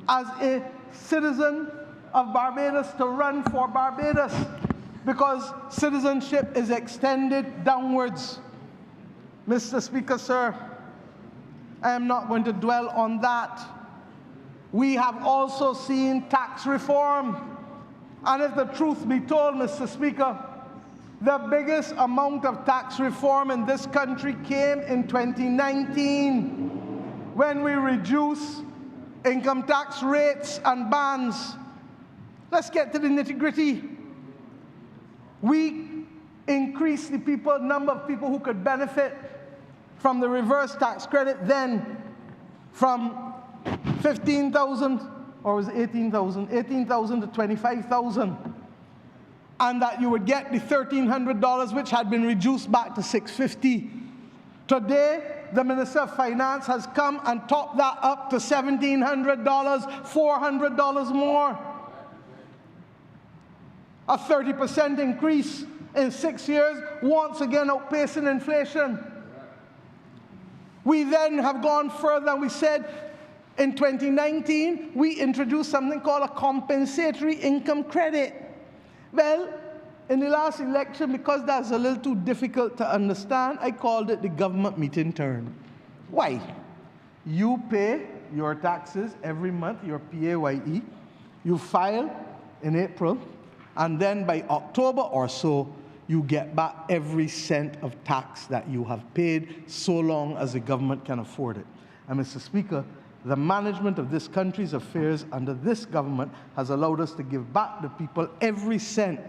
as a citizen of Barbados to run for Barbados, because citizenship is extended downwards. Mr. Speaker, sir, I am not going to dwell on that. We have also seen tax reform. And if the truth be told, Mr. Speaker, the biggest amount of tax reform in this country came in 2019 when we reduced income tax rates and bans. Let's get to the nitty-gritty. We increased the number of people who could benefit from the reverse tax credit then from 15,000, or was it 18,000? 18,000 to 25,000. And that you would get the $1,300, which had been reduced back to $650. Today, the Minister of Finance has come and topped that up to $1,700, $400 more. A 30% increase in 6 years, once again outpacing inflation. We then have gone further and we said in 2019, we introduced something called a compensatory income credit. Well, in the last election, because that's a little too difficult to understand, I called it the government meeting turn. Why? You pay your taxes every month, your PAYE. You file in April, and then by October or so, you get back every cent of tax that you have paid, so long as the government can afford it. And Mr. Speaker, the management of this country's affairs under this government has allowed us to give back to people every cent.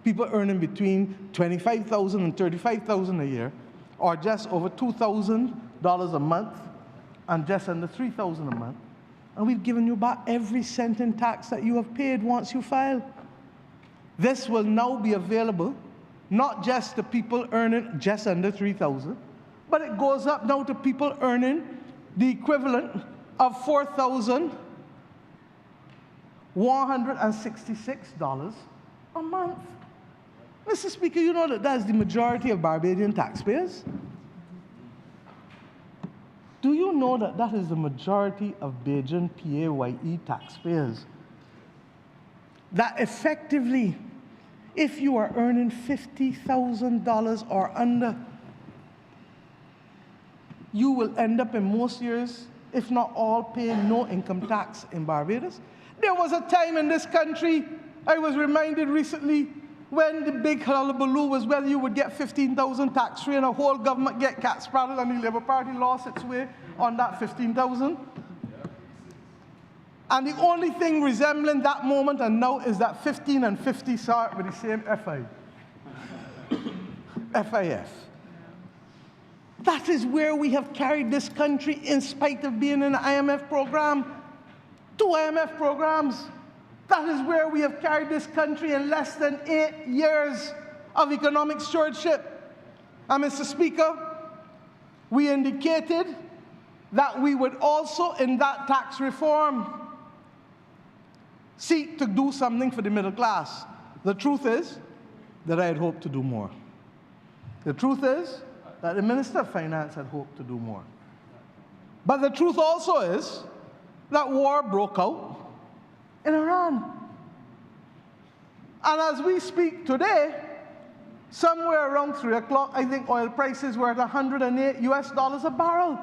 People earning between $25,000 and $35,000 a year, or just over $2,000 a month, and just under $3,000 a month. And we've given you back every cent in tax that you have paid once you file. This will now be available, not just to people earning just under $3,000, but it goes up now to people earning the equivalent of $4,166 a month. Mr. Speaker, you know that that's the majority of Barbadian taxpayers? Do you know that that is the majority of Bajan PAYE taxpayers? That effectively, if you are earning $50,000 or under, you will end up in most years, if not all, paying no income tax in Barbados. There was a time in this country, I was reminded recently, when the big hullabaloo was whether you would get 15,000 tax-free and a whole government get cat-spraddled, and the Labour Party lost its way on that 15,000. And the only thing resembling that moment and now is that 15 and 50 start with the same FIF. That is where we have carried this country in spite of being in an IMF program. 2 IMF programs. That is where we have carried this country in less than 8 years of economic stewardship. And Mr. Speaker, we indicated that we would also, in that tax reform, seek to do something for the middle class. The truth is that I had hoped to do more. The truth is that the Minister of Finance had hoped to do more. But the truth also is that war broke out in Iran. And as we speak today, somewhere around 3 o'clock, I think oil prices were at $108 a barrel.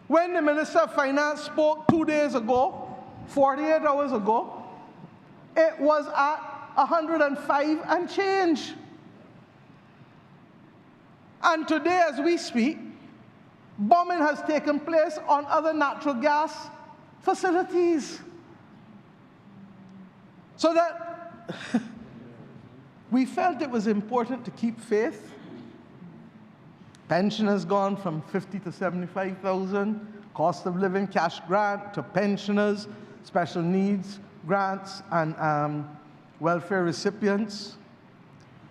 When the Minister of Finance spoke 2 days ago, 48 hours ago, it was at 105 and change. And today, as we speak, bombing has taken place on other natural gas facilities. So that we felt it was important to keep faith. Pensioners gone from 50 to 75,000, cost of living cash grant to pensioners, special needs grants and welfare recipients,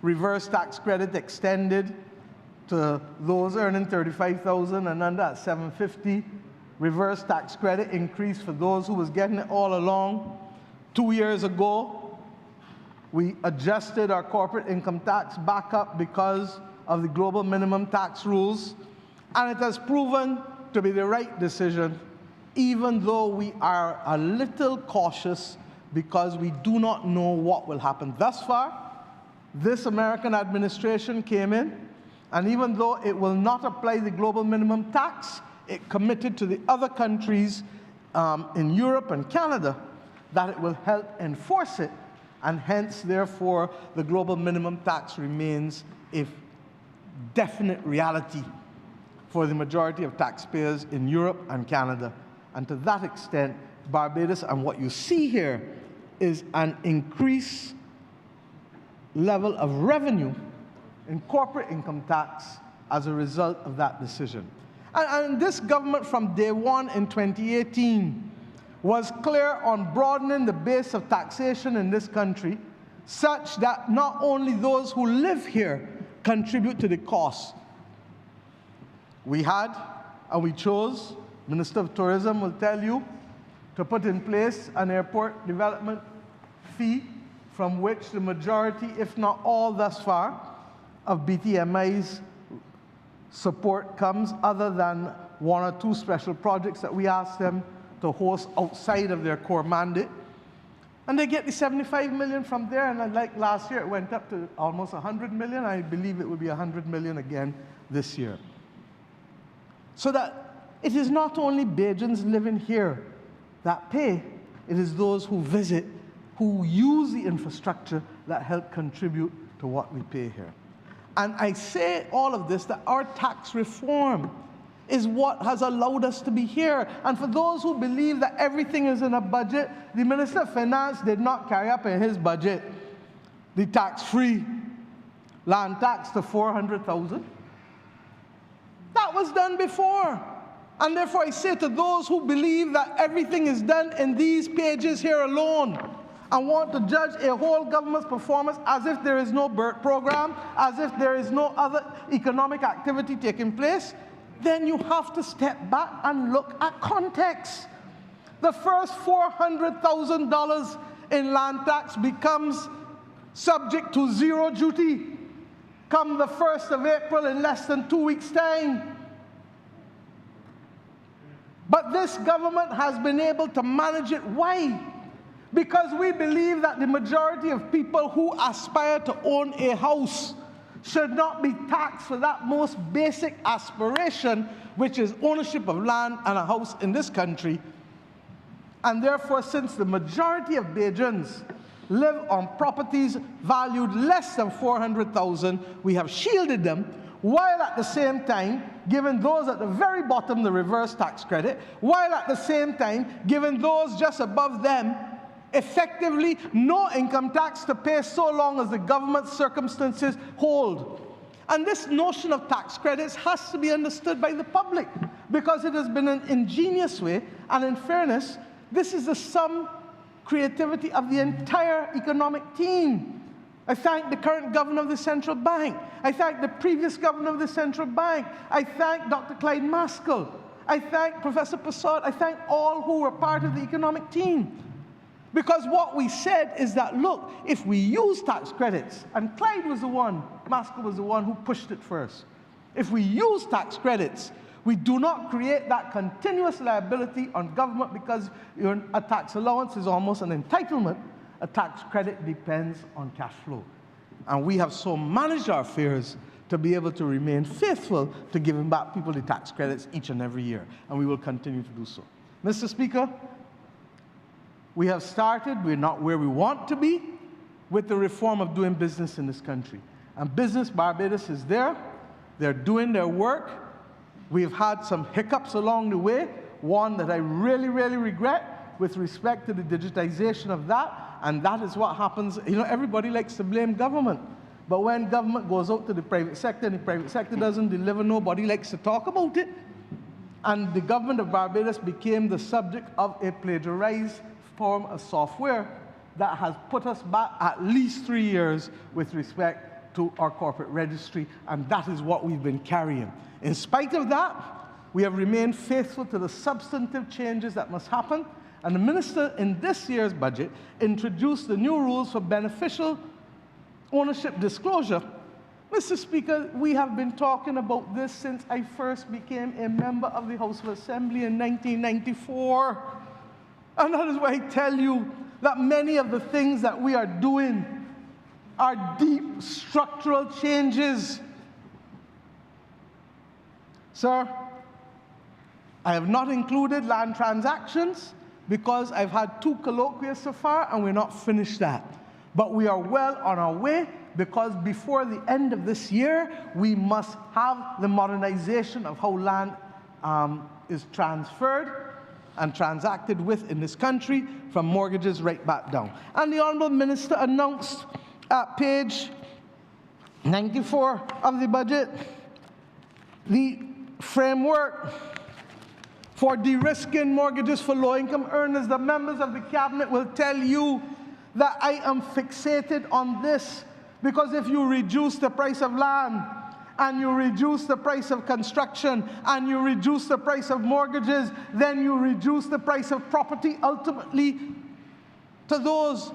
reverse tax credit extended to those earning 35,000 and under at 750, reverse tax credit increase for those who was getting it all along. 2 years ago, we adjusted our corporate income tax back up because of the global minimum tax rules, and it has proven to be the right decision, even though we are a little cautious because we do not know what will happen. Thus far, this American administration came in, and even though it will not apply the global minimum tax, it committed to the other countries in Europe and Canada that it will help enforce it, and hence, therefore, the global minimum tax remains a definite reality for the majority of taxpayers in Europe and Canada. And to that extent, Barbados, and what you see here is an increased level of revenue in corporate income tax as a result of that decision. And this government from day one in 2018 was clear on broadening the base of taxation in this country such that not only those who live here contribute to the cost. We had, and we chose, Minister of Tourism will tell you, to put in place an airport development fee from which the majority, if not all thus far, of BTMI's support comes, other than one or two special projects that we ask them to host outside of their core mandate. And they get the 75 million from there, and like last year, it went up to almost 100 million. I believe it will be 100 million again this year. So that it is not only Bajans living here that pay, it is those who visit, who use the infrastructure that help contribute to what we pay here. And I say all of this, that our tax reform is what has allowed us to be here. And for those who believe that everything is in a budget, the Minister of Finance did not carry up in his budget the tax-free land tax to 400,000. That was done before. And therefore I say to those who believe that everything is done in these pages here alone, and want to judge a whole government's performance as if there is no BERT program, as if there is no other economic activity taking place, then you have to step back and look at context. The first $400,000 in land tax becomes subject to zero duty come the 1st of April in less than 2 weeks' time. But this government has been able to manage it. Why? Because we believe that the majority of people who aspire to own a house should not be taxed for that most basic aspiration, which is ownership of land and a house in this country. And therefore, since the majority of Bajans live on properties valued less than 400,000, we have shielded them, while at the same time giving those at the very bottom the reverse tax credit, while at the same time giving those just above them effectively no income tax to pay so long as the government's circumstances hold. And this notion of tax credits has to be understood by the public, because it has been an ingenious way, and in fairness, this is the sum creativity of the entire economic team. I thank the current governor of the central bank. I thank the previous governor of the central bank. I thank Dr. Clyde Maskell. I thank Professor Persaud. I thank all who were part of the economic team. Because what we said is that, look, if we use tax credits, and Clyde was the one, Maskell was the one who pushed it first. If we use tax credits, we do not create that continuous liability on government, because a tax allowance is almost an entitlement. A tax credit depends on cash flow. And we have so managed our affairs to be able to remain faithful to giving back people the tax credits each and every year. And we will continue to do so. Mr. Speaker, we have started, we're not where we want to be, with the reform of doing business in this country. And Business Barbados is there. They're doing their work. We've had some hiccups along the way, one that I really, really regret with respect to the digitization of that. And that is what happens. You know, everybody likes to blame government. But when government goes out to the private sector and the private sector doesn't deliver, nobody likes to talk about it. And the government of Barbados became the subject of a plagiarized form of software that has put us back at least 3 years with respect to our corporate registry, and that is what we've been carrying. In spite of that, we have remained faithful to the substantive changes that must happen, and the minister in this year's budget introduced the new rules for beneficial ownership disclosure. Mr. Speaker, we have been talking about this since I first became a member of the House of Assembly in 1994. And that is why I tell you that many of the things that we are doing are deep structural changes. Sir, I have not included land transactions because I've had 2 colloquias so far and we're not finished that. But we are well on our way, because before the end of this year, we must have the modernization of how land is transferred and transacted with in this country, from mortgages right back down. And the Honourable Minister announced at page 94 of the budget the framework for de-risking mortgages for low-income earners. The members of the Cabinet will tell you that I am fixated on this, because if you reduce the price of land, and you reduce the price of construction, and you reduce the price of mortgages, then you reduce the price of property ultimately to those.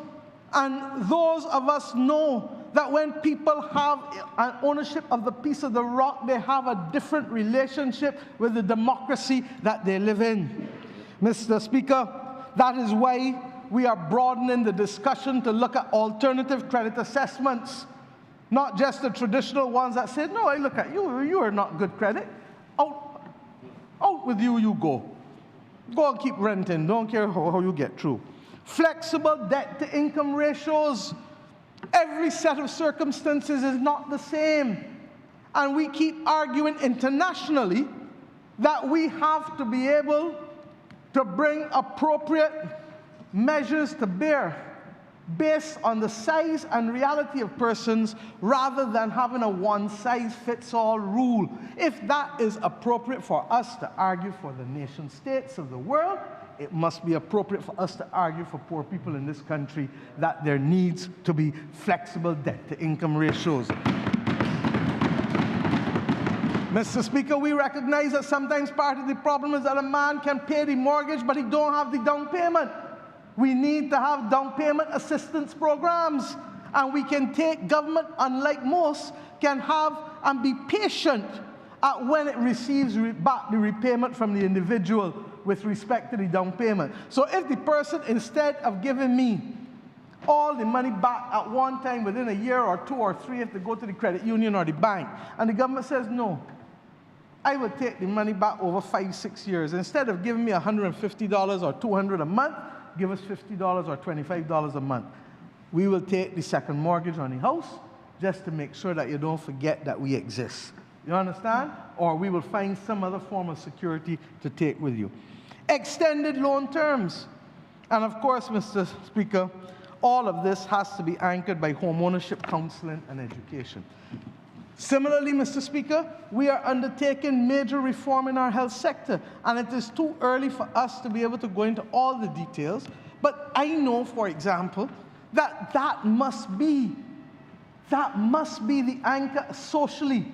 And those of us know that when people have an ownership of the piece of the rock, they have a different relationship with the democracy that they live in. Mr. Speaker, that is why we are broadening the discussion to look at alternative credit assessments, not just the traditional ones that say, no, I look at you, you are not good credit. Out with you, you go. Go and keep renting, don't care how you get through. Flexible debt-to-income ratios. Every set of circumstances is not the same. And we keep arguing internationally that we have to be able to bring appropriate measures to bear based on the size and reality of persons rather than having a one-size-fits-all rule. If that is appropriate for us to argue for the nation-states of the world, it must be appropriate for us to argue for poor people in this country that there needs to be flexible debt-to-income ratios. Mr. Speaker, we recognize that sometimes part of the problem is that a man can pay the mortgage, but he don't have the down payment. We need to have down payment assistance programs, and we can take government, unlike most, can have and be patient at when it receives back the repayment from the individual with respect to the down payment. So if the person, instead of giving me all the money back at one time within a year or 2 or 3, if they go to the credit union or the bank, and the government says, no, I will take the money back over 5-6 years. Instead of giving me $150 or $200 a month, give us $50 or $25 a month. We will take the second mortgage on the house just to make sure that you don't forget that we exist. You understand? Or we will find some other form of security to take with you. Extended loan terms. And of course, Mr. Speaker, all of this has to be anchored by home ownership, counseling, and education. Similarly, Mr. Speaker, we are undertaking major reform in our health sector, and it is too early for us to be able to go into all the details, but I know, for example, that must be the anchor socially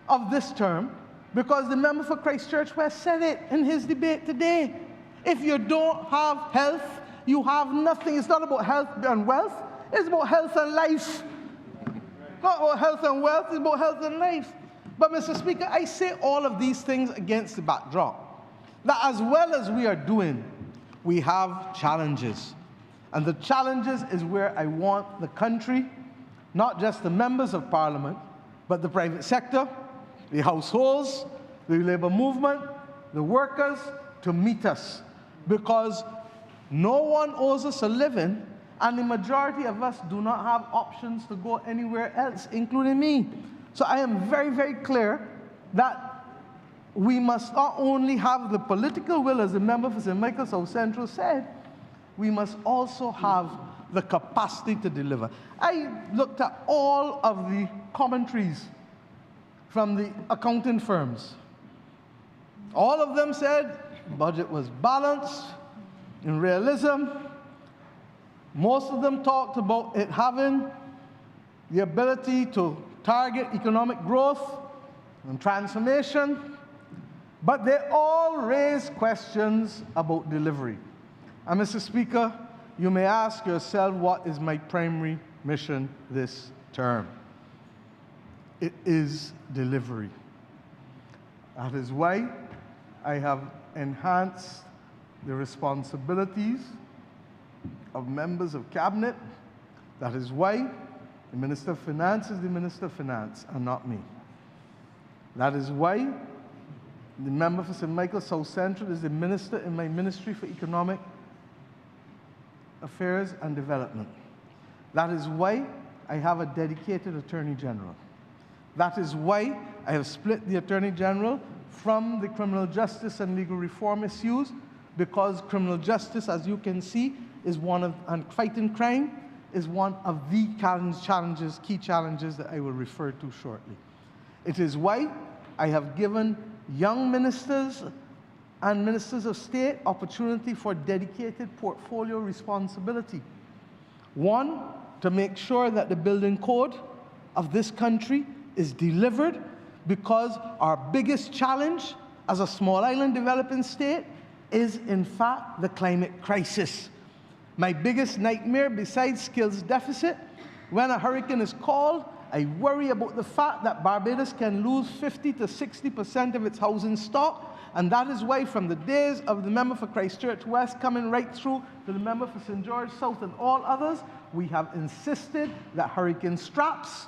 of this term, because the member for Christchurch West said it in his debate today. If you don't have health, you have nothing. It's not about health and wealth, it's about health and life. Not about health and wealth, it's about health and life. But, Mr. Speaker, I say all of these things against the backdrop that as well as we are doing, we have challenges. And the challenges is where I want the country, not just the members of Parliament, but the private sector, the households, the labor movement, the workers, to meet us. Because no one owes us a living, and the majority of us do not have options to go anywhere else, including me. So I am very, very clear that we must not only have the political will, as the member for St. Michael South Central said, we must also have the capacity to deliver. I looked at all of the commentaries from the accounting firms. All of them said the budget was balanced in realism. Most of them talked about it having the ability to target economic growth and transformation, but they all raised questions about delivery. And Mr. Speaker, you may ask yourself, what is my primary mission this term? It is delivery. That is why I have enhanced the responsibilities of members of cabinet. That is why the Minister of Finance is the Minister of Finance and not me. That is why the member for St. Michael South Central is the minister in my Ministry for Economic Affairs and Development. That is why I have a dedicated Attorney General. That is why I have split the Attorney General from the criminal justice and legal reform issues, because criminal justice, as you can see, is one of, and fighting crime is one of the key challenges that I will refer to shortly. It is why I have given young ministers and ministers of state opportunity for dedicated portfolio responsibility. One, to make sure that the building code of this country is delivered, because our biggest challenge as a small island developing state is in fact the climate crisis. My biggest nightmare besides skills deficit, when a hurricane is called, I worry about the fact that Barbados can lose 50 to 60% of its housing stock, and that is why from the days of the member for Christchurch West coming right through to the member for St. George South and all others, we have insisted that hurricane straps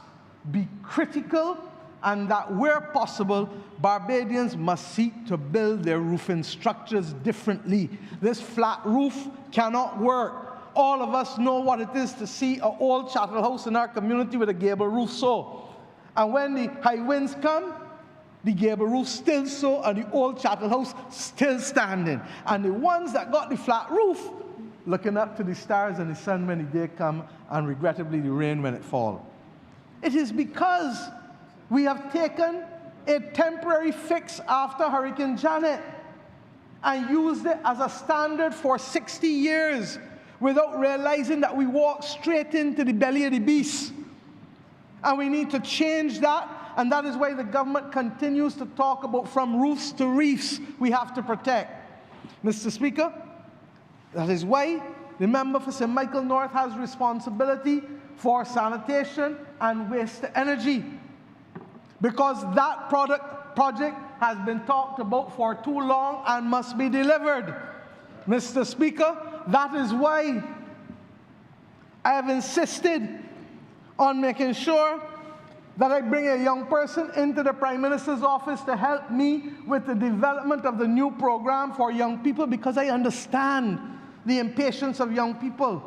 be critical and that where possible, Barbadians must seek to build their roofing structures differently. This flat roof cannot work. All of us know what it is to see an old chattel house in our community with a gable roof so. And when the high winds come, the gable roof still so and the old chattel house still standing. And the ones that got the flat roof, looking up to the stars and the sun when the day come, and regrettably the rain when it falls. It is because we have taken a temporary fix after Hurricane Janet and used it as a standard for 60 years without realizing that we walked straight into the belly of the beast. And we need to change that, and that is why the government continues to talk about from roofs to reefs we have to protect. Mr. Speaker, that is why the member for St. Michael North has responsibility for sanitation and waste to energy, because that project has been talked about for too long and must be delivered. Mr. Speaker, that is why I have insisted on making sure that I bring a young person into the Prime Minister's office to help me with the development of the new program for young people, because I understand the impatience of young people.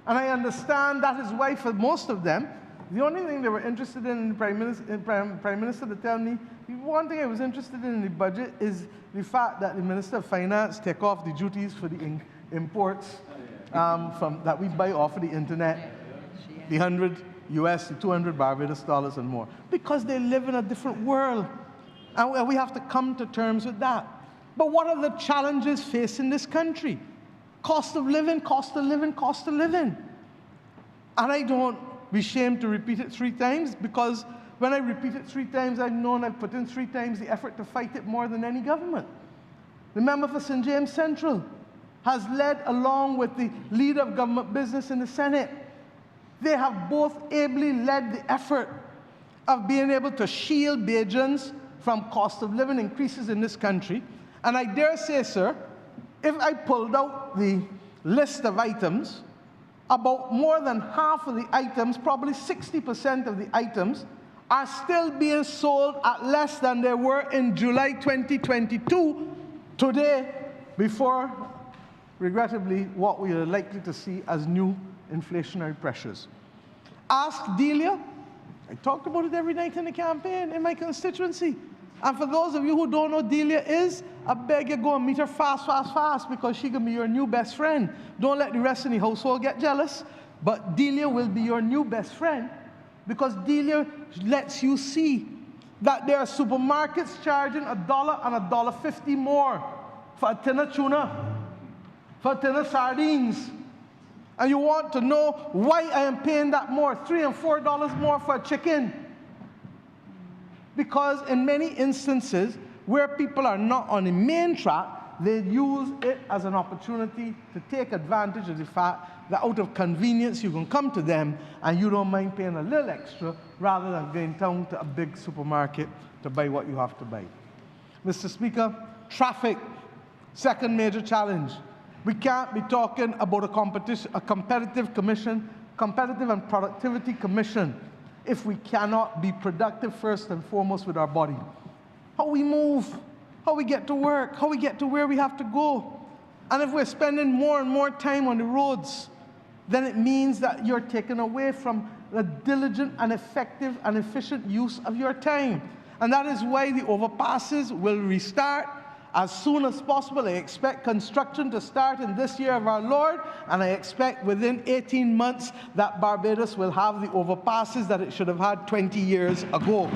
And I understand that is why for most of them, the only thing they were interested in the Prime Minister to tell me, the one thing I was interested in the budget is the fact that the Minister of Finance take off the duties for the imports that we buy off of the internet, the 100 US, the 200 Barbados dollars and more, because they live in a different world. And we have to come to terms with that. But what are the challenges facing this country? Cost of living, cost of living, cost of living. And I don't be ashamed to repeat it 3 times, because when I repeat it 3 times, I've known I've put in 3 times the effort to fight it more than any government. The member for St. James Central has led, along with the leader of government business in the Senate, they have both ably led the effort of being able to shield Bajans from cost of living increases in this country. And I dare say, sir, if I pulled out the list of items, about more than half of the items, probably 60% of the items, are still being sold at less than they were in July 2022, today, before, regrettably, what we are likely to see as new inflationary pressures. Ask Delia. I talked about it every night in the campaign in my constituency. And for those of you who don't know who Delia is, I beg you go and meet her fast, fast, fast, because she can be your new best friend. Don't let the rest of the household get jealous, but Delia will be your new best friend, because Delia lets you see that there are supermarkets charging $1 and $1.50 more for a tin of tuna, for a tin of sardines. And you want to know why I am paying that more, $3 and $4 more for a chicken. Because in many instances, where people are not on the main track, they use it as an opportunity to take advantage of the fact that out of convenience, you can come to them and you don't mind paying a little extra rather than going down to a big supermarket to buy what you have to buy. Mr. Speaker, traffic, second major challenge. We can't be talking about a competitive and productivity commission if we cannot be productive first and foremost with our body. How we move, how we get to work, how we get to where we have to go. And if we're spending more and more time on the roads, then it means that you're taken away from the diligent and effective and efficient use of your time. And that is why the overpasses will restart as soon as possible. I expect construction to start in this year of our Lord, and I expect within 18 months that Barbados will have the overpasses that it should have had 20 years ago.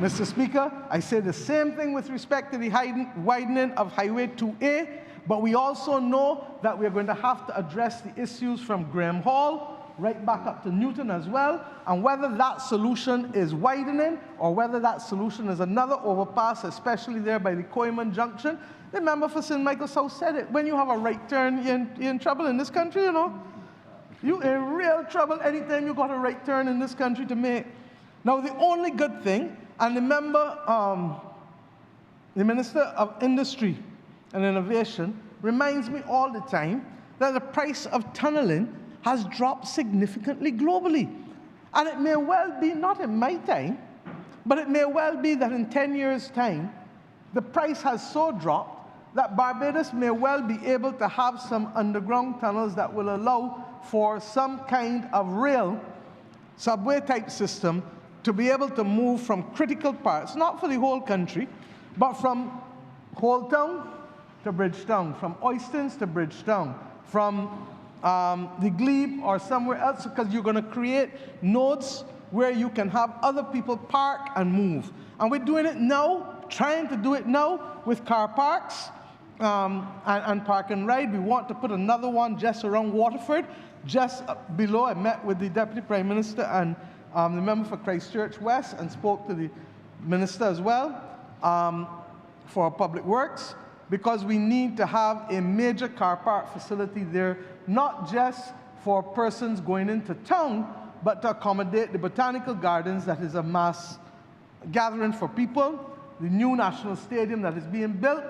Mr. Speaker, I say the same thing with respect to the widening of Highway 2A, but we also know that we're going to have to address the issues from Graham Hall right back up to Newton as well, and whether that solution is widening or whether that solution is another overpass, especially there by the Coiman Junction. The member for St. Michael South said it. When you have a right turn, you're in trouble in this country, you know. You're in real trouble anytime you got a right turn in this country to make. Now, the only good thing, and the Minister of Industry and Innovation reminds me all the time that the price of tunneling has dropped significantly globally. And it may well be, not in my time, but it may well be that in 10 years' time, the price has so dropped that Barbados may well be able to have some underground tunnels that will allow for some kind of rail, subway type system to be able to move from critical parts, not for the whole country, but from Holetown to Bridgetown, from Oistins to Bridgetown, from the Glebe or somewhere else, because you're going to create nodes where you can have other people park and move. And we're doing it now, trying to do it now with car parks and park and ride. We want to put another one just around Waterford, just below. I met with the Deputy Prime Minister and the member for Christchurch West and spoke to the Minister as well for Public Works, because we need to have a major car park facility there, not just for persons going into town, but to accommodate the botanical gardens that is a mass gathering for people, the new National Stadium that is being built,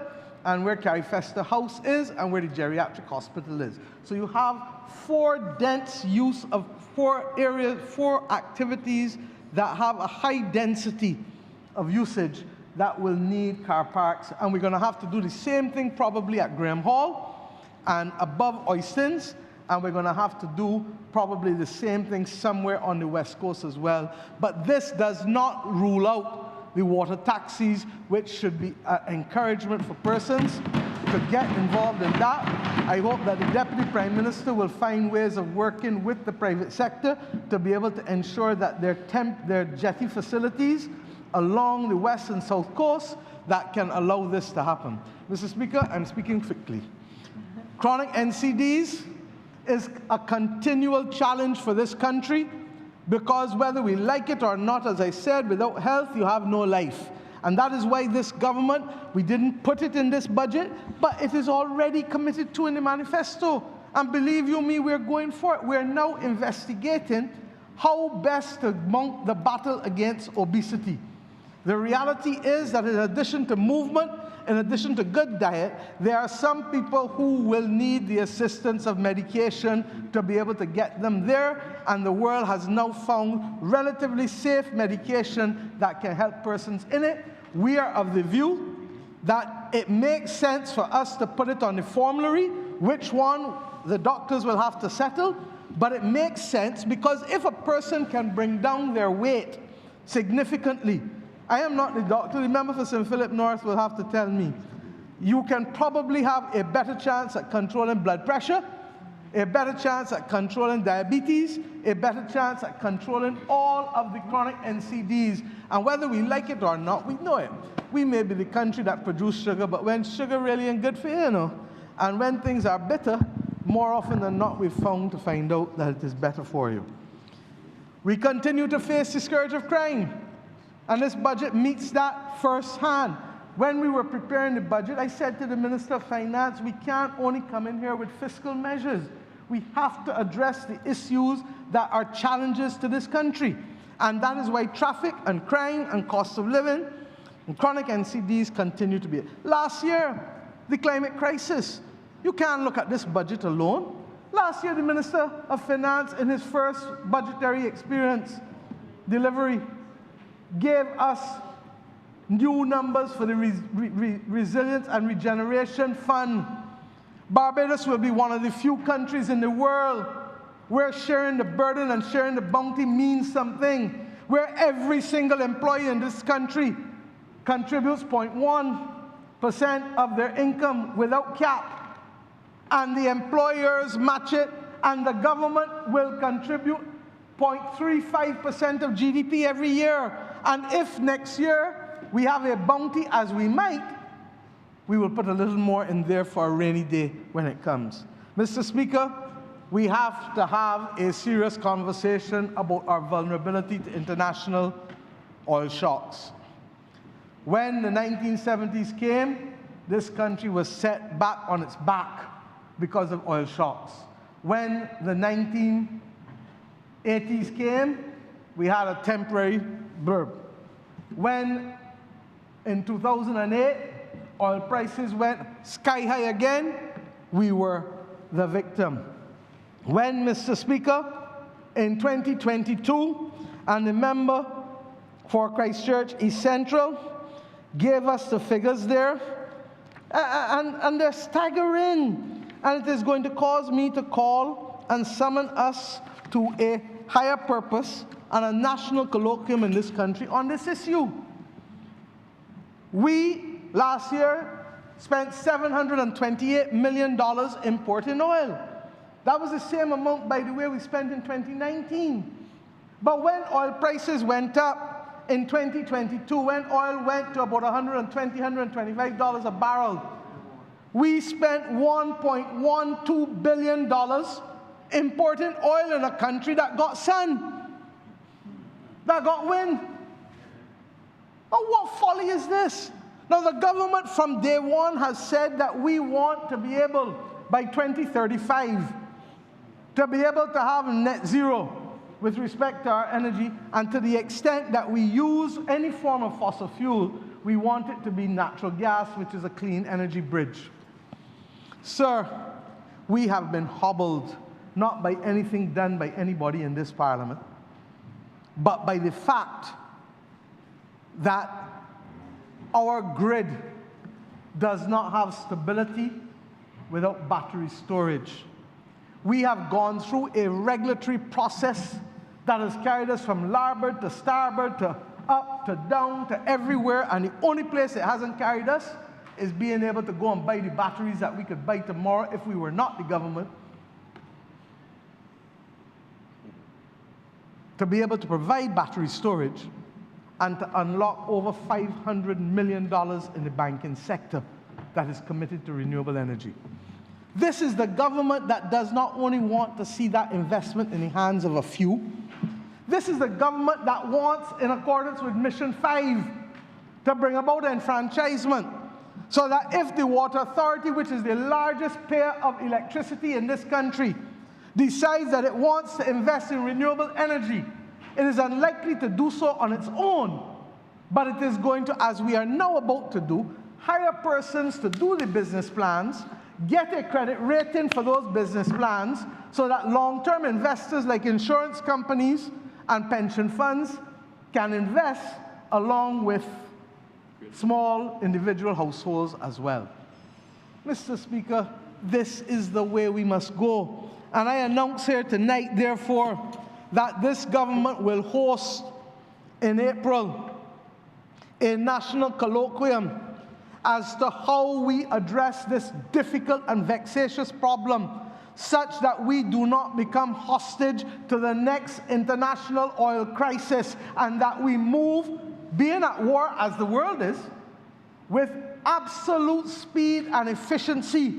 and where Carrie Fester House is, and where the geriatric hospital is. So you have four dense use of four areas, four activities that have a high density of usage that will need car parks. And we're going to have to do the same thing probably at Graham Hall and above Oistins, and we're going to have to do probably the same thing somewhere on the West Coast as well. But this does not rule out the water taxis, which should be an encouragement for persons to get involved in that. I hope that the Deputy Prime Minister will find ways of working with the private sector to be able to ensure that their jetty facilities along the west and south coast that can allow this to happen. Mr. Speaker, I'm speaking quickly. Chronic NCDs is a continual challenge for this country, because whether we like it or not, as I said, without health, you have no life. And that is why this government, we didn't put it in this budget, but it is already committed to in the manifesto. And believe you me, we're going for it. We're now investigating how best to mount the battle against obesity. The reality is that in addition to movement, in addition to good diet, there are some people who will need the assistance of medication to be able to get them there, and the world has now found relatively safe medication that can help persons in it. We are of the view that it makes sense for us to put it on the formulary, which one the doctors will have to settle, but it makes sense because if a person can bring down their weight significantly, I am not the doctor. The member for St. Philip North will have to tell me. You can probably have a better chance at controlling blood pressure, a better chance at controlling diabetes, a better chance at controlling all of the chronic NCDs. And whether we like it or not, we know it. We may be the country that produces sugar, but when sugar really ain't good for you, you know, and when things are bitter, more often than not, we've found to find out that it is better for you. We continue to face the scourge of crime. And this budget meets that firsthand. When we were preparing the budget, I said to the Minister of Finance, we can't only come in here with fiscal measures. We have to address the issues that are challenges to this country. And that is why traffic and crime and cost of living and chronic NCDs continue to be. Last year, the climate crisis. You can't look at this budget alone. Last year, the Minister of Finance, in his first budgetary experience delivery, gave us new numbers for the Resilience and Regeneration Fund. Barbados will be one of the few countries in the world where sharing the burden and sharing the bounty means something, where every single employee in this country contributes 0.1% of their income without cap, and the employers match it, and the government will contribute 0.35% of GDP every year. And if next year we have a bounty, as we might, we will put a little more in there for a rainy day when it comes. Mr. Speaker, we have to have a serious conversation about our vulnerability to international oil shocks. When the 1970s came, this country was set back on its back because of oil shocks. When the 1980s came, we had a temporary blurb. When in 2008, oil prices went sky high again, we were the victim. When, Mr. Speaker, in 2022, and the member for Christchurch East Central gave us the figures there, and they're staggering. And it is going to cause me to call and summon us to a higher purpose and a national colloquium in this country on this issue. We, last year, spent $728 million importing oil. That was the same amount, by the way, we spent in 2019. But when oil prices went up in 2022, when oil went to about $120, $125 a barrel, we spent $1.12 billion importing oil in a country that got sun, that got wind. Oh, what folly is this? Now, the government from day one has said that we want to be able, by 2035, to be able to have net zero with respect to our energy, and to the extent that we use any form of fossil fuel, we want it to be natural gas, which is a clean energy bridge. Sir, we have been hobbled not by anything done by anybody in this parliament, but by the fact that our grid does not have stability without battery storage. We have gone through a regulatory process that has carried us from larboard to starboard to up to down to everywhere, and the only place it hasn't carried us is being able to go and buy the batteries that we could buy tomorrow if we were not the government, to be able to provide battery storage and to unlock over $500 million in the banking sector that is committed to renewable energy. This is the government that does not only want to see that investment in the hands of a few. This is the government that wants, in accordance with Mission 5, to bring about enfranchisement, so that if the Water Authority, which is the largest payer of electricity in this country, decides that it wants to invest in renewable energy, it is unlikely to do so on its own, but it is going to, as we are now about to do, hire persons to do the business plans, get a credit rating for those business plans, so that long-term investors like insurance companies and pension funds can invest along with small individual households as well. Mr. Speaker, this is the way we must go. And I announce here tonight, therefore, that this government will host in April a national colloquium as to how we address this difficult and vexatious problem, such that we do not become hostage to the next international oil crisis, and that we move, being at war as the world is, with absolute speed and efficiency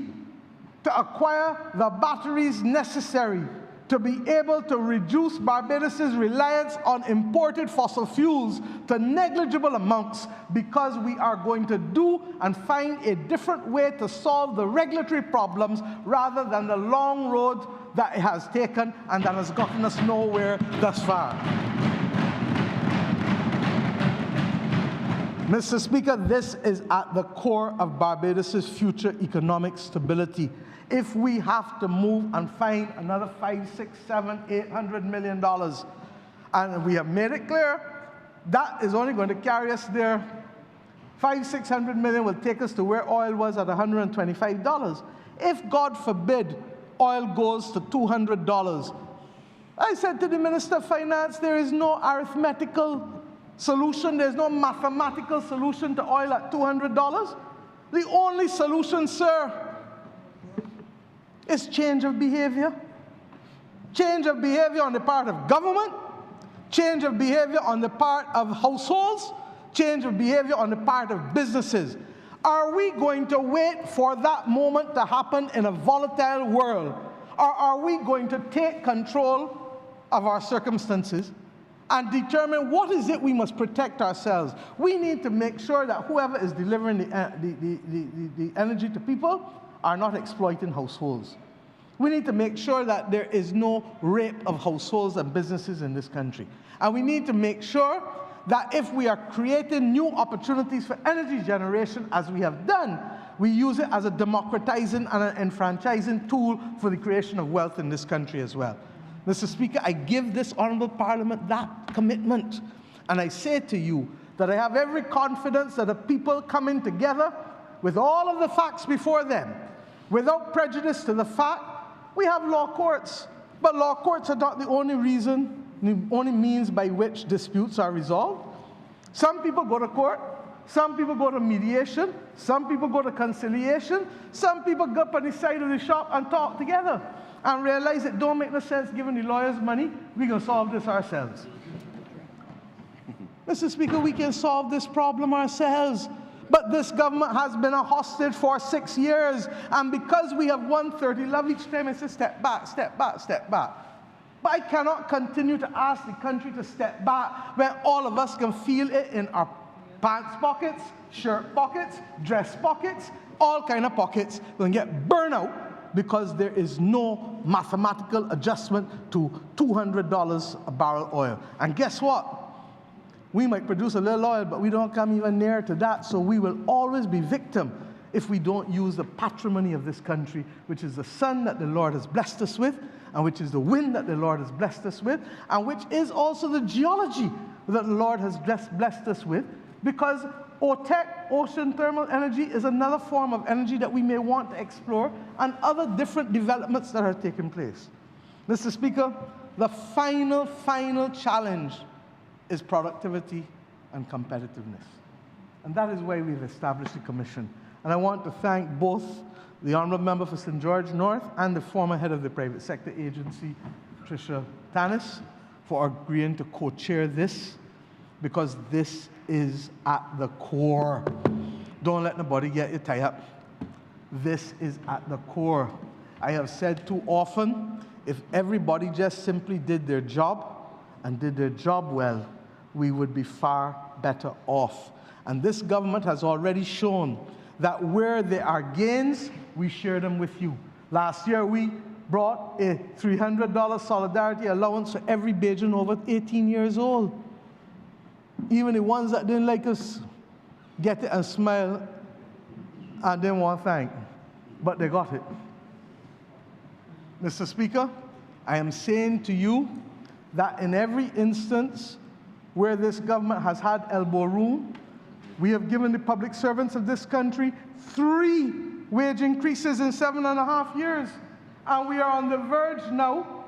to acquire the batteries necessary to be able to reduce Barbados' reliance on imported fossil fuels to negligible amounts, because we are going to do and find a different way to solve the regulatory problems rather than the long road that it has taken and that has gotten us nowhere thus far. Mr. Speaker, this is at the core of Barbados' future economic stability. If we have to move and find another $500, $600, $700, $800 million, and we have made it clear that is only going to carry us there. $500, $600 million will take us to where oil was at $125. If, God forbid, oil goes to $200, I said to the Minister of Finance, there is no arithmetical solution, there's no mathematical solution to oil at $200. The only solution, sir, is change of behavior. Change of behavior on the part of government, change of behavior on the part of households, change of behavior on the part of businesses. Are we going to wait for that moment to happen in a volatile world? Or are we going to take control of our circumstances and determine what is it we must protect ourselves? We need to make sure that whoever is delivering the energy to people are not exploiting households. We need to make sure that there is no rape of households and businesses in this country. And we need to make sure that if we are creating new opportunities for energy generation, as we have done, we use it as a democratizing and an enfranchising tool for the creation of wealth in this country as well. Mr. Speaker, I give this Honourable Parliament that commitment. And I say to you that I have every confidence that the people coming together with all of the facts before them, without prejudice to the fact, we have law courts. But law courts are not the only reason, the only means by which disputes are resolved. Some people go to court, some people go to mediation, some people go to conciliation, some people go up on the side of the shop and talk together and realize it don't make no sense giving the lawyers money, we can solve this ourselves. Mr. Speaker, we can solve this problem ourselves. But this government has been a hostage for 6 years, and because we have 130, love each time I say step back, step back, step back. But I cannot continue to ask the country to step back when all of us can feel it in our pants pockets, shirt pockets, dress pockets, all kind of pockets. We'll get burned out because there is no mathematical adjustment to $200 a barrel oil. And guess what? We might produce a little oil, but we don't come even near to that, so we will always be victim if we don't use the patrimony of this country, which is the sun that the Lord has blessed us with, and which is the wind that the Lord has blessed us with, and which is also the geology that the Lord has blessed us with, because OTEC, ocean thermal energy, is another form of energy that we may want to explore, and other different developments that are taking place. Mr. Speaker, the final challenge is productivity and competitiveness. And that is why we've established the commission. And I want to thank both the Honourable Member for St. George North and the former head of the private sector agency, Tricia Tanis, for agreeing to co-chair this, because this is at the core. Don't let nobody get you tied up. This is at the core. I have said too often, if everybody just simply did their job and did their job well, we would be far better off. And this government has already shown that where there are gains, we share them with you. Last year, we brought a $300 solidarity allowance for every Bajan over 18 years old. Even the ones that didn't like us get it and smile and didn't want to thank, but they got it. Mr. Speaker, I am saying to you that in every instance where this government has had elbow room, we have given the public servants of this country 3 wage increases in 7.5 years. And we are on the verge now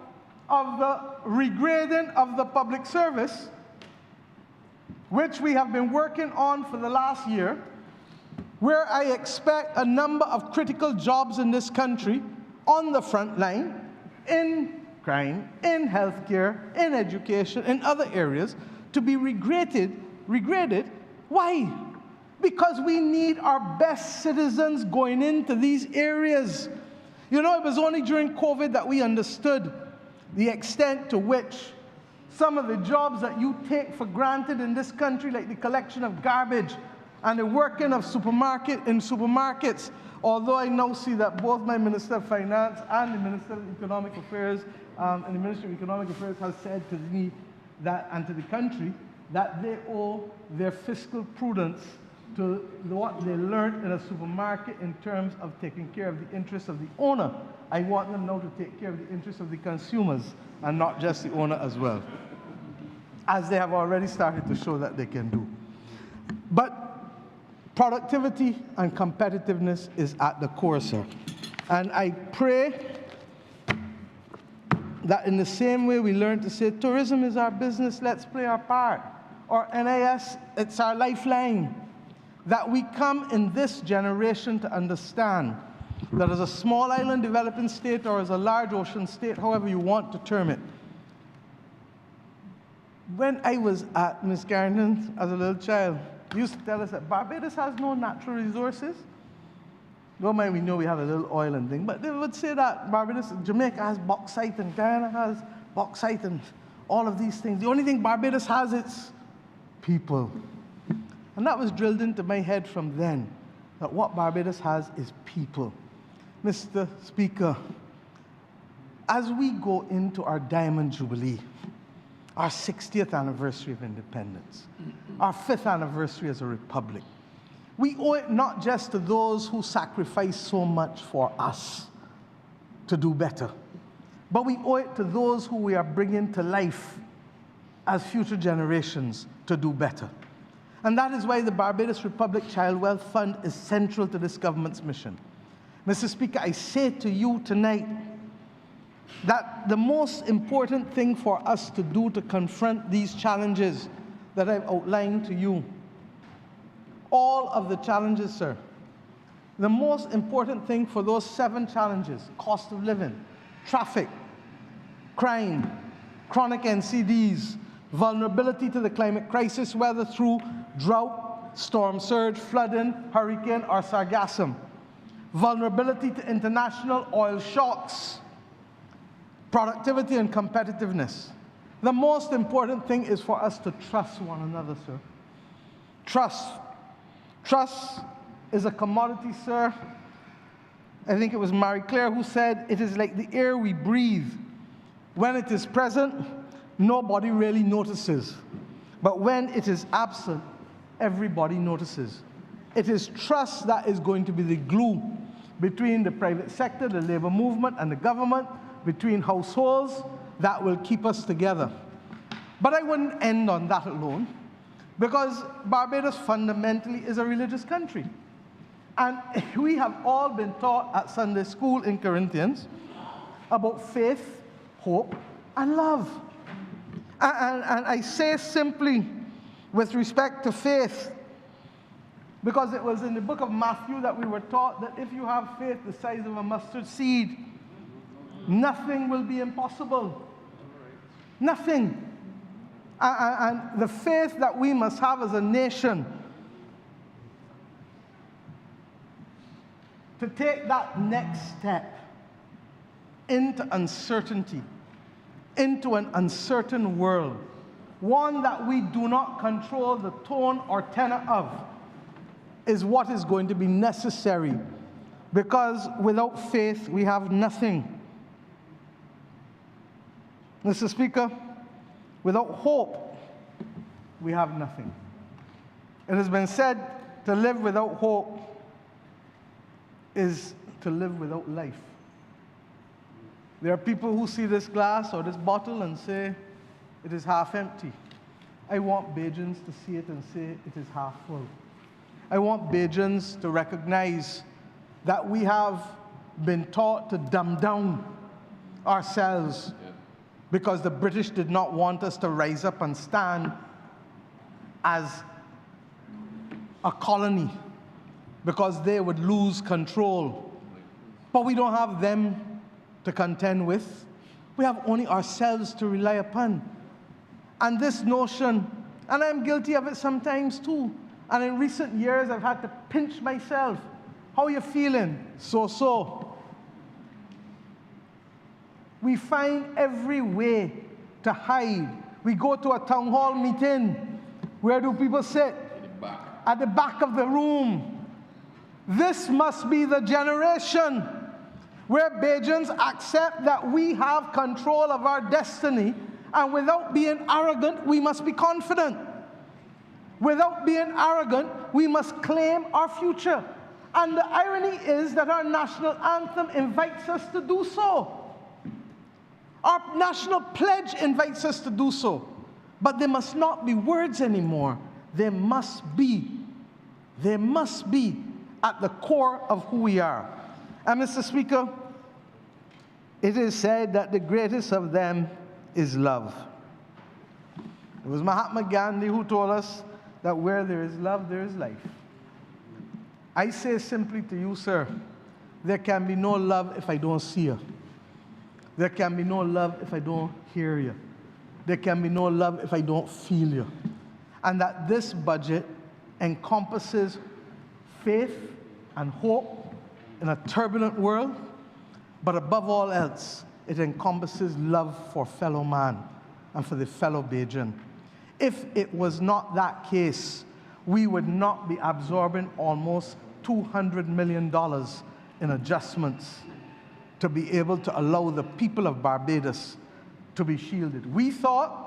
of the regrading of the public service, which we have been working on for the last year, where I expect a number of critical jobs in this country on the front line, in crime, in healthcare, in education, in other areas, to be regraded. Why? Because we need our best citizens going into these areas. You know, it was only during COVID that we understood the extent to which some of the jobs that you take for granted in this country, like the collection of garbage and the working of supermarkets, although I now see that both my Minister of Finance and the Minister of Economic Affairs and the Ministry of Economic Affairs has said to me that, and to the country, that they owe their fiscal prudence to what they learned in a supermarket in terms of taking care of the interests of the owner. I want them now to take care of the interests of the consumers and not just the owner as well, as they have already started to show that they can do. But productivity and competitiveness is at the core, sir. And I pray that in the same way we learn to say tourism is our business, let's play our part, or NIS, it's our lifeline, that we come in this generation to understand that as a small island developing state or as a large ocean state, however you want to term it, when I was at Miss Carrington as a little child, they used to tell us that Barbados has no natural resources. Don't mind, we know we have a little oil and thing, but they would say that Barbados, Jamaica has bauxite and Guyana has bauxite and all of these things. The only thing Barbados has is people. And that was drilled into my head from then, that what Barbados has is people. Mr. Speaker, as we go into our Diamond Jubilee, our 60th anniversary of independence, our 5th anniversary as a republic, we owe it not just to those who sacrificed so much for us to do better, but we owe it to those who we are bringing to life as future generations to do better. And that is why the Barbados Republic Child Wealth Fund is central to this government's mission. Mr. Speaker, I say to you tonight that the most important thing for us to do to confront these challenges that I've outlined to you, all of the challenges, sir, the most important thing for those 7 challenges, cost of living, traffic, crime, chronic NCDs, vulnerability to the climate crisis, whether through drought, storm surge, flooding, hurricane, or sargassum, vulnerability to international oil shocks, productivity and competitiveness. The most important thing is for us to trust one another, sir. Trust. Trust is a commodity, sir. I think it was Marie Claire who said, it is like the air we breathe. When it is present, nobody really notices. But when it is absent, everybody notices. It is trust that is going to be the glue between the private sector, the labor movement, and the government, between households, that will keep us together. But I wouldn't end on that alone, because Barbados fundamentally is a religious country. And we have all been taught at Sunday school in Corinthians about faith, hope, and love. And I say simply, with respect to faith, because it was in the book of Matthew that we were taught that if you have faith the size of a mustard seed, nothing will be impossible. Nothing. And the faith that we must have as a nation to take that next step into uncertainty, into an uncertain world, one that we do not control the tone or tenor of, is what is going to be necessary, because without faith we have nothing. Mr. Speaker, without hope we have nothing. It has been said to live without hope is to live without life. There are people who see this glass or this bottle and say it is half empty. I want Bajans to see it and say it is half full. I want Bajans to recognize that we have been taught to dumb down ourselves because the British did not want us to rise up and stand as a colony, because they would lose control. But we don't have them to contend with. We have only ourselves to rely upon. And this notion, and I'm guilty of it sometimes too, and in recent years I've had to pinch myself. How are you feeling? So-so. We find every way to hide. We go to a town hall meeting. Where do people sit? At the back of the room. This must be the generation where Bajans accept that we have control of our destiny, and without being arrogant, we must be confident. Without being arrogant, we must claim our future. And the irony is that our national anthem invites us to do so. Our national pledge invites us to do so. But they must not be words anymore. They must be at the core of who we are. And Mr. Speaker, it is said that the greatest of them is love. It was Mahatma Gandhi who told us that where there is love, there is life. I say simply to you, sir, there can be no love if I don't see you. There can be no love if I don't hear you. There can be no love if I don't feel you. And that this budget encompasses faith and hope in a turbulent world, but above all else, it encompasses love for fellow man and for the fellow Bajan. If it was not that case, we would not be absorbing almost $200 million in adjustments to be able to allow the people of Barbados to be shielded. We thought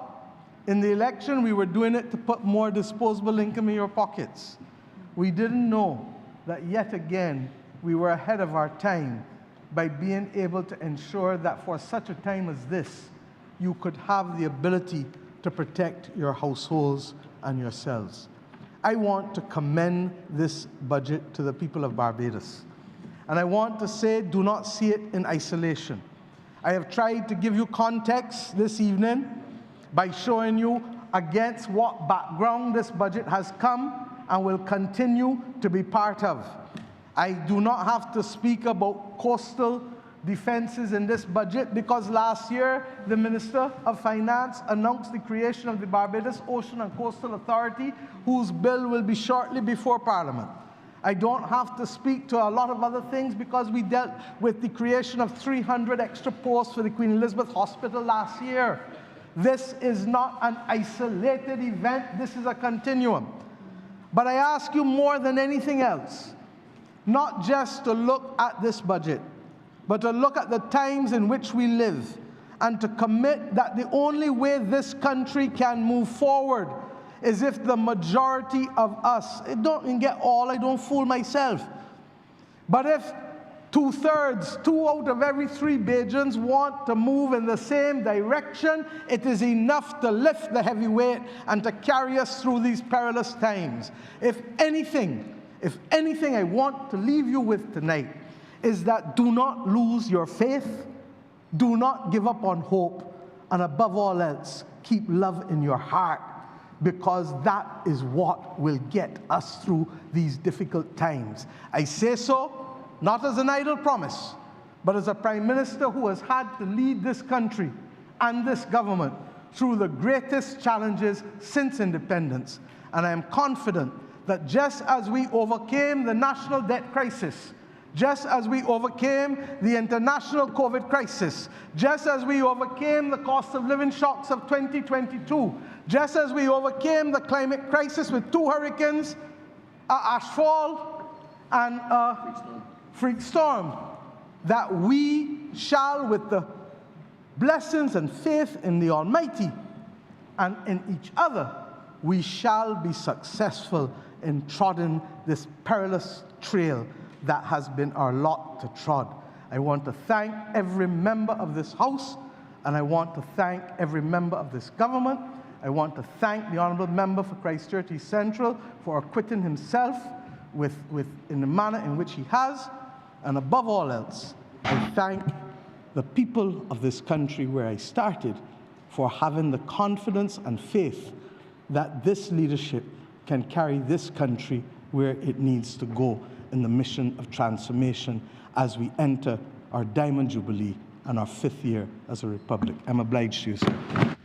in the election we were doing it to put more disposable income in your pockets. We didn't know that yet again we were ahead of our time by being able to ensure that for such a time as this, you could have the ability to protect your households and yourselves. I want to commend this budget to the people of Barbados. And I want to say, do not see it in isolation. I have tried to give you context this evening by showing you against what background this budget has come and will continue to be part of. I do not have to speak about coastal defenses in this budget because last year the Minister of Finance announced the creation of the Barbados Ocean and Coastal Authority, whose bill will be shortly before Parliament. I don't have to speak to a lot of other things because we dealt with the creation of 300 extra posts for the Queen Elizabeth Hospital last year. This is not an isolated event, this is a continuum. But I ask you more than anything else, not just to look at this budget, but to look at the times in which we live and to commit that the only way this country can move forward is if the majority of us, I don't get all, I don't fool myself, but if 2/3, 2 out of every 3 Bajans want to move in the same direction, it is enough to lift the heavy weight and to carry us through these perilous times. If anything I want to leave you with tonight is that do not lose your faith, do not give up on hope, and above all else, keep love in your heart, because that is what will get us through these difficult times. I say so not as an idle promise, but as a Prime Minister who has had to lead this country and this government through the greatest challenges since independence. And I am confident that just as we overcame the national debt crisis, just as we overcame the international COVID crisis, just as we overcame the cost of living shocks of 2022, just as we overcame the climate crisis with 2 hurricanes, ashfall and freak storm, that we shall, with the blessings and faith in the Almighty and in each other, we shall be successful in trodding this perilous trail that has been our lot to trod. I want to thank every member of this House, and I want to thank every member of this government. I want to thank the Honourable Member for Christchurch East Central for acquitting himself in the manner in which he has. And above all else, I thank the people of this country where I started for having the confidence and faith that this leadership can carry this country where it needs to go in the mission of transformation as we enter our Diamond Jubilee and our 5th year as a republic. I'm obliged to you, sir.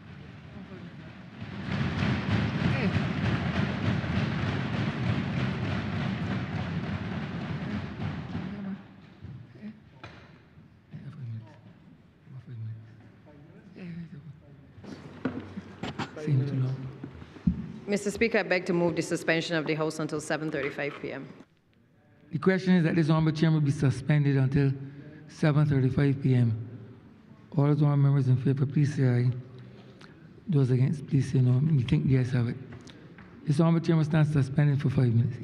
Mr. Speaker, I beg to move the suspension of the House until 7:35 p.m. The question is that this honourable chamber be suspended until 7:35 p.m. All those honourable members in favour, please say aye. Those against, please say no. You think the ayes have it. This honourable chamber stands suspended for 5 minutes.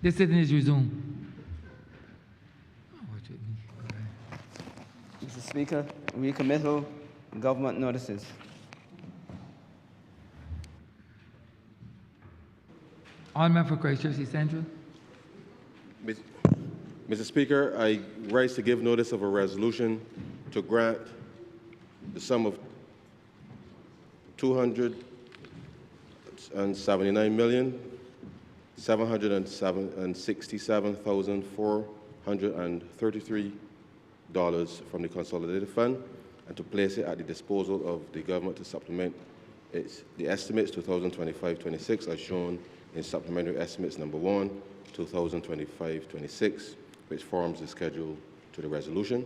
This sitting is resumed. Mr. Speaker, recommittal government notices. All member for Christchurch East Central. Mr. Speaker, I rise to give notice of a resolution to grant the sum of $279,767,433 from the Consolidated Fund and to place it at the disposal of the government to supplement the estimates 2025-26 as shown in Supplementary Estimates Number 1, 2025-26, which forms the schedule to the resolution,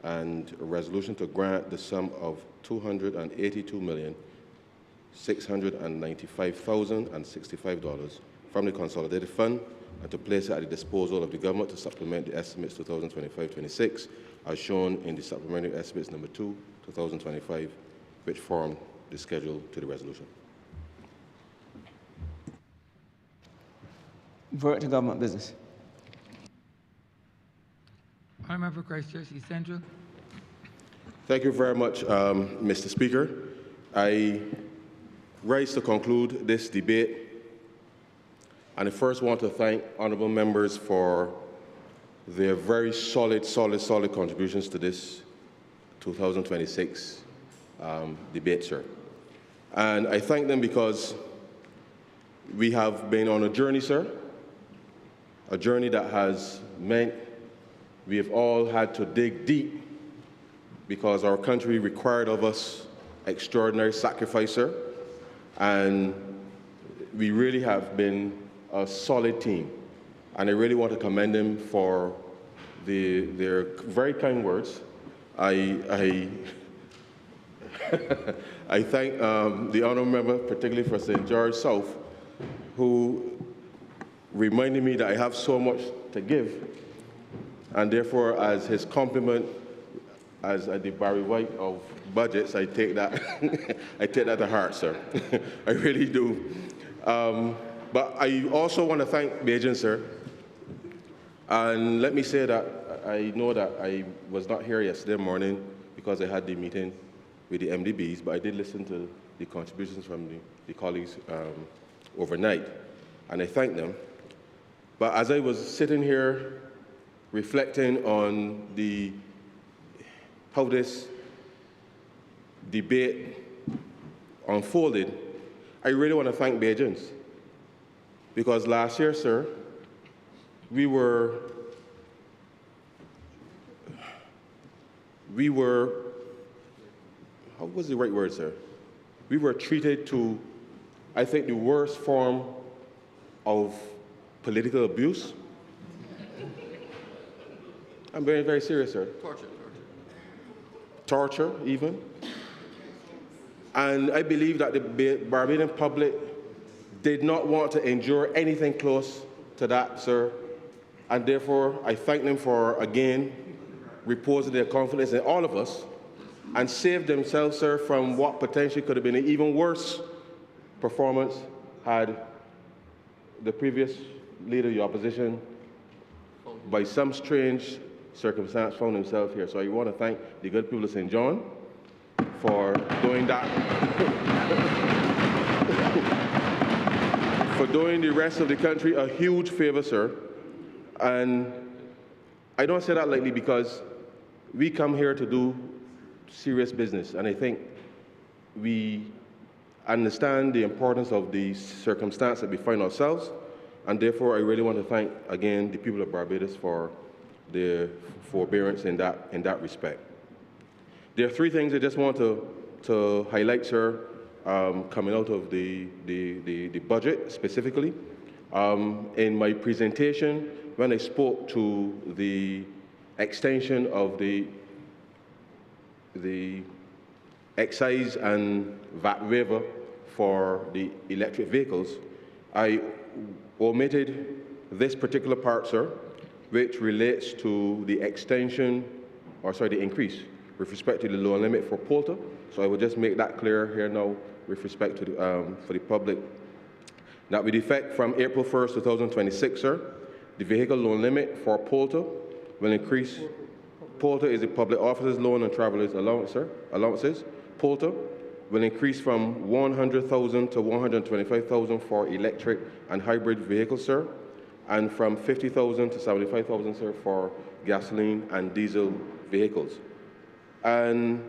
and a resolution to grant the sum of $282,695,065 from the Consolidated Fund and to place it at the disposal of the government to supplement the estimates 2025-26 as shown in the Supplementary Estimates Number 2, 2025, which form the schedule to the resolution. Vote to government business. All member for Christchurch East Central. Thank you very much, Mr. Speaker. I rise to conclude this debate, and I first want to thank honourable members for their very solid contributions to this 2026 debate, sir. And I thank them because we have been on a journey, sir, a journey that has meant we have all had to dig deep because our country required of us extraordinary sacrifice, sir. And we really have been a solid team. And I really want to commend them for their very kind words. I I thank the honourable member, particularly for St. George South, who reminded me that I have so much to give. And therefore, as his compliment, as the Barry White of budgets, I take that, I take that to heart, sir. I really do. But I also want to thank Beijing, sir. And let me say that I know that I was not here yesterday morning because I had the meeting with the MDBs, but I did listen to the contributions from the colleagues overnight, and I thank them. But as I was sitting here reflecting on how this debate unfolded, I really want to thank Beijing, because last year, sir, we were, how was the right word, sir? We were treated to, I think, the worst form of political abuse. I'm very, very serious, sir. Torture, even. And I believe that the Barbadian public did not want to endure anything close to that, sir. And therefore, I thank them for, again, reposing their confidence in all of us and saved themselves, sir, from what potentially could have been an even worse performance had the previous leader of the opposition, by some strange circumstance, found himself here. So I want to thank the good people of St. John for doing that, for doing the rest of the country a huge favor, sir. And I don't say that lightly because we come here to do serious business, and I think we understand the importance of the circumstance that we find ourselves, and therefore I really want to thank again the people of Barbados for their forbearance in that respect. There are three things I just want to highlight, sir, coming out of the budget specifically. In my presentation, when I spoke to the extension of the excise and VAT waiver for the electric vehicles, I omitted this particular part, sir, which relates to the extension, or sorry, the increase with respect to the lower limit for Polter. So I will just make that clear here now with respect to for the public. That with effect from April 1st, 2026, sir, The vehicle loan limit for Porter will increase. Porter is a public officers loan and travelers allowances. Porter will increase from 100,000 to 125,000 for electric and hybrid vehicles, sir, and from 50,000 to 75,000, sir, for gasoline and diesel vehicles. And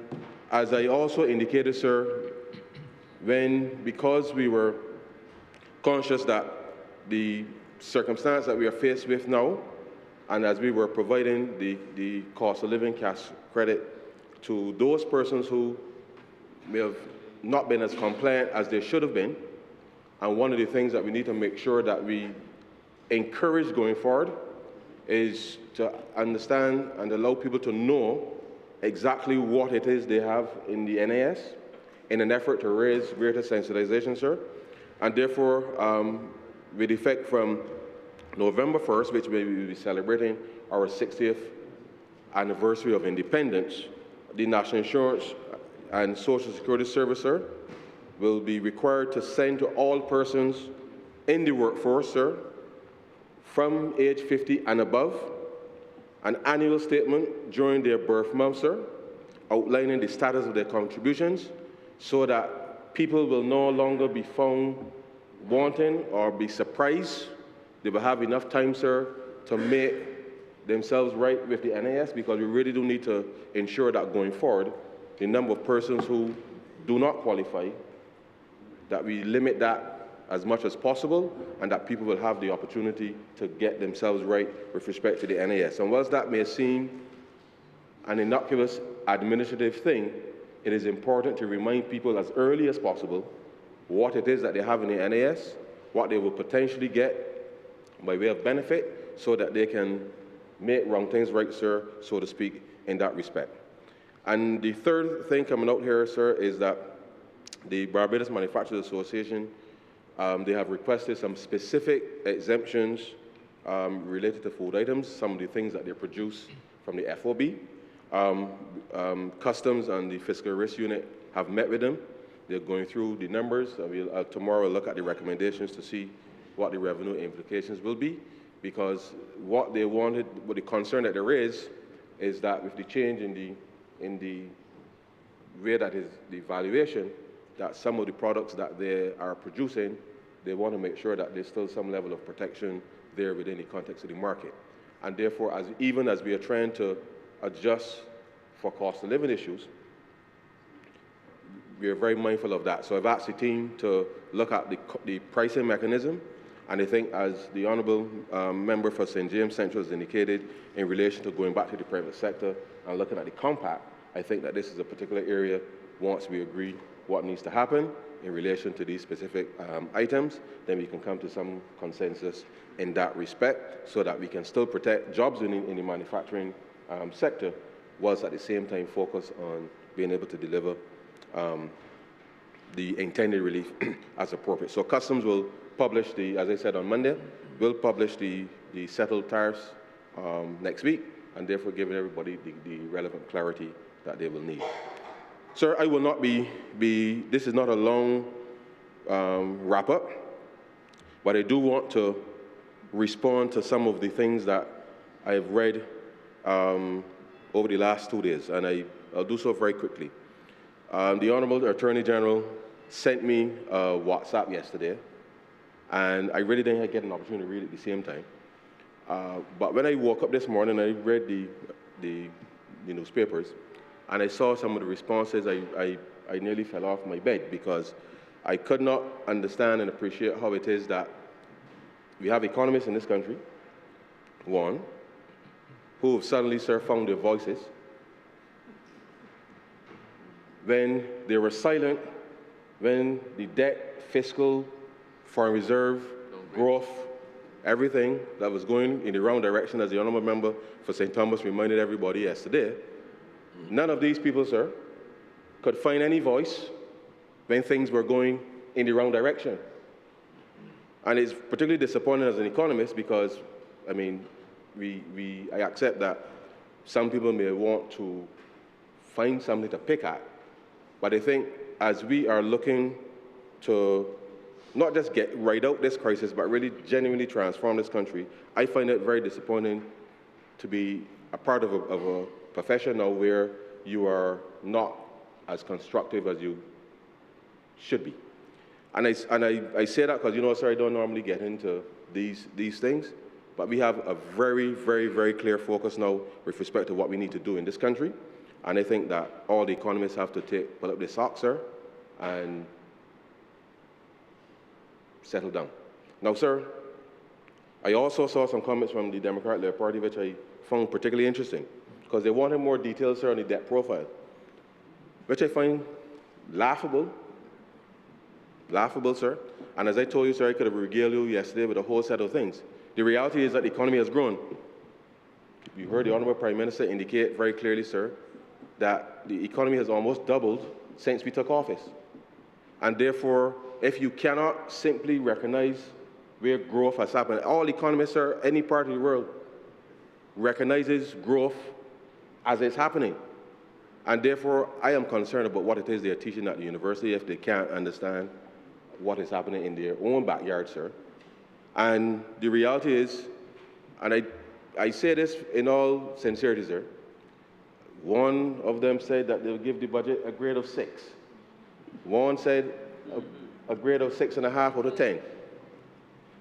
as I also indicated, sir, because we were conscious that the circumstance that we are faced with now, and as we were providing the cost of living cash credit to those persons who may have not been as compliant as they should have been, and one of the things that we need to make sure that we encourage going forward is to understand and allow people to know exactly what it is they have in the NAS in an effort to raise greater sensitization, sir. And therefore, with effect from November 1st, which we will be celebrating our 60th anniversary of independence, the National Insurance and Social Security Service, sir, will be required to send to all persons in the workforce, sir, from age 50 and above, an annual statement during their birth month, sir, outlining the status of their contributions so that people will no longer be found wanting or be surprised. They will have enough time, sir, to make themselves right with the NAS, because we really do need to ensure that going forward, the number of persons who do not qualify, that we limit that as much as possible, and that people will have the opportunity to get themselves right with respect to the NAS. And whilst that may seem an innocuous administrative thing, it is important to remind people as early as possible what it is that they have in the NAS, what they will potentially get by way of benefit, so that they can make wrong things right, sir, so to speak, in that respect. And the third thing coming out here, sir, is that the Barbados Manufacturers Association, they have requested some specific exemptions related to food items, some of the things that they produce from the FOB. Customs and the Fiscal Risk Unit have met with them. They're going through the numbers. Tomorrow we'll look at the recommendations to see what the revenue implications will be, because what they wanted, what the concern that there is that with the change in the way that is the valuation, that some of the products that they are producing, they want to make sure that there's still some level of protection there within the context of the market. And therefore, even as we are trying to adjust for cost of living issues, we are very mindful of that. So I've asked the team to look at the pricing mechanism, and I think, as the Honourable Member for St. James Central has indicated, in relation to going back to the private sector and looking at the compact, I think that this is a particular area, once we agree what needs to happen in relation to these specific items, then we can come to some consensus in that respect, so that we can still protect jobs in the manufacturing sector, whilst at the same time focus on being able to deliver the intended relief as appropriate. So Customs will publish as I said on Monday, will publish the settled tariffs next week, and therefore giving everybody the relevant clarity that they will need. Sir, I will not this is not a long wrap-up, but I do want to respond to some of the things that I have read over the last 2 days, and I'll do so very quickly. The Honourable Attorney General sent me a WhatsApp yesterday, and I really didn't get an opportunity to read it at the same time. But when I woke up this morning, I read the newspapers, and I saw some of the responses. I nearly fell off my bed, because I could not understand and appreciate how it is that we have economists in this country, one, who have suddenly, sir, found their voices when they were silent, when the debt, fiscal, foreign reserve, growth, everything that was going in the wrong direction, as the Honourable Member for St. Thomas reminded everybody yesterday. None of these people, sir, could find any voice when things were going in the wrong direction. And it's particularly disappointing as an economist, because, I mean, I accept that some people may want to find something to pick at, but I think as we are looking to not just ride out this crisis, but really genuinely transform this country, I find it very disappointing to be a part of a profession now where you are not as constructive as you should be. And I say that because, you know, sir, I don't normally get into these things, but we have a very, very, very clear focus now with respect to what we need to do in this country. And I think that all the economists have to pull up their socks, sir, and settle down. Now, sir, I also saw some comments from the Democratic Party which I found particularly interesting, because they wanted more details, sir, on the debt profile, which I find laughable, sir. And as I told you, sir, I could have regaled you yesterday with a whole set of things. The reality is that the economy has grown. You heard the Honourable Prime Minister indicate very clearly, sir, that the economy has almost doubled since we took office. And therefore, if you cannot simply recognize where growth has happened, all economists, sir, any part of the world, recognizes growth as it's happening. And therefore, I am concerned about what it is they're teaching at the university if they can't understand what is happening in their own backyard, sir. And the reality is, and I say this in all sincerity, sir, one of them said that they'll give the budget a grade of 6. One said a grade of 6.5 out of 10.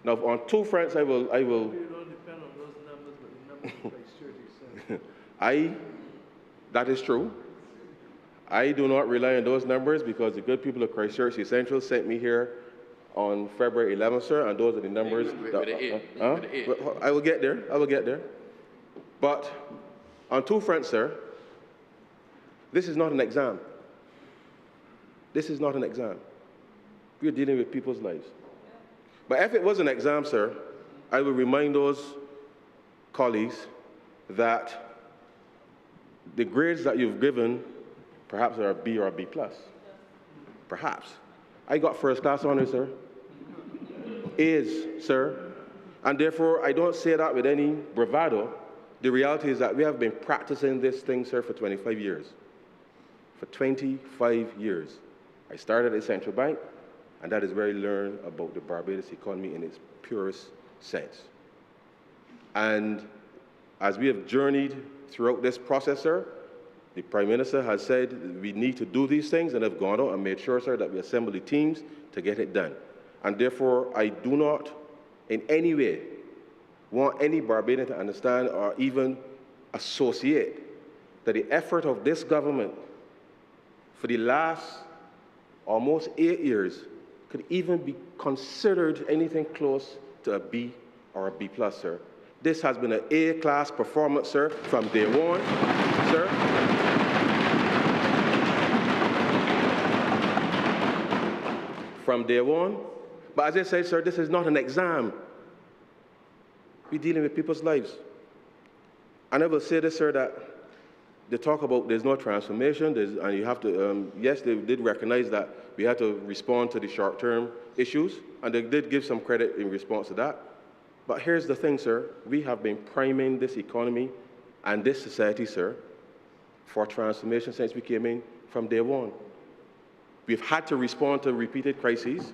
Now, on two fronts, I will. It don't depend on those numbers, but the numbers that is true. I do not rely on those numbers because the good people of Christchurch Central sent me here on February 11th, sir, and those are the numbers. I will get there. But on two fronts, sir, this is not an exam. This is not an exam. We are dealing with people's lives. But if it was an exam, sir, I will remind those colleagues that the grades that you've given perhaps are a B or a B+. Perhaps. I got first class honors, sir. A's, sir. And therefore, I don't say that with any bravado. The reality is that we have been practicing this thing, sir, for 25 years. For 25 years. I started at Central Bank, and that is where I learned about the Barbados economy in its purest sense. And as we have journeyed throughout this process, sir, the Prime Minister has said we need to do these things, and have gone out and made sure, sir, that we assemble the teams to get it done. And therefore, I do not in any way want any Barbadian to understand or even associate that the effort of this government for the last almost 8 years could even be considered anything close to a B or a B+, sir. This has been an A-class performance, sir, from day one, sir. From day one. But as I say, sir, this is not an exam. We're dealing with people's lives. And I will say this, sir, that they talk about there's no transformation, and you have to, yes, they did recognize that we had to respond to the short-term issues, and they did give some credit in response to that. But here's the thing, sir. We have been priming this economy and this society, sir, for transformation since we came in from day one. We've had to respond to repeated crises.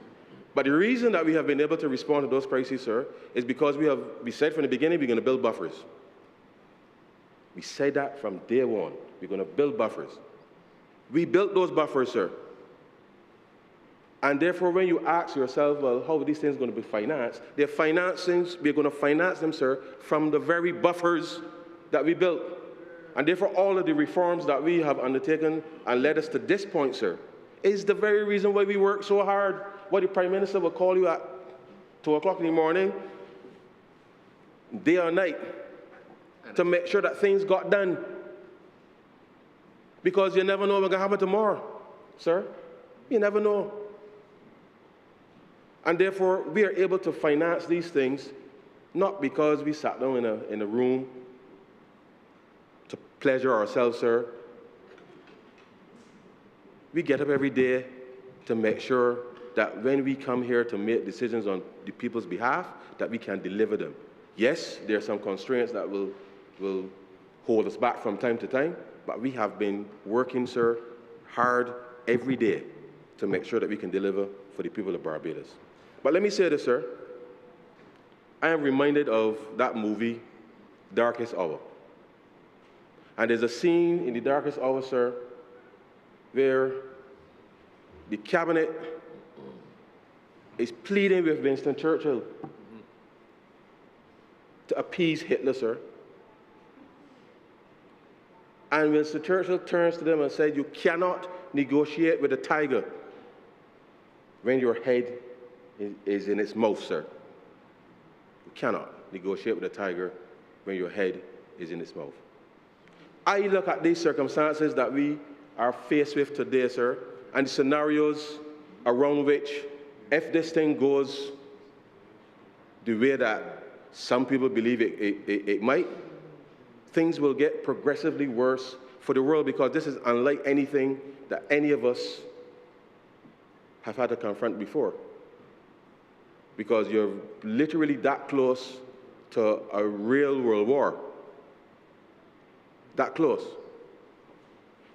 But the reason that we have been able to respond to those crises, sir, is because we said from the beginning we're going to build buffers. We said that from day one. We're going to build buffers. We built those buffers, sir. And therefore, when you ask yourself, well, how are these things going to be financed? We're going to finance them, sir, from the very buffers that we built. And therefore, all of the reforms that we have undertaken and led us to this point, sir, is the very reason why we work so hard. Why the Prime Minister will call you at 2 o'clock in the morning, day or night, to make sure that things got done. Because you never know what's going to happen tomorrow, sir. You never know. And therefore, we are able to finance these things not because we sat down in a room to pleasure ourselves, sir. We get up every day to make sure that when we come here to make decisions on the people's behalf, that we can deliver them. Yes, there are some constraints that will hold us back from time to time, but we have been working, sir, hard every day to make sure that we can deliver for the people of Barbados. But let me say this, sir. I am reminded of that movie, Darkest Hour. And there's a scene in The Darkest Hour, sir, where the cabinet is pleading with Winston Churchill to appease Hitler, sir. And Winston Churchill turns to them and said, you cannot negotiate with a tiger when your head is in its mouth, sir. You cannot negotiate with a tiger when your head is in its mouth. I look at these circumstances that we are faced with today, sir, and the scenarios around which, if this thing goes the way that some people believe it might, things will get progressively worse for the world, because this is unlike anything that any of us have had to confront before. Because you're literally that close to a real world war. That close.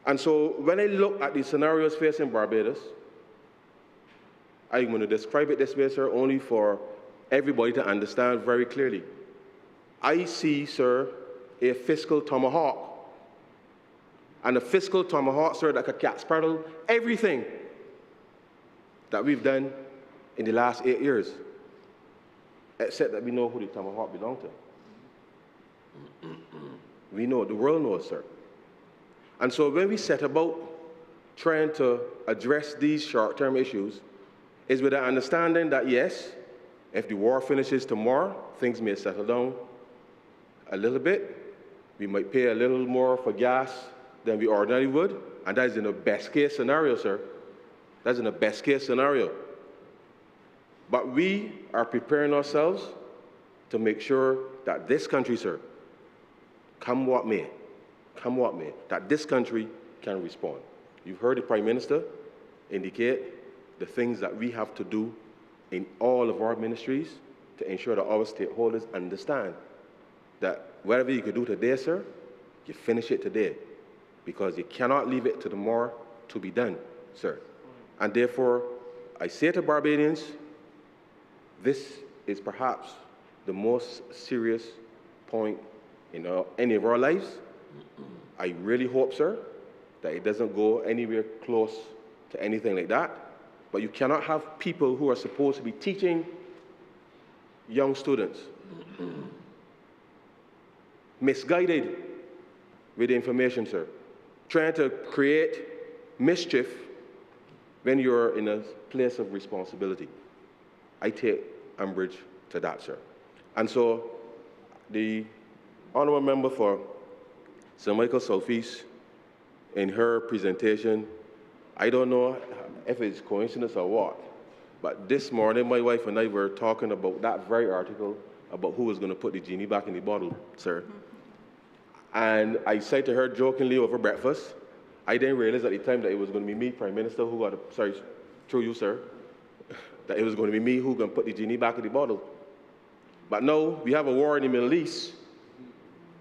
And so when I look at the scenarios facing Barbados, I'm going to describe it this way, sir, only for everybody to understand very clearly. I see, sir, a fiscal tomahawk. And a fiscal tomahawk, sir, that could catch paddle everything that we've done in the last 8 years, except that we know who the tomahawk belonged to. We know, the world knows, sir. And so when we set about trying to address these short-term issues, is with the understanding that, yes, if the war finishes tomorrow, things may settle down a little bit. We might pay a little more for gas than we ordinarily would, and that is in the best-case scenario, sir. That's in the best-case scenario. But we are preparing ourselves to make sure that this country, sir, come what may, that this country can respond. You've heard the Prime Minister indicate the things that we have to do in all of our ministries to ensure that our stakeholders understand that whatever you could do today, sir, you finish it today, because you cannot leave it to tomorrow to be done, sir. And therefore, I say to Barbadians, this is perhaps the most serious point in any of our lives. I really hope, sir, that it doesn't go anywhere close to anything like that. But you cannot have people who are supposed to be teaching young students misguided with the information, sir, trying to create mischief when you're in a place of responsibility. I take umbrage to that, sir. And so the honourable member for St. Michael Southeast, in her presentation, I don't know if it's coincidence or what, but this morning my wife and I were talking about that very article about who was going to put the genie back in the bottle, sir. And I said to her jokingly over breakfast, I didn't realize at the time that it was going to be me, Prime Minister, who got, sorry, through you, sir, that it was going to be me who going to put the genie back in the bottle. But no, we have a war in the Middle East,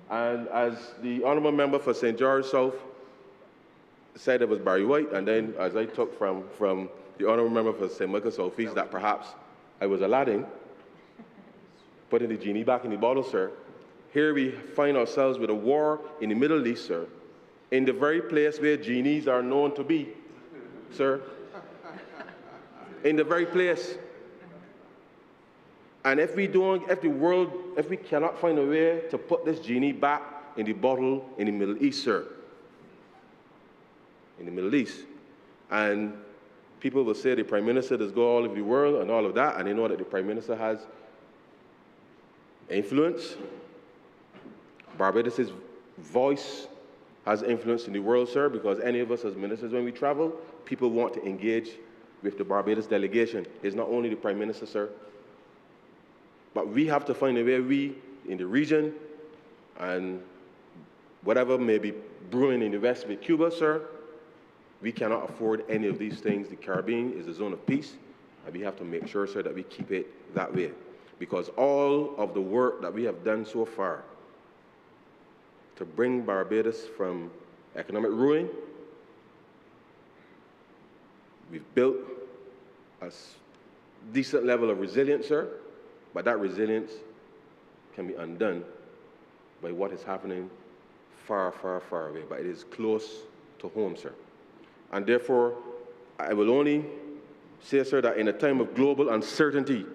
and as the honourable member for St. George South said, it was Barry White, and then as I took from the honourable member for St. Michael South East that perhaps I was Aladdin, putting the genie back in the bottle, sir. Here we find ourselves with a war in the Middle East, sir, in the very place where genies are known to be, sir. In the very place. And if we cannot find a way to put this genie back in the bottle in the Middle East, sir, in the Middle East, and people will say the Prime Minister does go all over the world and all of that, and they know that the Prime Minister has influence. Barbados' voice has influence in the world, sir, because any of us as ministers, when we travel, people want to engage with the Barbados delegation. It's not only the Prime Minister, sir, but we have to find a way, we in the region, and whatever may be brewing in the west with Cuba, sir, we cannot afford any of these things. The Caribbean is a zone of peace, and we have to make sure, sir, that we keep it that way. Because all of the work that we have done so far to bring Barbados from economic ruin, we've built a decent level of resilience, sir, but that resilience can be undone by what is happening far, far, far away, but it is close to home, sir. And therefore, I will only say, sir, that in a time of global uncertainty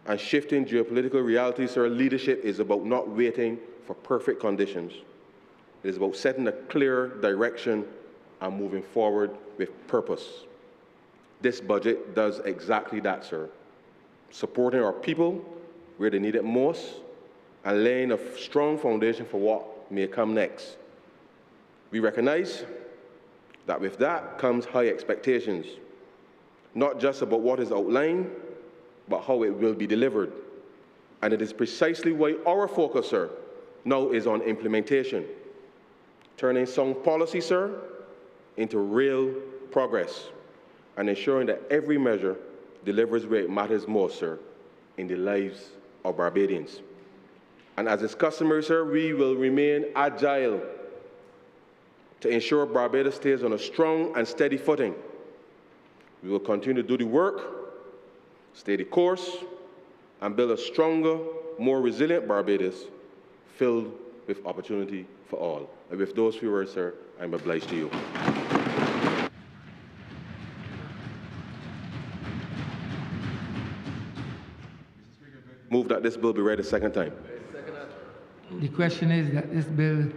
and shifting geopolitical realities, sir, leadership is about not waiting for perfect conditions. It is about setting a clear direction and moving forward with purpose. This budget does exactly that, sir, supporting our people where they need it most and laying a strong foundation for what may come next. We recognize that with that comes high expectations, not just about what is outlined, but how it will be delivered. And it is precisely why our focus, sir, now is on implementation, turning sound policy, sir, into real progress, and ensuring that every measure delivers where it matters most, sir, in the lives of Barbadians. And as is customary, sir, we will remain agile to ensure Barbados stays on a strong and steady footing. We will continue to do the work, stay the course, and build a stronger, more resilient Barbados filled with opportunity for all. And with those few words, sir, I'm obliged to you. Move that this bill be read a second time. The question is that this bill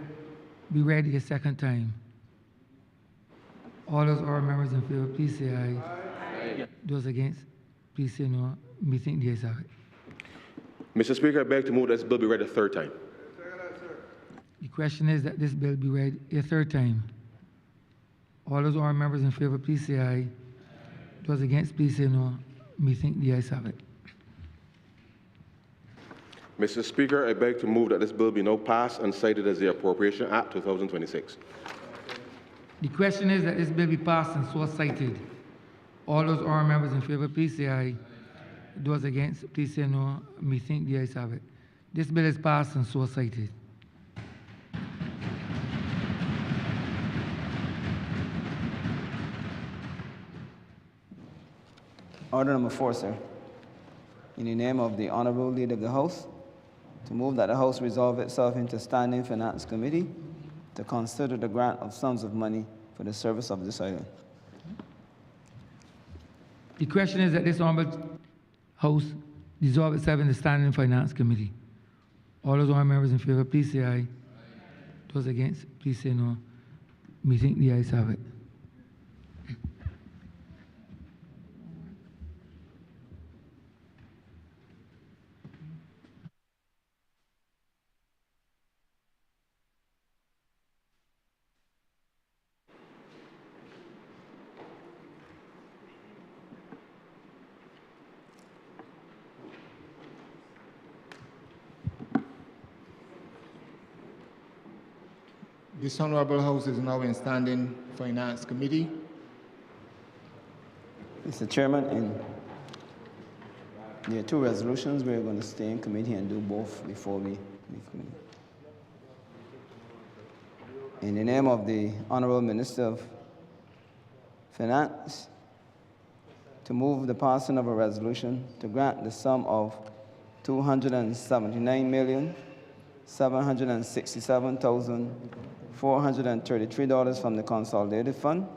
be read a second time. All those honourable members in favor, please say aye. Aye. Those against, please say no. Me think the ayes have it. Mr. Speaker, I beg to move that this bill be read a third time. The question is that this bill be read a third time. All those honourable members in favor, please say aye. Those against, please say no. Me think the ayes have it. Mr. Speaker, I beg to move that this bill be now passed and cited as the Appropriation Act 2026. The question is that this bill be passed and so cited. All those honourable members in favor, please say aye. Those against, please say no. Me think the ayes have it. This bill is passed and so cited. Order number 4, sir. In the name of the Honourable Leader of the House, to move that the House resolve itself into Standing Finance Committee to consider the grant of sums of money for the service of this island. The question is that this Honourable House dissolve itself in the Standing Finance Committee. All those honourable members in favor, please say aye. Those against, please say no. Me think the ayes have it. This Honourable House is now in Standing Finance Committee. Mr. Chairman, there are 2 resolutions. We're going to stay in committee and do both before we leave committee. In the name of the Honourable Minister of Finance, to move the passing of a resolution to grant the sum of $279,767,433 from the Consolidated Fund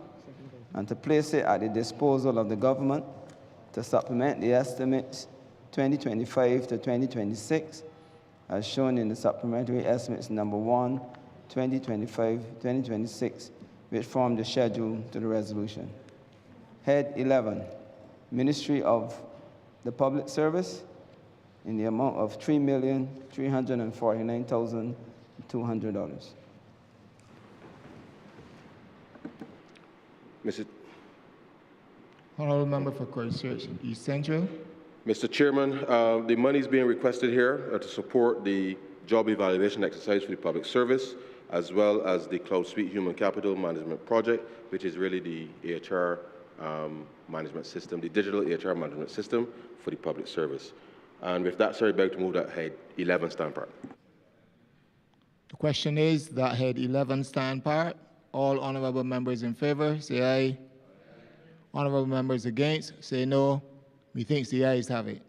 and to place it at the disposal of the government to supplement the estimates 2025 to 2026 as shown in the supplementary estimates number 1, 2025-2026, which form the schedule to the resolution. Head 11, Ministry of the Public Service, in the amount of $3,349,200. Mr. Honourable Member for Christchurch East Central. Mr. Chairman, the money is being requested here to support the job evaluation exercise for the public service, as well as the Cloud Suite Human Capital Management Project, which is really the AHR management system, the digital AHR management system for the public service. And with that, sir, I beg to move that head 11 stand part. The question is that head 11 stand part. All honourable members in favour, say aye. Honourable members against, say no. Methinks the ayes have it.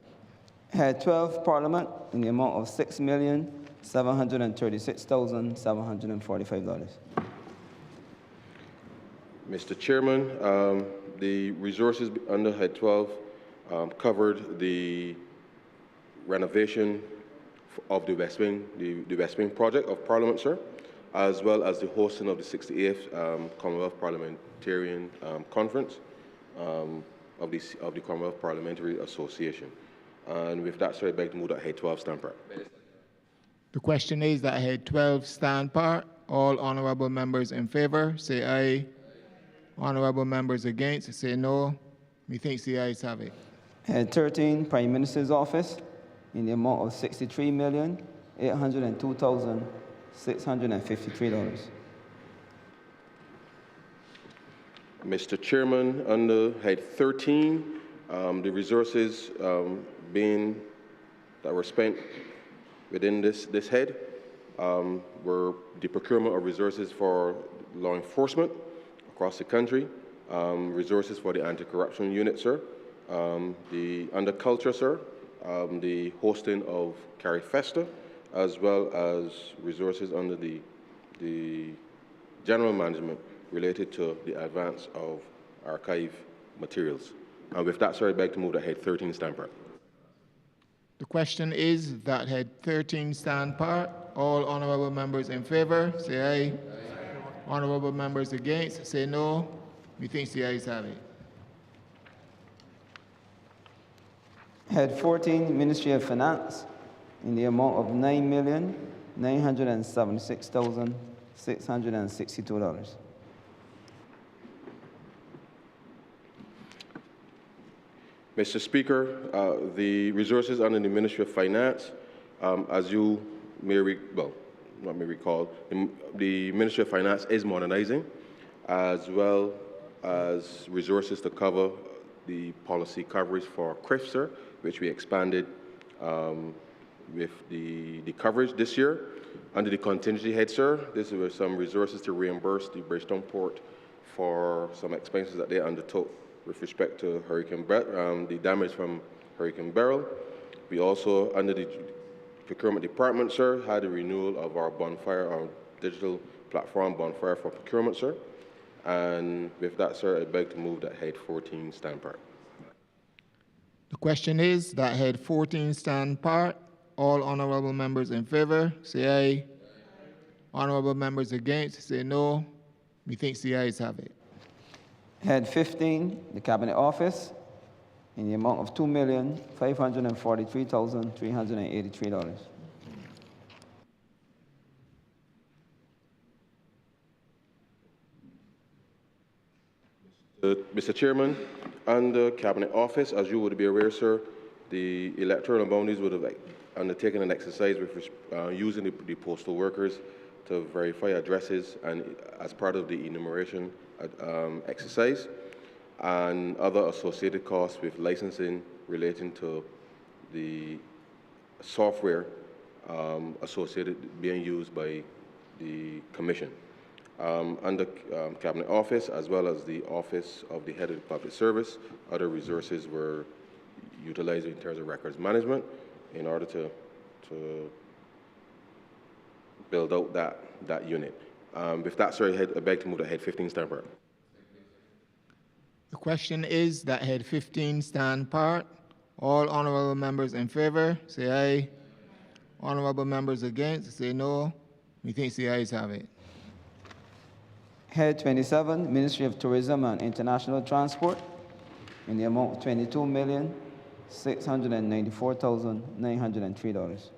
Head 12, Parliament, in the amount of $6,736,745. Mr. Chairman, the resources under Head 12 covered the renovation of the West Wing, the West Wing project of Parliament, sir, as well as the hosting of the 68th Commonwealth Parliamentarian Conference of the Commonwealth Parliamentary Association. And with that, sir, I beg to move that Head 12 stand part. The question is that Head 12 stand part. All honourable members in favour, say aye. Honourable members against, say no. Methinks the ayes have it. Head 13, Prime Minister's Office, in the amount of $63,802,653. Mr. Chairman, under Head 13, the resources that were spent within this head were the procurement of resources for law enforcement across the country, resources for the anti-corruption unit, sir, under culture, sir, the hosting of Carrie Festa, as well as resources under the general management related to the advance of archive materials. And with that, sir, I beg to move that Head 13 stand part. The question is that Head 13 stand part. All honourable members in favour, say aye. Honourable members against, say no. Methinks the ayes have it. Head 14, Ministry of Finance, in the amount of $9,976,662. Mr. Speaker, the resources under the Ministry of Finance, as you may recall, the Ministry of Finance is modernizing, as well as resources to cover the policy coverage for CRIF, which we expanded with the coverage this year. Under the contingency head, sir, these were some resources to reimburse the Bridgetown Port for some expenses that they undertook with respect to the damage from Hurricane Beryl. We also, under the procurement department, sir, had a renewal of our bonfire, our digital platform bonfire for procurement, sir. And with that, sir, I beg to move that Head 14 stand part. The question is that Head 14 stand part. All honourable members in favour, say aye. Honourable members against, say no. Methinks the ayes have it. Head 15, the Cabinet Office, in the amount of $2,543,383. Mr. Chairman, under Cabinet Office, as you would be aware, sir, the electoral boundaries would have undertaken an exercise with using the postal workers to verify addresses and as part of the enumeration exercise, and other associated costs with licensing relating to the software associated being used by the Commission. Under Cabinet Office, as well as the Office of the Head of the Public Service, other resources were utilized in terms of records management in order to build out that unit. With that, sir, I beg to move to Head 15 stand part. The question is that Head 15 stand part. All honourable members in favour, say aye. Honourable members against, say no. Methinks the ayes have it. Head 27, Ministry of Tourism and International Transport, in the amount of $22,694,903.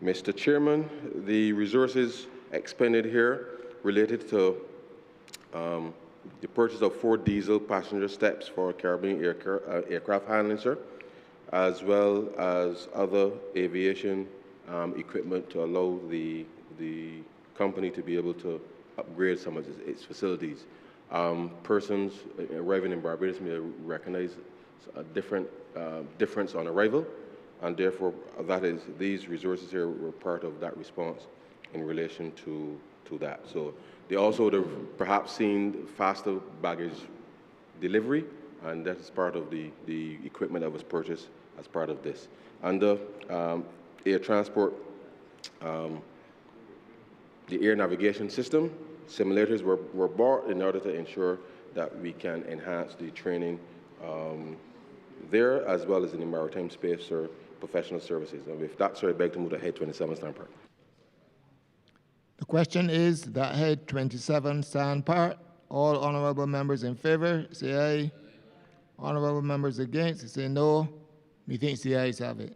Mr. Chairman, the resources expended here related to the purchase of 4 diesel passenger steps for Caribbean aircraft handling, sir, as well as other aviation equipment to allow the company to be able to upgrade some of its facilities. Persons arriving in Barbados may recognize a difference on arrival, and therefore these resources here were part of that response in relation to that. So they also would have perhaps seen faster baggage delivery, and that is part of the equipment that was purchased as part of this. Under air transport, the air navigation system, simulators were bought in order to ensure that we can enhance the training there, as well as in the maritime space or professional services. And with that, sir, I beg to move to head 27, stand part. The question is that head 27 stand part. All honorable members in favor, say aye. Honorable members against, say no. Methinks the ayes have it.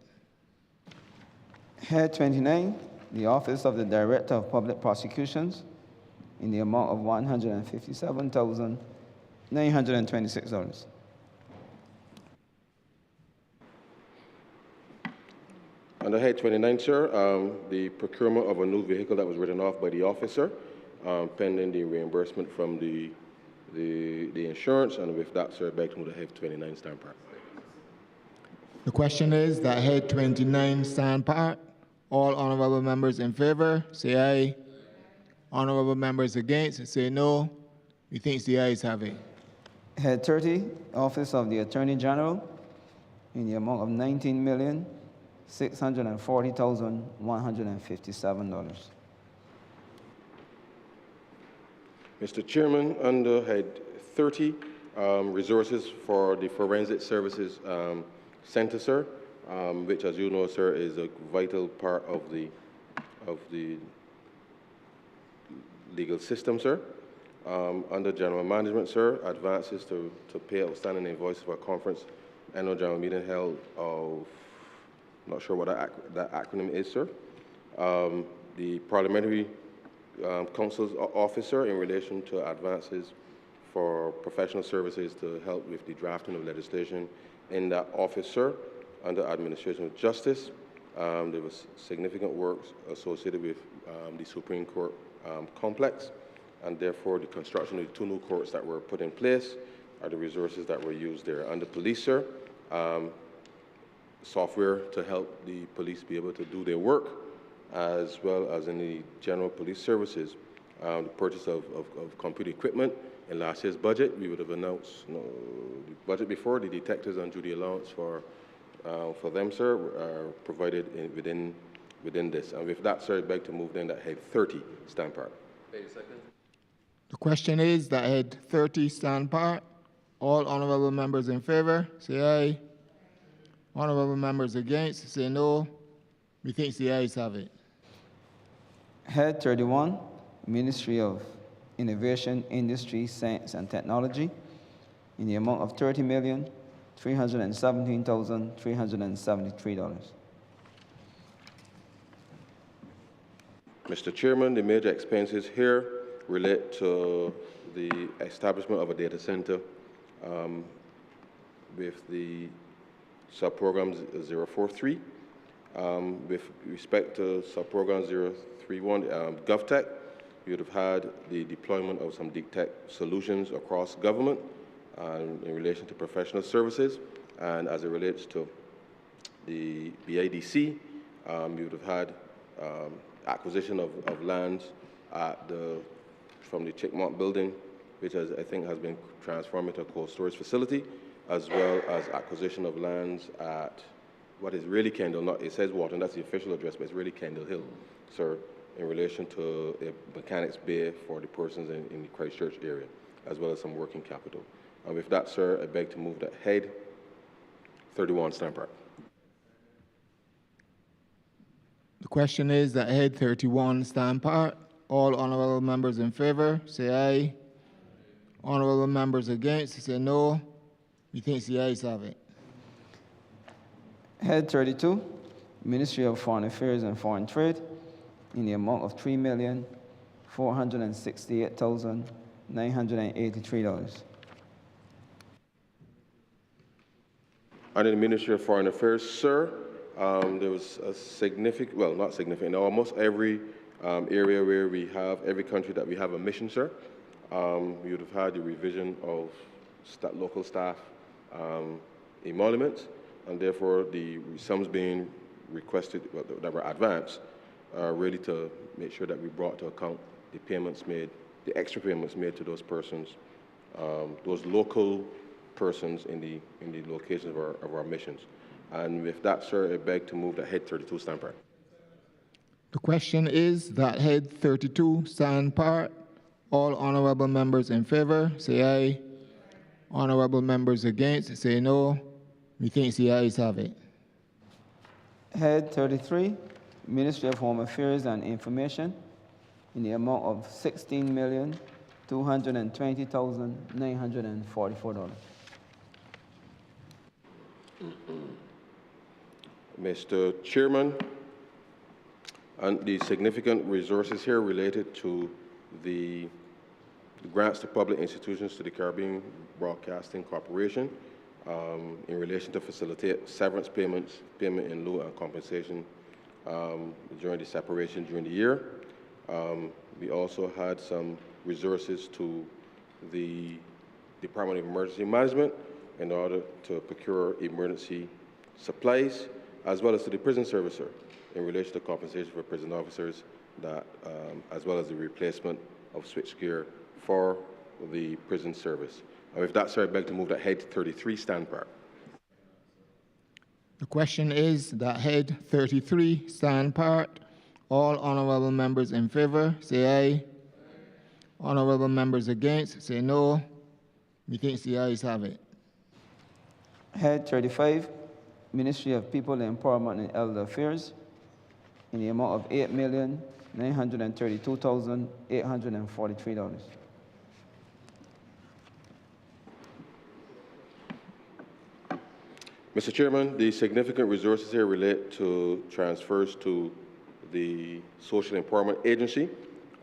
Head 29, the Office of the Director of Public Prosecutions, in the amount of $157,926. Under head 29, sir, the procurement of a new vehicle that was written off by the officer, pending the reimbursement from the insurance, and with that, sir, I beg to move to head 29, stand part. The question is that head 29 stand part. All honorable members in favor, say aye. Honorable members against, say no. Methinks the ayes have it. Head 30, Office of the Attorney General, in the amount of $19,640,157. Mr. Chairman, under head 30, resources for the Forensic Services Center, sir, which, as you know, sir, is a vital part of the legal system, sir. Under general management, sir, advances to pay outstanding invoices for a conference annual general meeting held of, not sure what that acronym is, sir. The parliamentary council's officer in relation to advances for professional services to help with the drafting of legislation in that office, sir. Under administration of justice, there was significant work associated with the Supreme Court complex, and therefore the construction of the 2 new courts that were put in place are the resources that were used there. Under police, sir, software to help the police be able to do their work, as well as in the general police services, the purchase of computer equipment. In last year's budget, we would have announced the budget before, the detectives on duty allowance for them, sir, are provided within this. And with that, sir, I beg to move then that head 30 stand part. The question is that head 30 stand part. All honorable members in favor, say aye. Honorable members against, say no. Methinks the ayes have it. Head 31, Ministry of Innovation, Industry, Science and Technology, in the amount of $30,317,373. Mr. Chairman, the major expenses here relate to the establishment of a data center with the subprogram 043. With respect to subprogram 031, GovTech, we would have had the deployment of some deep tech solutions across government in relation to professional services, and as it relates to the BIDC, we would have had acquisition of lands from the Chickmont building, which I think has been transformed into a cold storage facility, as well as acquisition of lands at what is really Kendall, it says Walton, that's the official address, but it's really Kendall Hill, sir, in relation to a mechanics bay for the persons in the Christchurch area, as well as some working capital. And with that, sir, I beg to move that head 31 stand part. The question is that head 31 stand part. All honorable members in favor, say aye. Honorable members against, say no. Methinks the ayes have it. Head 32, Ministry of Foreign Affairs and Foreign Trade, in the amount of $3,468,983. Under the Ministry of Foreign Affairs, sir, there was a significant, well, not significant, almost every area where we have, every country that we have a mission, sir, we would have had the revision of local staff emoluments, and therefore the sums being requested that were advanced really to make sure that we brought to account the payments made, the extra payments made to those persons, those local persons in the locations of our missions. And with that, sir, I beg to move that head 32 stand part. The question is that head 32 stand part. All honorable members in favor, say aye. Honorable members against, say no. Methinks the ayes have it. Head 33, Ministry of Home Affairs and Information, in the amount of $16,220,944. Mr. Chairman, and the significant resources here related to the grants to public institutions to the Caribbean Broadcasting Corporation in relation to facilitate severance payments, payment in lieu and compensation during the separation during the year. We also had some resources to the Department of Emergency Management in order to procure emergency supplies, as well as to the prison servicer in relation to compensation for prison officers, that, as well as the replacement of switchgear for the prison service. And with that, sir, I beg to move that head 33 stand part. The question is that head 33 stand part. All honorable members in favor, say aye. Honorable members against, say no. Methinks the ayes have it. Head 35, Ministry of People Empowerment and Elder Affairs, in the amount of $8,932,843. Mr. Chairman, the significant resources here relate to transfers to the Social Empowerment Agency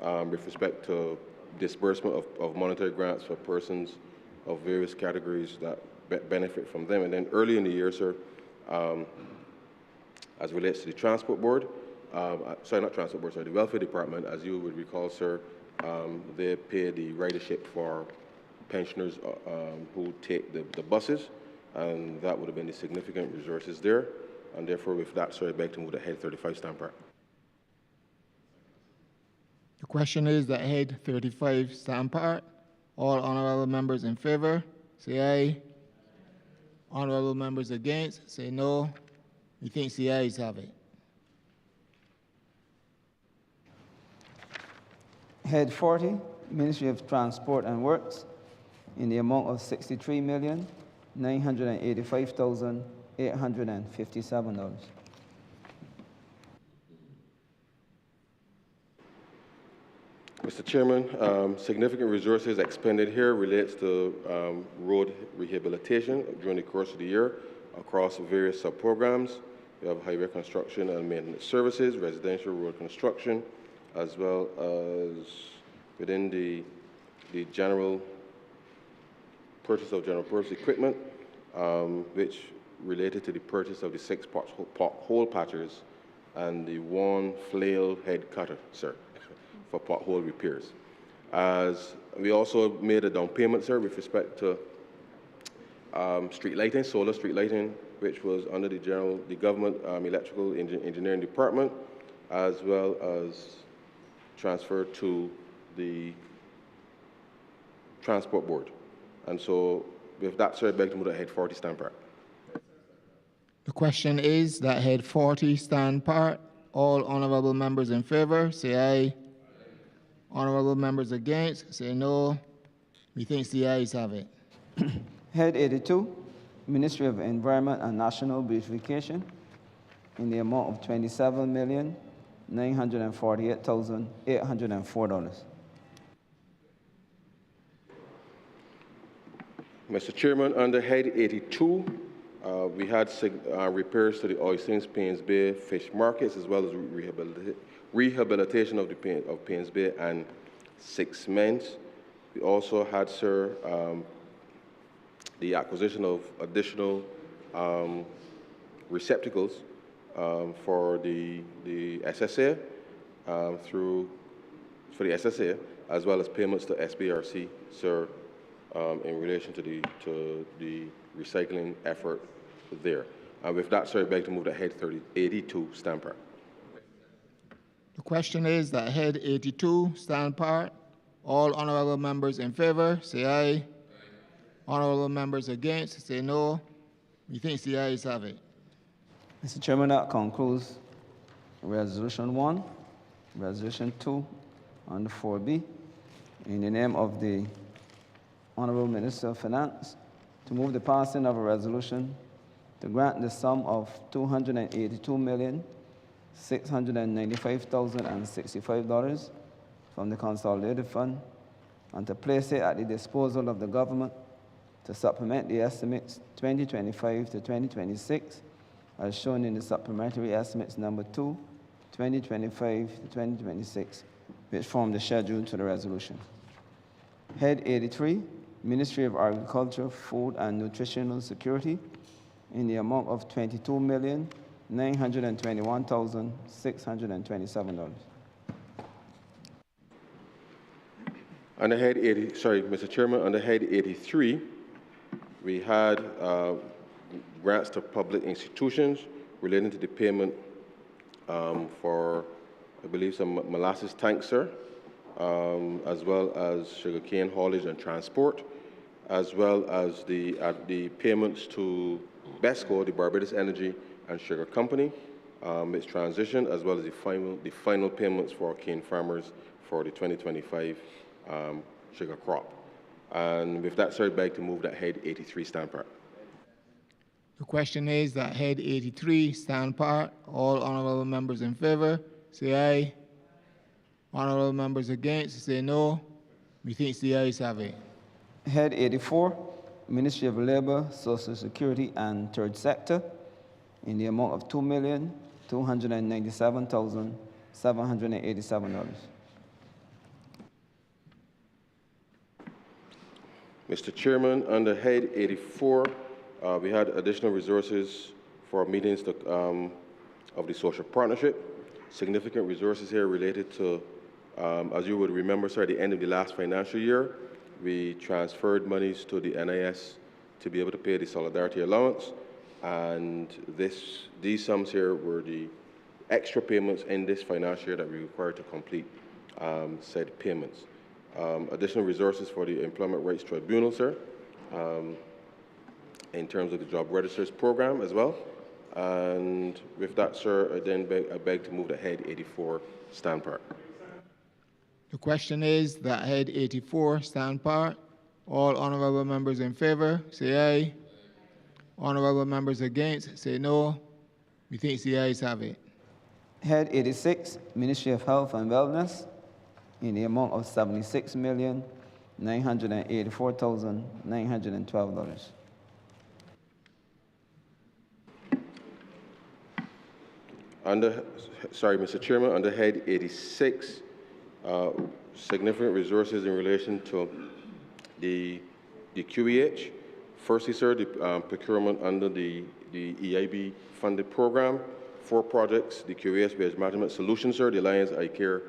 with respect to disbursement of monetary grants for persons of various categories that benefit from them. And then early in the year, sir, as relates to the Transport Board, sorry, not Transport Board, sorry, the Welfare Department, as you would recall, sir, they pay the ridership for pensioners who take the buses, and that would have been the significant resources there. And therefore, with that, sir, I beg to move the head 35 stand part. The question is that head 35 stand part. All honorable members in favor, say aye. Honorable members against, say no. Methinks the ayes have it. Head 40, Ministry of Transport and Works, in the amount of $63,985,857. Mr. Chairman, significant resources expended here relates to road rehabilitation during the course of the year across various sub-programs. We have highway construction and maintenance services, residential road construction, as well as within the general purchase of general purpose equipment, which related to the purchase of the 6 pothole patchers and the 1 flail head cutter, sir, for pothole repairs. As we also made a down payment, sir, with respect to street lighting, solar street lighting, which was under the government electrical engineering department, as well as transferred to the Transport Board. And so with that, sir, I beg to move that head 40 stand part. The question is that head 40 stand part. All honorable members in favor, say aye. Honorable members against, say no. Methinks the ayes have it. Head 82, Ministry of Environment and National Beautification, in the amount of $27,948,804. Mr. Chairman, under Head 82, we had repairs to the Oysters Paynes Bay fish markets, as well as rehabilitation of Paynes Bay and 6 mens. We also had, sir, the acquisition of additional receptacles for the SSA for the SSA, as well as payments to SBRC, sir, in relation to the recycling effort there. And with that, sir, I beg to move that head 82 stand part. The question is that head 82 stand part. All honorable members in favor, say aye. Honourable members against, say no. Methinks the ayes have it. Mr. Chairman, that concludes Resolution 1. Resolution 2 on the 4B. In the name of the Honourable Minister of Finance, to move the passing of a resolution to grant the sum of $282,695,065 from the Consolidated Fund and to place it at the disposal of the government to supplement the estimates 2025 to 2026 as shown in the supplementary estimates number 2, 2025 to 2026, which form the schedule to the resolution. Head 83, Ministry of Agriculture, Food and Nutritional Security, in the amount of $22,921,627. Under head 80, sorry, Mr. Chairman, under head 83, we had grants to public institutions relating to the payment for, I believe, some molasses tanks, sir, as well as sugarcane haulage and transport, as well as the payments to BESCO, the Barbados Energy and Sugar Company, its transition, as well as the final payments for cane farmers for the 2025 sugar crop. And with that, sir, I'd like to move that head 83 stand part. The question is that head 83 stand part. All honourable members in favour, say aye. Honourable members against, say no. Methinks the ayes have it. Head 84, Ministry of Labour, Social Security and Third Sector, in the amount of $2,297,787. Mr. Chairman, under head 84, we had additional resources for meetings of the social partnership. Significant resources here related to, as you would remember, sir, at the end of the last financial year, we transferred monies to the NIS to be able to pay the solidarity allowance, and these sums here were the extra payments in this financial year that we required to complete said payments. Additional resources for the Employment Rights Tribunal, sir, in terms of the job registers program as well. And with that, sir, I beg to move the head 84 stand part. The question is that head 84 stand part. All honourable members in favour, say aye. Honourable members against, say no. Methinks the ayes have it. Head 86, Ministry of Health and Wellness, in the amount of $76,984,912. Sorry, Mr. Chairman, under head 86, significant resources in relation to the QEH. Firstly, sir, the procurement under the EIB funded program, 4 projects, the QEH Waste Management Solutions, sir, the Alliance Eye Care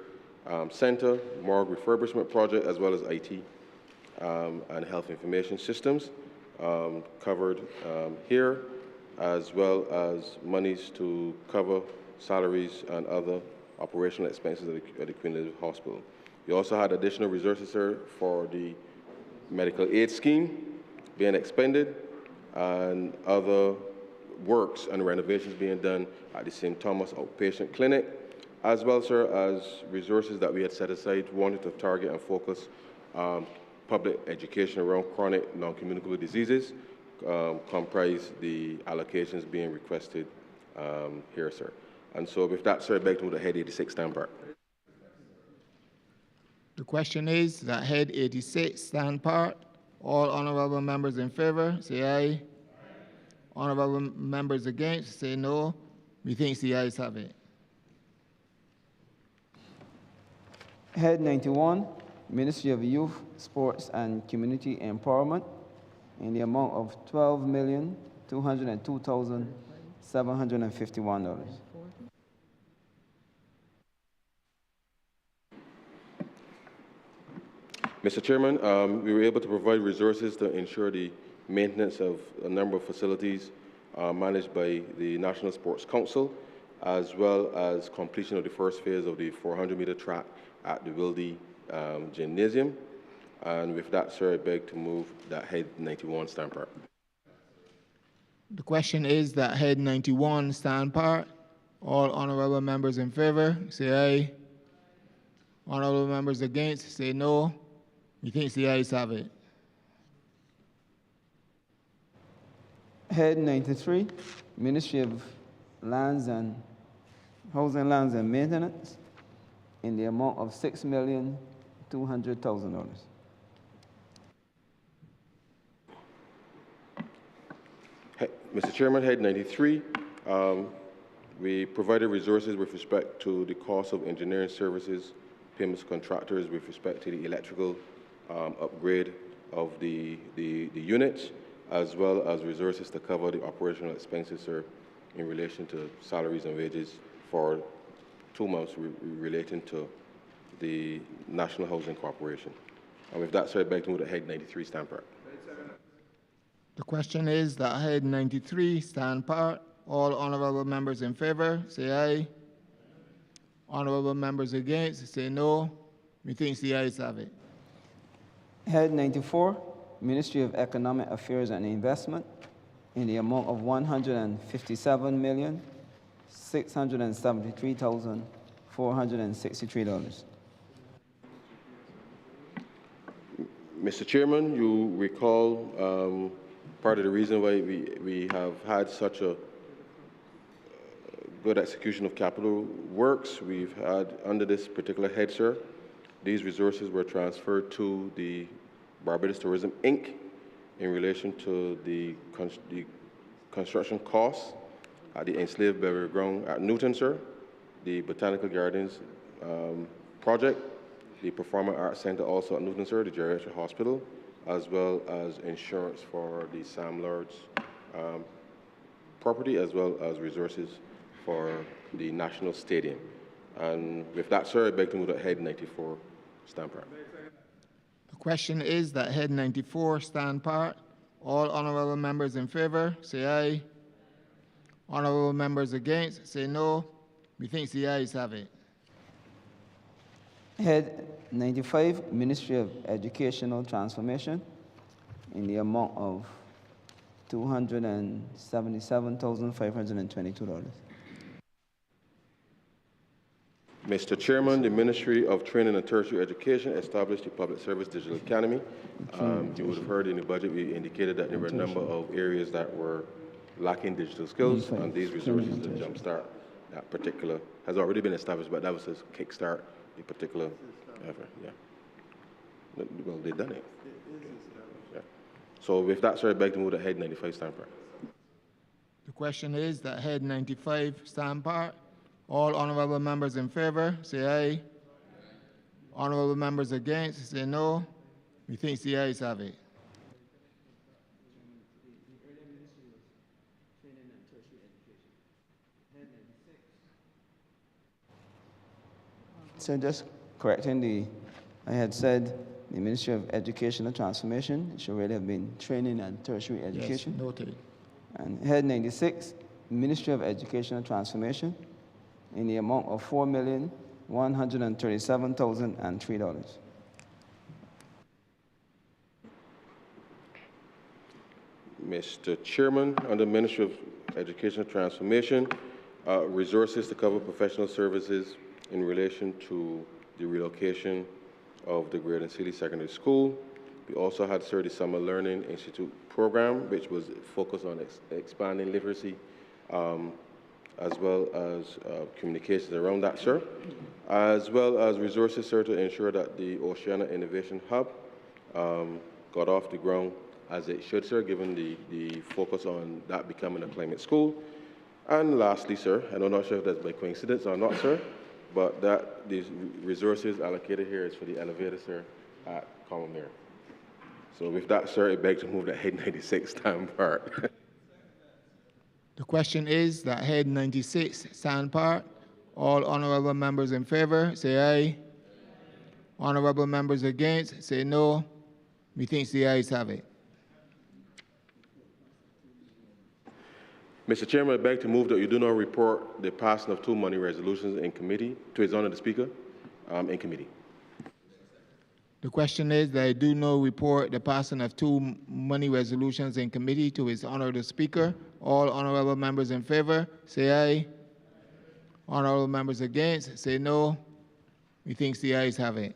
Center, morgue refurbishment project, as well as IT and health information systems covered here, as well as monies to cover salaries and other operational expenses at the Queen Elizabeth Hospital. We also had additional resources, sir, for the medical aid scheme being expended and other works and renovations being done at the St. Thomas Outpatient Clinic, as well, sir, as resources that we had set aside wanted to target and focus public education around chronic non-communicable diseases, comprise the allocations being requested here, sir. And so with that, sir, I beg to move the head 86 stand part. The question is that head 86 stand part. All honourable members in favour, say aye. Honourable members against, say no. Methinks the ayes have it. Head 91, Ministry of Youth, Sports and Community Empowerment, in the amount of $12,202,751. Mr. Chairman, we were able to provide resources to ensure the maintenance of a number of facilities managed by the National Sports Council, as well as completion of the first phase of the 400-meter track at the Wilde Gymnasium. And with that, sir, I beg to move that head 91 stand part. The question is that head 91 stand part. All honorable members in favor, say aye. Honorable members against, say no. Methinks the ayes have it. Head 93, Ministry of Lands and Housing, Lands and Maintenance, in the amount of $6,200,000. Mr. Chairman, head 93, we provided resources with respect to the cost of engineering services, payments to contractors with respect to the electrical upgrade of the units, as well as resources to cover the operational expenses, sir, in relation to salaries and wages for 2 months relating to the National Housing Corporation. And with that, sir, I beg to move that head 93 stand part. The question is that head 93 stand part. All honorable members in favor, say aye. Honorable members against, say no. Methinks the ayes have it. Head 94, Ministry of Economic Affairs and Investment, in the amount of $157,673,463. Mr. Chairman, you recall part of the reason why we have had such a good execution of capital works. We've had, under this particular head, sir, these resources were transferred to the Barbados Tourism, Inc. in relation to the construction costs at the enslaved burial ground at Newton, sir, the Botanical Gardens project, the Performing Arts Center also at Newton, sir, the Geriatric Hospital, as well as insurance for the Sam Lords property, as well as resources for the National Stadium. And with that, sir, I beg to move that head 94 stand part. The question is that head 94 stand part. All honorable members in favor, say aye. Honorable members against, say no. Methinks the ayes have it. Head 95, Ministry of Educational Transformation, in the amount of $277,522. Mr. Chairman, the Ministry of Training and Tertiary Education established the Public Service Digital Academy. You would have heard in the budget we indicated that there were a number of areas that were lacking digital skills, and these resources to jumpstart that particular has already been established, but that was to kickstart the particular effort. Yeah. Well, they've done it. Yeah. So with that, sir, I beg to move the head 95 stand part. The question is that head 95 stand part. All honorable members in favor, say aye. Honorable members against, say no. Methinks the ayes have it. So just correcting I had said the Ministry of Education and Transformation. It should really have been Training and Tertiary Education. Yes, noted. And head 96, Ministry of Education and Transformation, in the amount of $4,137,003. Mr. Chairman, under Ministry of Education and Transformation, resources to cover professional services in relation to the relocation of the Greater Sealy Secondary School. We also had, sir, the Summer Learning Institute program, which was focused on expanding literacy, as well as communications around that, sir, as well as resources, sir, to ensure that the Oceania Innovation Hub got off the ground as it should, sir, given the focus on that becoming a climate school. And lastly, sir, and I'm not sure if that's by coincidence or not, sir, but that these resources allocated here is for the elevator, sir, at Common Mirror. So with that, sir, I beg to move that head 96 stand part. The question is that head 96 stand part. All honorable members in favor, say aye. Honorable members against, say no. Methinks the ayes have it. Mr. Chairman, I beg to move that you do not report the passing of 2 money resolutions in committee, to his honor the Speaker, in committee. The question is that I do not report the passing of two money resolutions in committee to his honor the Speaker. All honorable members in favor, say aye. Honorable members against, say no. Methinks the ayes have it.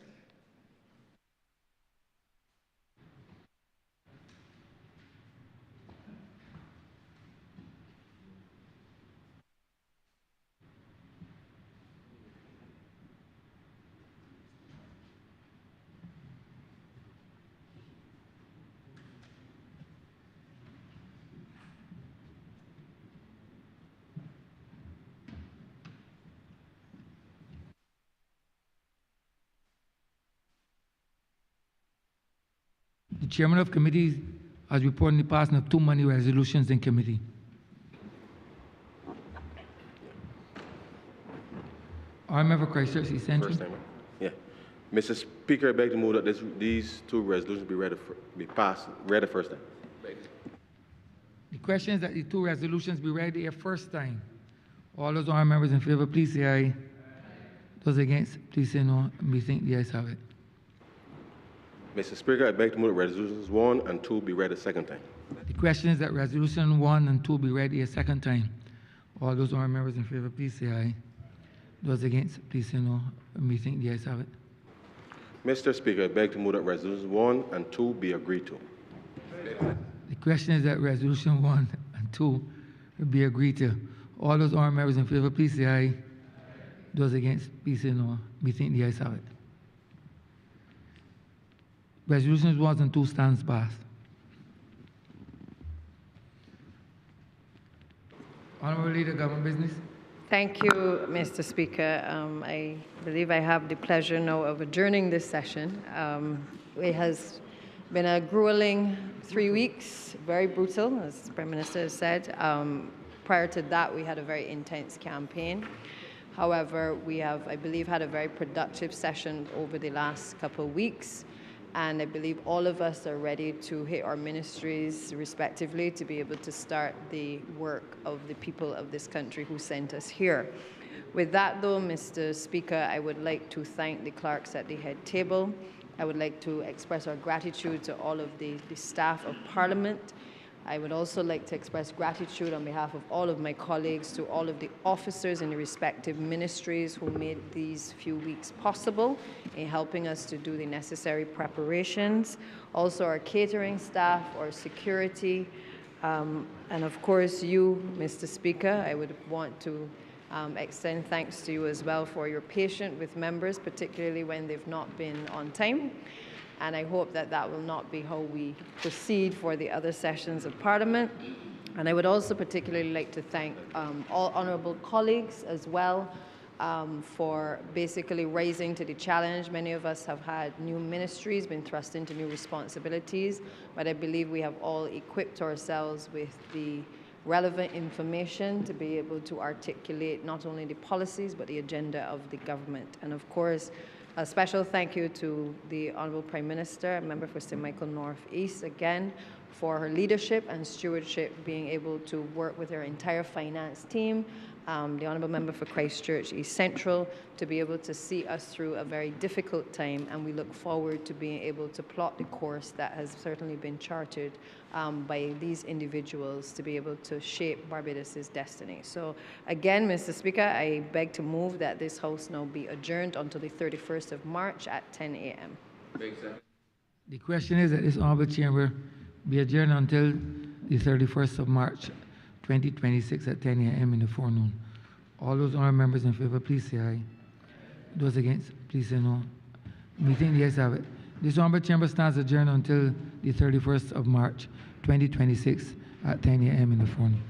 The chairman of committee has reported the passing of two money resolutions in committee. Honourable Member Christchurch East Central. First time, right? Yeah. Mr. Speaker, I beg to move that these two resolutions be passed read the first time. The question is that the two resolutions be read the first time. All those honourable members in favor, please say aye. Those against, please say no. We think the ayes have it. Mr. Speaker, I beg to move that resolutions 1 and 2 be read a second time. The question is that resolution 1 and 2 be read a second time. All those honourable members in favor, please say aye. Those against, please say no. We think the ayes have it. Mr. Speaker, I beg to move that resolutions 1 and 2 be agreed to. The question is that resolution 1 and 2 be agreed to. All those honourable members in favor, please say aye. Those against, please say no. We think the ayes have it. Resolutions 1 and 2 stands passed. Honourable Leader, Government Business. Thank you, Mr. Speaker. I believe I have the pleasure now of adjourning this session. It has been a grueling 3 weeks, very brutal, as the Prime Minister has said. Prior to that, we had a very intense campaign. However, we have, I believe, had a very productive session over the last couple of weeks. And I believe all of us are ready to hit our ministries respectively to be able to start the work of the people of this country who sent us here. With that though, Mr. Speaker, I would like to thank the clerks at the head table. I would like to express our gratitude to all of the staff of Parliament. I would also like to express gratitude on behalf of all of my colleagues to all of the officers in the respective ministries who made these few weeks possible in helping us to do the necessary preparations. Also our catering staff, our security, and of course you, Mr. Speaker. I would want to extend thanks to you as well for your patience with members, particularly when they've not been on time. And I hope that that will not be how we proceed for the other sessions of Parliament. And I would also particularly like to thank all honourable colleagues as well for basically rising to the challenge. Many of us have had new ministries, been thrust into new responsibilities, but I believe we have all equipped ourselves with the relevant information to be able to articulate not only the policies but the agenda of the government. And of course, a special thank you to the Honourable Prime Minister, a member for St. Michael North East, again, for her leadership and stewardship, being able to work with her entire finance team, the Honourable Member for Christchurch East Central, to be able to see us through a very difficult time, and we look forward to being able to plot the course that has certainly been charted by these individuals to be able to shape Barbados' destiny. So again, Mr. Speaker, I beg to move that this House now be adjourned until the 31st of March at 10 a.m. The question is that this Honourable Chamber be adjourned until the 31st of March 2026 at 10 a.m. in the forenoon. All those honourable members in favor, please say aye. Those against, please say no. We think the ayes have it. This Honourable Chamber stands adjourned until the 31st of March 2026 at 10 a.m. in the forenoon.